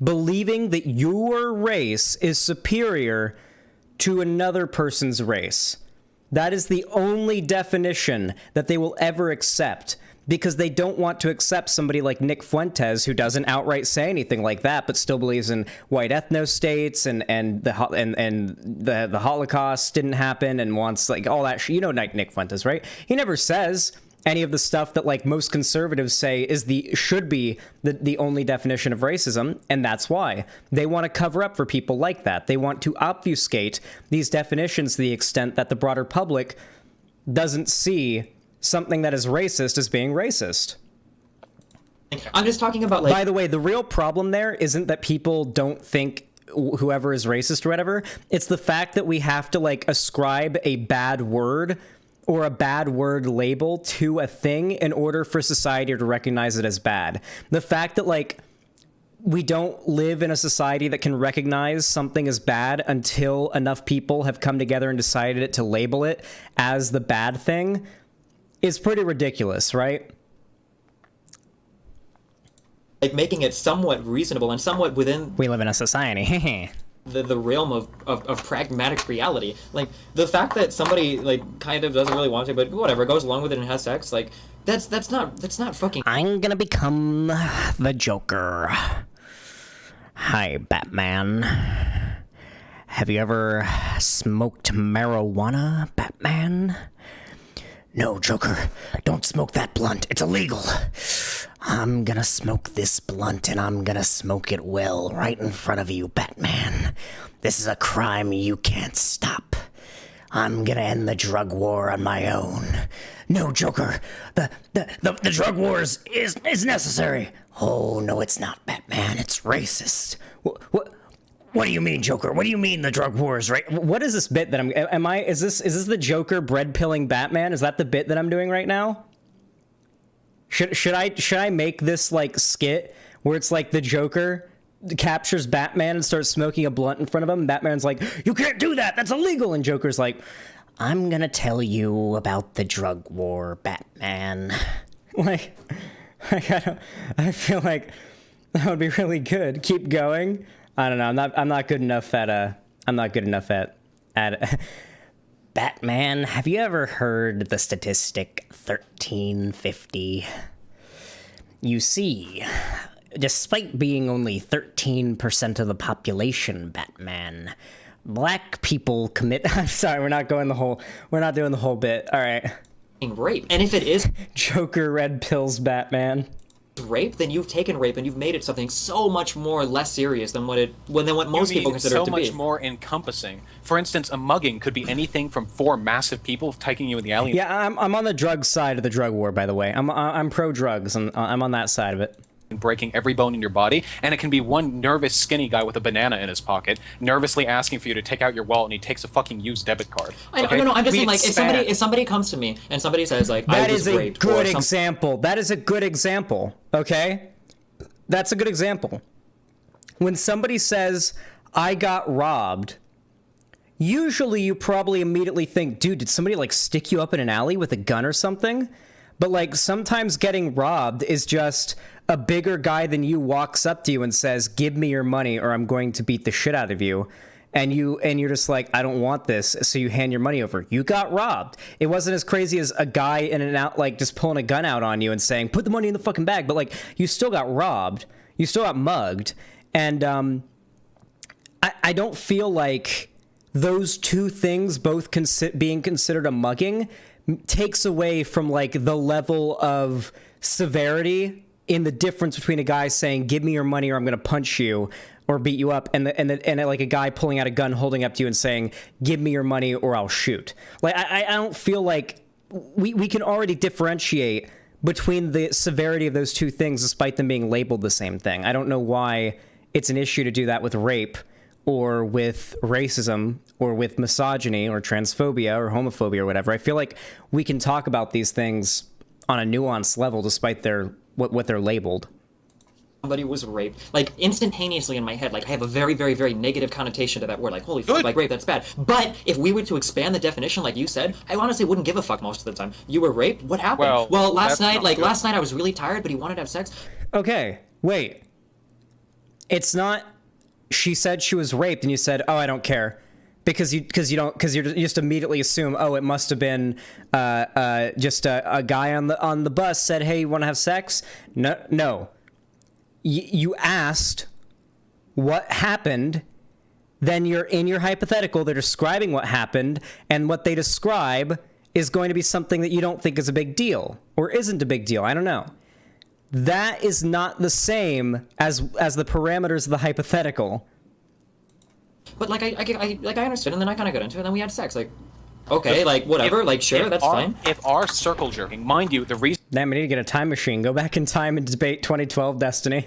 believing that your race is superior to another person's race. That is the only definition that they will ever accept, because they don't want to accept somebody like Nick Fuentes, who doesn't outright say anything like that, but still believes in white ethno-states and the Holocaust didn't happen and wants all that shit. You know Nick Fuentes, right? He never says any of the stuff that most conservatives say should be the only definition of racism, and that's why they want to cover up for people like that. They want to obfuscate these definitions to the extent that the broader public doesn't see something that is racist as being racist. I'm just talking about By the way, the real problem there isn't that people don't think whoever is racist or whatever. It's the fact that we have to ascribe a bad word or a bad word label to a thing in order for society to recognize it as bad. The fact that we don't live in a society that can recognize something as bad until enough people have come together and decided to label it as the bad thing is pretty ridiculous, right? Making it somewhat reasonable and somewhat within We live in a society. the realm of pragmatic reality. The fact that somebody kind of doesn't really want to, but whatever, goes along with it and has sex, that's not fucking. I'm gonna become the Joker. Hi, Batman. Have you ever smoked marijuana, Batman? No, Joker, don't smoke that blunt. It's illegal. I'm gonna smoke this blunt, and I'm gonna smoke it well right in front of you, Batman. This is a crime you can't stop. I'm gonna end the drug war on my own. No, Joker, the drug war is necessary. Oh, no, it's not, Batman. It's racist. What do you mean, Joker? What do you mean the drug war is right? What is this bit that is this the Joker bread pilling Batman? Is that the bit that I'm doing right now? Should I make this like skit where it's like the Joker captures Batman and starts smoking a blunt in front of him? Batman's like, "You can't do that. That's illegal." And Joker's like, "I'm gonna tell you about the drug war, Batman." like I feel like that would be really good. Keep going. I don't know. I'm not good enough at Batman, have you ever heard the statistic 1350? You see, despite being only 13% of the population, Batman, black people commit... I'm sorry, we're not doing the whole bit. All right. Rape. And if it is Joker red pills Batman. Rape, then you've taken rape and you've made it something so much more less serious than what most people consider it to be. So much more encompassing. For instance, a mugging could be anything from 4 massive people taking you in the alley. Yeah, I'm on the drug side of the drug war, by the way. I'm pro drugs, and I'm on that side of it. And breaking every bone in your body, and it can be one nervous, skinny guy with a banana in his pocket, nervously asking for you to take out your wallet, and he takes a fucking used debit card. Okay? No, I'm just saying, like, if somebody comes to me and somebody says, like, that I was raped, is a good example. That is a good example. Okay, that's a good example. When somebody says, "I got robbed," usually you probably immediately think, "Dude, did somebody like stick you up in an alley with a gun or something?" But like sometimes getting robbed is just a bigger guy than you walks up to you and says, "Give me your money or I'm going to beat the shit out of you." And you're just like, "I don't want this." So you hand your money over. You got robbed. It wasn't as crazy as a guy in and out, like just pulling a gun out on you and saying, "Put the money in the fucking bag." But like, you still got robbed. You still got mugged. And I don't feel like those two things both being considered a mugging takes away from like the level of severity in the difference between a guy saying, "Give me your money or I'm going to punch you or beat you up," and like a guy pulling out a gun, holding up to you and saying, "Give me your money or I'll shoot." Like, I don't feel like we can already differentiate between the severity of those two things despite them being labeled the same thing. I don't know why it's an issue to do that with rape or with racism or with misogyny or transphobia or homophobia or whatever. I feel like we can talk about these things on a nuanced level despite what they're labeled. Somebody was raped, like instantaneously in my head, like I have a very, very, very negative connotation to that word, like holy fuck, like rape, that's bad. But if we were to expand the definition, like you said, I honestly wouldn't give a fuck most of the time. You were raped? What happened? Well, last night I was really tired, but he wanted to have sex. Okay, wait. It's not. She said she was raped, and you said, "Oh, I don't care," because you just immediately assume, "Oh, it must have been just a guy on the bus said, 'Hey, you want to have sex?'" No. You asked what happened, then you're in your hypothetical, they're describing what happened, and what they describe is going to be something that you don't think is a big deal, or isn't a big deal, I don't know. That is not the same as the parameters of the hypothetical. But like I understood, and then I kind of got into it, and then we had sex, like, okay, like whatever, like sure, that's fine. If our circle jerking, mind you, the reason... Damn, we need to get a time machine. Go back in time and debate 2012 Destiny.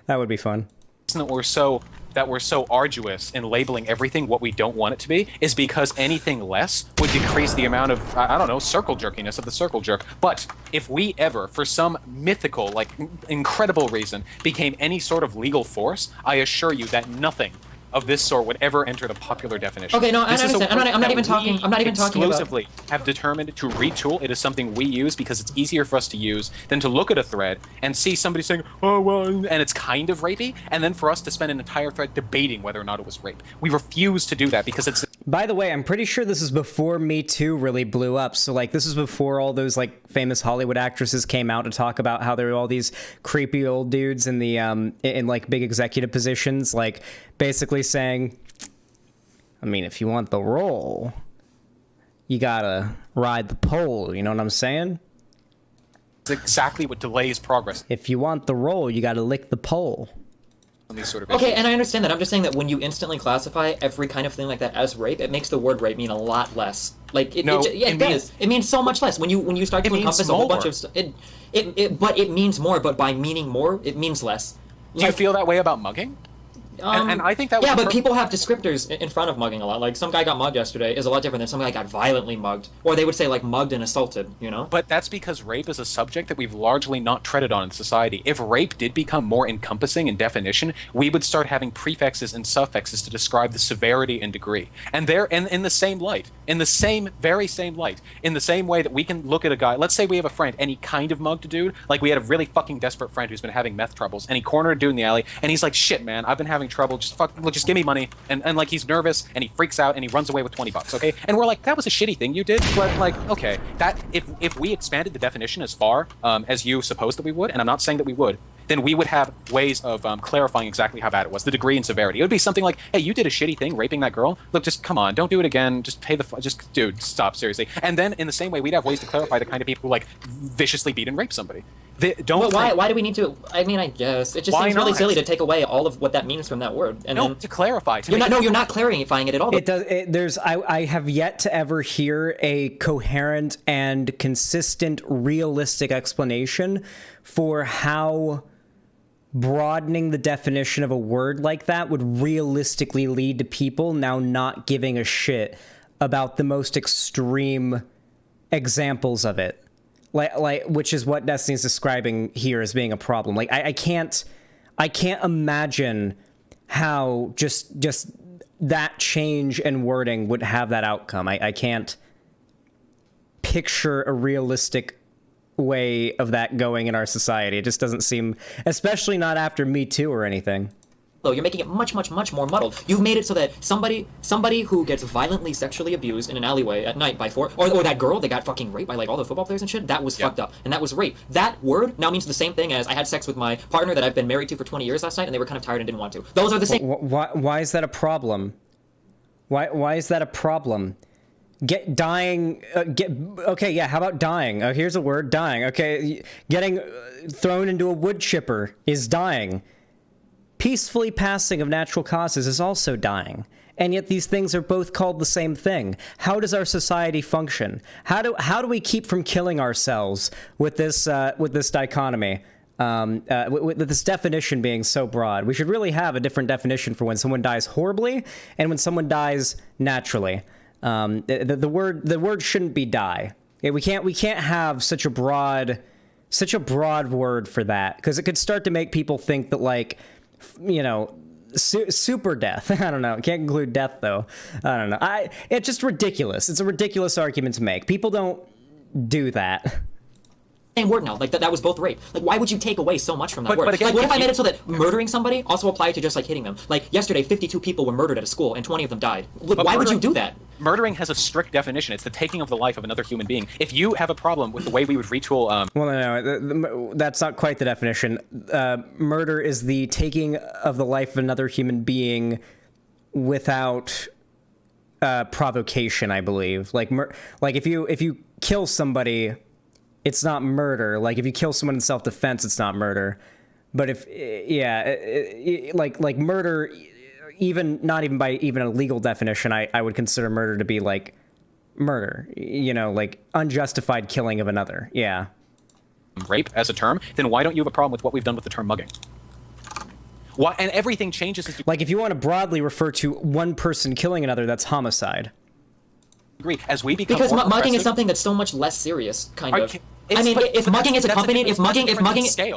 That would be fun. That we're so arduous in labeling everything what we don't want it to be is because anything less would decrease the amount of, I don't know, circle jerkiness of the circle jerk. But if we ever, for some mythical, like incredible reason, became any sort of legal force, I assure you that nothing of this sort would ever enter the popular definition. Okay, no, I understand. I'm not even talking about exclusively have determined to retool. It is something we use because it's easier for us to use than to look at a thread and see somebody saying, "Oh well," and it's kind of rapey, and then for us to spend an entire thread debating whether or not it was rape. We refuse to do that because it's... By the way, I'm pretty sure this is before Me Too really blew up. So like this is before all those like famous Hollywood actresses came out to talk about how there were all these creepy old dudes in the in like big executive positions, like basically saying, I mean, if you want the role, you gotta ride the pole, you know what I'm saying? It's exactly what delays progress If you want the roll, you gotta lick the pole. on these sort of Okay, issues. and I understand that. I'm just saying that when you instantly classify every kind of thing like that as rape, it makes the word rape mean a lot less. Like it, No, it does. It means so much less when you start to It means encompass a whole bunch more. of stuff. But it means more. But by meaning more, it means less. Do you feel that way about mugging? And I think that yeah, was but people have descriptors in front of mugging a lot. Like, some guy got mugged yesterday is a lot different than some guy got violently mugged. Or they would say, like, mugged and assaulted, you know? But that's because rape is a subject that we've largely not treaded on in society. If rape did become more encompassing in definition, we would start having prefixes and suffixes to describe the severity and degree. And they're in the same light, in the same, very same light, in the same way that we can look at a guy, let's say we have a friend, and he kind of mugged a dude, like we had a really fucking desperate friend who's been having meth troubles, and he cornered a dude in the alley, and he's like, shit, man, I've been having trouble, just give me money, and like he's nervous, and he freaks out, and he runs away with $20, okay? And we're like, that was a shitty thing you did, but like, okay, that if we expanded the definition as far as you suppose that we would, and I'm not saying that we would, then we would have ways of clarifying exactly how bad it was, the degree and severity. It would be something like, hey, you did a shitty thing, raping that girl. Look, just come on, don't do it again. Just pay the, just, dude, stop, seriously. And then in the same way, we'd have ways to clarify the kind of people who like viciously beat and rape somebody. Don't. But why do we need to? I mean, I guess it just Why seems really not? silly to take away all of what that means from that word. And No, then, to clarify. To you're make not. No, you're not clarifying it at all. It does. I have yet to ever hear a coherent and consistent, realistic explanation for how broadening the definition of a word like that would realistically lead to people now not giving a shit about the most extreme examples of it. Like, which is what Destiny's describing here as being a problem. Like, I can't imagine how just that change in wording would have that outcome. I can't picture a realistic way of that going in our society. It just doesn't seem, especially not after Me Too or anything. Though you're making it much more muddled. You've made it so that somebody who gets violently sexually abused in an alleyway at night by four, or that girl that got fucking raped by like all the football players and shit, that was fucked up, and that was rape. That word now means the same thing as I had sex with my partner that I've been married to for 20 years last night, and they were kind of tired and didn't want to. Those are the same. Why is that a problem? Why is that a problem? Okay, yeah, how about dying? Here's a word, dying. Okay, getting thrown into a wood chipper is dying. Peacefully passing of natural causes is also dying. And yet these things are both called the same thing. How does our society function? How do we keep from killing ourselves with this dichotomy? With this definition being so broad, we should really have a different definition for when someone dies horribly and when someone dies naturally. The word shouldn't be die. We can't have such a broad word for that, because it could start to make people think that, like, you know, super death. I don't know. Can't include death though. I don't know. It's just ridiculous. It's a ridiculous argument to make. People don't do that. Same word now. Like that was both rape. Like, why would you take away so much from that word? But again, like, what if I made it so that murdering somebody also applied to just like hitting them? Like, yesterday, 52 people were murdered at a school and 20 of them died. Look, why would you do that? Murdering has a strict definition. It's the taking of the life of another human being. If you have a problem with the way we would retool, Well, no, that's not quite the definition. Murder is the taking of the life of another human being without provocation, I believe. Like if you kill somebody, it's not murder. Like, if you kill someone in self-defense, it's not murder. But like murder, not even by a legal definition, I would consider murder to be like murder. You know, like unjustified killing of another. Yeah. rape as a term, then why don't you have a problem with what we've done with the term mugging? Why, and everything changes as you Like, if you want to broadly refer to one person killing another, that's homicide. agree. As we become Because more mugging is progressive- something that's so much less serious, kind of. Okay, I mean, but if mugging is that's a accompanied, different- that's a different scale.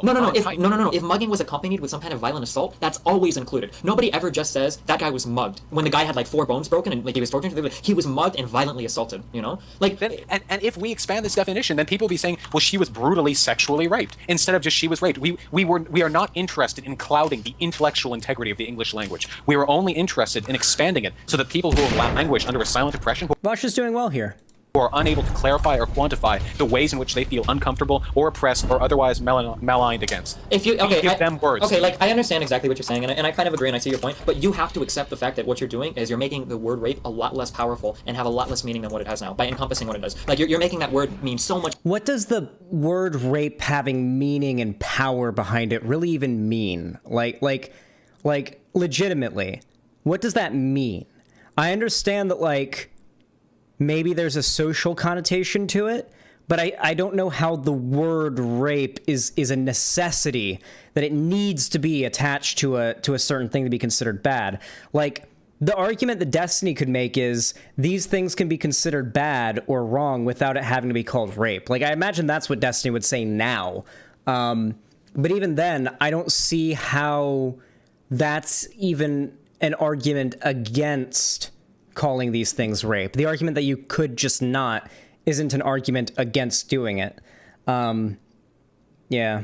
if mugging was accompanied with some kind of violent assault, that's always included. Nobody ever just says that guy was mugged when the guy had like 4 bones broken and like he was tortured. He was mugged and violently assaulted. You know, like Then, and if we expand this definition, then people will be saying, well, she was brutally sexually raped, instead of just she was raped. We are not interested in clouding the intellectual integrity of the English language. We are only interested in expanding it so that people who have languished under a silent oppression. Vaush is doing well here. who are unable to clarify or quantify the ways in which they feel uncomfortable or oppressed or otherwise maligned against. If you Give them words. Okay, like I understand exactly what you're saying, and I kind of agree, and I see your point. But you have to accept the fact that what you're doing is you're making the word rape a lot less powerful and have a lot less meaning than what it has now by encompassing what it does. Like you're making that word mean so much. What does the word rape having meaning and power behind it really even mean? Like legitimately, what does that mean? I understand that, like, maybe there's a social connotation to it, but I don't know how the word rape is a necessity, that it needs to be attached to a certain thing to be considered bad. Like, the argument that Destiny could make is these things can be considered bad or wrong without it having to be called rape. Like, I imagine that's what Destiny would say now. But even then, I don't see how that's even an argument against calling these things rape. The argument that you could just not isn't an argument against doing it. Yeah.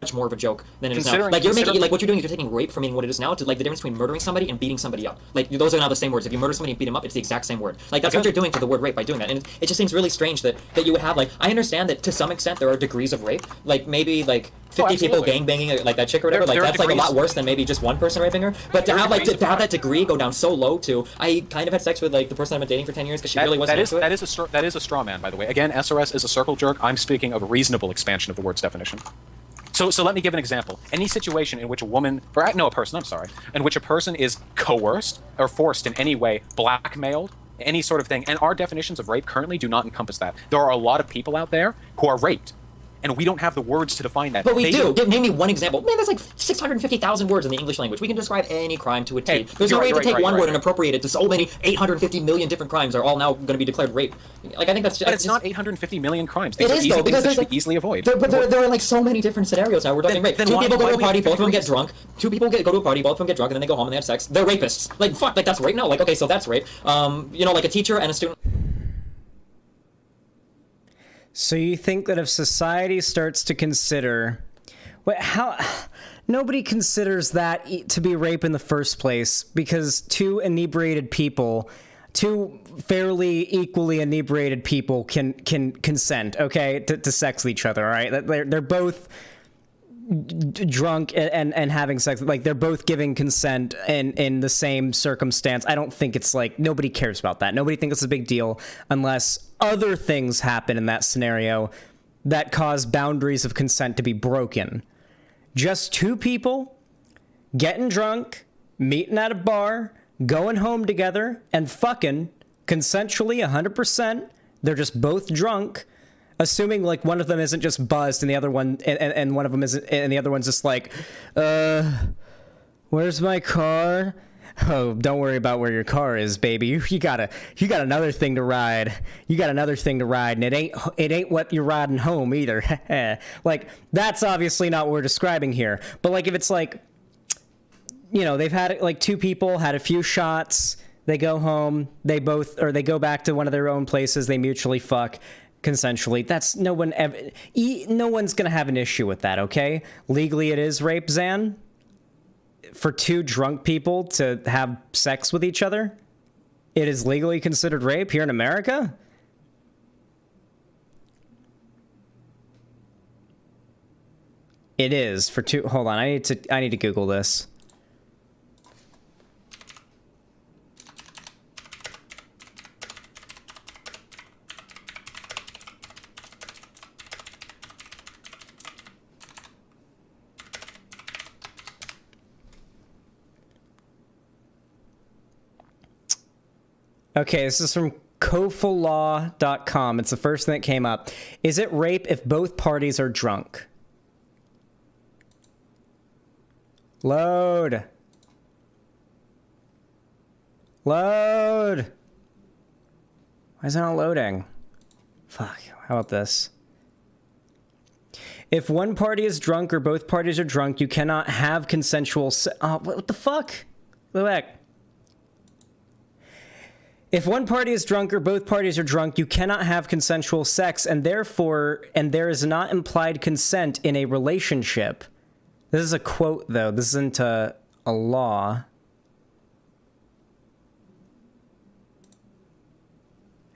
Much more of a joke than it is now. Like you're making, like what you're doing is you're taking rape from meaning what it is now to like the difference between murdering somebody and beating somebody up. Like those are now the same words. If you murder somebody and beat them up, it's the exact same word. Like that's what you're doing to the word rape by doing that. And it just seems really strange that you would have, like, I understand that to some extent there are degrees of rape. Like maybe like 50 people gangbanging like that chick or whatever. Like that's like a lot worse than maybe just one person raping her. But to have like to have that degree go down so low to I kind of had sex with like the person I've been dating for 10 years because she really wasn't into it. That is a straw man, by the way. Again, SRS is a circle jerk. I'm speaking of a reasonable expansion of the word's definition. So let me give an example. Any situation in which a woman, or no, a person, I'm sorry, in which a person is coerced or forced in any way, blackmailed, any sort of thing, and our definitions of rape currently do not encompass that. There are a lot of people out there who are raped, and we don't have the words to define that. But we do. Name me one example. Man, that's like 650,000 words in the English language. We can describe any crime to a T. There's no way to take one word and appropriate it to so many 850 million different crimes are all now going to be declared rape. Like I think that's. But it's not 850 million crimes. It is though, because they should be easily avoided. But there are like so many different scenarios now. We're talking rape. Two people go to a party, both of them get drunk. Two people go to a party, both of them get drunk, and then they go home and they have sex. They're rapists. Like fuck, like that's rape. No, like okay, so that's rape. You know, like a teacher and a student. So you think that if society starts to consider, how nobody considers that to be rape in the first place because two fairly equally inebriated people can consent, okay, to sex with each other, all right? They're both drunk and having sex, like they're both giving consent in the same circumstance. I don't think it's like, nobody cares about that. Nobody thinks it's a big deal unless other things happen in that scenario that cause boundaries of consent to be broken. Just two people getting drunk, meeting at a bar, going home together, and fucking consensually 100%. They're just both drunk. Assuming like one of them isn't just buzzed and the other one and one of them isn't, and the other one's just like, where's my car? Oh, don't worry about where your car is, baby. You got another thing to ride. You got another thing to ride, and it ain't what you're riding home either. Like that's obviously not what we're describing here. But like if it's like, you know, they've had like two people had a few shots, they go home, they go back to one of their own places, they mutually fuck. Consensually, that's no one's gonna have an issue with that, okay? Legally it is rape, Zan, for two drunk people to have sex with each other. It is legally considered rape here in America. It is for two. Hold on, I need to Google this. Okay, this is from kofalaw.com. It's the first thing that came up. Is it rape if both parties are drunk? Load. Why is it not loading? Fuck, how about this? If one party is drunk or both parties are drunk, you cannot have consensual what the fuck? Go back. If one party is drunk or both parties are drunk, you cannot have consensual sex, and there is not implied consent in a relationship. This is a quote, though. This isn't a law.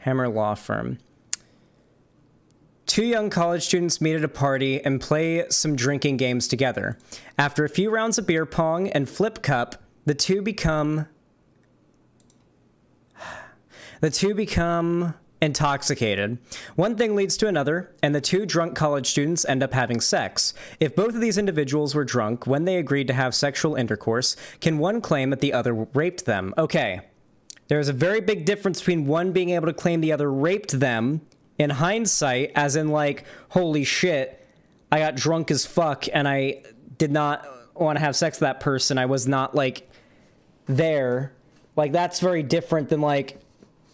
Hammer Law Firm. Two young college students meet at a party and play some drinking games together. After a few rounds of beer pong and flip cup, the two become intoxicated. One thing leads to another, and the two drunk college students end up having sex. If both of these individuals were drunk when they agreed to have sexual intercourse, can one claim that the other raped them? Okay. There's a very big difference between one being able to claim the other raped them in hindsight, as in like, holy shit, I got drunk as fuck and I did not want to have sex with that person. I was not like there. Like, that's very different than like,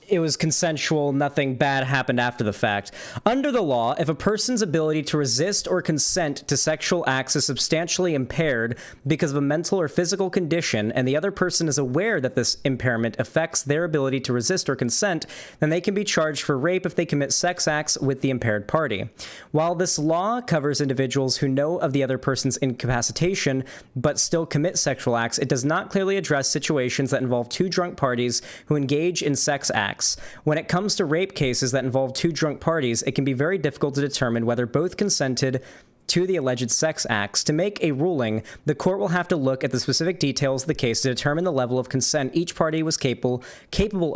it was consensual, nothing bad happened after the fact. Under the law, if a person's ability to resist or consent to sexual acts is substantially impaired because of a mental or physical condition, and the other person is aware that this impairment affects their ability to resist or consent, then they can be charged for rape if they commit sex acts with the impaired party. While this law covers individuals who know of the other person's incapacitation but still commit sexual acts, it does not clearly address situations that involve two drunk parties who engage in sex acts. When it comes to rape cases that involve two drunk parties, it can be very difficult to determine whether both consented to the alleged sex acts. To make a ruling, the court will have to look at the specific details of the case to determine the level of consent each party was capable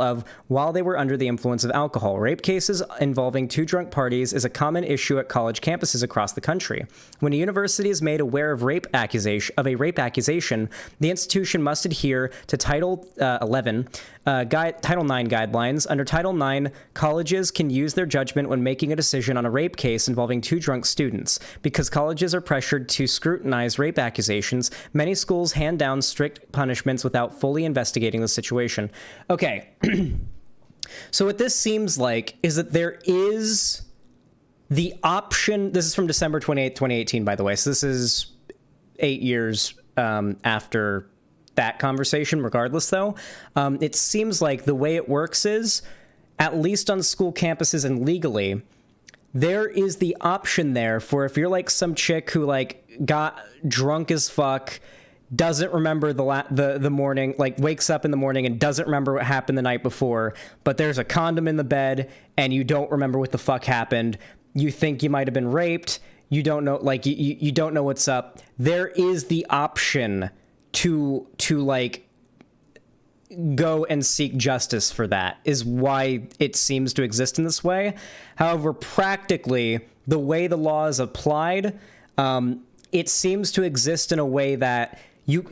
of while they were under the influence of alcohol. Rape cases involving two drunk parties is a common issue at college campuses across the country. When a university is made aware of a rape accusation, the institution must adhere to Title 11, Title 9 guidelines. Under Title 9, colleges can use their judgment when making a decision on a rape case involving two drunk students. Because colleges are pressured to scrutinize rape accusations, many schools hand down strict punishments without fully investigating the situation. Okay. So what this seems like is that there is the option. This is from December 28th, 2018, by the way. So this is 8 years after that conversation. Regardless, though, it seems like the way it works is, at least on school campuses and legally, there is the option there for if you're like some chick who like got drunk as fuck, doesn't remember the morning, like wakes up in the morning and doesn't remember what happened the night before, but there's a condom in the bed and you don't remember what the fuck happened. You think you might have been raped. You don't know, like you don't know what's up. There is the option to like go and seek justice for that, is why it seems to exist in this way. However, practically, the way the law is applied, it seems to exist in a way that you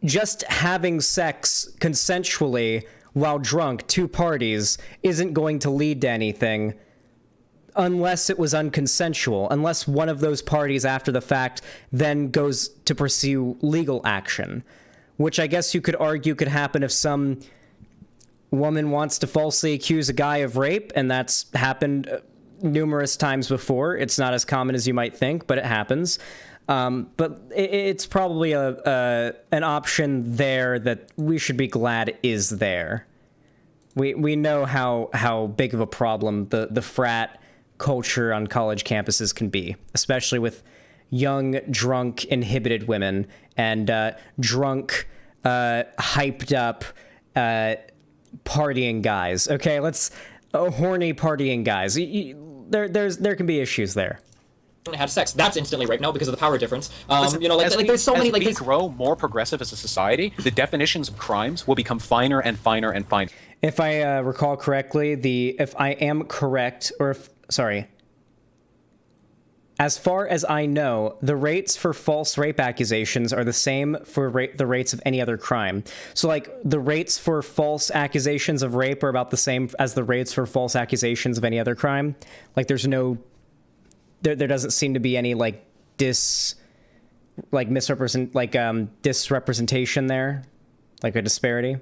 just having sex consensually while drunk, two parties, isn't going to lead to anything unless it was unconsensual, unless one of those parties after the fact then goes to pursue legal action. Which I guess you could argue could happen if some woman wants to falsely accuse a guy of rape, and that's happened numerous times before. It's not as common as you might think, but it happens. But it's probably an option there that we should be glad is there. We know how big of a problem the frat culture on college campuses can be, especially with young, drunk, inhibited women and drunk, hyped up, partying guys. Okay, horny partying guys. There can be issues there. Had sex, that's instantly rape. No, because of the power difference. There's so many. As we grow more progressive as a society, the definitions of crimes will become finer and finer and finer. If I recall correctly, as far as I know, the rates for false rape accusations are the same for the rates of any other crime. So, like, the rates for false accusations of rape are about the same as the rates for false accusations of any other crime. Like, there doesn't seem to be any, disrepresentation there, like a disparity.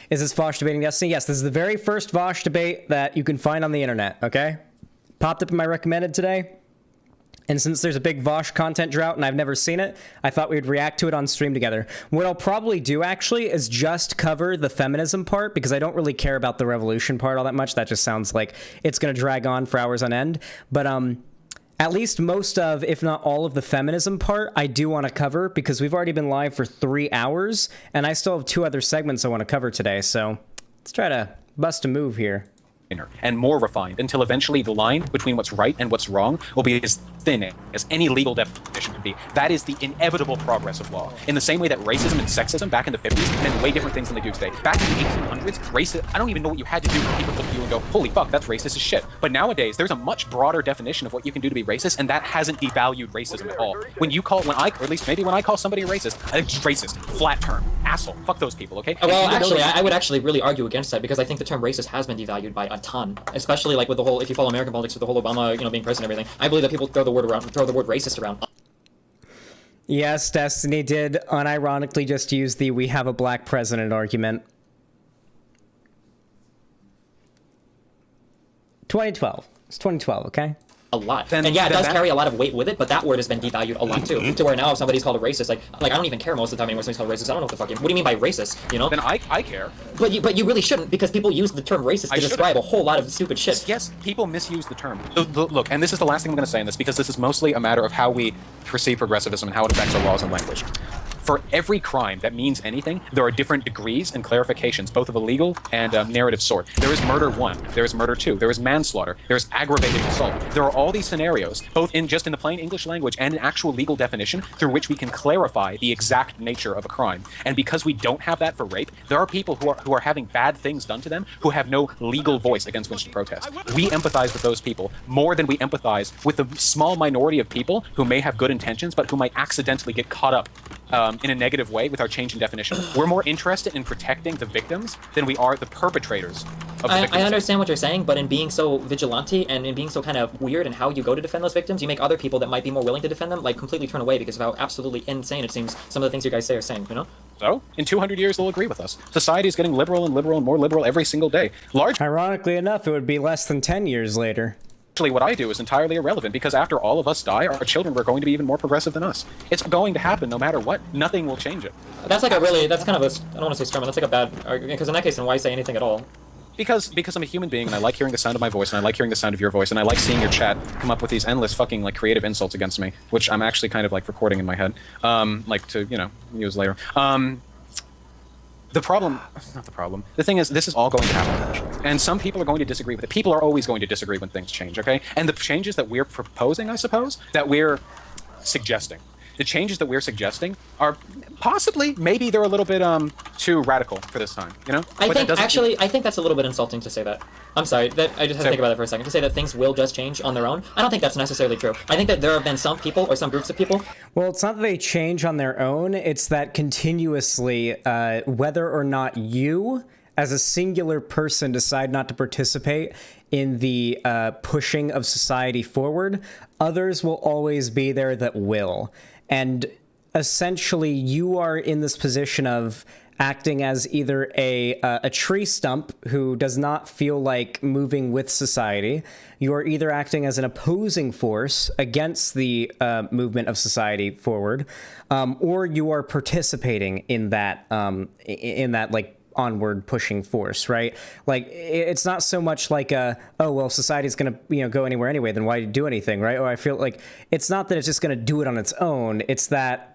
Is this Vaush debating Destiny? Yes, this is the very first Vaush debate that you can find on the internet, okay? Popped up in my recommended today. And since there's a big Vaush content drought and I've never seen it, I thought we'd react to it on stream together. What I'll probably do, actually, is just cover the feminism part, because I don't really care about the revolution part all that much. That just sounds like it's going to drag on for hours on end. But at least most of, if not all of the feminism part, I do want to cover, because we've already been live for 3 hours, and I still have 2 other segments I want to cover today. So Let's try to bust a move here. And more refined until eventually the line between what's right and what's wrong will be as thin as any legal definition could be. That is the inevitable progress of law. In the same way that racism and sexism back in the 50s meant way different things than they do today. Back in the 1800s, racism, I don't even know what you had to do for people to look at you and go, holy fuck, that's racist as shit. But nowadays, there's a much broader definition of what you can do to be racist, and that hasn't devalued racism at all. When I call somebody a racist, I think it's racist, flat term, asshole, fuck those people, okay? Well, actually, I would actually really argue against that, because I think the term racist has been devalued by a ton, especially like with the whole, if you follow American politics with the whole Obama, being president and everything. I believe that people throw the word racist around. Yes, Destiny did unironically just use the "we have a black president" argument. 2012. It's 2012, okay? A lot. And yeah, it does carry a lot of weight with it, but that word has been devalued a lot too. To where now if somebody's called a racist, like I don't even care most of the time anymore when somebody's called racist. I don't know what the fuck what do you mean by racist, Then I care. But you really shouldn't, because people use the term racist to describe a whole lot of stupid shit. Yes, people misuse the term. Look, and this is the last thing I'm going to say in this, because this is mostly a matter of how we perceive progressivism and how it affects our laws and language. For every crime that means anything, there are different degrees and clarifications, both of a legal and narrative sort. There is murder 1, there is murder 2, there is manslaughter, there is aggravated assault. There are all these scenarios, both in the plain English language and an actual legal definition, through which we can clarify the exact nature of a crime. And because we don't have that for rape, there are people who are having bad things done to them who have no legal voice against which to protest. We empathize with those people more than we empathize with the small minority of people who may have good intentions, but who might accidentally get caught up in a negative way with our change in definition. We're more interested in protecting the victims than we are the perpetrators of the victims. I understand what you're saying, but in being so vigilante and in being so kind of weird in how you go to defend those victims, you make other people that might be more willing to defend them completely turn away because of how absolutely insane it seems some of the things you guys say are saying, So, in 200 years, they'll agree with us. Society is getting liberal and liberal and more liberal every single day. Ironically enough, it would be less than 10 years later. Actually, what I do is entirely irrelevant, because after all of us die, our children are going to be even more progressive than us. It's going to happen no matter what. Nothing will change it. That's kind of I don't want to say strum, that's like a bad argument, because in that case, then why say anything at all? Because I'm a human being, and I like hearing the sound of my voice, and I like hearing the sound of your voice, and I like seeing your chat come up with these endless fucking creative insults against me, which I'm actually kind of recording in my head, to use later. The thing is, this is all going to happen eventually. And some people are going to disagree with it. People are always going to disagree when things change, okay? And the changes that we're proposing, I suppose, that we're suggesting, the changes that we're suggesting are possibly, maybe they're a little bit too radical for this time, I think that's a little bit insulting to say that. I'm sorry, I just have to think about that for a second. To say that things will just change on their own, I don't think that's necessarily true. I think that there have been some people or some groups of people. Well, it's not that they change on their own, it's that continuously, whether or not you, as a singular person, decide not to participate in the pushing of society forward, others will always be there that will. And essentially, you are in this position of acting as either a tree stump who does not feel like moving with society. You are either acting as an opposing force against the movement of society forward, or you are participating in that onward pushing force, right? It's not so much society's gonna go anywhere anyway, then why do anything, right? Or I feel like it's not that it's just gonna do it on its own, it's that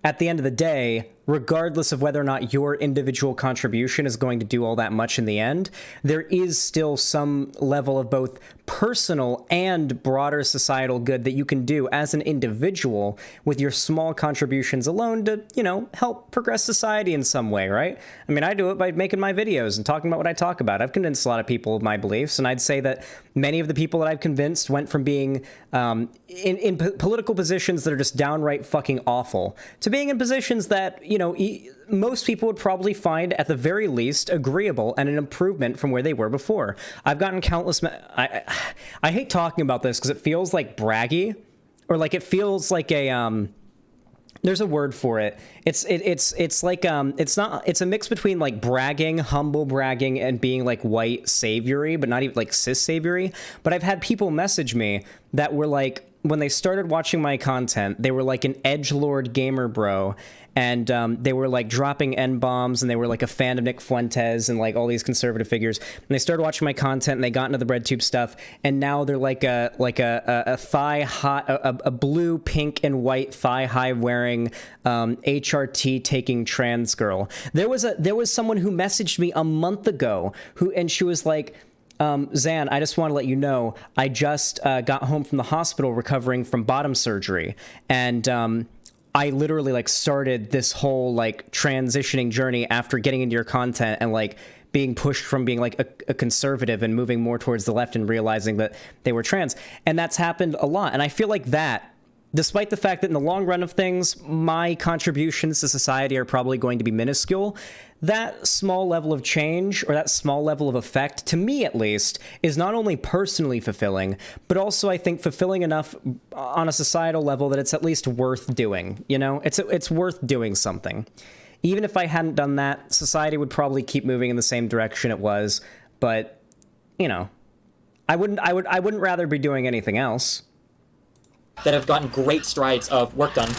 at the end of the day, regardless of whether or not your individual contribution is going to do all that much in the end, there is still some level of both personal and broader societal good that you can do as an individual with your small contributions alone to, help progress society in some way, right? I mean, I do it by making my videos and talking about what I talk about. I've convinced a lot of people of my beliefs, and I'd say that many of the people that I've convinced went from being in political positions that are just downright fucking awful to being in positions that, most people would probably find at the very least agreeable and an improvement from where they were before. I've gotten countless. I hate talking about this because it feels like braggy, or it feels like a there's a word for it. It's a mix between bragging, humble bragging, and being white saviory, but not even cis saviory. But I've had people message me that were when they started watching my content, they were like an edgelord gamer bro, and they were like dropping N-bombs, and they were like a fan of Nick Fuentes and like all these conservative figures. And they started watching my content, and they got into the BreadTube stuff, and now they're like a thigh high, a blue, pink, and white thigh high wearing HRT taking trans girl. There was someone who messaged me a month ago and she was like, Zan, I just want to let you know, I just got home from the hospital recovering from bottom surgery, and I literally like started this whole like transitioning journey after getting into your content and like being pushed from being like a conservative and moving more towards the left and realizing that they were trans. And that's happened a lot. And I feel like that, despite the fact that in the long run of things, my contributions to society are probably going to be minuscule, that small level of change, or that small level of effect, to me at least, is not only personally fulfilling, but also I think fulfilling enough on a societal level that it's at least worth doing. You know, it's worth doing something. Even if I hadn't done that, society would probably keep moving in the same direction it was. But, you know, I wouldn't rather be doing anything else. That have gotten great strides of work done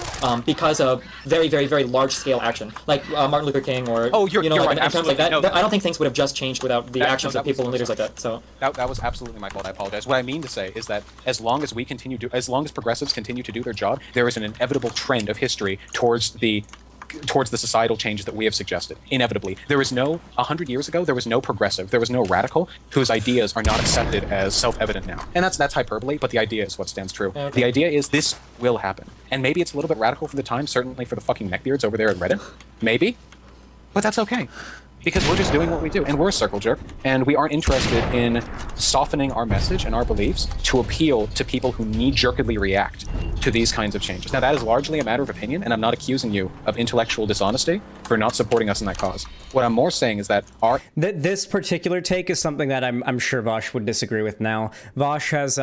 because of very, very, very large-scale action, like Martin Luther King or you're like, right, in terms like that. no, I don't think things would have just changed without the actions of people and leaders like that. So that was absolutely my fault. I apologize. What I mean to say is that as long as progressives continue to do their job, there is an inevitable trend of history towards the societal changes that we have suggested. Inevitably. 100 years ago, there was no progressive, there was no radical whose ideas are not accepted as self-evident now. And that's hyperbole, but the idea is what stands true. Okay. The idea is this will happen. And maybe it's a little bit radical for the time, certainly for the fucking neckbeards over there at Reddit. Maybe. But that's okay. Because we're just doing what we do, and we're a circle jerk, and we aren't interested in softening our message and our beliefs to appeal to people who knee-jerkedly react to these kinds of changes. Now, that is largely a matter of opinion, and I'm not accusing you of intellectual dishonesty for not supporting us in that cause. What I'm more saying is that this particular take is something that I'm sure Vaush would disagree with now. Vaush has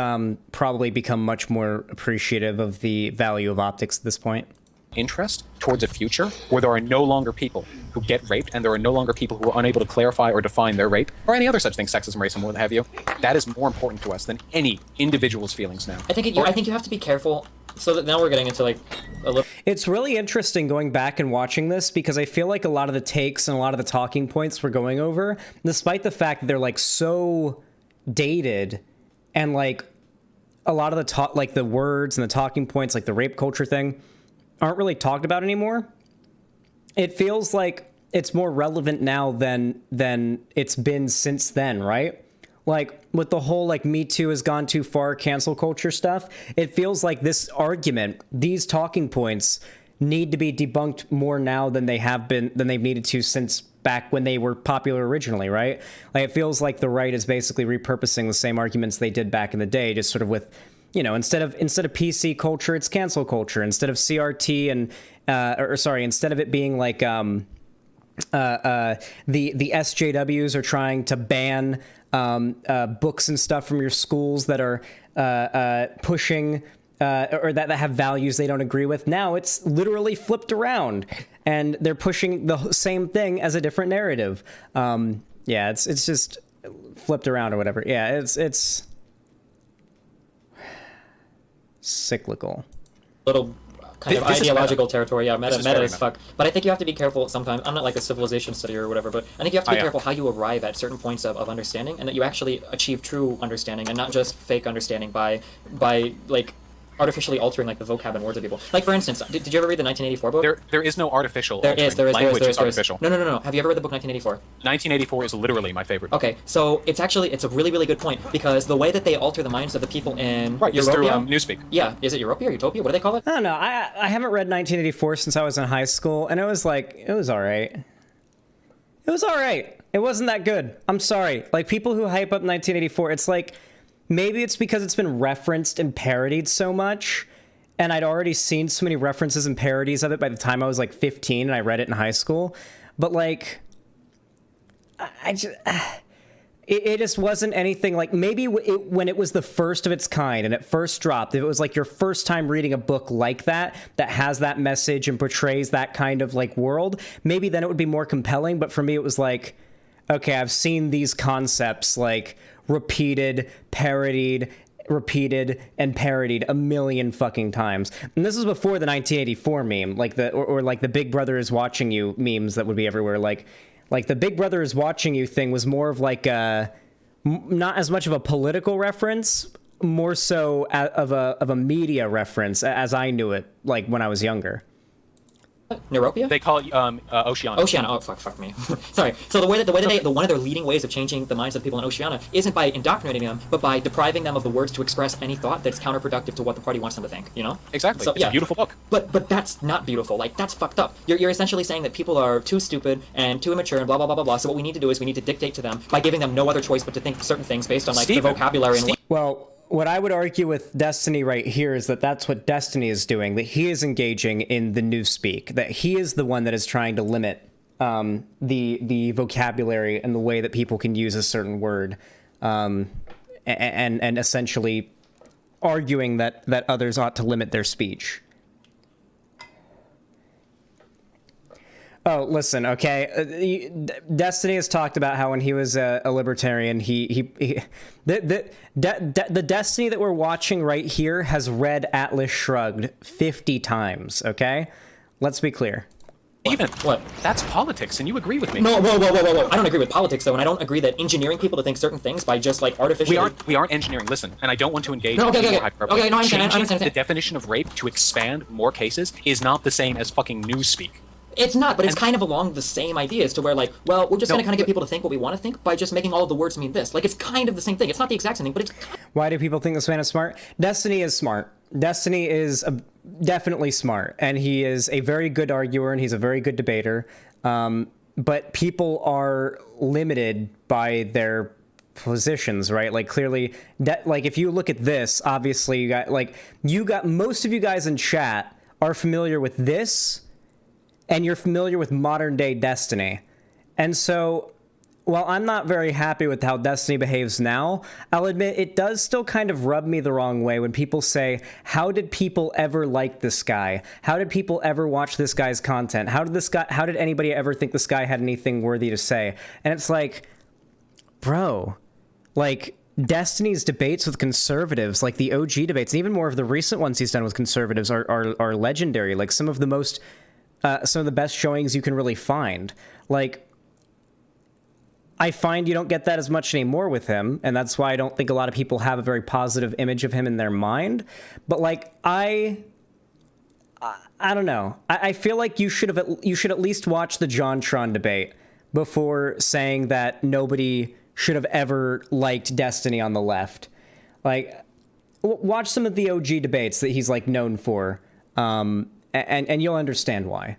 probably become much more appreciative of the value of optics at this point. Interest towards a future where there are no longer people who get raped, and there are no longer people who are unable to clarify or define their rape, or any other such thing, sexism, racism, what have you. That is more important to us than any individual's feelings now. I think you have to be careful. So that now we're getting into like a little. It's really interesting going back and watching this, because I feel like a lot of the takes and a lot of the talking points we're going over, despite the fact that they're like so dated, and like a lot of the like the words and the talking points, like the rape culture thing, aren't really talked about anymore. It feels like it's more relevant now than it's been since then, right? Like with the whole like Me Too has gone too far cancel culture stuff, it feels like this argument, these talking points need to be debunked more now than they've needed to since back when they were popular originally, right? Like it feels like the right is basically repurposing the same arguments they did back in the day, just sort of with, you know, instead of PC culture, it's cancel culture. Instead of CRT and instead of it being like the SJWs are trying to ban books and stuff from your schools that are pushing or that have values they don't agree with. Now it's literally flipped around, and they're pushing the same thing as a different narrative. Yeah, it's just flipped around or whatever. Yeah, it's cyclical. Little kind of ideological territory. Yeah, meta as fuck. But I think you have to be careful sometimes. I'm not like a civilization study or whatever, but I think you have to be careful how you arrive at certain points of understanding, and that you actually achieve true understanding and not just fake understanding by like artificially altering like the vocab and words of people. Like for instance, did you ever read the 1984 book? There is no artificial. There is artificial. No. Have you ever read the book 1984? 1984 is literally my favorite book. Okay, so it's a really, really good point, because the way that they alter the minds of the people in Europia, through Newspeak. Yeah, is it Europia or Utopia? What do they call it? I don't know. I haven't read 1984 since I was in high school, and it was all right. It was all right. It wasn't that good. I'm sorry. Like people who hype up 1984, it's like, maybe it's because it's been referenced and parodied so much, and I'd already seen so many references and parodies of it by the time I was like 15 and I read it in high school. But like, it just wasn't anything like, maybe when it was the first of its kind and it first dropped, if it was like your first time reading a book like that has that message and portrays that kind of like world, maybe then it would be more compelling. But for me, it was like, okay, I've seen these concepts like repeated, parodied, repeated and parodied a million fucking times. And this is before the 1984 meme, like or like the Big Brother is watching you memes that would be everywhere. Like the Big Brother is watching you thing was more of like not as much of a political reference, more so of a media reference as I knew it, like when I was younger. Neuropia? They call it Oceania. Oceania. Oh, fuck me. Sorry. So the way that one of their leading ways of changing the minds of people in Oceania isn't by indoctrinating them, but by depriving them of the words to express any thought that's counterproductive to what the party wants them to think. You know? Exactly. So, It's a beautiful book. But that's not beautiful. Like, that's fucked up. You're essentially saying that people are too stupid and too immature and blah blah blah blah blah. So what we need to do is we need to dictate to them by giving them no other choice but to think certain things based on like the vocabulary and. Well, what I would argue with Destiny right here is that that's what Destiny is doing, that he is engaging in the newspeak, that he is the one that is trying to limit the vocabulary and the way that people can use a certain word, and essentially arguing that others ought to limit their speech. Oh, listen, okay. Destiny has talked about how when he was a libertarian, the Destiny that we're watching right here has read Atlas Shrugged 50 times, okay? Let's be clear. Even What? That's politics, and you agree with me. No, whoa. I don't agree with politics, though, and I don't agree that engineering people to think certain things by just, like, artificially... We aren't engineering. Listen, and I don't want to engage No, in okay. more hyperbole. Okay, no, I understand. Changing the definition of rape to expand more cases is not the same as fucking newspeak. It's not, but it's kind of along the same ideas to where, like, well, we're just going to kind of get people to think what we want to think by just making all of the words mean this. Like, it's kind of the same thing. It's not the exact same thing, but it's... Why do people think this man is smart? Destiny is smart. Destiny is definitely smart, and he is a very good arguer, and he's a very good debater. But people are limited by their positions, right? Like, clearly, like, if you look at this, obviously, you got most of you guys in chat are familiar with this, and you're familiar with modern day Destiny. And so, while I'm not very happy with how Destiny behaves now, I'll admit it does still kind of rub me the wrong way when people say, how did people ever like this guy? How did people ever watch this guy's content? How did anybody ever think this guy had anything worthy to say? And it's like, bro, like, Destiny's debates with conservatives, like the OG debates, and even more of the recent ones he's done with conservatives are legendary. Like, some of the best showings you can really find. Like, I find you don't get that as much anymore with him, and that's why I don't think a lot of people have a very positive image of him in their mind. But, like, I don't know. I feel like you should at least watch the JonTron debate before saying that nobody should have ever liked Destiny on the left. Like, watch some of the OG debates that he's, like, known for, and you'll understand why.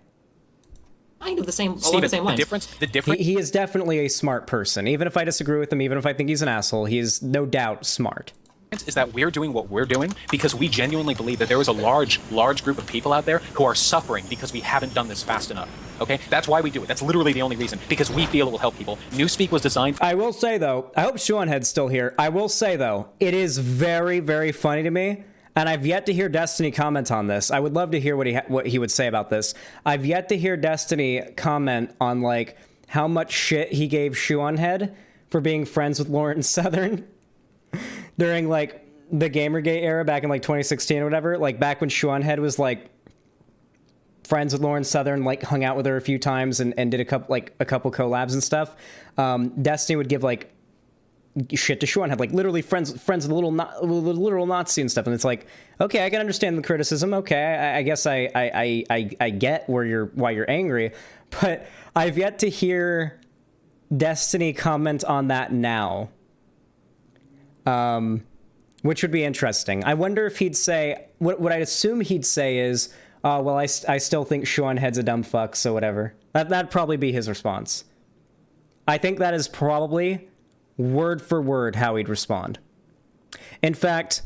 Kind of the same, Steven, along the same lines. The difference. He is definitely a smart person. Even if I disagree with him, even if I think he's an asshole, he is no doubt smart. Is that we're doing what we're doing because we genuinely believe that there is a large group of people out there who are suffering because we haven't done this fast enough. Okay? That's why we do it. That's literally the only reason. Because we feel it will help people. Newspeak was designed... I will say, though, I hope Seanhead's still here. I will say, though, it is very, very funny to me, and I've yet to hear Destiny comment on this. I would love to hear what he would say about this. I've yet to hear Destiny comment on, like, how much shit he gave Seanhead for being friends with Lauren Southern during, like, the Gamergate era back in, like, 2016 or whatever. Like, back when Seanhead was, like, friends with Lauren Southern, like, hung out with her a few times and did a couple collabs and stuff. Destiny would give, like, shit to Seanhead, like, literally friends with a literal Nazi and stuff. And it's like, okay, I can understand the criticism. Okay, I guess I get why you're angry, but I've yet to hear Destiny comment on that now. Which would be interesting. I wonder if he'd say, what I'd assume he'd say is, well, I still think Seanhead's a dumb fuck, so whatever. That'd probably be his response. I think that is probably word for word how he'd respond. In fact,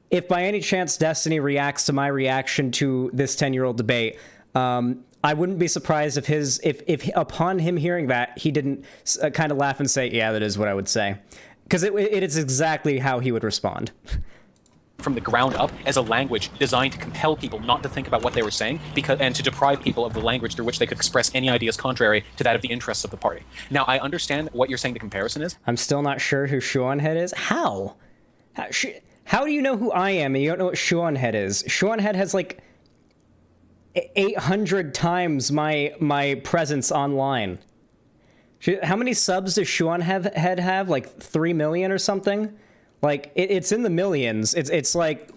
if by any chance Destiny reacts to my reaction to this 10-year-old debate, I wouldn't be surprised if upon him hearing that, he didn't kind of laugh and say, yeah, that is what I would say. Because it is exactly how he would respond. From the ground up as a language designed to compel people not to think about what they were saying and to deprive people of the language through which they could express any ideas contrary to that of the interests of the party. Now, I understand what you're saying the comparison is. I'm still not sure who Seanhead is. How? How do you know who I am and you don't know what Seanhead is? Seanhead has like 800 times my presence online. How many subs does Seanhead have? Like 3 million or something? Like it's in the millions. It's like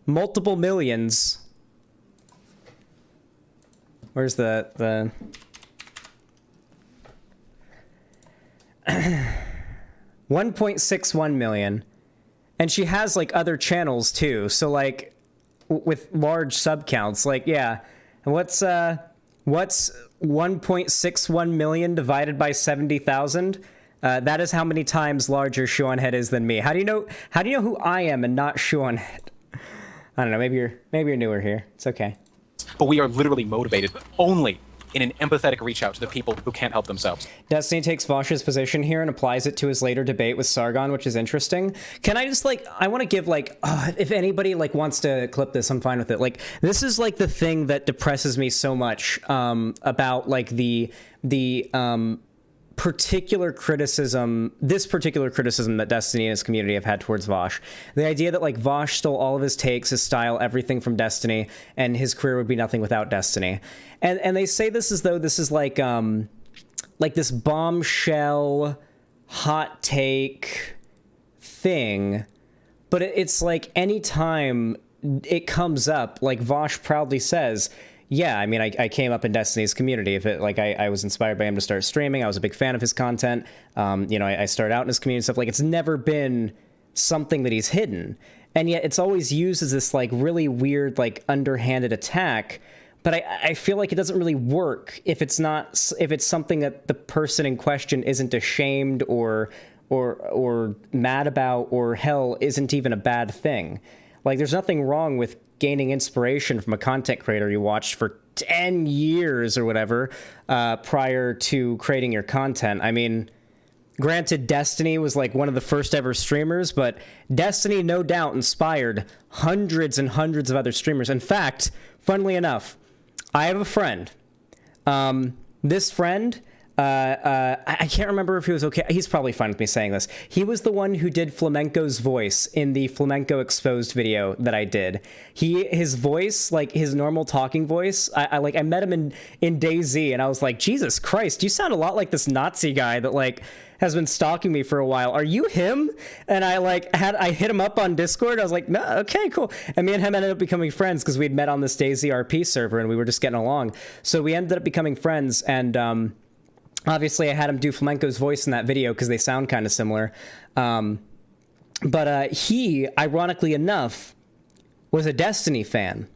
multiple millions. Where's the 1.61 million. And she has like other channels too. So like with large sub counts, like yeah. And what's 1.61 million divided by 70,000? That is how many times larger Seanhead is than me. How do you know who I am and not Seanhead? I don't know, maybe you're newer here. It's okay. But we are literally motivated only in an empathetic reach out to the people who can't help themselves. Destiny takes Vaush's position here and applies it to his later debate with Sargon, which is interesting. Can I just I want to give if anybody wants to clip this, I'm fine with it. Like, this is like the thing that depresses me so much about like the particular criticism that Destiny and his community have had towards Vaush. The idea that like Vaush stole all of his takes, his style, everything from Destiny, and his career would be nothing without Destiny. And they say this as though this is like this bombshell hot take thing, but it's like anytime it comes up, like Vaush proudly says, yeah, I mean, I came up in Destiny's community. If it I was inspired by him to start streaming. I was a big fan of his content. I started out in his community and stuff. Like, it's never been something that he's hidden, and yet it's always used as this like really weird, like underhanded attack. But I feel like it doesn't really work if it's something that the person in question isn't ashamed or mad about, or hell, isn't even a bad thing. Like, there's nothing wrong with gaining inspiration from a content creator you watched for 10 years or whatever prior to creating your content. I mean, granted, Destiny was like one of the first ever streamers, but Destiny no doubt inspired hundreds and hundreds of other streamers. In fact, funnily enough, I have a friend. This friend... I can't remember if he was okay. He's probably fine with me saying this. He was the one who did Flamenco's voice in the Flamenco Exposed video that I did. His voice, like his normal talking voice, I met him in DayZ, and I was like, Jesus Christ, you sound a lot like this Nazi guy that like has been stalking me for a while. Are you him? And I hit him up on Discord. I was like, no, okay, cool. And me and him ended up becoming friends because we'd met on this DayZ RP server and we were just getting along. So we ended up becoming friends, and obviously, I had him do Flamenco's voice in that video because they sound kind of similar. But he, ironically enough, was a Destiny fan.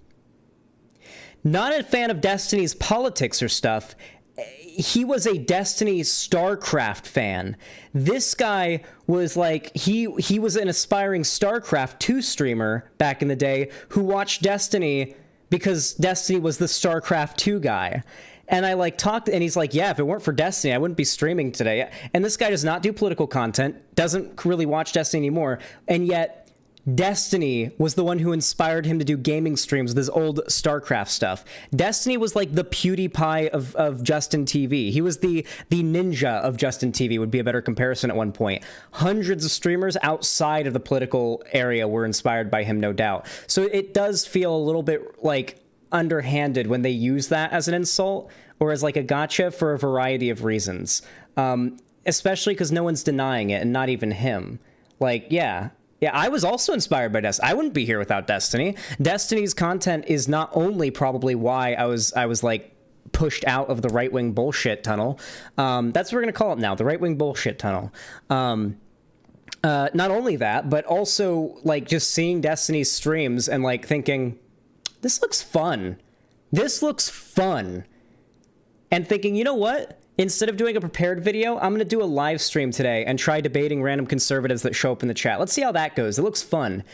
Not a fan of Destiny's politics or stuff. He was a Destiny StarCraft fan. This guy was like, he was an aspiring StarCraft 2 streamer back in the day who watched Destiny because Destiny was the StarCraft 2 guy. And I talked, and he's like, yeah, if it weren't for Destiny, I wouldn't be streaming today. And this guy does not do political content, doesn't really watch Destiny anymore, and yet Destiny was the one who inspired him to do gaming streams with his old StarCraft stuff. Destiny was like the PewDiePie of Justin TV. He was the ninja of Justin TV, would be a better comparison at one point. Hundreds of streamers outside of the political area were inspired by him, no doubt. So it does feel a little bit like underhanded when they use that as an insult or as like a gotcha for a variety of reasons, especially because no one's denying it, and not even him. Like, yeah, I was also inspired by Destiny. I wouldn't be here without Destiny. Destiny's content is not only probably why I was like pushed out of the right-wing bullshit tunnel. That's what we're gonna call it now, the right-wing bullshit tunnel. Not only that, but also like just seeing Destiny's streams and like thinking, this looks fun. This looks fun. And thinking, you know what? Instead of doing a prepared video, I'm going to do a live stream today and try debating random conservatives that show up in the chat. Let's see how that goes. It looks fun.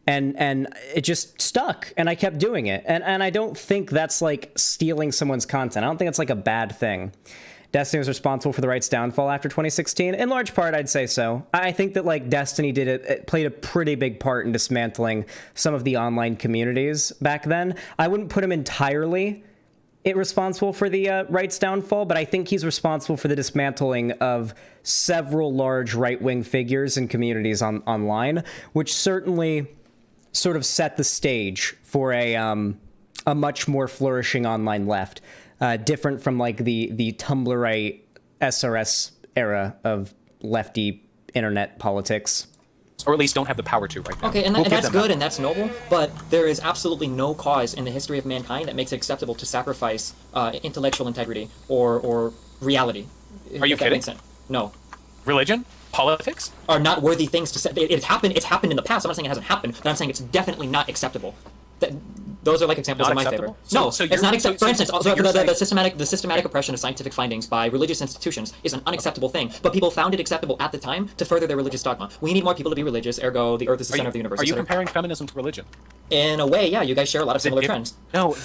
And it just stuck, and I kept doing it. And I don't think that's like stealing someone's content. I don't think it's like a bad thing. Destiny was responsible for the right's downfall after 2016. In large part, I'd say so. I think that like Destiny it played a pretty big part in dismantling some of the online communities back then. I wouldn't put him entirely responsible for the right's downfall, but I think he's responsible for the dismantling of several large right-wing figures and communities online, which certainly sort of set the stage for a much more flourishing online left, different from like the Tumblrite SRS era of lefty internet politics. Or at least don't have the power to right now. Okay, and, We'll and give that's them good that. and that's noble, but there is absolutely no cause in the history of mankind that makes it acceptable to sacrifice intellectual integrity or reality. Are you if that kidding? makes sense. No. Religion? Politics? Are not worthy things to say. It's happened in the past. I'm not saying it hasn't happened, but I'm saying it's definitely not acceptable. Those are like examples Not in my acceptable? favor. So- No, so it's you're- not acceptable. so- For instance, so the, you're the, saying- the systematic oppression of scientific findings by religious institutions is an unacceptable thing, but people found it acceptable at the time to further their religious dogma. We need more people to be religious, ergo the earth is the center of the universe. Are you etc. comparing feminism to religion? In a way, yeah, you guys share a lot of similar If- trends. No.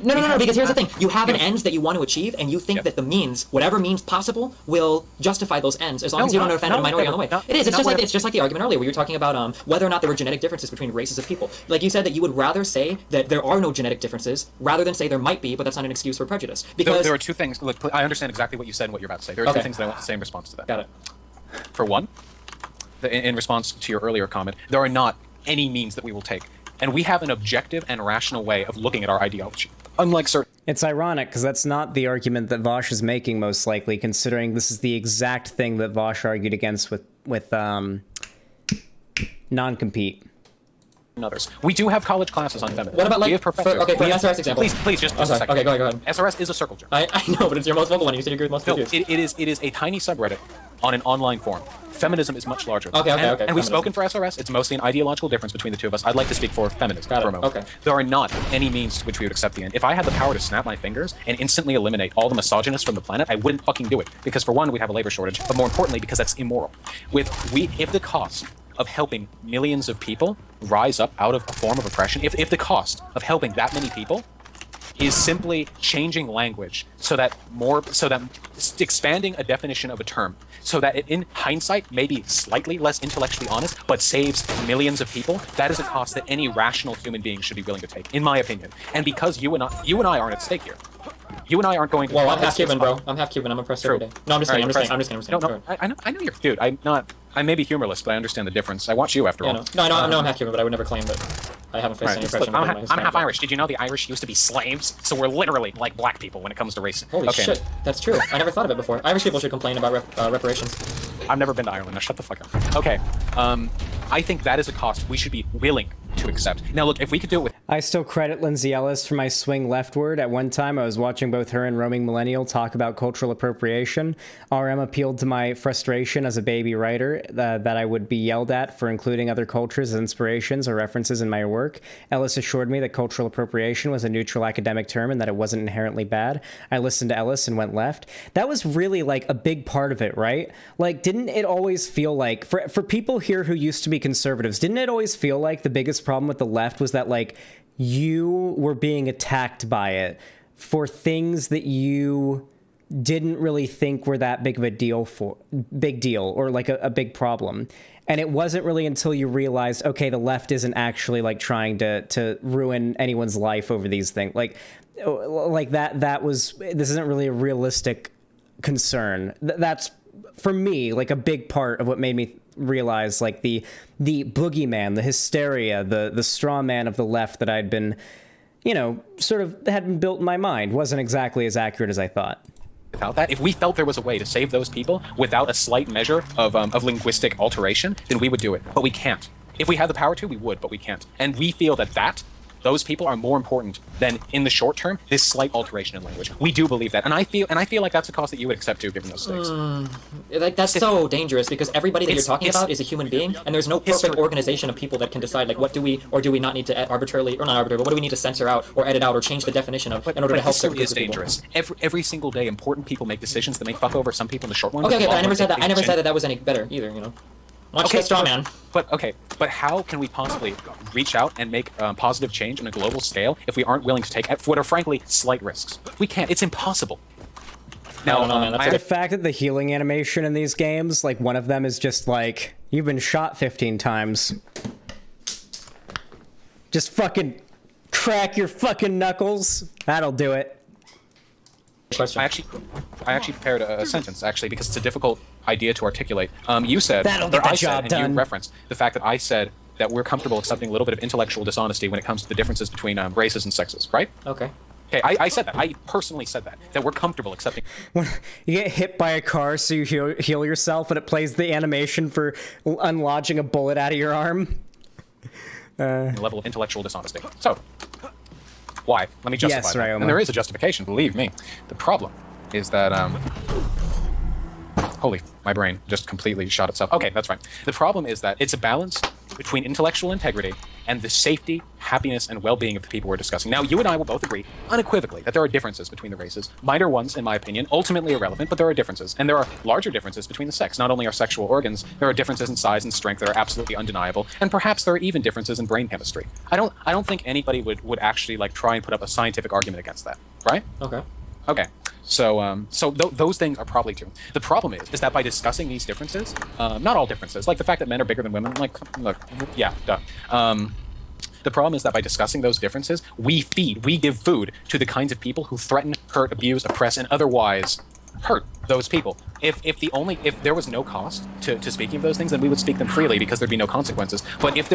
No, because here's the thing. You have an end that you want to achieve, and you think Yep. that the means, whatever means possible, will justify those ends, as long No, as you don't not- offend a not minority on the way. whatever, not- It is. It's not just like whatever. it's just like the argument earlier, where you were talking about whether or not there were genetic differences between races of people. Like you said that you would rather say that there are no genetic differences, rather than say there might be, but that's not an excuse for prejudice. Because There are two things. Look, I understand exactly what you said and what you're about to say. There are Okay. two things that I want to say in response to that. got it. For one, in response to your earlier comment, there are not any means that we will take. And we have an objective and rational way of looking at our ideology. Unlike certain... It's ironic because that's not the argument that Vaush is making, most likely, considering this is the exact thing that Vaush argued against with non-compete. others. We do have college classes on feminism. What about, like, we have professors. for We an have- SRS example? Please, just Oh, a sorry. second. Okay, go ahead. SRS is a circle jerk. I know, but it's your most vocal one. You said you agree with most No, of the views. it is a tiny subreddit on an online forum. Feminism is much larger. Okay, and, And we've feminism. spoken for SRS. It's mostly an ideological difference between the two of us. I'd like to speak for feminism Got it, for a moment. okay. There are not any means to which we would accept the end. If I had the power to snap my fingers and instantly eliminate all the misogynists from the planet, I wouldn't fucking do it. Because for one, we'd have a labor shortage, but more importantly, because that's immoral. If the cost of helping millions of people rise up out of a form of oppression, if the cost of helping that many people is simply changing language so that expanding a definition of a term so that it in hindsight may be slightly less intellectually honest but saves millions of people, that is a cost that any rational human being should be willing to take, in my opinion. And because you and I aren't at stake here. You and I aren't going to... Well, I'm half Cuban, bro. I'm half Cuban. I'm oppressed True. every day. No, I'm just All kidding. right, I'm just kidding. No, I know you're... Dude, I may be humorless, but I understand the difference. I watch you after all. No, I'm half Cuban, but I would never claim that I haven't faced Right. any Look, oppression. I'm, because of my I'm Hispanic half background. Irish. Did you know the Irish used to be slaves? So we're literally like black people when it comes to race. Holy shit, that's true. I never thought of it before. Irish people should complain about reparations. I've never been to Ireland. Now shut the fuck up. Okay. I think that is a cost we should be willing to accept. Now look, if we could do it with... I still credit Lindsay Ellis for my swing leftward. At one time, I was watching both her and Roaming Millennial talk about cultural appropriation. RM appealed to my frustration as a baby writer that I would be yelled at for including other cultures as inspirations or references in my work. Ellis assured me that cultural appropriation was a neutral academic term and that it wasn't inherently bad. I listened to Ellis and went left. That was really like a big part of it, right? Like, didn't it always feel like, for people here who used to be conservatives, didn't it always feel like the biggest problem with the left was that, like, you were being attacked by it for things that you didn't really think were that big of a deal or like a big problem. And it wasn't really until you realized, okay, the left isn't actually like trying to ruin anyone's life over these things. Like this isn't really a realistic concern. That's, for me, like a big part of what made me realize like the boogeyman, the hysteria, the straw man of the left that I'd been, sort of had been built in my mind wasn't exactly as accurate as I thought. Without that, if we felt there was a way to save those people without a slight measure of linguistic alteration, then we would do it. But we can't. If we had the power to, we would, but we can't. And we feel that those people are more important than, in the short term, this slight alteration in language. We do believe that, and I feel like that's a cost that you would accept too, given those stakes. Like, that's so dangerous because everybody that you're talking it's- about is a human being, and there's no perfect history. organization of people that can decide like what do we or do we not need to arbitrarily or not arbitrarily, but what do we need to censor out or edit out or change the definition of in order to help certain History groups is of people. dangerous. Every single day, important people make decisions that may fuck over some people in the short run. Okay, but I long never run, said that. they I never change- said that was any better either. Watch the straw man. But how can we possibly reach out and make positive change on a global scale if we aren't willing to take what are frankly slight risks? We can't. It's impossible. Now, I don't know, man. That's The fact that the healing animation in these games, like one of them is just like, you've been shot 15 times. Just fucking crack your fucking knuckles. That'll do it. Question. I actually prepared a sentence actually because it's a difficult idea to articulate. You said, That'll get or the I job said, done. and you referenced the fact that I said that we're comfortable accepting a little bit of intellectual dishonesty when it comes to the differences between races and sexes, right? Okay. Okay, I said that. I personally said that we're comfortable accepting When you get hit by a car, so you heal yourself, and it plays the animation for unlodging a bullet out of your arm. a level of intellectual dishonesty. So, why? Let me justify Yes, that. Ryoma. And there is a justification, believe me. The problem is that, holy, my brain just completely shot itself. Okay, that's fine. The problem is that it's a balance between intellectual integrity and the safety, happiness, and well-being of the people we're discussing. Now, you and I will both agree, unequivocally, that there are differences between the races. Minor ones, in my opinion, ultimately irrelevant, but there are differences. And there are larger differences between the sex. Not only our sexual organs, there are differences in size and strength that are absolutely undeniable, and perhaps there are even differences in brain chemistry. I don't think anybody would actually, like, try and put up a scientific argument against that, right? Okay. Okay. So, those things are probably true. The problem is that by discussing these differences, not all differences, like the fact that men are bigger than women, like, look, yeah, duh. The problem is that by discussing those differences, we give food to the kinds of people who threaten, hurt, abuse, oppress, and otherwise hurt those people. If there was no cost to speaking of those things, then we would speak them freely because there'd be no consequences. But if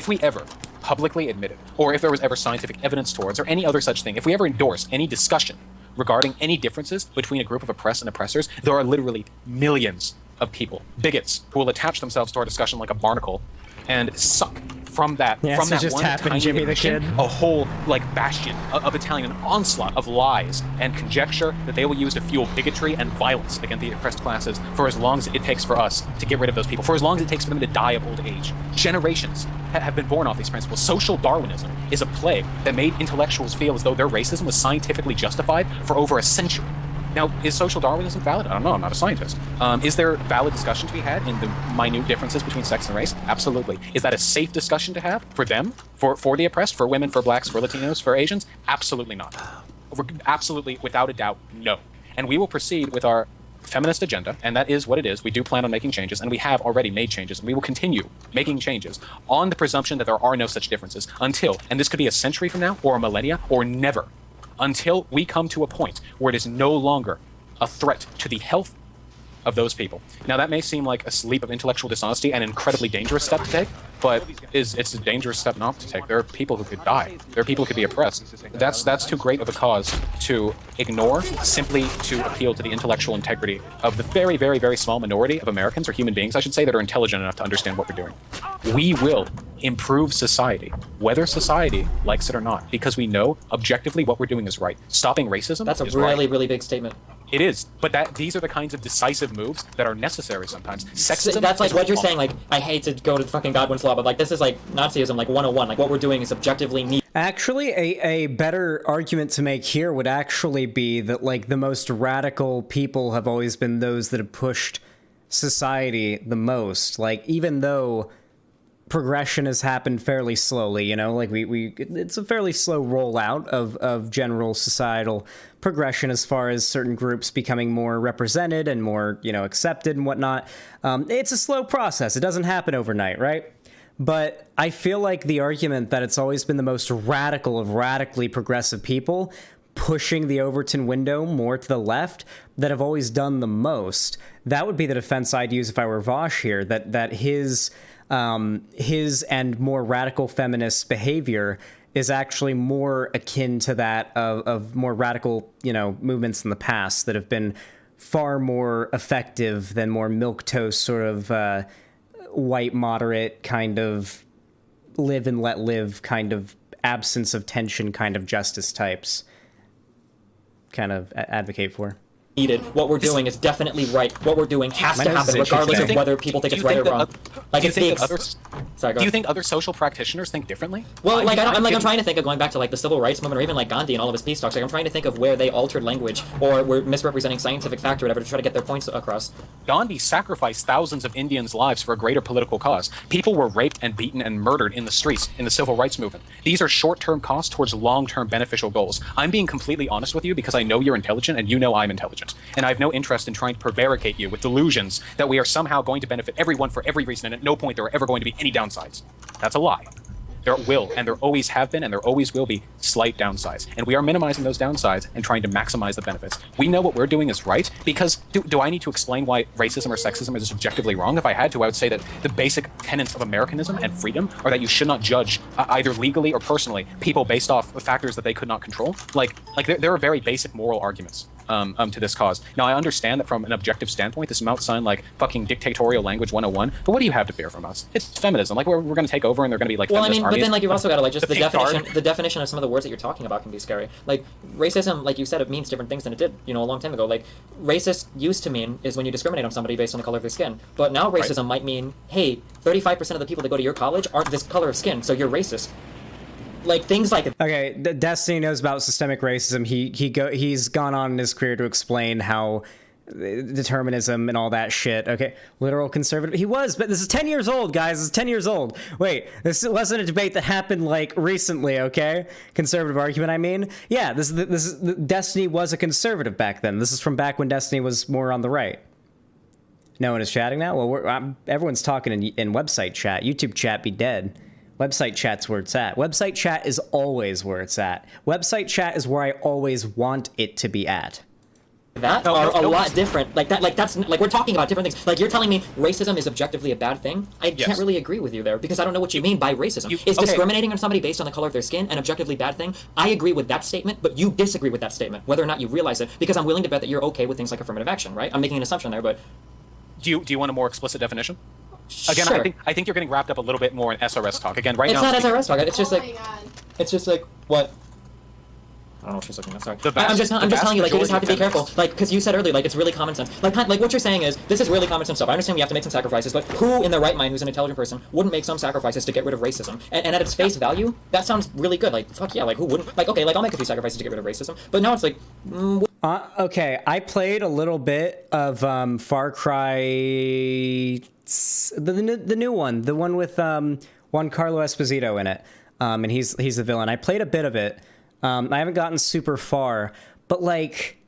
we ever publicly admitted, or if there was ever scientific evidence towards, or any other such thing, if we ever endorsed any discussion regarding any differences between a group of oppressed and oppressors, there are literally millions of people, bigots, who will attach themselves to our discussion like a barnacle and suck from that Yeah, from so that just one tapping tiny Jimmy the admission, Kid. a whole like bastion of Italian, an onslaught of lies and conjecture that they will use to fuel bigotry and violence against the oppressed classes for as long as it takes for us to get rid of those people, for as long as it takes for them to die of old age. Generations have been born off these principles. Social Darwinism is a plague that made intellectuals feel as though their racism was scientifically justified for over a century. Now, is social Darwinism valid? I don't know. I'm not a scientist. Is there valid discussion to be had in the minute differences between sex and race? Absolutely. Is that a safe discussion to have for them, for the oppressed, for women, for blacks, for Latinos, for Asians? Absolutely not. Absolutely, without a doubt, no. And we will proceed with our feminist agenda, and that is what it is. We do plan on making changes, and we have already made changes, and we will continue making changes on the presumption that there are no such differences until, and this could be a century from now, or a millennia, or never, until we come to a point where it is no longer a threat to the health of those people. Now, that may seem like a leap of intellectual dishonesty and an incredibly dangerous step to take, but it's a dangerous step not to take. There are people who could die. There are people who could be oppressed. That's too great of a cause to ignore simply to appeal to the intellectual integrity of the very, very, very small minority of Americans, or human beings, I should say, that are intelligent enough to understand what we're doing. We will improve society, whether society likes it or not, because we know objectively what we're doing is right. Stopping racism That's a is really, right. really big statement. It is, but these are the kinds of decisive moves that are necessary sometimes. Sexism. That's like is what you're wrong. saying, like, I hate to go to fucking Godwin's Law, but like, this is like Nazism, like 101. Like, what we're doing is objectively neat. Actually, a better argument to make here would actually be that, like, the most radical people have always been those that have pushed society the most. Like, even though progression has happened fairly slowly, you know, like it's a fairly slow rollout of general societal progression as far as certain groups becoming more represented and more, you know, accepted and whatnot. It's a slow process. It doesn't happen overnight, right? But I feel like the argument that it's always been the most radical of radically progressive people pushing the Overton window more to the left that have always done the most, that would be the defense I'd use if I were Vaush here, that his and more radical feminist behavior is actually more akin to that of more radical, you know, movements in the past that have been far more effective than more milquetoast sort of white moderate kind of live and let live kind of absence of tension kind of justice types kind of advocate for. Needed. What we're doing is definitely right. What we're doing has My to nose is happen, regardless itchy of whether people think Do it's you right or think wrong. that Like, do you it's think the that others? Sorry, go Do you ahead. think other social practitioners think differently? Well, like, I'm I'm trying to think of going back to, like, the civil rights movement, or even, like, Gandhi and all of his peace talks. Like, I'm trying to think of where they altered language, or were misrepresenting scientific fact or whatever to try to get their points across. Gandhi sacrificed thousands of Indians' lives for a greater political cause. People were raped and beaten and murdered in the streets in the civil rights movement. These are short-term costs towards long-term beneficial goals. I'm being completely honest with you because I know you're intelligent and you know I'm intelligent. And I have no interest in trying to prevaricate you with delusions that we are somehow going to benefit everyone for every reason, and at no point there are ever going to be any downsides. That's a lie. there will, and there always have been, and there always will be slight downsides. And we are minimizing those downsides and trying to maximize the benefits. We know what we're doing is right, because do I need to explain why racism or sexism is objectively wrong? If I had to, I would say that the basic tenets of Americanism and freedom are that you should not judge either legally or personally people based off of factors that they could not control. Like there are very basic moral arguments to this cause. Now, I understand that from an objective standpoint, this might sound like fucking dictatorial language 101, but what do you have to fear from us? It's feminism. Like, we're going to take over and they're going to be like Well, I feminist mean, but armies. then like you've also got to like just the pink definition. guard. The definition of some of the words that you're talking about can be scary. Like racism, like you said, it means different things than it did, a long time ago. Like racist used to mean is when you discriminate on somebody based on the color of their skin. But now racism might mean, hey, 35% of the people that go to your college aren't this color of skin, so you're racist. Like things like Okay, Destiny knows about systemic racism. He's gone on in his career to explain how determinism and all that shit. Okay, literal conservative. He was, but this is 10 years old, guys. It's 10 years old. Wait, this wasn't a debate that happened like recently. Okay, conservative argument. I mean, yeah, this is Destiny was a conservative back then. This is from back when Destiny was more on the right. No one is chatting now. Well, everyone's talking in website chat. YouTube chat be dead. Website chat's where it's at. Website chat is always where it's at. Website chat is where I always want it to be at. that are a lot different. Like that, like that's like we're talking about different things. Like you're telling me racism is objectively a bad thing. I can't really agree with you there because I don't know what you mean by racism. Is discriminating on somebody based on the color of their skin an objectively bad thing? I agree with that statement, but you disagree with that statement, whether or not you realize it. Because I'm willing to bet that you're okay with things like affirmative action, right? I'm making an assumption there, but Do you want a more explicit definition? Again, sure. I think you're getting wrapped up a little bit more in SRS talk. Again, right It's now not SRS talk. It's just Oh like my god. it's just like what. I don't know what she's looking at. Sorry. The I'm just telling you, like, you just have to be majority of careful, like, because you said earlier, like, it's really common sense. Like what you're saying is, this is really common sense stuff. I understand we have to make some sacrifices, but who in their right mind, who's an intelligent person, wouldn't make some sacrifices to get rid of racism? And at its face value, that sounds really good. Like, fuck yeah, like, who wouldn't? Like, okay, like, I'll make a few sacrifices to get rid of racism. But now it's like, Okay, I played a little bit of Far Cry, the new one, the one with Juan Carlo Esposito in it, and he's the villain. I played a bit of it. I haven't gotten super far, but like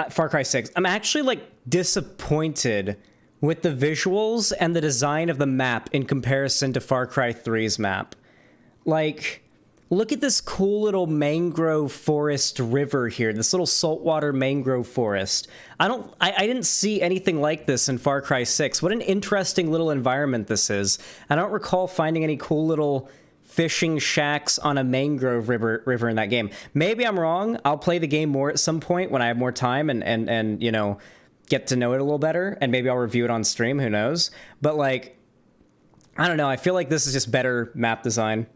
Far Cry 6, I'm actually like disappointed with the visuals and the design of the map in comparison to Far Cry 3's map. Like, look at this cool little mangrove forest river here, this little saltwater mangrove forest. I didn't see anything like this in Far Cry 6. What an interesting little environment this is. I don't recall finding any cool little fishing shacks on a mangrove river in that game. Maybe I'm wrong. I'll play the game more at some point when I have more time and you know, get to know it a little better, and maybe I'll review it on stream, who knows. But like, I don't know, I feel like this is just better map design.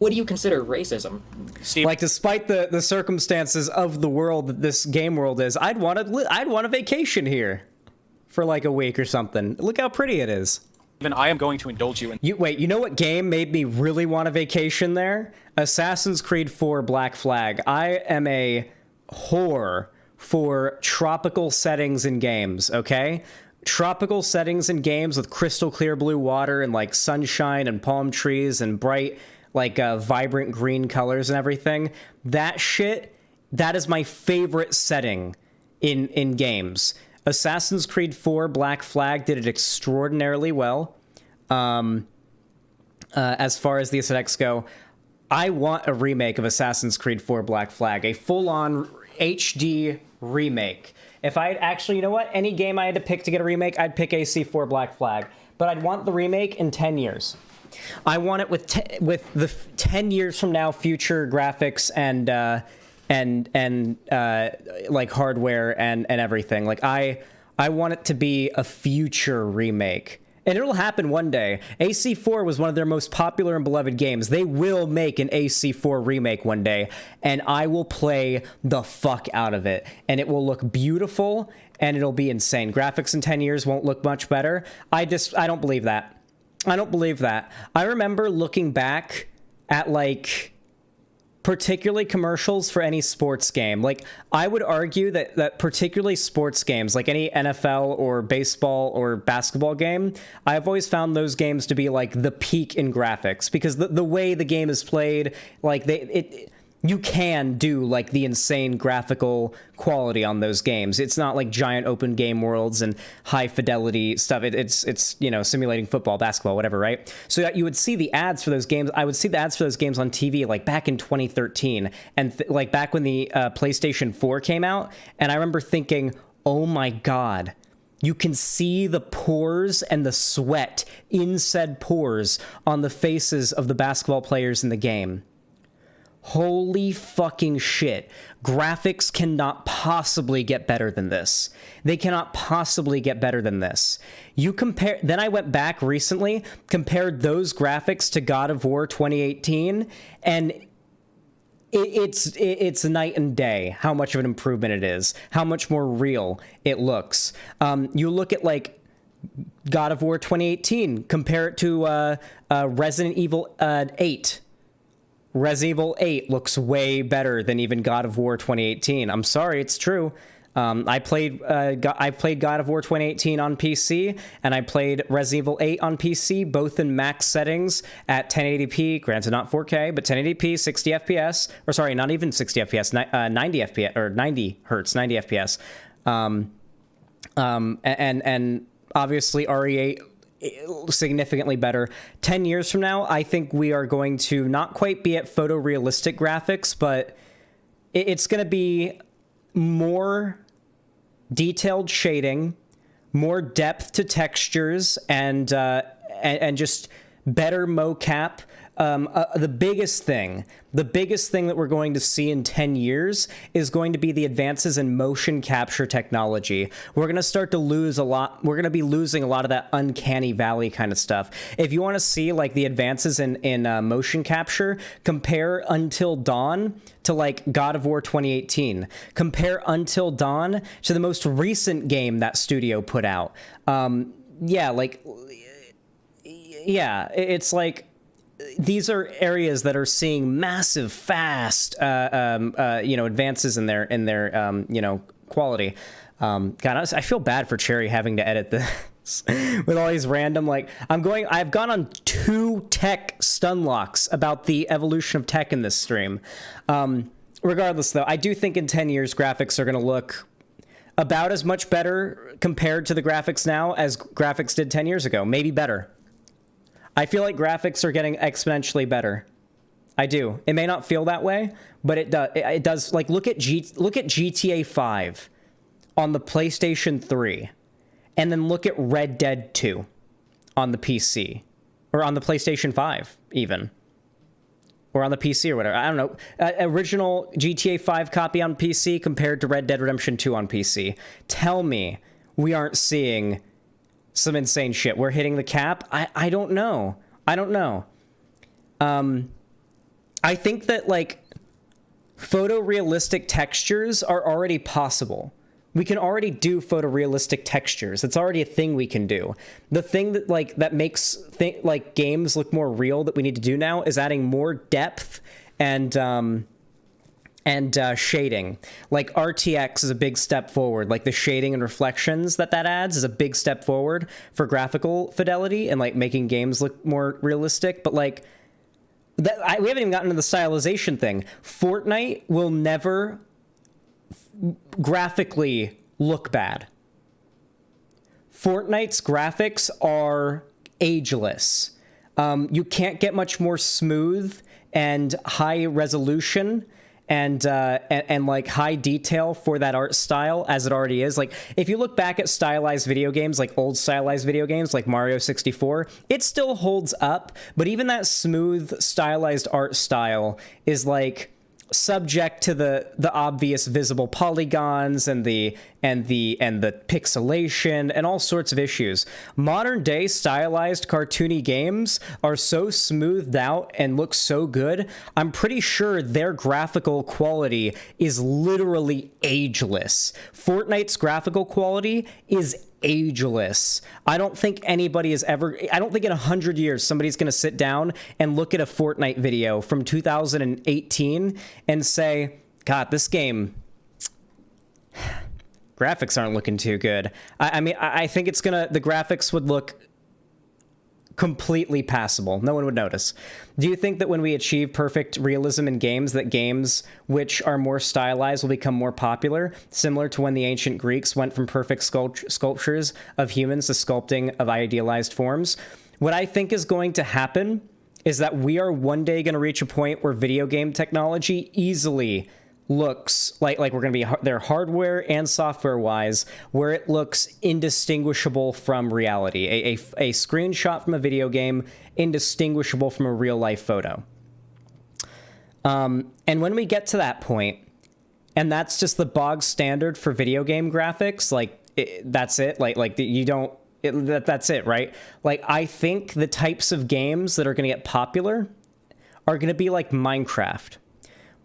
what do you consider racism? Steve, Like, despite the circumstances of the world that this game world is, I'd want a vacation here for like a week or something. Look how pretty it is. even I am going to indulge you in. You know what game made me really want a vacation there? Assassin's Creed 4 Black Flag. I am a whore for tropical settings in games, okay? Tropical settings in games with crystal clear blue water and like sunshine and palm trees and bright, like vibrant green colors and everything. That shit, that is my favorite setting in games. Assassin's Creed 4 Black Flag did it extraordinarily well. As far as the aesthetics go, I want a remake of Assassin's Creed 4 Black Flag, a full-on HD remake. If I actually, you know what? Any game I had to pick to get a remake, I'd pick AC4 Black Flag. But I'd want the remake in 10 years. I want it with the 10 years from now future graphics and like hardware and everything. Like I want it to be a future remake. And it'll happen one day. AC4 was one of their most popular and beloved games. They will make an AC4 remake one day, and I will play the fuck out of it. And it will look beautiful, and it'll be insane. Graphics in 10 years won't look much better. I don't believe that. I don't believe that. I remember looking back at, like, particularly commercials for any sports game. Like, I would argue that particularly sports games, like any NFL or baseball or basketball game, I've always found those games to be like the peak in graphics, because the way the game is played, like you can do like the insane graphical quality on those games. It's not like giant open game worlds and high fidelity stuff. It's you know, simulating football, basketball, whatever, right? So that you would see the ads for those games. I would see the ads for those games on TV like back in 2013 and like back when the PlayStation 4 came out. And I remember thinking, oh my God, you can see the pores and the sweat in said pores on the faces of the basketball players in the game. Holy fucking shit. Graphics cannot possibly get better than this. They cannot possibly get better than this. You compare, then I went back recently, compared those graphics to God of War 2018, and it's night and day how much of an improvement it is, how much more real it looks. You look at like God of War 2018, compare it to Resident Evil 8. Resident Evil 8 looks way better than even God of War 2018. I'm sorry, it's true. I played God of War 2018 on PC, and I played Resident Evil 8 on PC, both in max settings at 1080p, granted not 4K, but 1080p, 60 FPS, or sorry, not even 60 FPS, 90 FPS, or 90 hertz, 90 FPS. And obviously RE8 significantly better. 10 years from now, I think we are going to not quite be at photorealistic graphics, but it's going to be more detailed shading, more depth to textures, and just better mocap. The biggest thing that we're going to see in 10 years is going to be the advances in motion capture technology. We're going to start to lose a lot. We're going to be losing a lot of that uncanny valley kind of stuff. If you want to see like the advances in motion capture, compare Until Dawn to like God of War 2018. Compare Until Dawn to the most recent game that studio put out. It's like, these are areas that are seeing massive, fast, advances in their quality. God, I feel bad for Cherry having to edit this with all these random, like, I've gone on 2 tech stunlocks about the evolution of tech in this stream. Regardless, though, I do think in 10 years, graphics are going to look about as much better compared to the graphics now as graphics did 10 years ago. Maybe better. I feel like graphics are getting exponentially better. I do. It may not feel that way, but it does. It does. Like, look at GTA 5 on the PlayStation 3, and then look at Red Dead 2 on the PC, or on the PlayStation 5 even, or on the PC or whatever. I don't know. Original GTA 5 copy on PC compared to Red Dead Redemption 2 on PC. Tell me we aren't seeing some insane shit. We're hitting the cap. I don't know. I think that like photorealistic textures are already possible. We can already do photorealistic textures. It's already a thing we can do. The thing that makes games look more real that we need to do now is adding more depth and shading. Like RTX is a big step forward. Like the shading and reflections that adds is a big step forward for graphical fidelity and like making games look more realistic. But like we haven't even gotten to the stylization thing. Fortnite will never graphically look bad. Fortnite's graphics are ageless. You can't get much more smooth and high resolution and like high detail for that art style as it already is. Like if you look back at stylized video games, like old stylized video games like Mario 64, it still holds up, but even that smooth stylized art style is like subject to the obvious visible polygons and the pixelation and all sorts of issues. Modern day stylized cartoony games are so smoothed out and look so good. I'm pretty sure their graphical quality is literally ageless. Fortnite's graphical quality is ageless. I don't think anybody has ever, I don't think in 100 years somebody's going to sit down and look at a Fortnite video from 2018 and say, God, this game, graphics aren't looking too good. I mean, I think it's the graphics would look completely passable. No one would notice. Do you think that when we achieve perfect realism in games, that games which are more stylized will become more popular, similar to when the ancient Greeks went from perfect sculptures of humans to sculpting of idealized forms? What I think is going to happen is that we are one day going to reach a point where video game technology easily looks like we're going to be there hardware and software wise, where it looks indistinguishable from reality. A screenshot from a video game indistinguishable from a real life photo. And when we get to that point, and that's just the bog standard for video game graphics, that's it. That's it, right? Like, I think the types of games that are going to get popular are going to be like Minecraft.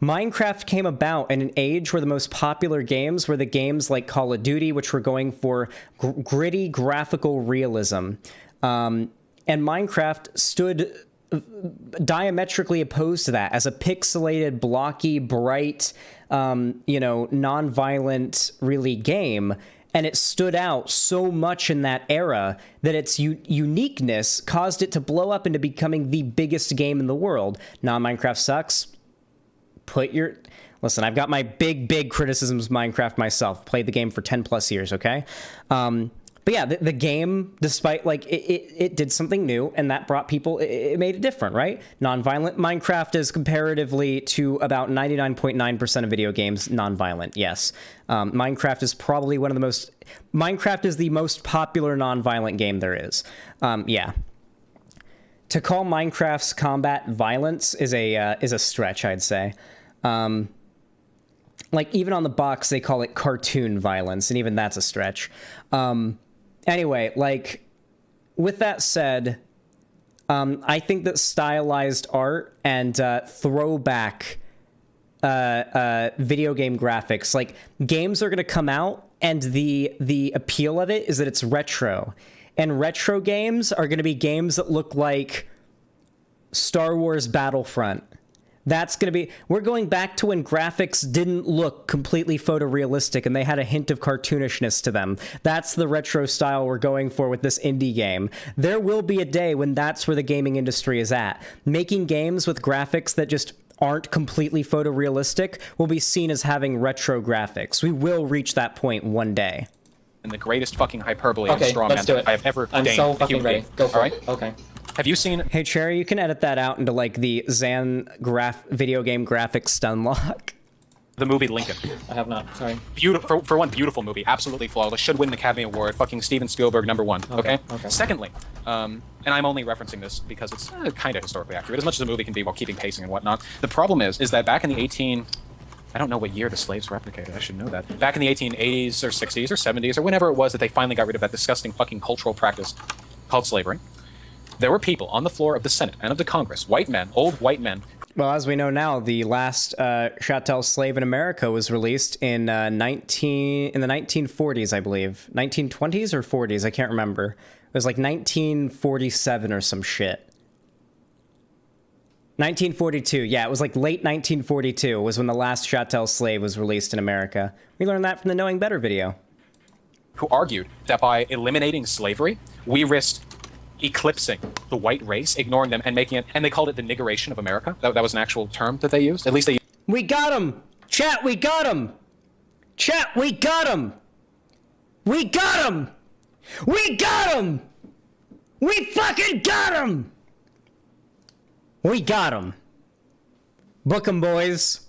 Minecraft came about in an age where the most popular games were the games like Call of Duty, which were going for gritty graphical realism. And Minecraft stood diametrically opposed to that as a pixelated, blocky, bright, non-violent, really game. And it stood out so much in that era that its uniqueness caused it to blow up into becoming the biggest game in the world. Now, Minecraft sucks. Listen, I've got my big criticisms of Minecraft myself. Played the game for 10 plus years, okay? But yeah, the game, despite, it did something new, and that brought people, it made it different, right? Non-violent. Minecraft is comparatively to about 99.9% of video games non-violent, yes. Minecraft is probably Minecraft is the most popular non-violent game there is. Yeah. To call Minecraft's combat violence is a stretch, I'd say. Even on the box, they call it cartoon violence, and even that's a stretch. Anyway, with that said, I think that stylized art and throwback video game graphics, games are going to come out, and the appeal of it is that it's retro. And retro games are going to be games that look like Star Wars Battlefront. That's going to be... We're going back to when graphics didn't look completely photorealistic and they had a hint of cartoonishness to them. That's the retro style we're going for with this indie game. There will be a day when that's where the gaming industry is at. Making games with graphics that just aren't completely photorealistic will be seen as having retro graphics. We will reach that point one day. And the greatest fucking hyperbole and straw man do it. I have ever I'm deigned so a fucking human ready. being. Go for All it. right? Okay. Have you seen... Hey, Cherry, you can edit that out into, the video game graphics stun lock. The movie Lincoln? I have not. Sorry. Beautiful, for one, beautiful movie. Absolutely flawless. Should win the Academy Award. Fucking Steven Spielberg, #1. Okay? Secondly, and I'm only referencing this because it's kind of historically accurate, as much as a movie can be while keeping pacing and whatnot. The problem is that back in the I don't know what year the slaves replicated. I should know that. Back in the 1880s or 60s or 70s or whenever it was that they finally got rid of that disgusting fucking cultural practice called slavery, there were people on the floor of the Senate and of the Congress, white men, old white men. Well, as we know now, the last chattel slave in America was released in the 1940s, I believe. 1920s or 40s, I can't remember. It was 1947 or some shit. 1942, yeah, it was late 1942 was when the last chattel slave was released in America. We learned that from the Knowing Better video. Who argued that by eliminating slavery, we risked eclipsing the white race, ignoring them, and making it, and they called it the niggeration of America. That was an actual term that they used. At least they... We got him! Chat, we got him! Chat, we got him! We got him! We got him! We fucking got him! We got him. Book 'em, boys.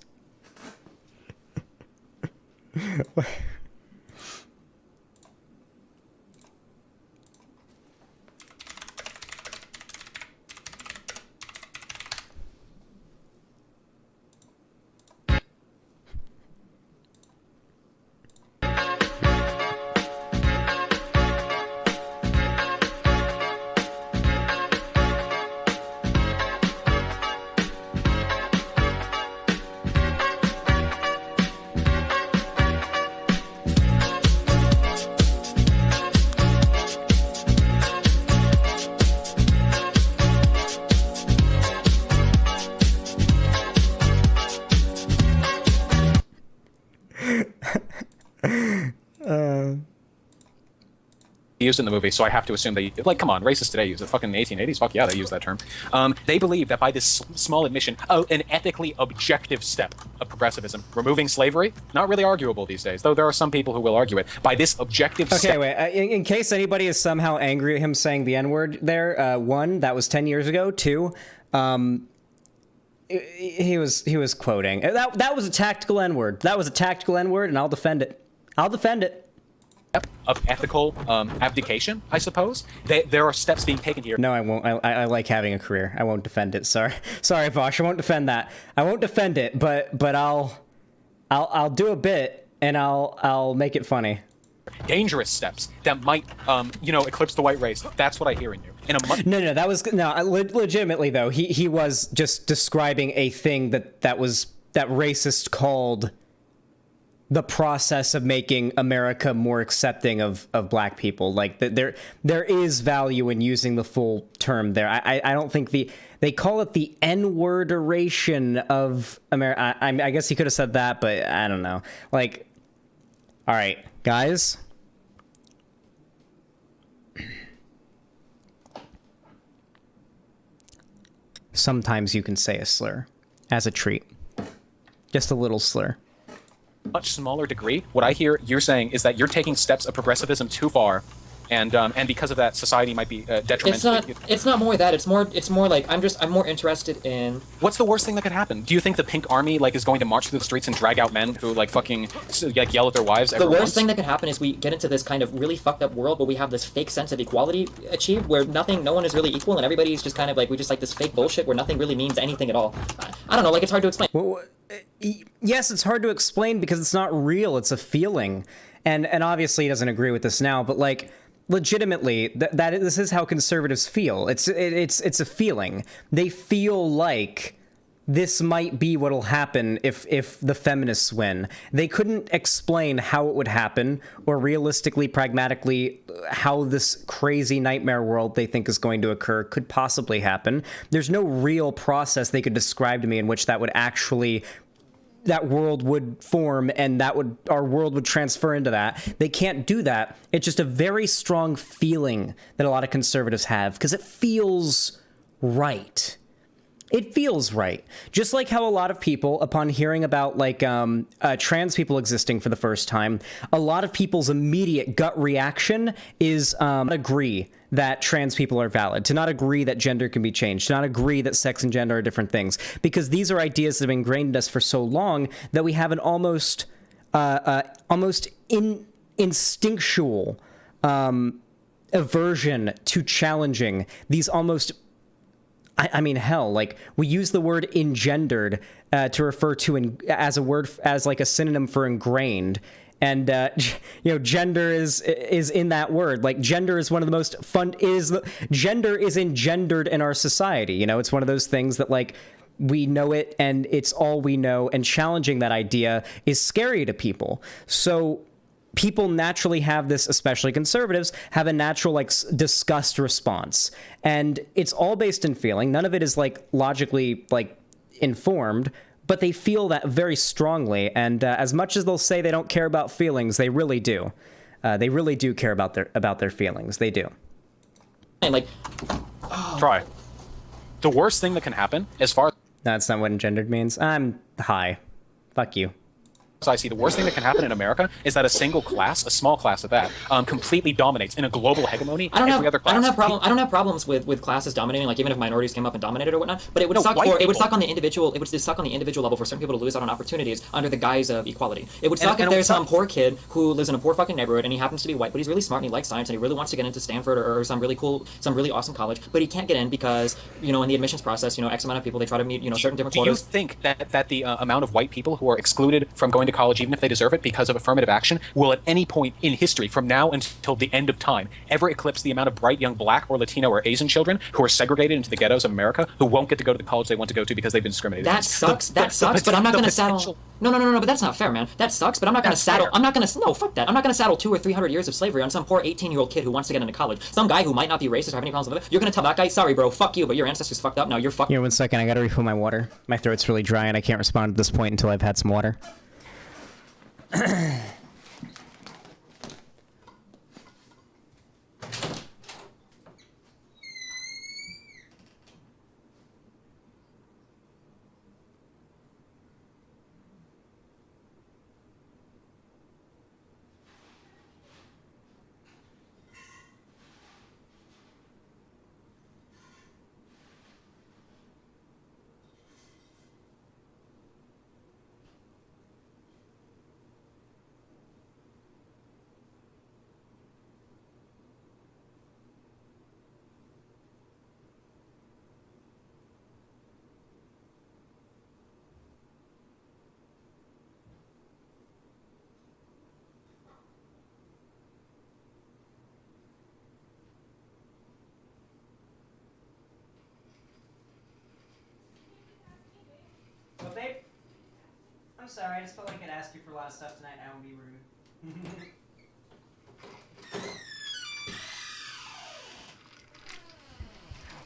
used in the movie, so I have to assume they like. Come on, racists today use it. Fucking 1880s. Fuck yeah, they use that term. They believe that by this small admission, an ethically objective step of progressivism, removing slavery, not really arguable these days. Though there are some people who will argue it. By this objective Okay, step. wait. In case anybody is somehow angry at him saying the N-word there, one, that was 10 years ago. Two, he was quoting. That was a tactical N-word. That was a tactical N-word, and I'll defend it. I'll defend it. Of ethical abdication, I suppose. There are steps being taken here. No, I won't. I like having a career. I won't defend it. Sorry, Vaush. I won't defend that. I won't defend it, but I'll do a bit and I'll make it funny. Dangerous steps that might, eclipse the white race. That's what I hear in you. No, that was legitimately though. He was just describing a thing that racists called the process of making America more accepting of black people. Like there is value in using the full term there. I don't think they call it the N-word-eration of America. I guess he could have said that, but I don't know. Like, all right, guys. Sometimes you can say a slur as a treat. Just a little slur. Much smaller degree, what I hear you're saying is that you're taking steps of progressivism too far, and because of that, society might be detrimental. It's not more that. It's more like I'm more interested in. What's the worst thing that could happen? Do you think the Pink Army is going to march through the streets and drag out men who fucking yell at their wives? The worst thing that could happen is we get into this kind of really fucked up world where we have this fake sense of equality achieved, where no one is really equal, and everybody's just kind of we just this fake bullshit where nothing really means anything at all. I don't know. It's hard to explain. Well, yes, it's hard to explain because it's not real. It's a feeling, and obviously he doesn't agree with this now, but legitimately, this is how conservatives feel. It's a feeling. They feel like this might be what'll happen if the feminists win. They couldn't explain how it would happen or realistically, pragmatically, how this crazy nightmare world they think is going to occur could possibly happen. There's no real process they could describe to me in which that world would form and our world would transfer into that. They can't do that. It's just a very strong feeling that a lot of conservatives have because it feels right. It feels right. Just like how a lot of people, upon hearing about trans people existing for the first time, a lot of people's immediate gut reaction is not agree that trans people are valid, to not agree that gender can be changed, to not agree that sex and gender are different things, because these are ideas that have been ingrained in us for so long that we have an almost instinctual aversion to challenging these almost. I mean, hell, we use the word engendered to refer to as a synonym for ingrained. And, gender is in that word. Gender is one of the most gender is engendered in our society. It's one of those things that we know it and it's all we know. And challenging that idea is scary to people. So people naturally have this, especially conservatives, have a natural disgust response. And it's all based in feeling. None of it is logically informed, but they feel that very strongly. And as much as they'll say they don't care about feelings, they really do. They really do care about their feelings. They do. And Try. The worst thing that can happen, as far That's not what engendered means. I'm high. Fuck you. as I see, the worst thing that can happen in America is that a single class, a small class at that, completely dominates in a global hegemony. I don't have problems with classes dominating, even if minorities came up and dominated or whatnot. But it would suck on the individual. It would suck on the individual level for certain people to lose out on opportunities under the guise of equality. It would suck if there's some poor kid who lives in a poor fucking neighborhood and he happens to be white, but he's really smart and he likes science and he really wants to get into Stanford or some really awesome college, but he can't get in because in the admissions process, X amount of people, they try to meet certain different quotas. Do you think that the amount of white people who are excluded from going to college, even if they deserve it because of affirmative action, will at any point in history, from now until the end of time, ever eclipse the amount of bright young black or Latino or Asian children who are segregated into the ghettos of America, who won't get to go to the college they want to go to because they've been discriminated against? That sucks, but I'm not going to saddle... No, but that's not fair, man. That sucks, but I'm not going to saddle... No, fuck that. I'm not going to saddle 200 or 300 years of slavery on some poor 18-year-old kid who wants to get into college. Some guy who might not be racist or have any problems with it. You're going to tell that guy, sorry, bro, fuck you, but your ancestors fucked up, now you're fucked. Here, 1 second, I gotta refill my water. My throat's really dry and I can't respond at this point until I've had some water. I'm sorry. I just felt like I'd ask you for a lot of stuff tonight. I won't be rude.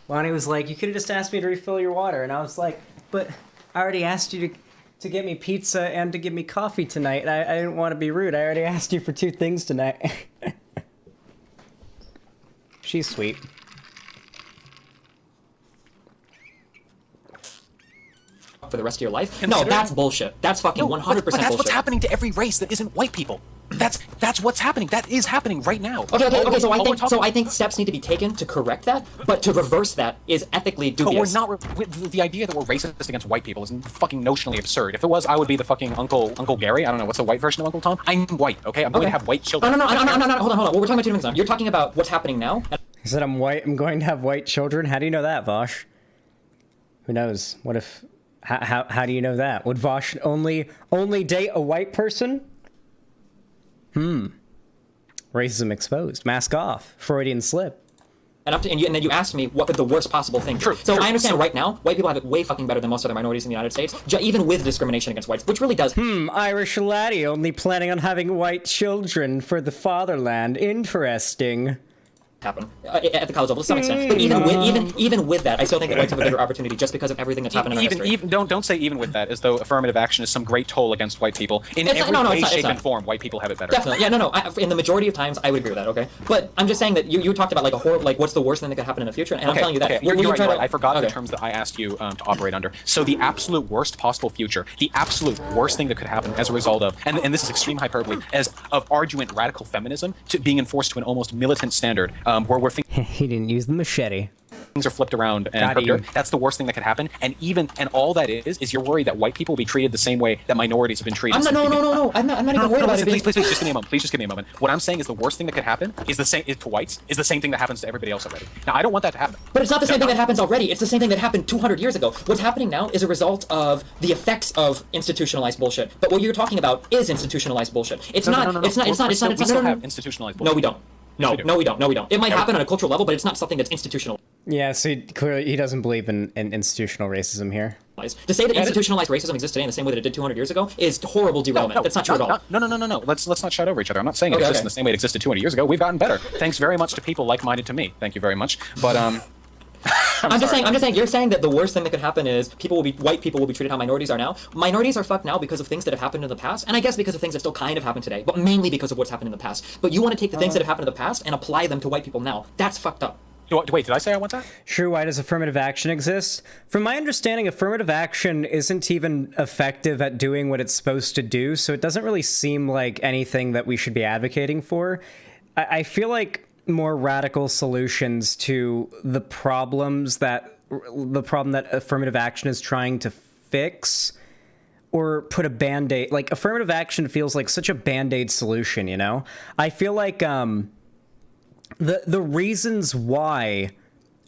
Lonnie was like, you could have just asked me to refill your water. And I was like, but I already asked you to get me pizza and to give me coffee tonight. I didn't want to be rude. I already asked you for 2 things tonight. She's sweet. For the rest of your life? No, that's bullshit. That's fucking 100% but that's bullshit. what's happening to every race that isn't white people. That's what's happening. That is happening right now. Okay. So I think steps need to be taken to correct that, but to reverse that is ethically dubious. But we're not. The idea that we're racist against white people is fucking notionally absurd. If it was, I would be the fucking Uncle Gary. I don't know what's the white version of Uncle Tom. I'm white. Okay, I'm going to have white children. No. Hold on. Well, we're talking about 2 things now. You're talking about what's happening now. He said I'm white. I'm going to have white children. How do you know that, Vaush? Who knows? What if? How do you know that? Would Vaush only date a white person? Racism exposed. Mask off. Freudian slip. And then you asked me what could the worst possible thing be. I understand right now, white people have it way fucking better than most other minorities in the United States, even with discrimination against whites, which really does. Irish laddie only planning on having white children for the fatherland. Interesting. Happen at the college level to some extent, but even with that, I still think that whites have a bigger opportunity just because of everything that's happened in our history. Don't say even with that, as though affirmative action is some great toll against white people. In every way, shape, and form, white people have it better. Definitely, in the majority of times, I would agree with that. Okay, but I'm just saying that you talked about like a horrible, like what's the worst thing that could happen in the future, and I'm telling you that. You're right. I forgot the terms that I asked you to operate under. So the absolute worst possible future, the absolute worst thing that could happen as a result of, and this is extreme hyperbole, as of arduent radical feminism to being enforced to an almost militant standard, where we're thinking. He didn't use the machete. Things are flipped around and that's the worst thing that could happen. And all that is you're worried that white people will be treated the same way that minorities have been treated. No. I'm not even worried about it. Please, just give me a moment. Please just give me a moment. What I'm saying is the worst thing that could happen is to whites is the same thing that happens to everybody else already. Now I don't want that to happen. But it's not the same thing that happens already. It's the same thing that happened 200 years ago. What's happening now is a result of the effects of institutionalized bullshit. But what you're talking about is institutionalized bullshit. It's not. We still have institutionalized bullshit. No, we don't. No, we don't. It might happen on a cultural level, but it's not something that's institutional. Yeah, so clearly he doesn't believe in institutional racism here. To say that institutionalized racism exists today in the same way that it did 200 years ago is horrible derailment. That's not true at all. No. Let's not shout over each other. I'm not saying it exists in the same way it existed 200 years ago. We've gotten better. Thanks very much to people like-minded to me. Thank you very much. But I'm just saying. You're saying that the worst thing that could happen is white people will be treated how minorities are now. Minorities are fucked now because of things that have happened in the past, and I guess because of things that still kind of happen today, but mainly because of what's happened in the past. But you want to take the things that have happened in the past and apply them to white people now. That's fucked up. Wait, did I say I want that? Sure, why does affirmative action exist? From my understanding, affirmative action isn't even effective at doing what it's supposed to do, so it doesn't really seem like anything that we should be advocating for. I feel like more radical solutions to the problem that affirmative action is trying to fix or put a band-aid, like affirmative action feels like such a band-aid solution, you know? I feel like the reasons why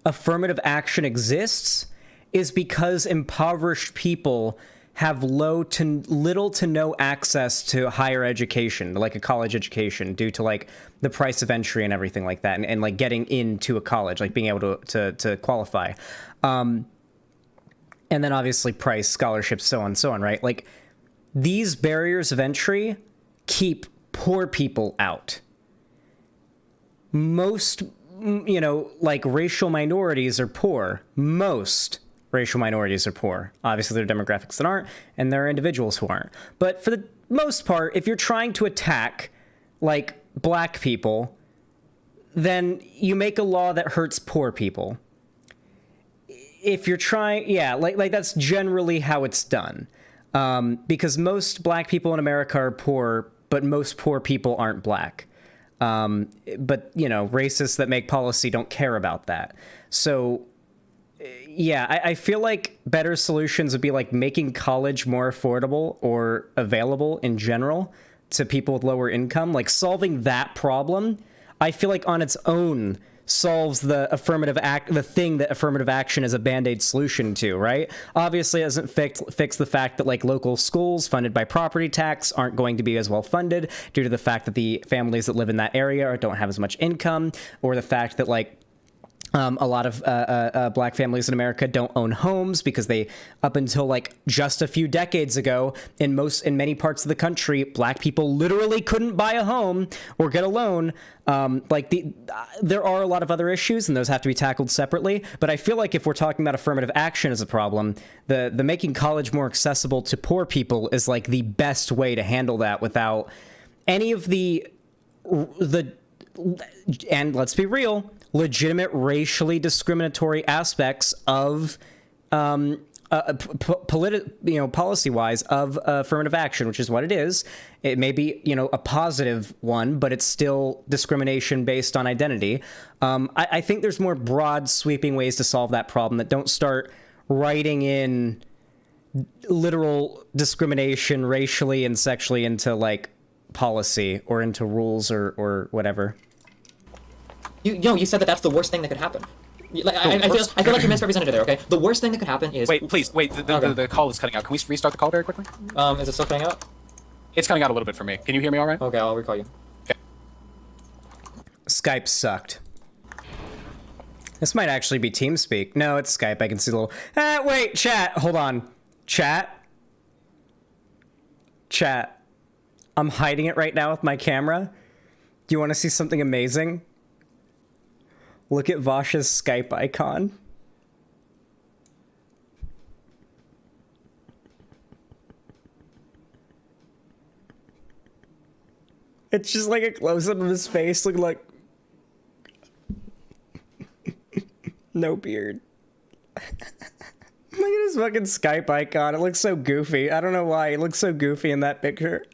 affirmative action exists is because impoverished people have little to no access to higher education, like a college education, due to like the price of entry and everything like that, and like getting into a college, like being able to qualify. And then obviously price, scholarships, so on and so on, right? Like these barriers of entry keep poor people out. Most, like racial minorities are poor. Most racial minorities are poor. Obviously, there are demographics that aren't, and there are individuals who aren't. But for the most part, if you're trying to attack, like, black people, then you make a law that hurts poor people. If you're trying, like that's generally how it's done. Because most black people in America are poor, but most poor people aren't black. But, racists that make policy don't care about that. So, I feel like better solutions would be like making college more affordable or available in general to people with lower income. Like solving that problem, I feel like on its own solves the thing that affirmative action is a band-aid solution to, right? Obviously it doesn't fix the fact that like local schools funded by property tax aren't going to be as well funded due to the fact that the families that live in that area don't have as much income, or the fact that like A lot of black families in America don't own homes because they, up until like just a few decades ago, in many parts of the country, black people literally couldn't buy a home or get a loan. There are a lot of other issues, and those have to be tackled separately. But I feel like if we're talking about affirmative action as a problem, the making college more accessible to poor people is like the best way to handle that without any of the and let's be real, legitimate racially discriminatory aspects of policy-wise of affirmative action, which is what it is. It may be, a positive one, but it's still discrimination based on identity. I think there's more broad, sweeping ways to solve that problem that don't start writing in literal discrimination racially and sexually into, like, policy or into rules or whatever. You said that that's the worst thing that could happen. Like, I feel like you misrepresented it there, okay? The worst thing that could happen is... Wait, please, wait, the call is cutting out. Can we restart the call very quickly? Is it still cutting out? It's cutting out a little bit for me. Can you hear me all right? Okay, I'll recall you. Okay. Skype sucked. This might actually be TeamSpeak. No, it's Skype. I can see the little... wait, chat. Hold on. Chat. I'm hiding it right now with my camera. Do you want to see something amazing? Look at Vaush's Skype icon. It's just like a close-up of his face looking like... no beard. Look at his fucking Skype icon. It looks so goofy. I don't know why. It looks so goofy in that picture.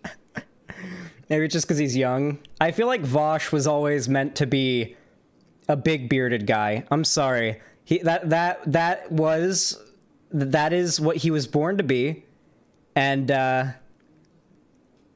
Maybe it's just because he's young. I feel like Vaush was always meant to be a big bearded guy. I'm sorry. That is what he was born to be. And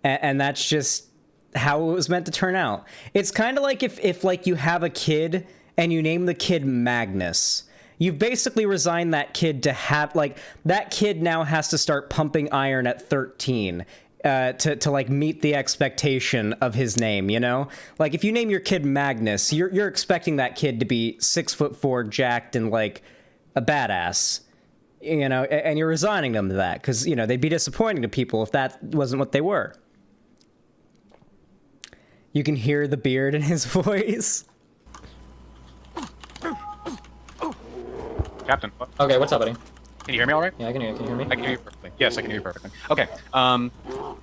that's just how it was meant to turn out. It's kind of like if like you have a kid and you name the kid Magnus. You've basically resigned that kid to have, like, that kid now has to start pumping iron at 13 to like meet the expectation of his name, Like, if you name your kid Magnus, you're expecting that kid to be 6'4", jacked, and like a badass, and you're resigning them to that because they'd be disappointing to people if that wasn't what they were. You can hear the beard in his voice. Captain, what? Okay, what's up, buddy? Can you hear me all right? Yeah, I can hear you. Can you hear me? I can hear you perfectly. Yes, I can hear you perfectly. Okay.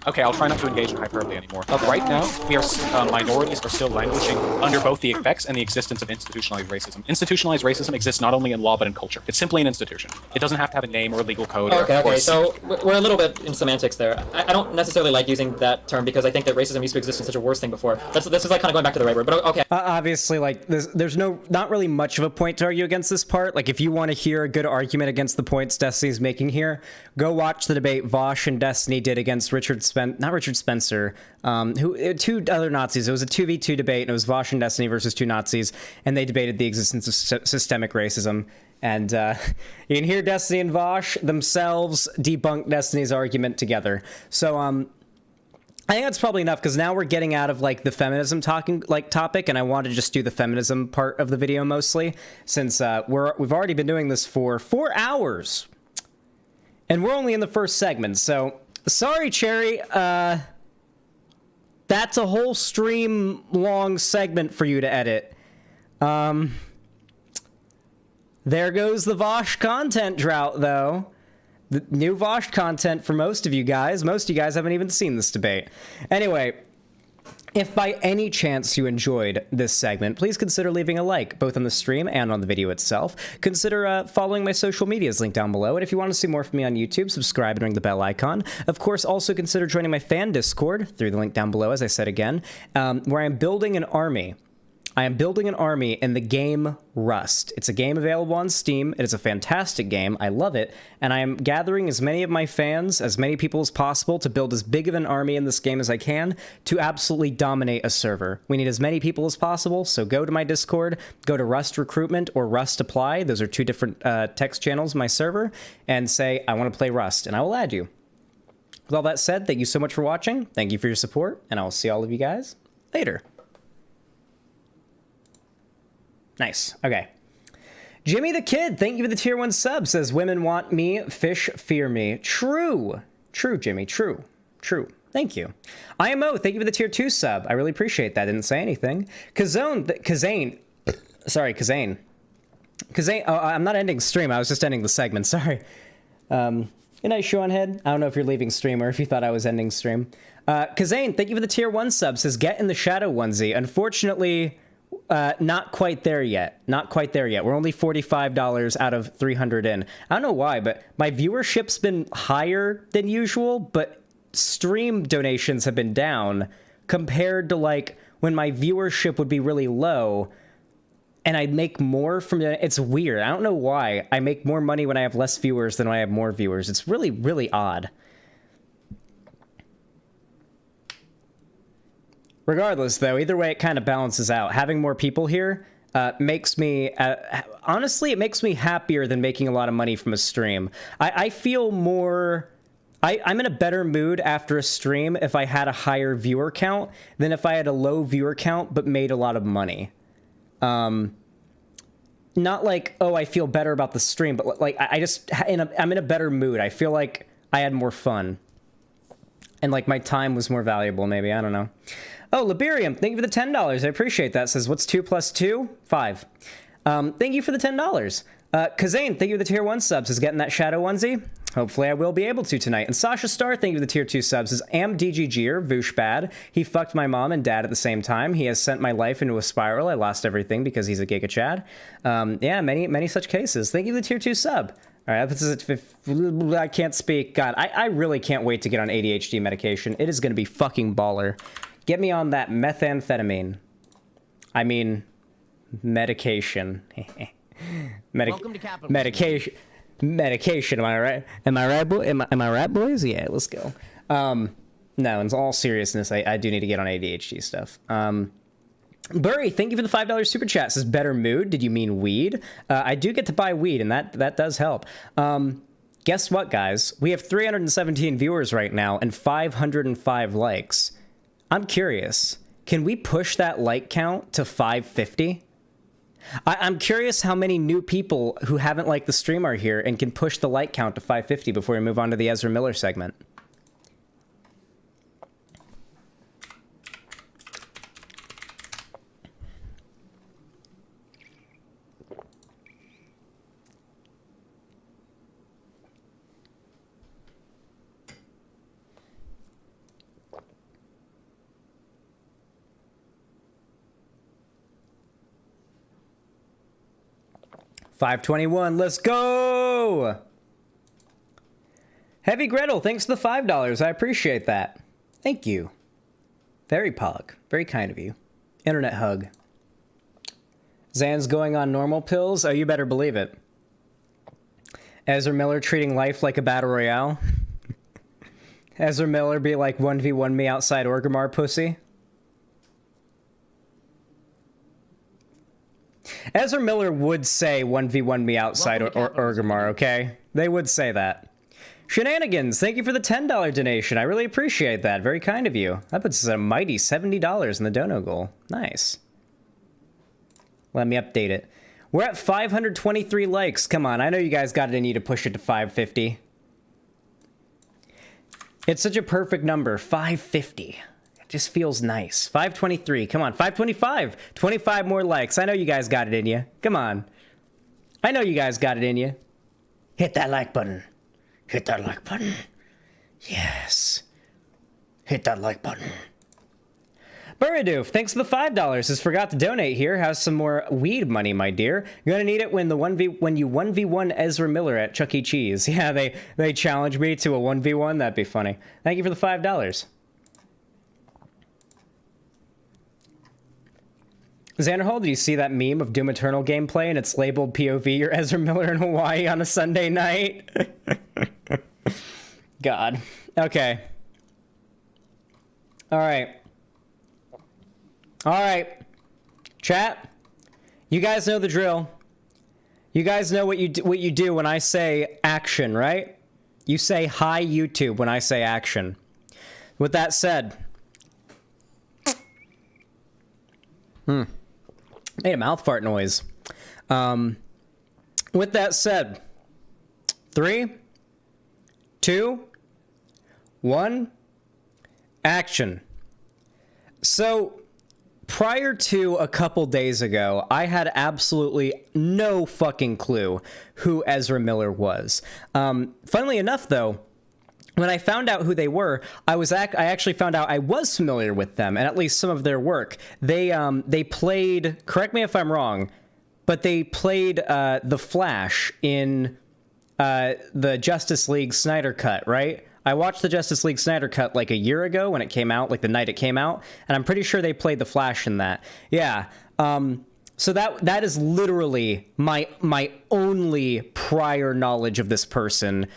Okay, I'll try not to engage in hyperbole anymore. Right now, we are minorities are still languishing under both the effects and the existence of institutionalized racism. Institutionalized racism exists not only in law but in culture. It's simply an institution. It doesn't have to have a name or a legal code. Okay. So we're a little bit in semantics there. I don't necessarily like using that term because I think that racism used to exist in such a worse thing before. This is like kind of going back to the right word, but okay. Obviously, like there's not really much of a point to argue against this part. Like, if you want to hear a good argument against the points Destiny's making here, go watch the debate Vaush and Destiny did against not Richard Spencer, two other Nazis. It was a 2v2 debate, and it was Vaush and Destiny versus two Nazis, and they debated the existence of systemic racism. And you can hear Destiny and Vaush themselves debunk Destiny's argument together. So I think that's probably enough, because now we're getting out of like the feminism topic, and I want to just do the feminism part of the video mostly, since we've already been doing this for 4 hours, and we're only in the first segment. So sorry, Cherry. That's a whole stream long segment for you to edit. There goes the Vaush content drought, though. The new Vaush content for most of you guys. Most of you guys haven't even seen this debate. Anyway, if by any chance you enjoyed this segment, please consider leaving a like, both on the stream and on the video itself. Consider following my social medias linked down below. And if you want to see more from me on YouTube, subscribe and ring the bell icon. Of course, also consider joining my fan Discord through the link down below, as I said again, where I'm building an army. I am building an army in the game Rust. It's a game available on Steam. It is a fantastic game. I love it. And I am gathering as many of my fans, as many people as possible, to build as big of an army in this game as I can to absolutely dominate a server. We need as many people as possible, so go to my Discord, go to Rust Recruitment or Rust Apply. Those are two different text channels in my server, and say, I want to play Rust, and I will add you. With all that said, thank you so much for watching. Thank you for your support, and I will see all of you guys later. Nice. Okay. Jimmy the Kid, thank you for the tier 1 sub. Says, women want me, fish fear me. True. True, Jimmy. True. True. Thank you. IMO, thank you for the tier 2 sub. I really appreciate that. Didn't say anything. Kazane. Sorry, Kazane. Oh, I'm not ending stream. I was just ending the segment. Sorry. Good night, Sean Head. I don't know if you're leaving stream or if you thought I was ending stream. Kazane, thank you for the tier 1 sub. Says, get in the shadow onesie. Unfortunately, not quite there yet. Not quite there yet. We're only $45 out of 300 in. I don't know why, but my viewership's been higher than usual, but stream donations have been down compared to like when my viewership would be really low and I'd make more from it. It's weird. I don't know why. I make more money when I have less viewers than when I have more viewers. It's really, really odd. Regardless, though, either way, it kind of balances out. Having more people here makes me... honestly, it makes me happier than making a lot of money from a stream. I feel more... I'm in a better mood after a stream if I had a higher viewer count than if I had a low viewer count but made a lot of money. Not like, oh, I feel better about the stream, but like I'm in a better mood. I feel like I had more fun. And like my time was more valuable, maybe. I don't know. Oh, Liberium, thank you for the $10. I appreciate that. Says, what's 2 plus 2? 5. Thank you for the $10. Kazane, thank you for the tier 1 subs. Is getting that shadow onesie? Hopefully I will be able to tonight. And Sasha Star, thank you for the tier 2 subs. Is am DGGer, Vaush bad. He fucked my mom and dad at the same time. He has sent my life into a spiral. I lost everything because he's a Giga Chad. Yeah, many such cases. Thank you for the tier 2 sub. All right, this is I can't speak. God, I really can't wait to get on ADHD medication. It is going to be fucking baller. Get me on that methamphetamine. I mean, medication. Welcome to capitalism. Medication. Am I right? Am I right, boy? Am I right, boys? Yeah, let's go. No, in all seriousness, I do need to get on ADHD stuff. Burry, thank you for the $5 super chat. Says better mood. Did you mean weed? I do get to buy weed, and that does help. Guess what, guys? We have 317 viewers right now and 505 likes. I'm curious. Can we push that like count to 550? I'm curious how many new people who haven't liked the stream are here and can push the like count to 550 before we move on to the Ezra Miller segment. $521, let's go! Heavy Gretel, thanks for the $5. I appreciate that. Thank you. Very pog. Very kind of you. Internet hug. Zan's going on normal pills? Oh, you better believe it. Ezra Miller treating life like a battle royale. Ezra Miller be like 1v1 me outside Orgrimmar pussy. Ezra Miller would say 1v1 me outside Orgrimmar, okay? They would say that. Shenanigans, thank you for the $10 donation. I really appreciate that. Very kind of you. That puts us at a mighty $70 in the dono goal. Nice. Let me update it. We're at 523 likes. Come on, I know you guys got it in you to push it to 550. It's such a perfect number, 550. Just feels nice. 523. Come on. 525. 25 more likes. I know you guys got it in you. Come on. I know you guys got it in you. Hit that like button. Hit that like button. Yes. Hit that like button. Buridoof, thanks for the $5. Just forgot to donate here. Has some more weed money, my dear. You're gonna need it when you 1v1 Ezra Miller at Chuck E. Cheese. Yeah, they challenge me to a 1v1. That'd be funny. Thank you for the $5. Xanderhal, did you see that meme of Doom Eternal gameplay and it's labeled POV, you're Ezra Miller in Hawaii on a Sunday night? God. Okay. Alright. Alright. Chat, you guys know the drill. You guys know what you do when I say action, right? You say hi YouTube when I say action. With that said... Made a mouth fart noise. with that said, 3, 2, 1, action. So, prior to a couple days ago, I had absolutely no fucking clue who Ezra Miller was. Funnily enough, though, when I found out who they were, I actually found out I was familiar with them, and at least some of their work. They played, correct me if I'm wrong, but they played the Flash in the Justice League Snyder Cut, right? I watched the Justice League Snyder Cut like a year ago when it came out, like the night it came out, and I'm pretty sure they played the Flash in that. Yeah. So that is literally my only prior knowledge of this person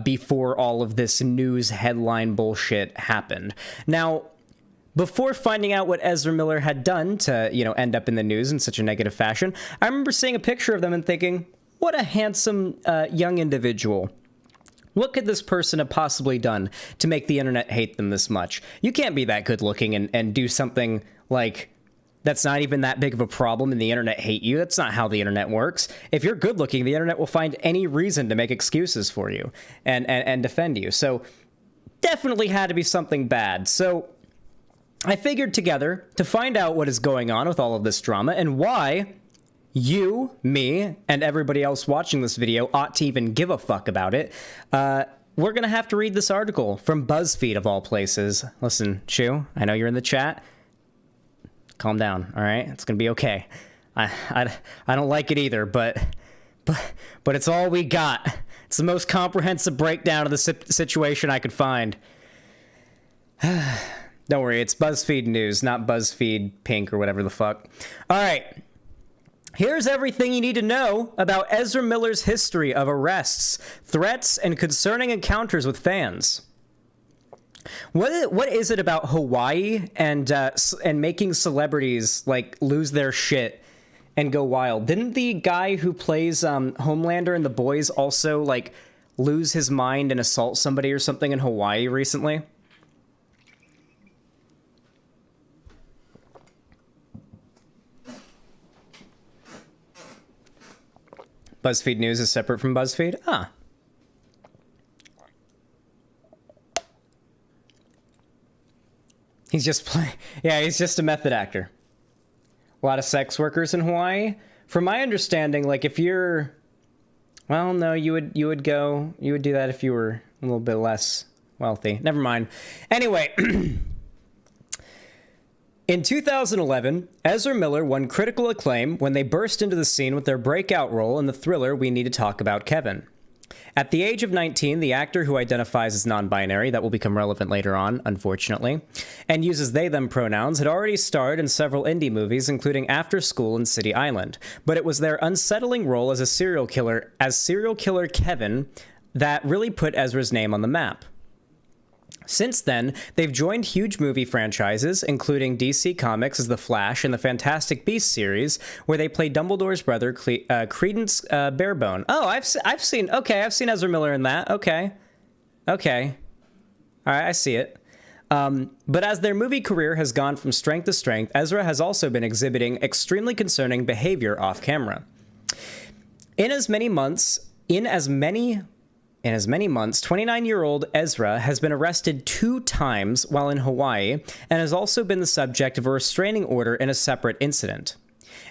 before all of this news headline bullshit happened. Now, before finding out what Ezra Miller had done to, end up in the news in such a negative fashion, I remember seeing a picture of them and thinking, what a handsome young individual. What could this person have possibly done to make the internet hate them this much? You can't be that good looking and do something like that's not even that big of a problem and the internet hate you. That's not how the internet works. If you're good looking, the internet will find any reason to make excuses for you and defend you. So definitely had to be something bad. So I figured together to find out what is going on with all of this drama and why you, me, and everybody else watching this video ought to even give a fuck about it. We're going to have to read this article from BuzzFeed of all places. Listen, Shu, I know you're in the chat. Calm down, all right? It's going to be okay. I don't like it either, but it's all we got. It's the most comprehensive breakdown of the situation I could find. Don't worry, it's BuzzFeed News, not BuzzFeed Pink or whatever the fuck. All right. Here's everything you need to know about Ezra Miller's history of arrests, threats, and concerning encounters with fans. What is it about Hawaii and making celebrities like lose their shit and go wild? Didn't the guy who plays Homelander in The Boys also like lose his mind and assault somebody or something in Hawaii recently? BuzzFeed News is separate from BuzzFeed? Ah. He's just he's just a method actor. A lot of sex workers in Hawaii. From my understanding, like if you're, well, no, you would do that if you were a little bit less wealthy. Never mind. Anyway, in 2011, Ezra Miller won critical acclaim when they burst into the scene with their breakout role in the thriller We Need to Talk About Kevin. At the age of 19, the actor, who identifies as non-binary, that will become relevant later on, unfortunately, and uses they-them pronouns, had already starred in several indie movies, including After School and City Island. But it was their unsettling role as serial killer Kevin, that really put Ezra's name on the map. Since then, they've joined huge movie franchises, including DC Comics' The Flash and the Fantastic Beasts series, where they play Dumbledore's brother, Credence Barebone. Oh, I've seen Ezra Miller in that. Okay. All right, I see it. But as their movie career has gone from strength to strength, Ezra has also been exhibiting extremely concerning behavior off camera. In as many months, 29-year-old Ezra has been arrested 2 times while in Hawaii and has also been the subject of a restraining order in a separate incident.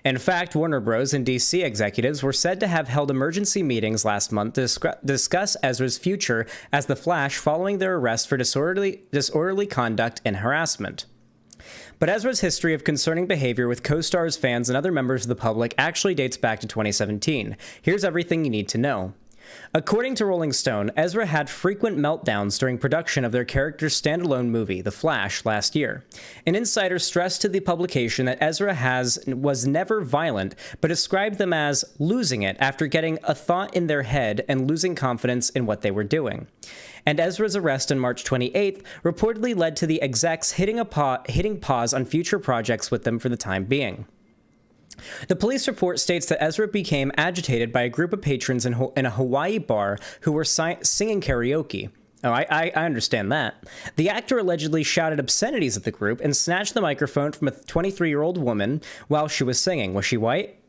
In fact, Warner Bros. And DC executives were said to have held emergency meetings last month to discuss Ezra's future as the Flash following their arrest for disorderly conduct and harassment. But Ezra's history of concerning behavior with co-stars, fans, and other members of the public actually dates back to 2017. Here's everything you need to know. According to Rolling Stone, Ezra had frequent meltdowns during production of their character's standalone movie, The Flash, last year. An insider stressed to the publication that Ezra was never violent, but described them as losing it after getting a thought in their head and losing confidence in what they were doing. And Ezra's arrest on March 28th reportedly led to the execs hitting pause on future projects with them for the time being. The police report states that Ezra became agitated by a group of patrons in a Hawaii bar who were singing karaoke. Oh, I understand that. The actor allegedly shouted obscenities at the group and snatched the microphone from a 23-year-old woman while she was singing. Was she white?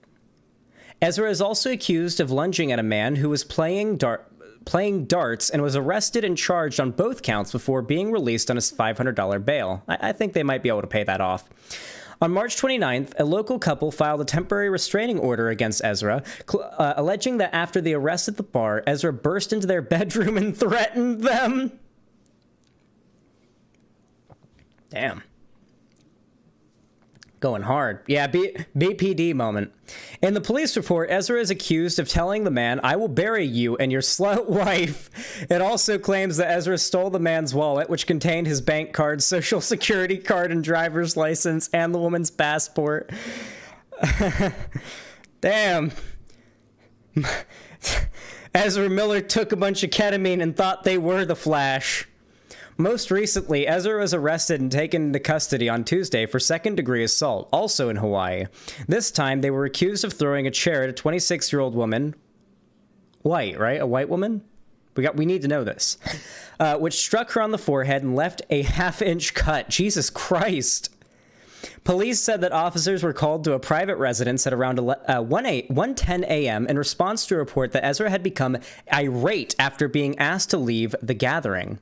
Ezra is also accused of lunging at a man who was playing darts and was arrested and charged on both counts before being released on his $500 bail. I think they might be able to pay that off. On March 29th, a local couple filed a temporary restraining order against Ezra, alleging that after the arrest at the bar, Ezra burst into their bedroom and threatened them. Damn. Going hard. Yeah, BPD moment. In the police report, Ezra is accused of telling the man, "I will bury you and your slut wife." It also claims that Ezra stole the man's wallet, which contained his bank card, social security card, and driver's license, and the woman's passport. Damn. Ezra Miller took a bunch of ketamine and thought they were the Flash. Most recently, Ezra was arrested and taken into custody on Tuesday for second-degree assault, also in Hawaii. This time, they were accused of throwing a chair at a 26-year-old woman. White, right? A white woman? We need to know this. Which struck her on the forehead and left a half-inch cut. Jesus Christ. Police said that officers were called to a private residence at around 1:10 a.m. in response to a report that Ezra had become irate after being asked to leave the gathering.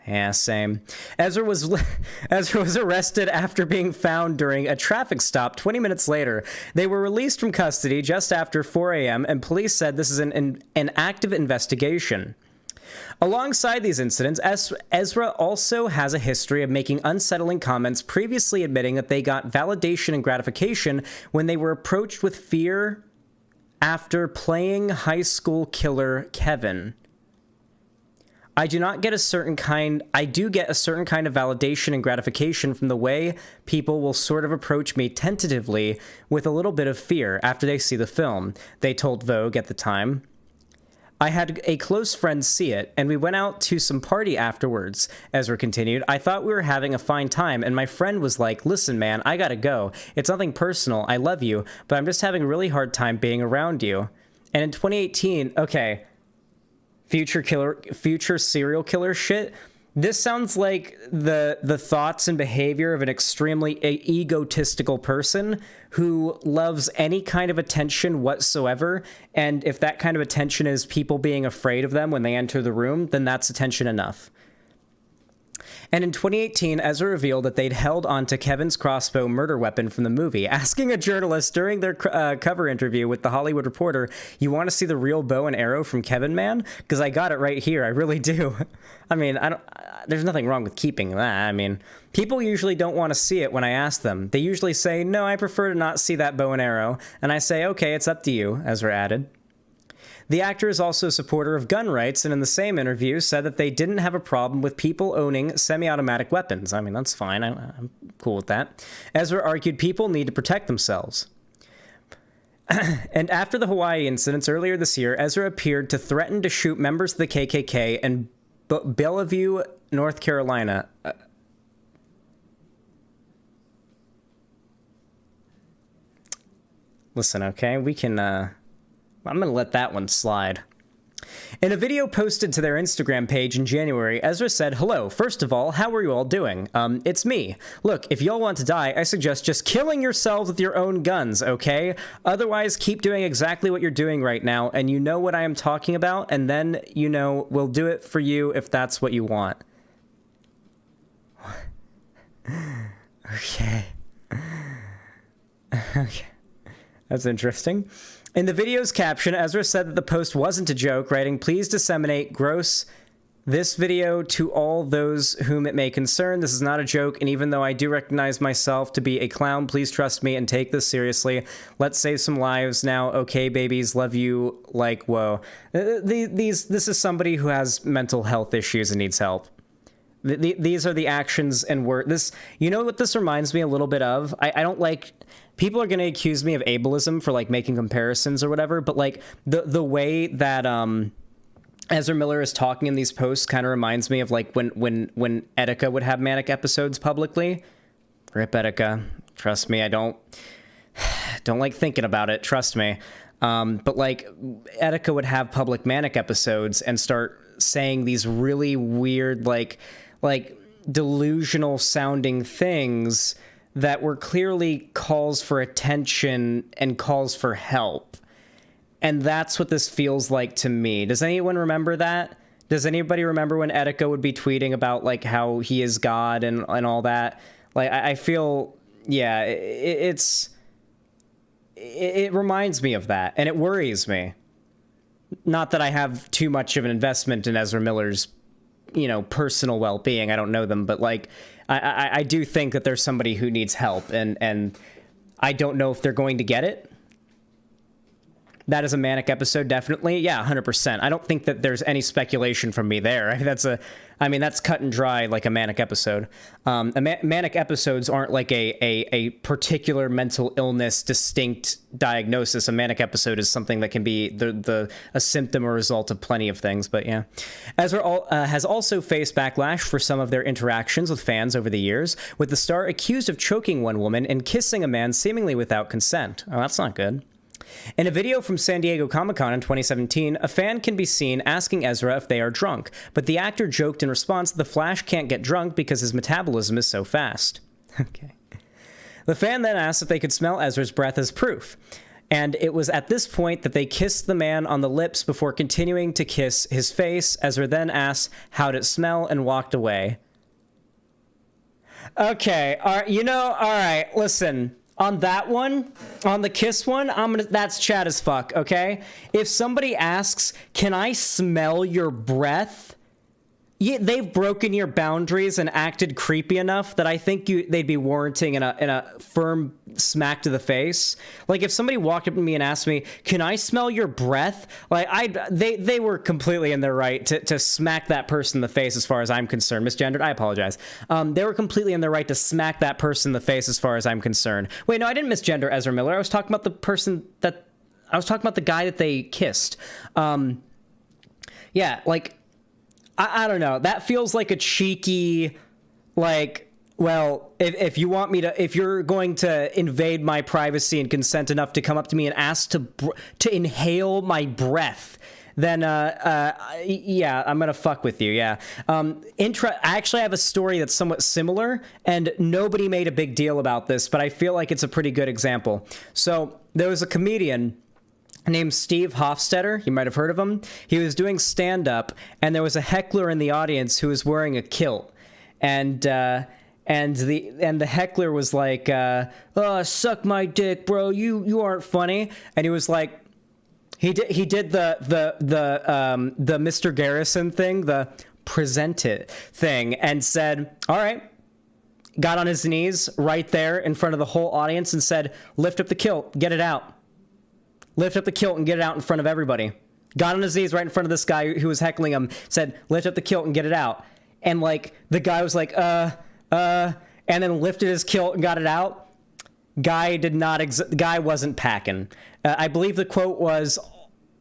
Yeah, same. Ezra was arrested after being found during a traffic stop 20 minutes later. They were released from custody just after 4 a.m., and police said this is an active investigation. Alongside these incidents, Ezra also has a history of making unsettling comments, previously admitting that they got validation and gratification when they were approached with fear after playing high school killer Kevin. I do get a certain kind of validation and gratification from the way people will sort of approach me tentatively with a little bit of fear after they see the film, they told Vogue at the time. I had a close friend see it, and we went out to some party afterwards, Ezra continued. I thought we were having a fine time, and my friend was like, "Listen, man, I gotta go. It's nothing personal. I love you, but I'm just having a really hard time being around you." And in 2018, okay, future serial killer shit. This sounds like the thoughts and behavior of an extremely egotistical person who loves any kind of attention whatsoever. And if that kind of attention is people being afraid of them when they enter the room, then that's attention enough. And in 2018, Ezra revealed that they'd held onto Kevin's crossbow murder weapon from the movie, asking a journalist during their cover interview with The Hollywood Reporter, "You want to see the real bow and arrow from Kevin, man? Because I got it right here. I really do." I mean, there's nothing wrong with keeping that. I mean, people usually don't want to see it when I ask them. They usually say, "No, I prefer to not see that bow and arrow." And I say, "Okay, it's up to you," Ezra added. The actor is also a supporter of gun rights, and in the same interview said that they didn't have a problem with people owning semi-automatic weapons. I mean, that's fine. I'm cool with that. Ezra argued people need to protect themselves. And after the Hawaii incidents earlier this year, Ezra appeared to threaten to shoot members of the KKK in Bellevue, North Carolina. Listen, okay? We can... I'm going to let that one slide. In a video posted to their Instagram page in January, Ezra said, "Hello, first of all, how are you all doing? It's me. Look, if y'all want to die, I suggest just killing yourselves with your own guns, okay? Otherwise, keep doing exactly what you're doing right now, and you know what I am talking about, and then, we'll do it for you if that's what you want." Okay. Okay. That's interesting. In the video's caption, Ezra said that the post wasn't a joke, writing, "Please disseminate this video to all those whom it may concern. This is not a joke, and even though I do recognize myself to be a clown, please trust me and take this seriously. Let's save some lives now. Okay, babies, love you like whoa." This is somebody who has mental health issues and needs help. These are the actions and words. You know what this reminds me a little bit of? I don't like... People are going to accuse me of ableism for, like, making comparisons or whatever, but, like, the way that Ezra Miller is talking in these posts kind of reminds me of, like, when Etika would have manic episodes publicly. Rip Etika. Trust me, I don't like thinking about it. Trust me. But, like, Etika would have public manic episodes and start saying these really weird, like delusional sounding things that were clearly calls for attention and calls for help. And that's what this feels like to me. Does anyone remember that? Does anybody remember when Etika would be tweeting about like how he is God and all that? Like, I feel, yeah, it reminds me of that, and it worries me. Not that I have too much of an investment in Ezra Miller's, personal well-being. I don't know them, but like, I do think that there's somebody who needs help, and I don't know if they're going to get it. That is a manic episode, definitely. Yeah, 100%. I don't think that there's any speculation from me there. That's cut and dry like a manic episode. Manic episodes aren't like a particular mental illness distinct diagnosis. A manic episode is something that can be a symptom or result of plenty of things, but yeah. Ezra has also faced backlash for some of their interactions with fans over the years, with the star accused of choking one woman and kissing a man seemingly without consent. Oh, that's not good. In a video from San Diego Comic-Con in 2017, a fan can be seen asking Ezra if they are drunk, but the actor joked in response that the Flash can't get drunk because his metabolism is so fast. Okay. The fan then asked if they could smell Ezra's breath as proof, and it was at this point that they kissed the man on the lips before continuing to kiss his face. Ezra then asked, "How'd it smell?" and walked away. Okay, all right, listen. On that one, on the kiss one, that's Chad as fuck, okay? If somebody asks, "Can I smell your breath?" Yeah, they've broken your boundaries and acted creepy enough that I think they'd be warranting in a firm smack to the face. Like if somebody walked up to me and asked me, "Can I smell your breath?" Like they were completely in their right to smack that person in the face as far as I'm concerned. Misgendered, I apologize. They were completely in their right to smack that person in the face as far as I'm concerned. Wait, no, I didn't misgender Ezra Miller. I was talking about the guy that they kissed. Yeah, like I don't know. That feels like a cheeky, like, well, if you want me to, if you're going to invade my privacy and consent enough to come up to me and ask to inhale my breath, then, yeah, I'm gonna fuck with you, yeah. I actually have a story that's somewhat similar, and nobody made a big deal about this, but I feel like it's a pretty good example. So, there was a comedian named Steve Hofstetter. You might have heard of him. He was doing stand-up, and there was a heckler in the audience who was wearing a kilt, and the heckler was like, "Oh, suck my dick, bro. You aren't funny." And he was like, he did the Mr. Garrison thing, the present it thing, and said, "All right." Got on his knees right there in front of the whole audience and said, "Lift up the kilt, get it out." Lift up the kilt and get it out in front of everybody. Got on his knees right in front of this guy who was heckling him, said, "Lift up the kilt and get it out." And like, the guy was like, and then lifted his kilt and got it out. Guy wasn't packing. I believe the quote was,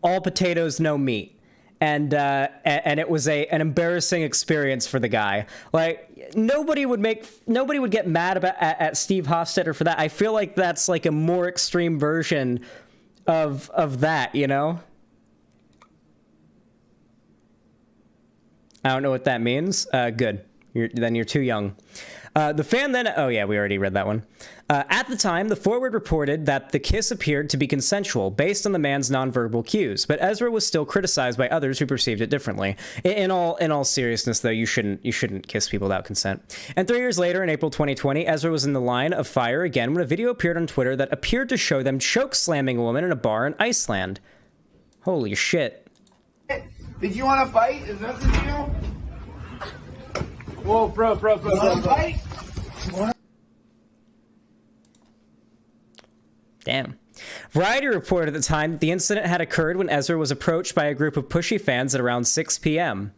"All potatoes, no meat." And it was an embarrassing experience for the guy. Like, nobody would get mad at Steve Hofstetter for that. I feel like that's like a more extreme version of that, you know? I don't know what that means. Good. You're too young. The fan then... Oh, yeah, we already read that one. At the time, the Forward reported that the kiss appeared to be consensual based on the man's nonverbal cues, but Ezra was still criticized by others who perceived it differently. In all seriousness, though, you shouldn't kiss people without consent. And 3 years later, in April 2020, Ezra was in the line of fire again when a video appeared on Twitter that appeared to show them choke slamming a woman in a bar in Iceland. Holy shit. Did you want to fight? Is that the deal? Whoa, bro. Fight? Damn. Variety reported at the time that the incident had occurred when Ezra was approached by a group of pushy fans at around 6 p.m.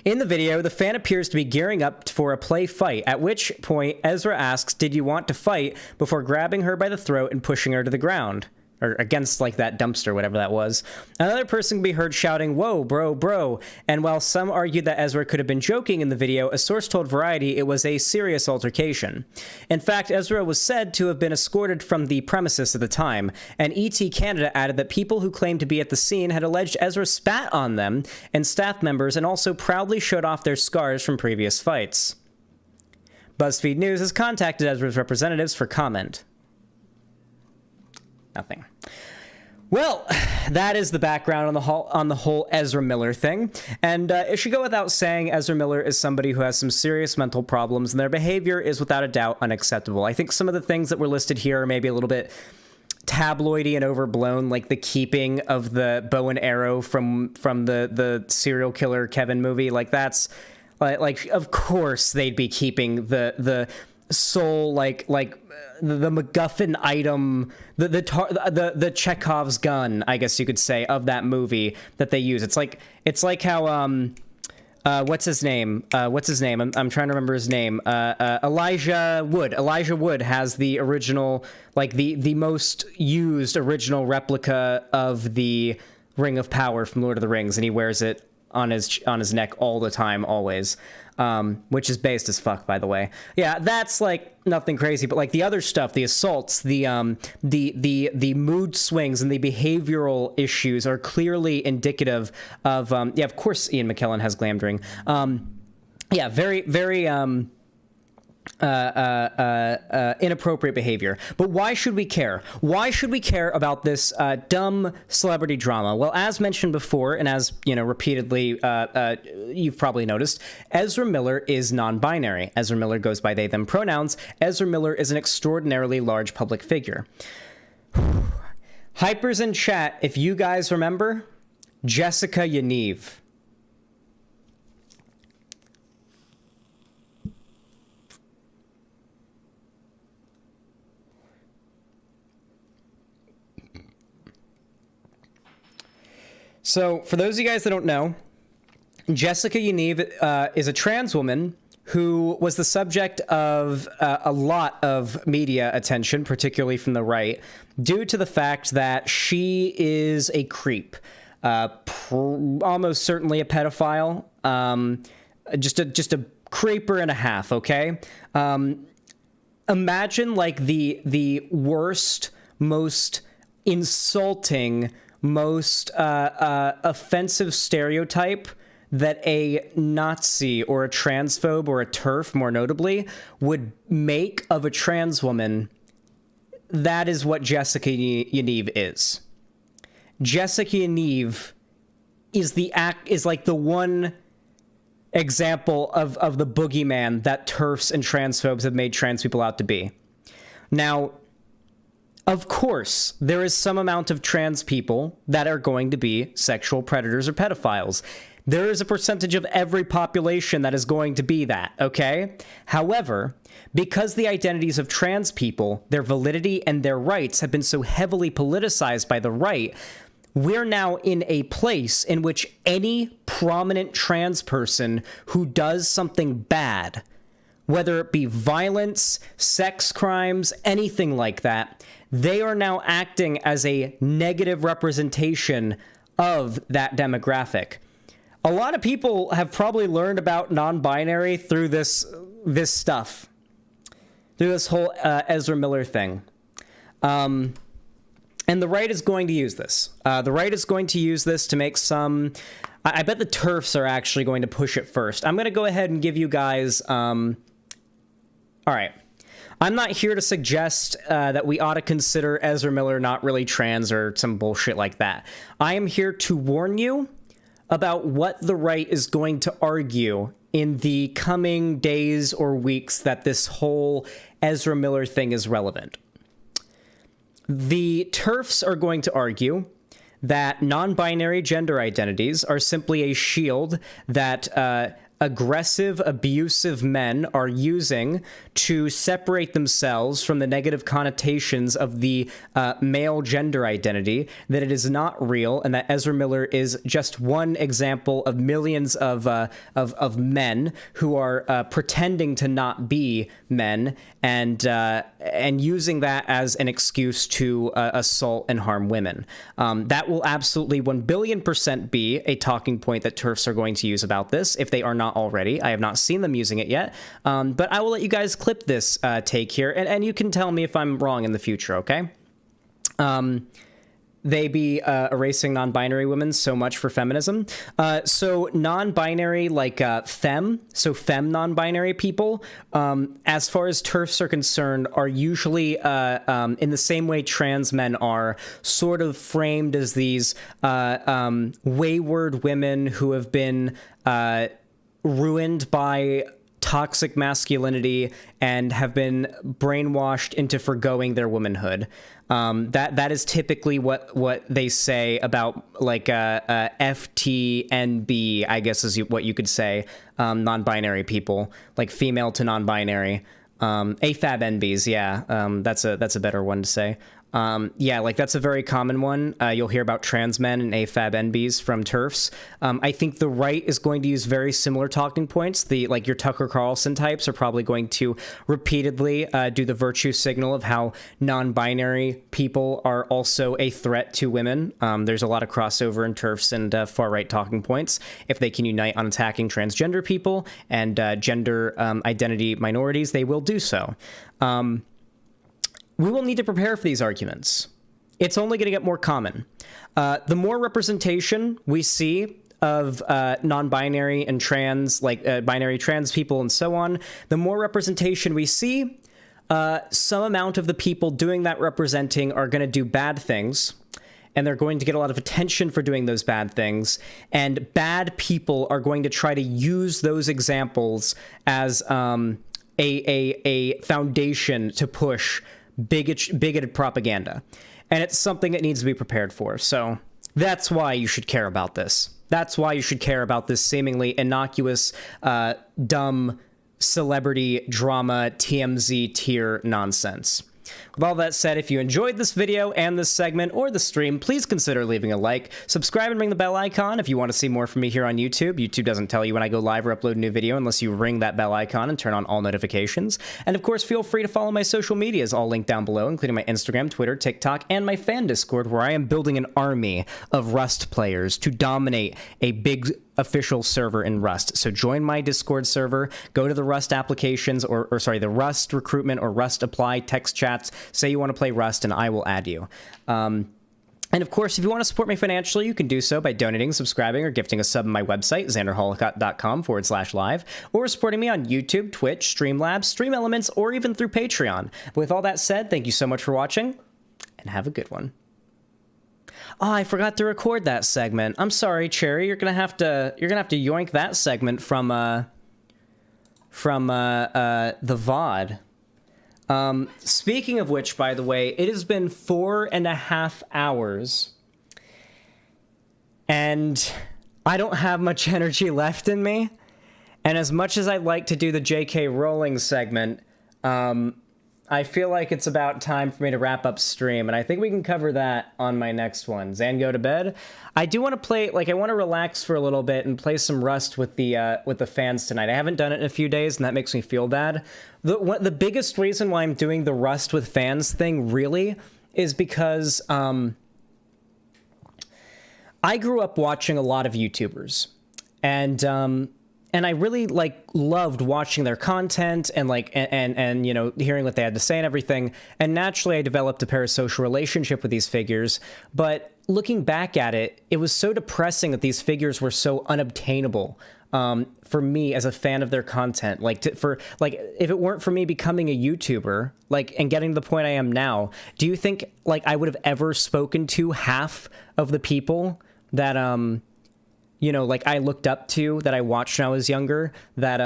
In the video, the fan appears to be gearing up for a play fight, at which point Ezra asks, "Did you want to fight?" before grabbing her by the throat and pushing her to the ground. Or against, like, that dumpster, whatever that was. Another person can be heard shouting, "Whoa, bro." And while some argued that Ezra could have been joking in the video, a source told Variety it was a serious altercation. In fact, Ezra was said to have been escorted from the premises at the time, and ET Canada added that people who claimed to be at the scene had alleged Ezra spat on them and staff members and also proudly showed off their scars from previous fights. BuzzFeed News has contacted Ezra's representatives for comment. Nothing. Well, that is the background on the whole Ezra Miller thing, and it should go without saying Ezra Miller is somebody who has some serious mental problems, and their behavior is without a doubt unacceptable. I think some of the things that were listed here are maybe a little bit tabloidy and overblown, like the keeping of the bow and arrow from the serial killer Kevin movie. Like that's like of course they'd be keeping the sole like the MacGuffin item, the Chekhov's gun, I guess you could say, of that movie that they use. It's like how what's his name? I'm trying to remember his name. Elijah Wood. Elijah Wood has the original, like the most used original replica of the Ring of Power from Lord of the Rings, and he wears it on his neck all the time, always. Which is based as fuck, by the way. Yeah, that's like nothing crazy, but like the other stuff, the assaults, the mood swings and the behavioral issues are clearly indicative of yeah, of course Ian McKellen has glamdring. Yeah, very inappropriate behavior. But why should we care? Why should we care about this dumb celebrity drama? Well, as mentioned before, and as repeatedly you've probably noticed, Ezra Miller is non-binary. Ezra Miller goes by they them pronouns. Ezra Miller is an extraordinarily large public figure. Hypers in chat, if you guys remember, Jessica Yaniv. So, for those of you guys that don't know, Jessica Yaniv is a trans woman who was the subject of a lot of media attention, particularly from the right, due to the fact that she is a creep, almost certainly a pedophile, just a creeper and a half. Okay, imagine like the worst, most insulting, most offensive stereotype that a Nazi or a transphobe or a TERF, more notably, would make of a trans woman. That is what Jessica Yaniv is. Jessica Yaniv is like the one example of the boogeyman that TERFs and transphobes have made trans people out to be. Now, of course, there is some amount of trans people that are going to be sexual predators or pedophiles. There is a percentage of every population that is going to be that, okay? However, because the identities of trans people, their validity and their rights have been so heavily politicized by the right, we're now in a place in which any prominent trans person who does something bad, whether it be violence, sex crimes, anything like that, they are now acting as a negative representation of that demographic. A lot of people have probably learned about non-binary through this stuff, through this whole Ezra Miller thing. And the right is going to use this. The right is going to use this to make some... I bet the TERFs are actually going to push it first. I'm going to go ahead and give you guys... All right. I'm not here to suggest that we ought to consider Ezra Miller not really trans or some bullshit like that. I am here to warn you about what the right is going to argue in the coming days or weeks that this whole Ezra Miller thing is relevant. The TERFs are going to argue that non-binary gender identities are simply a shield that aggressive, abusive men are using to separate themselves from the negative connotations of the male gender identity, that it is not real, and that Ezra Miller is just one example of millions of men who are pretending to not be men and using that as an excuse to assault and harm women. That will absolutely 1,000,000,000% be a talking point that TERFs are going to use about this, if they are not already. I have not seen them using it yet, but I will let you guys clip this take here, and you can tell me if I'm wrong in the future, okay? they be erasing non-binary women so much for feminism. So non-binary, like femme non-binary people, as far as TERFs are concerned, are usually in the same way trans men are, sort of framed as these wayward women who have been ruined by toxic masculinity and have been brainwashed into forgoing their womanhood. That is typically what they say about like FTNB, I guess is what you could say, non-binary people, like female to non-binary. AFAB NBs, yeah, that's a better one to say. Yeah, like that's a very common one. You'll hear about trans men and AFAB NBs from TERFs. I think the right is going to use very similar talking points. Like your Tucker Carlson types are probably going to repeatedly do the virtue signal of how non-binary people are also a threat to women. There's a lot of crossover in TERFs and far-right talking points. If they can unite on attacking transgender people and gender identity minorities, they will do so. We will need to prepare for these arguments. It's only going to get more common. The more representation we see of non-binary and trans, like binary trans people and so on, the more representation we see, some amount of the people doing that representing are going to do bad things, and they're going to get a lot of attention for doing those bad things, and bad people are going to try to use those examples as a foundation to push bigoted propaganda. And it's something that needs to be prepared for. So that's why you should care about this. That's why you should care about this seemingly innocuous, dumb celebrity drama TMZ tier nonsense. With all that said, if you enjoyed this video and this segment or the stream, please consider leaving a like, subscribe and ring the bell icon if you want to see more from me here on YouTube. YouTube doesn't tell you when I go live or upload a new video unless you ring that bell icon and turn on all notifications. And of course, feel free to follow my social medias, all linked down below, including my Instagram, Twitter, TikTok, and my fan Discord, where I am building an army of Rust players to dominate a big official server in Rust. So join my Discord server, go to the Rust applications, or sorry, the Rust recruitment or Rust apply text chats, say you want to play Rust, and I will add you. And of course, if you want to support me financially, you can do so by donating, subscribing, or gifting a sub on my website, xanderhal.com/live, or supporting me on YouTube, Twitch, Streamlabs, Stream Elements, or even through Patreon. But with all that said, thank you so much for watching, and have a good one. Oh, I forgot to record that segment. I'm sorry, Cherry. You're gonna have to yoink that segment from the VOD. Speaking of which, by the way, it has been 4.5 hours, and I don't have much energy left in me. And as much as I'd like to do the J.K. Rowling segment, I feel like it's about time for me to wrap up stream, and I think we can cover that on my next one. Zan, go to bed. I do want to play, like, I want to relax for a little bit and play some Rust with the fans tonight. I haven't done it in a few days, and that makes me feel bad. The biggest reason why I'm doing the Rust with fans thing, really, is because I grew up watching a lot of YouTubers, and I really loved watching their content and and you know, hearing what they had to say and everything. And naturally I developed a parasocial relationship with these figures, but looking back at it, it was so depressing that these figures were so unobtainable for me as a fan of their content. If it weren't for me becoming a YouTuber, and getting to the point I am now, do you think I would have ever spoken to half of the people that you know, I looked up to, that I watched when I was younger, that,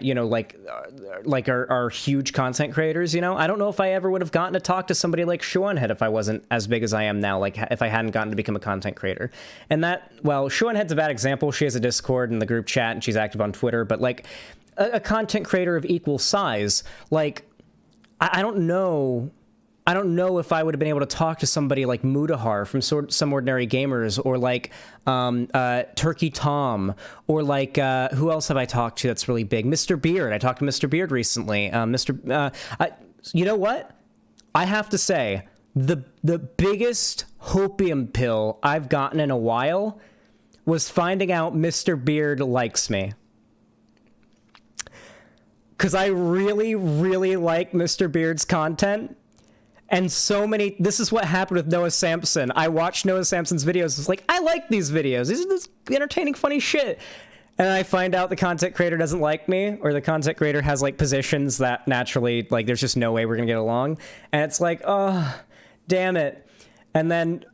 you know, are huge content creators, you know? I don't know if I ever would have gotten to talk to somebody like Seanhead if I wasn't as big as I am now, if I hadn't gotten to become a content creator. And well, Seanhead's a bad example. She has a Discord and the group chat, and she's active on Twitter, but, a content creator of equal size, I don't know if I would have been able to talk to somebody like Mudahar from Some Ordinary Gamers, or Turkey Tom, or who else have I talked to that's really big? Mr. Beard. I talked to Mr. Beard recently. You know what? I have to say, the biggest hopium pill I've gotten in a while was finding out Mr. Beard likes me. Because I really, really like Mr. Beard's content. And so many, this is what happened with Noah Sampson. I watched Noah Sampson's videos. It's like, I like these videos. These are this entertaining, funny shit. And I find out the content creator doesn't like me, or the content creator has like positions that naturally, like, there's just no way we're gonna get along. And it's like, oh, damn it. And then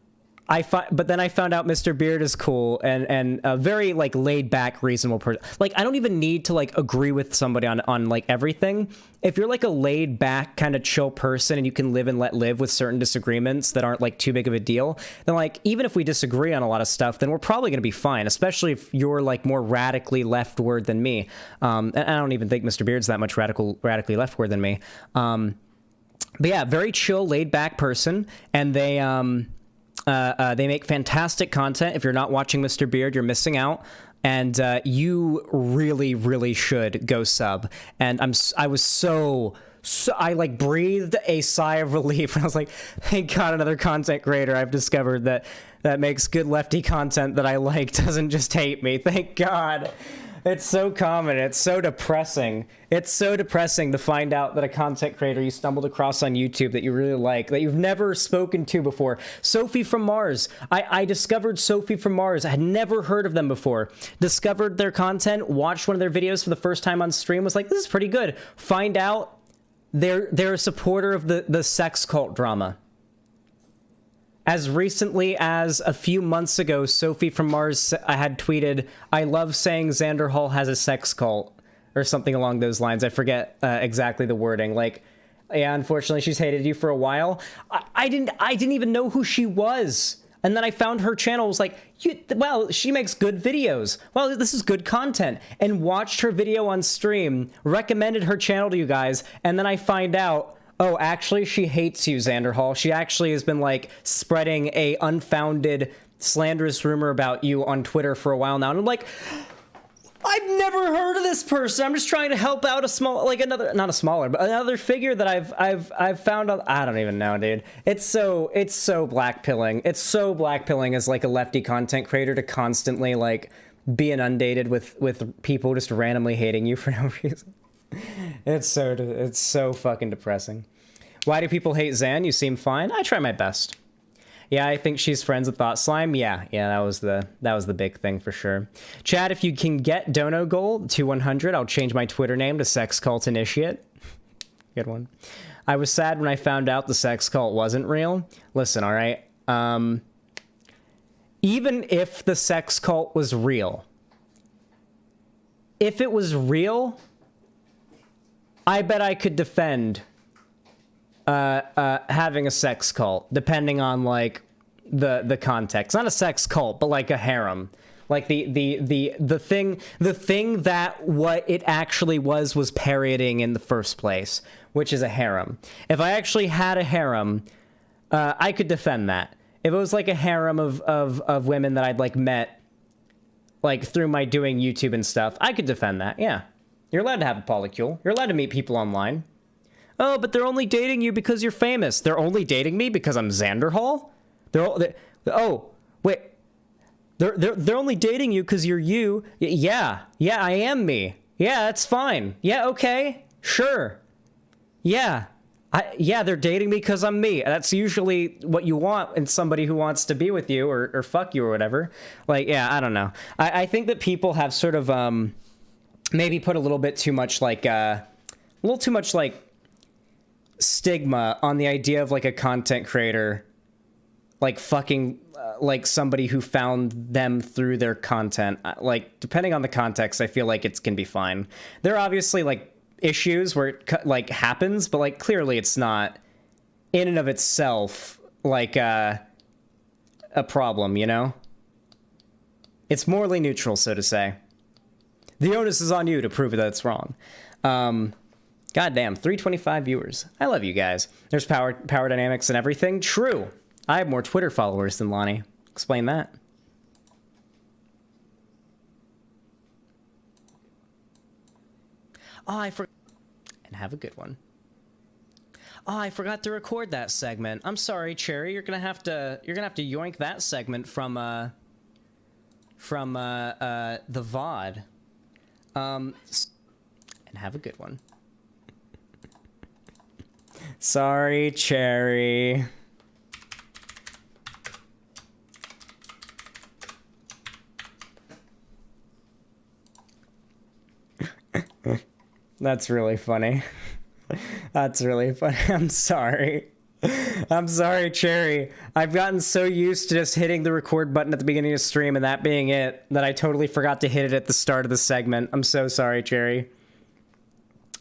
but then I found out Mr. Beard is cool and a very like laid back, reasonable person. Like, I don't even need to like agree with somebody on like everything. If you're like a laid back kind of chill person and you can live and let live with certain disagreements that aren't like too big of a deal, then like even if we disagree on a lot of stuff, then we're probably going to be fine, especially if you're like more radically leftward than me. And I don't even think Mr. Beard's that much radically leftward than me. But yeah, very chill, laid back person, and they make fantastic content. If you're not watching Mr. Beard, you're missing out. And you really, really should go sub. And I was so I like breathed a sigh of relief when I was like, thank God, another content creator I've discovered that makes good lefty content that I like doesn't just hate me. Thank God. It's so common. It's so depressing. It's so depressing to find out that a content creator you stumbled across on YouTube that you really like, that you've never spoken to before. Sophie from Mars. I discovered Sophie from Mars. I had never heard of them before. Discovered their content, watched one of their videos for the first time on stream, was like, this is pretty good. Find out they're a supporter of the sex cult drama. As recently as a few months ago, Sophie from Mars had tweeted, I love saying Xanderhal has a sex cult, or something along those lines. I forget exactly the wording. Like, yeah, unfortunately, she's hated you for a while. I didn't even know who she was. And then I found her channel, was like, well, she makes good videos. Well, this is good content. And watched her video on stream, recommended her channel to you guys, and then I find out, oh, actually, she hates you, Xanderhal. She actually has been, like, spreading a unfounded, slanderous rumor about you on Twitter for a while now. And I'm like, I've never heard of this person. I'm just trying to help out a small, like, another, not a smaller, but another figure that I've found on, I don't even know, dude. It's so blackpilling. It's so blackpilling as, like, a lefty content creator to constantly, like, be inundated with people just randomly hating you for no reason. It's so fucking depressing. Why do people hate Xan? You seem fine. I try my best. Yeah, I think she's friends with Thought Slime. Yeah, that was the big thing for sure. Chad, if you can get Dono Goal to 100, I'll change my Twitter name to Sex Cult Initiate. Good one. I was sad when I found out the sex cult wasn't real. Listen, all right. Even if the sex cult was real, if it was real, I bet I could defend having a sex cult, depending on like the context. Not a sex cult, but like a harem. Like the thing that what it actually was parodying in the first place, which is a harem. If I actually had a harem, I could defend that. If it was like a harem of women that I'd like met, like through my doing YouTube and stuff, I could defend that. Yeah. You're allowed to have a polycule. You're allowed to meet people online. Oh, but they're only dating you because you're famous. They're only dating me because I'm Xanderhal? Oh, wait. They're only dating you because you're you. Yeah, I am me. Yeah, that's fine. Yeah, okay. Sure. Yeah. They're dating me because I'm me. That's usually what you want in somebody who wants to be with you or fuck you or whatever. Like, yeah, I don't know. I think that people have sort of maybe put a little bit too much like stigma on the idea of like a content creator like fucking like somebody who found them through their content. Like, depending on the context, I feel like it can be fine. There are obviously like issues where it like happens, but like clearly it's not in and of itself like a problem, you know? It's morally neutral, so to say. The onus is on you to prove that it's wrong. Goddamn, 325 viewers. I love you guys. There's power dynamics and everything. True. I have more Twitter followers than Lonnie. Explain that. Oh, and have a good one. Oh, I forgot to record that segment. I'm sorry, Cherry. You're gonna have to yoink that segment from the VOD. And have a good one. Sorry, Cherry. That's really funny. That's really funny. I'm sorry. I'm sorry, Cherry. I've gotten so used to just hitting the record button at the beginning of stream and that being it that I totally forgot to hit it at the start of the segment. I'm so sorry, Cherry.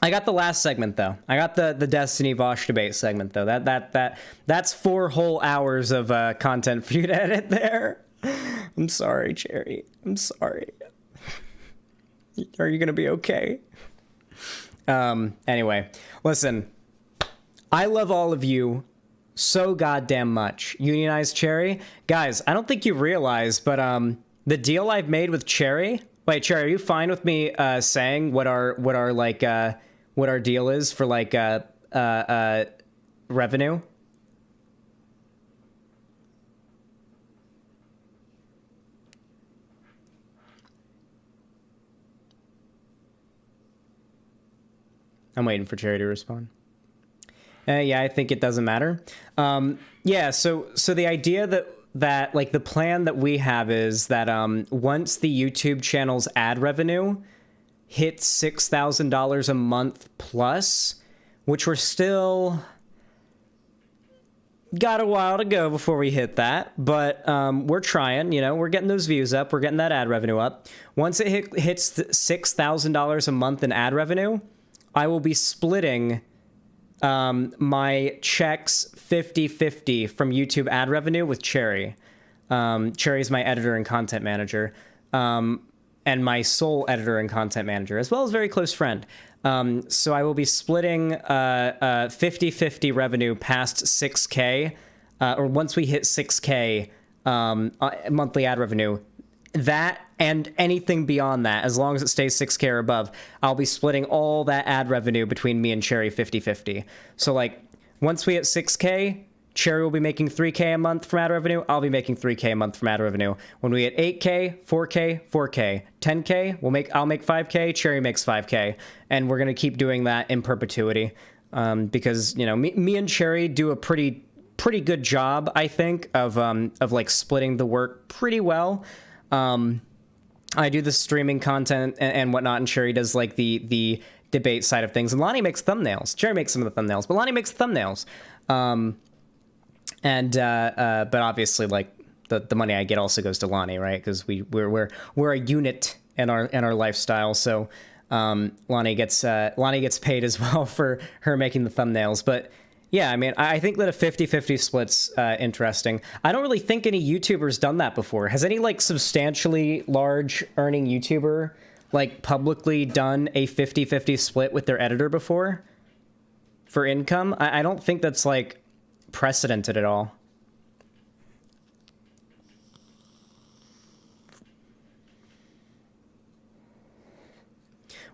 I got the last segment though. I got the Destiny Vaush debate segment though. That's 4 whole hours of content for you to edit there. I'm sorry, Cherry. I'm sorry. Are you gonna be okay? Anyway, listen. I love all of you so goddamn much. Unionized Cherry. Guys, I don't think you realize, but the deal I've made with Cherry. Wait, Cherry, are you fine with me saying what our like what our deal is for like revenue? I'm waiting for Cherry to respond. Yeah, I think it doesn't matter. Yeah, so the idea that like the plan that we have is that once the YouTube channel's ad revenue hits $6,000 a month plus, which we're still got a while to go before we hit that, but we're trying, you know, we're getting those views up, we're getting that ad revenue up. Once it hits $6,000 a month in ad revenue, I will be splitting my checks 50-50 from YouTube ad revenue with Cherry. Cherry's my editor and content manager, and my sole editor and content manager, as well as very close friend. So I will be splitting 50-50 revenue past 6K, or once we hit 6K monthly ad revenue. That and anything beyond that, as long as it stays 6K or above, I'll be splitting all that ad revenue between me and Cherry 50-50. So like once we hit 6K, Cherry will be making 3K a month from ad revenue. I'll be making 3K a month from ad revenue. When we hit 8K, 4K, 4K, 10K, I'll make 5K, Cherry makes 5K. And we're going to keep doing that in perpetuity. Because, you know, me and Cherry do a pretty good job, I think, of like splitting the work pretty well. I do the streaming content and whatnot, and Cherry does like the debate side of things. And Lonnie makes thumbnails. Cherry makes some of the thumbnails, but Lonnie makes thumbnails. But obviously, like the money I get also goes to Lonnie, right? Because we're a unit in our lifestyle. So Lonnie gets paid as well for her making the thumbnails. But yeah, I mean, I think that a 50-50 split's interesting. I don't really think any YouTuber's done that before. Has any like substantially large earning YouTuber like publicly done a 50-50 split with their editor before for income? I don't think that's like precedented at all.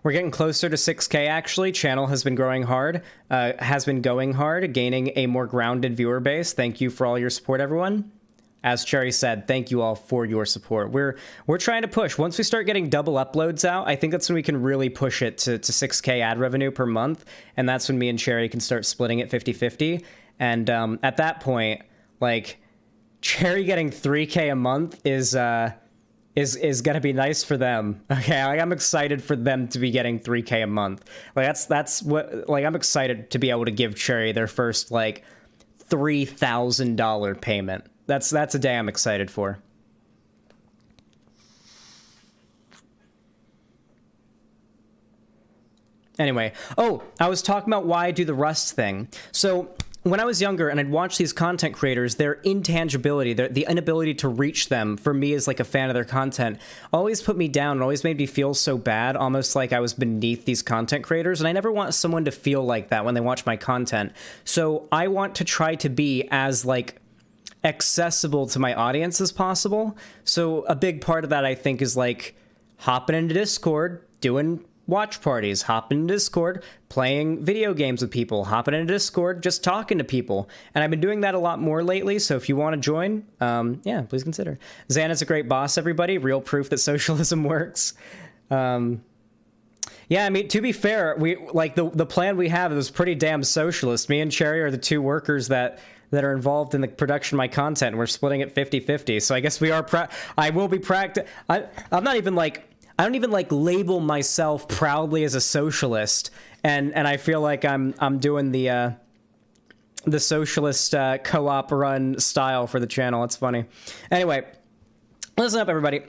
We're getting closer to 6K, actually. Channel has been growing hard, gaining a more grounded viewer base. Thank you for all your support, everyone. As Cherry said, thank you all for your support. We're trying to push. Once we start getting double uploads out, I think that's when we can really push it to 6K ad revenue per month. And that's when me and Cherry can start splitting it 50-50. And at that point, like, Cherry getting 3K a month is gonna be nice for them. Okay, like, I'm excited for them to be getting 3K a month. Like that's what, like, I'm excited to be able to give Cherry their first like $3,000 payment. That's a day I'm excited for. Anyway, I was talking about why I do the Rust thing. So when I was younger and I'd watch these content creators, their intangibility, the inability to reach them, for me as like a fan of their content, always put me down and always made me feel so bad, almost like I was beneath these content creators. And I never want someone to feel like that when they watch my content. So I want to try to be as like accessible to my audience as possible. So a big part of that, I think, is like hopping into Discord, doing watch parties, hopping into Discord, playing video games with people, hopping into Discord, just talking to people. And I've been doing that a lot more lately, so if you want to join, yeah, please consider. Xana's a great boss, everybody. Real proof that socialism works. Yeah, I mean, to be fair, we like the plan we have is pretty damn socialist. Me and Cherry are the two workers that are involved in the production of my content, and we're splitting it 50-50. So I guess we are I will be I'm not even like, I don't even like label myself proudly as a socialist, and I feel like I'm doing the socialist co-op run style for the channel. It's funny. Anyway, listen up, everybody.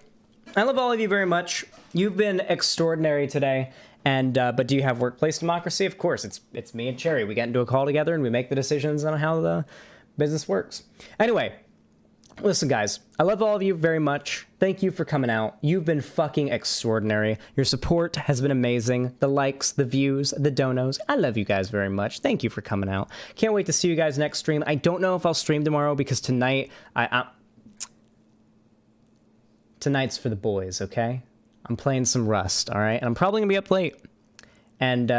I love all of you very much. You've been extraordinary today. And but do you have workplace democracy? Of course, it's me and Cherry. We get into a call together and we make the decisions on how the business works. Anyway, listen, guys, I love all of you very much. Thank you for coming out. You've been fucking extraordinary. Your support has been amazing. The likes, the views, the donos. I love you guys very much. Thank you for coming out. Can't wait to see you guys next stream. I don't know if I'll stream tomorrow because tonight tonight's for the boys, okay? I'm playing some Rust, all right? And I'm probably gonna be up late. And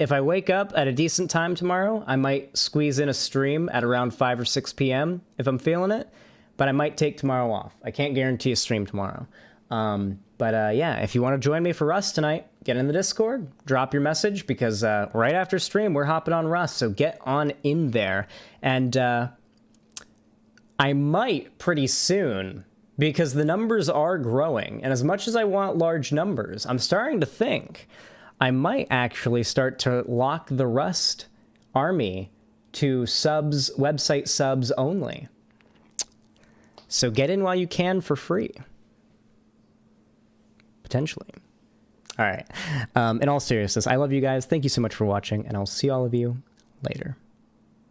if I wake up at a decent time tomorrow, I might squeeze in a stream at around 5 or 6 p.m. if I'm feeling it. But I might take tomorrow off. I can't guarantee a stream tomorrow. But yeah, if you want to join me for Rust tonight, get in the Discord, drop your message, because right after stream, we're hopping on Rust, so get on in there. And I might pretty soon, because the numbers are growing, and as much as I want large numbers, I'm starting to think I might actually start to lock the Rust army to subs, website subs only. So get in while you can for free. Potentially. All right. In all seriousness, I love you guys. Thank you so much for watching, and I'll see all of you later.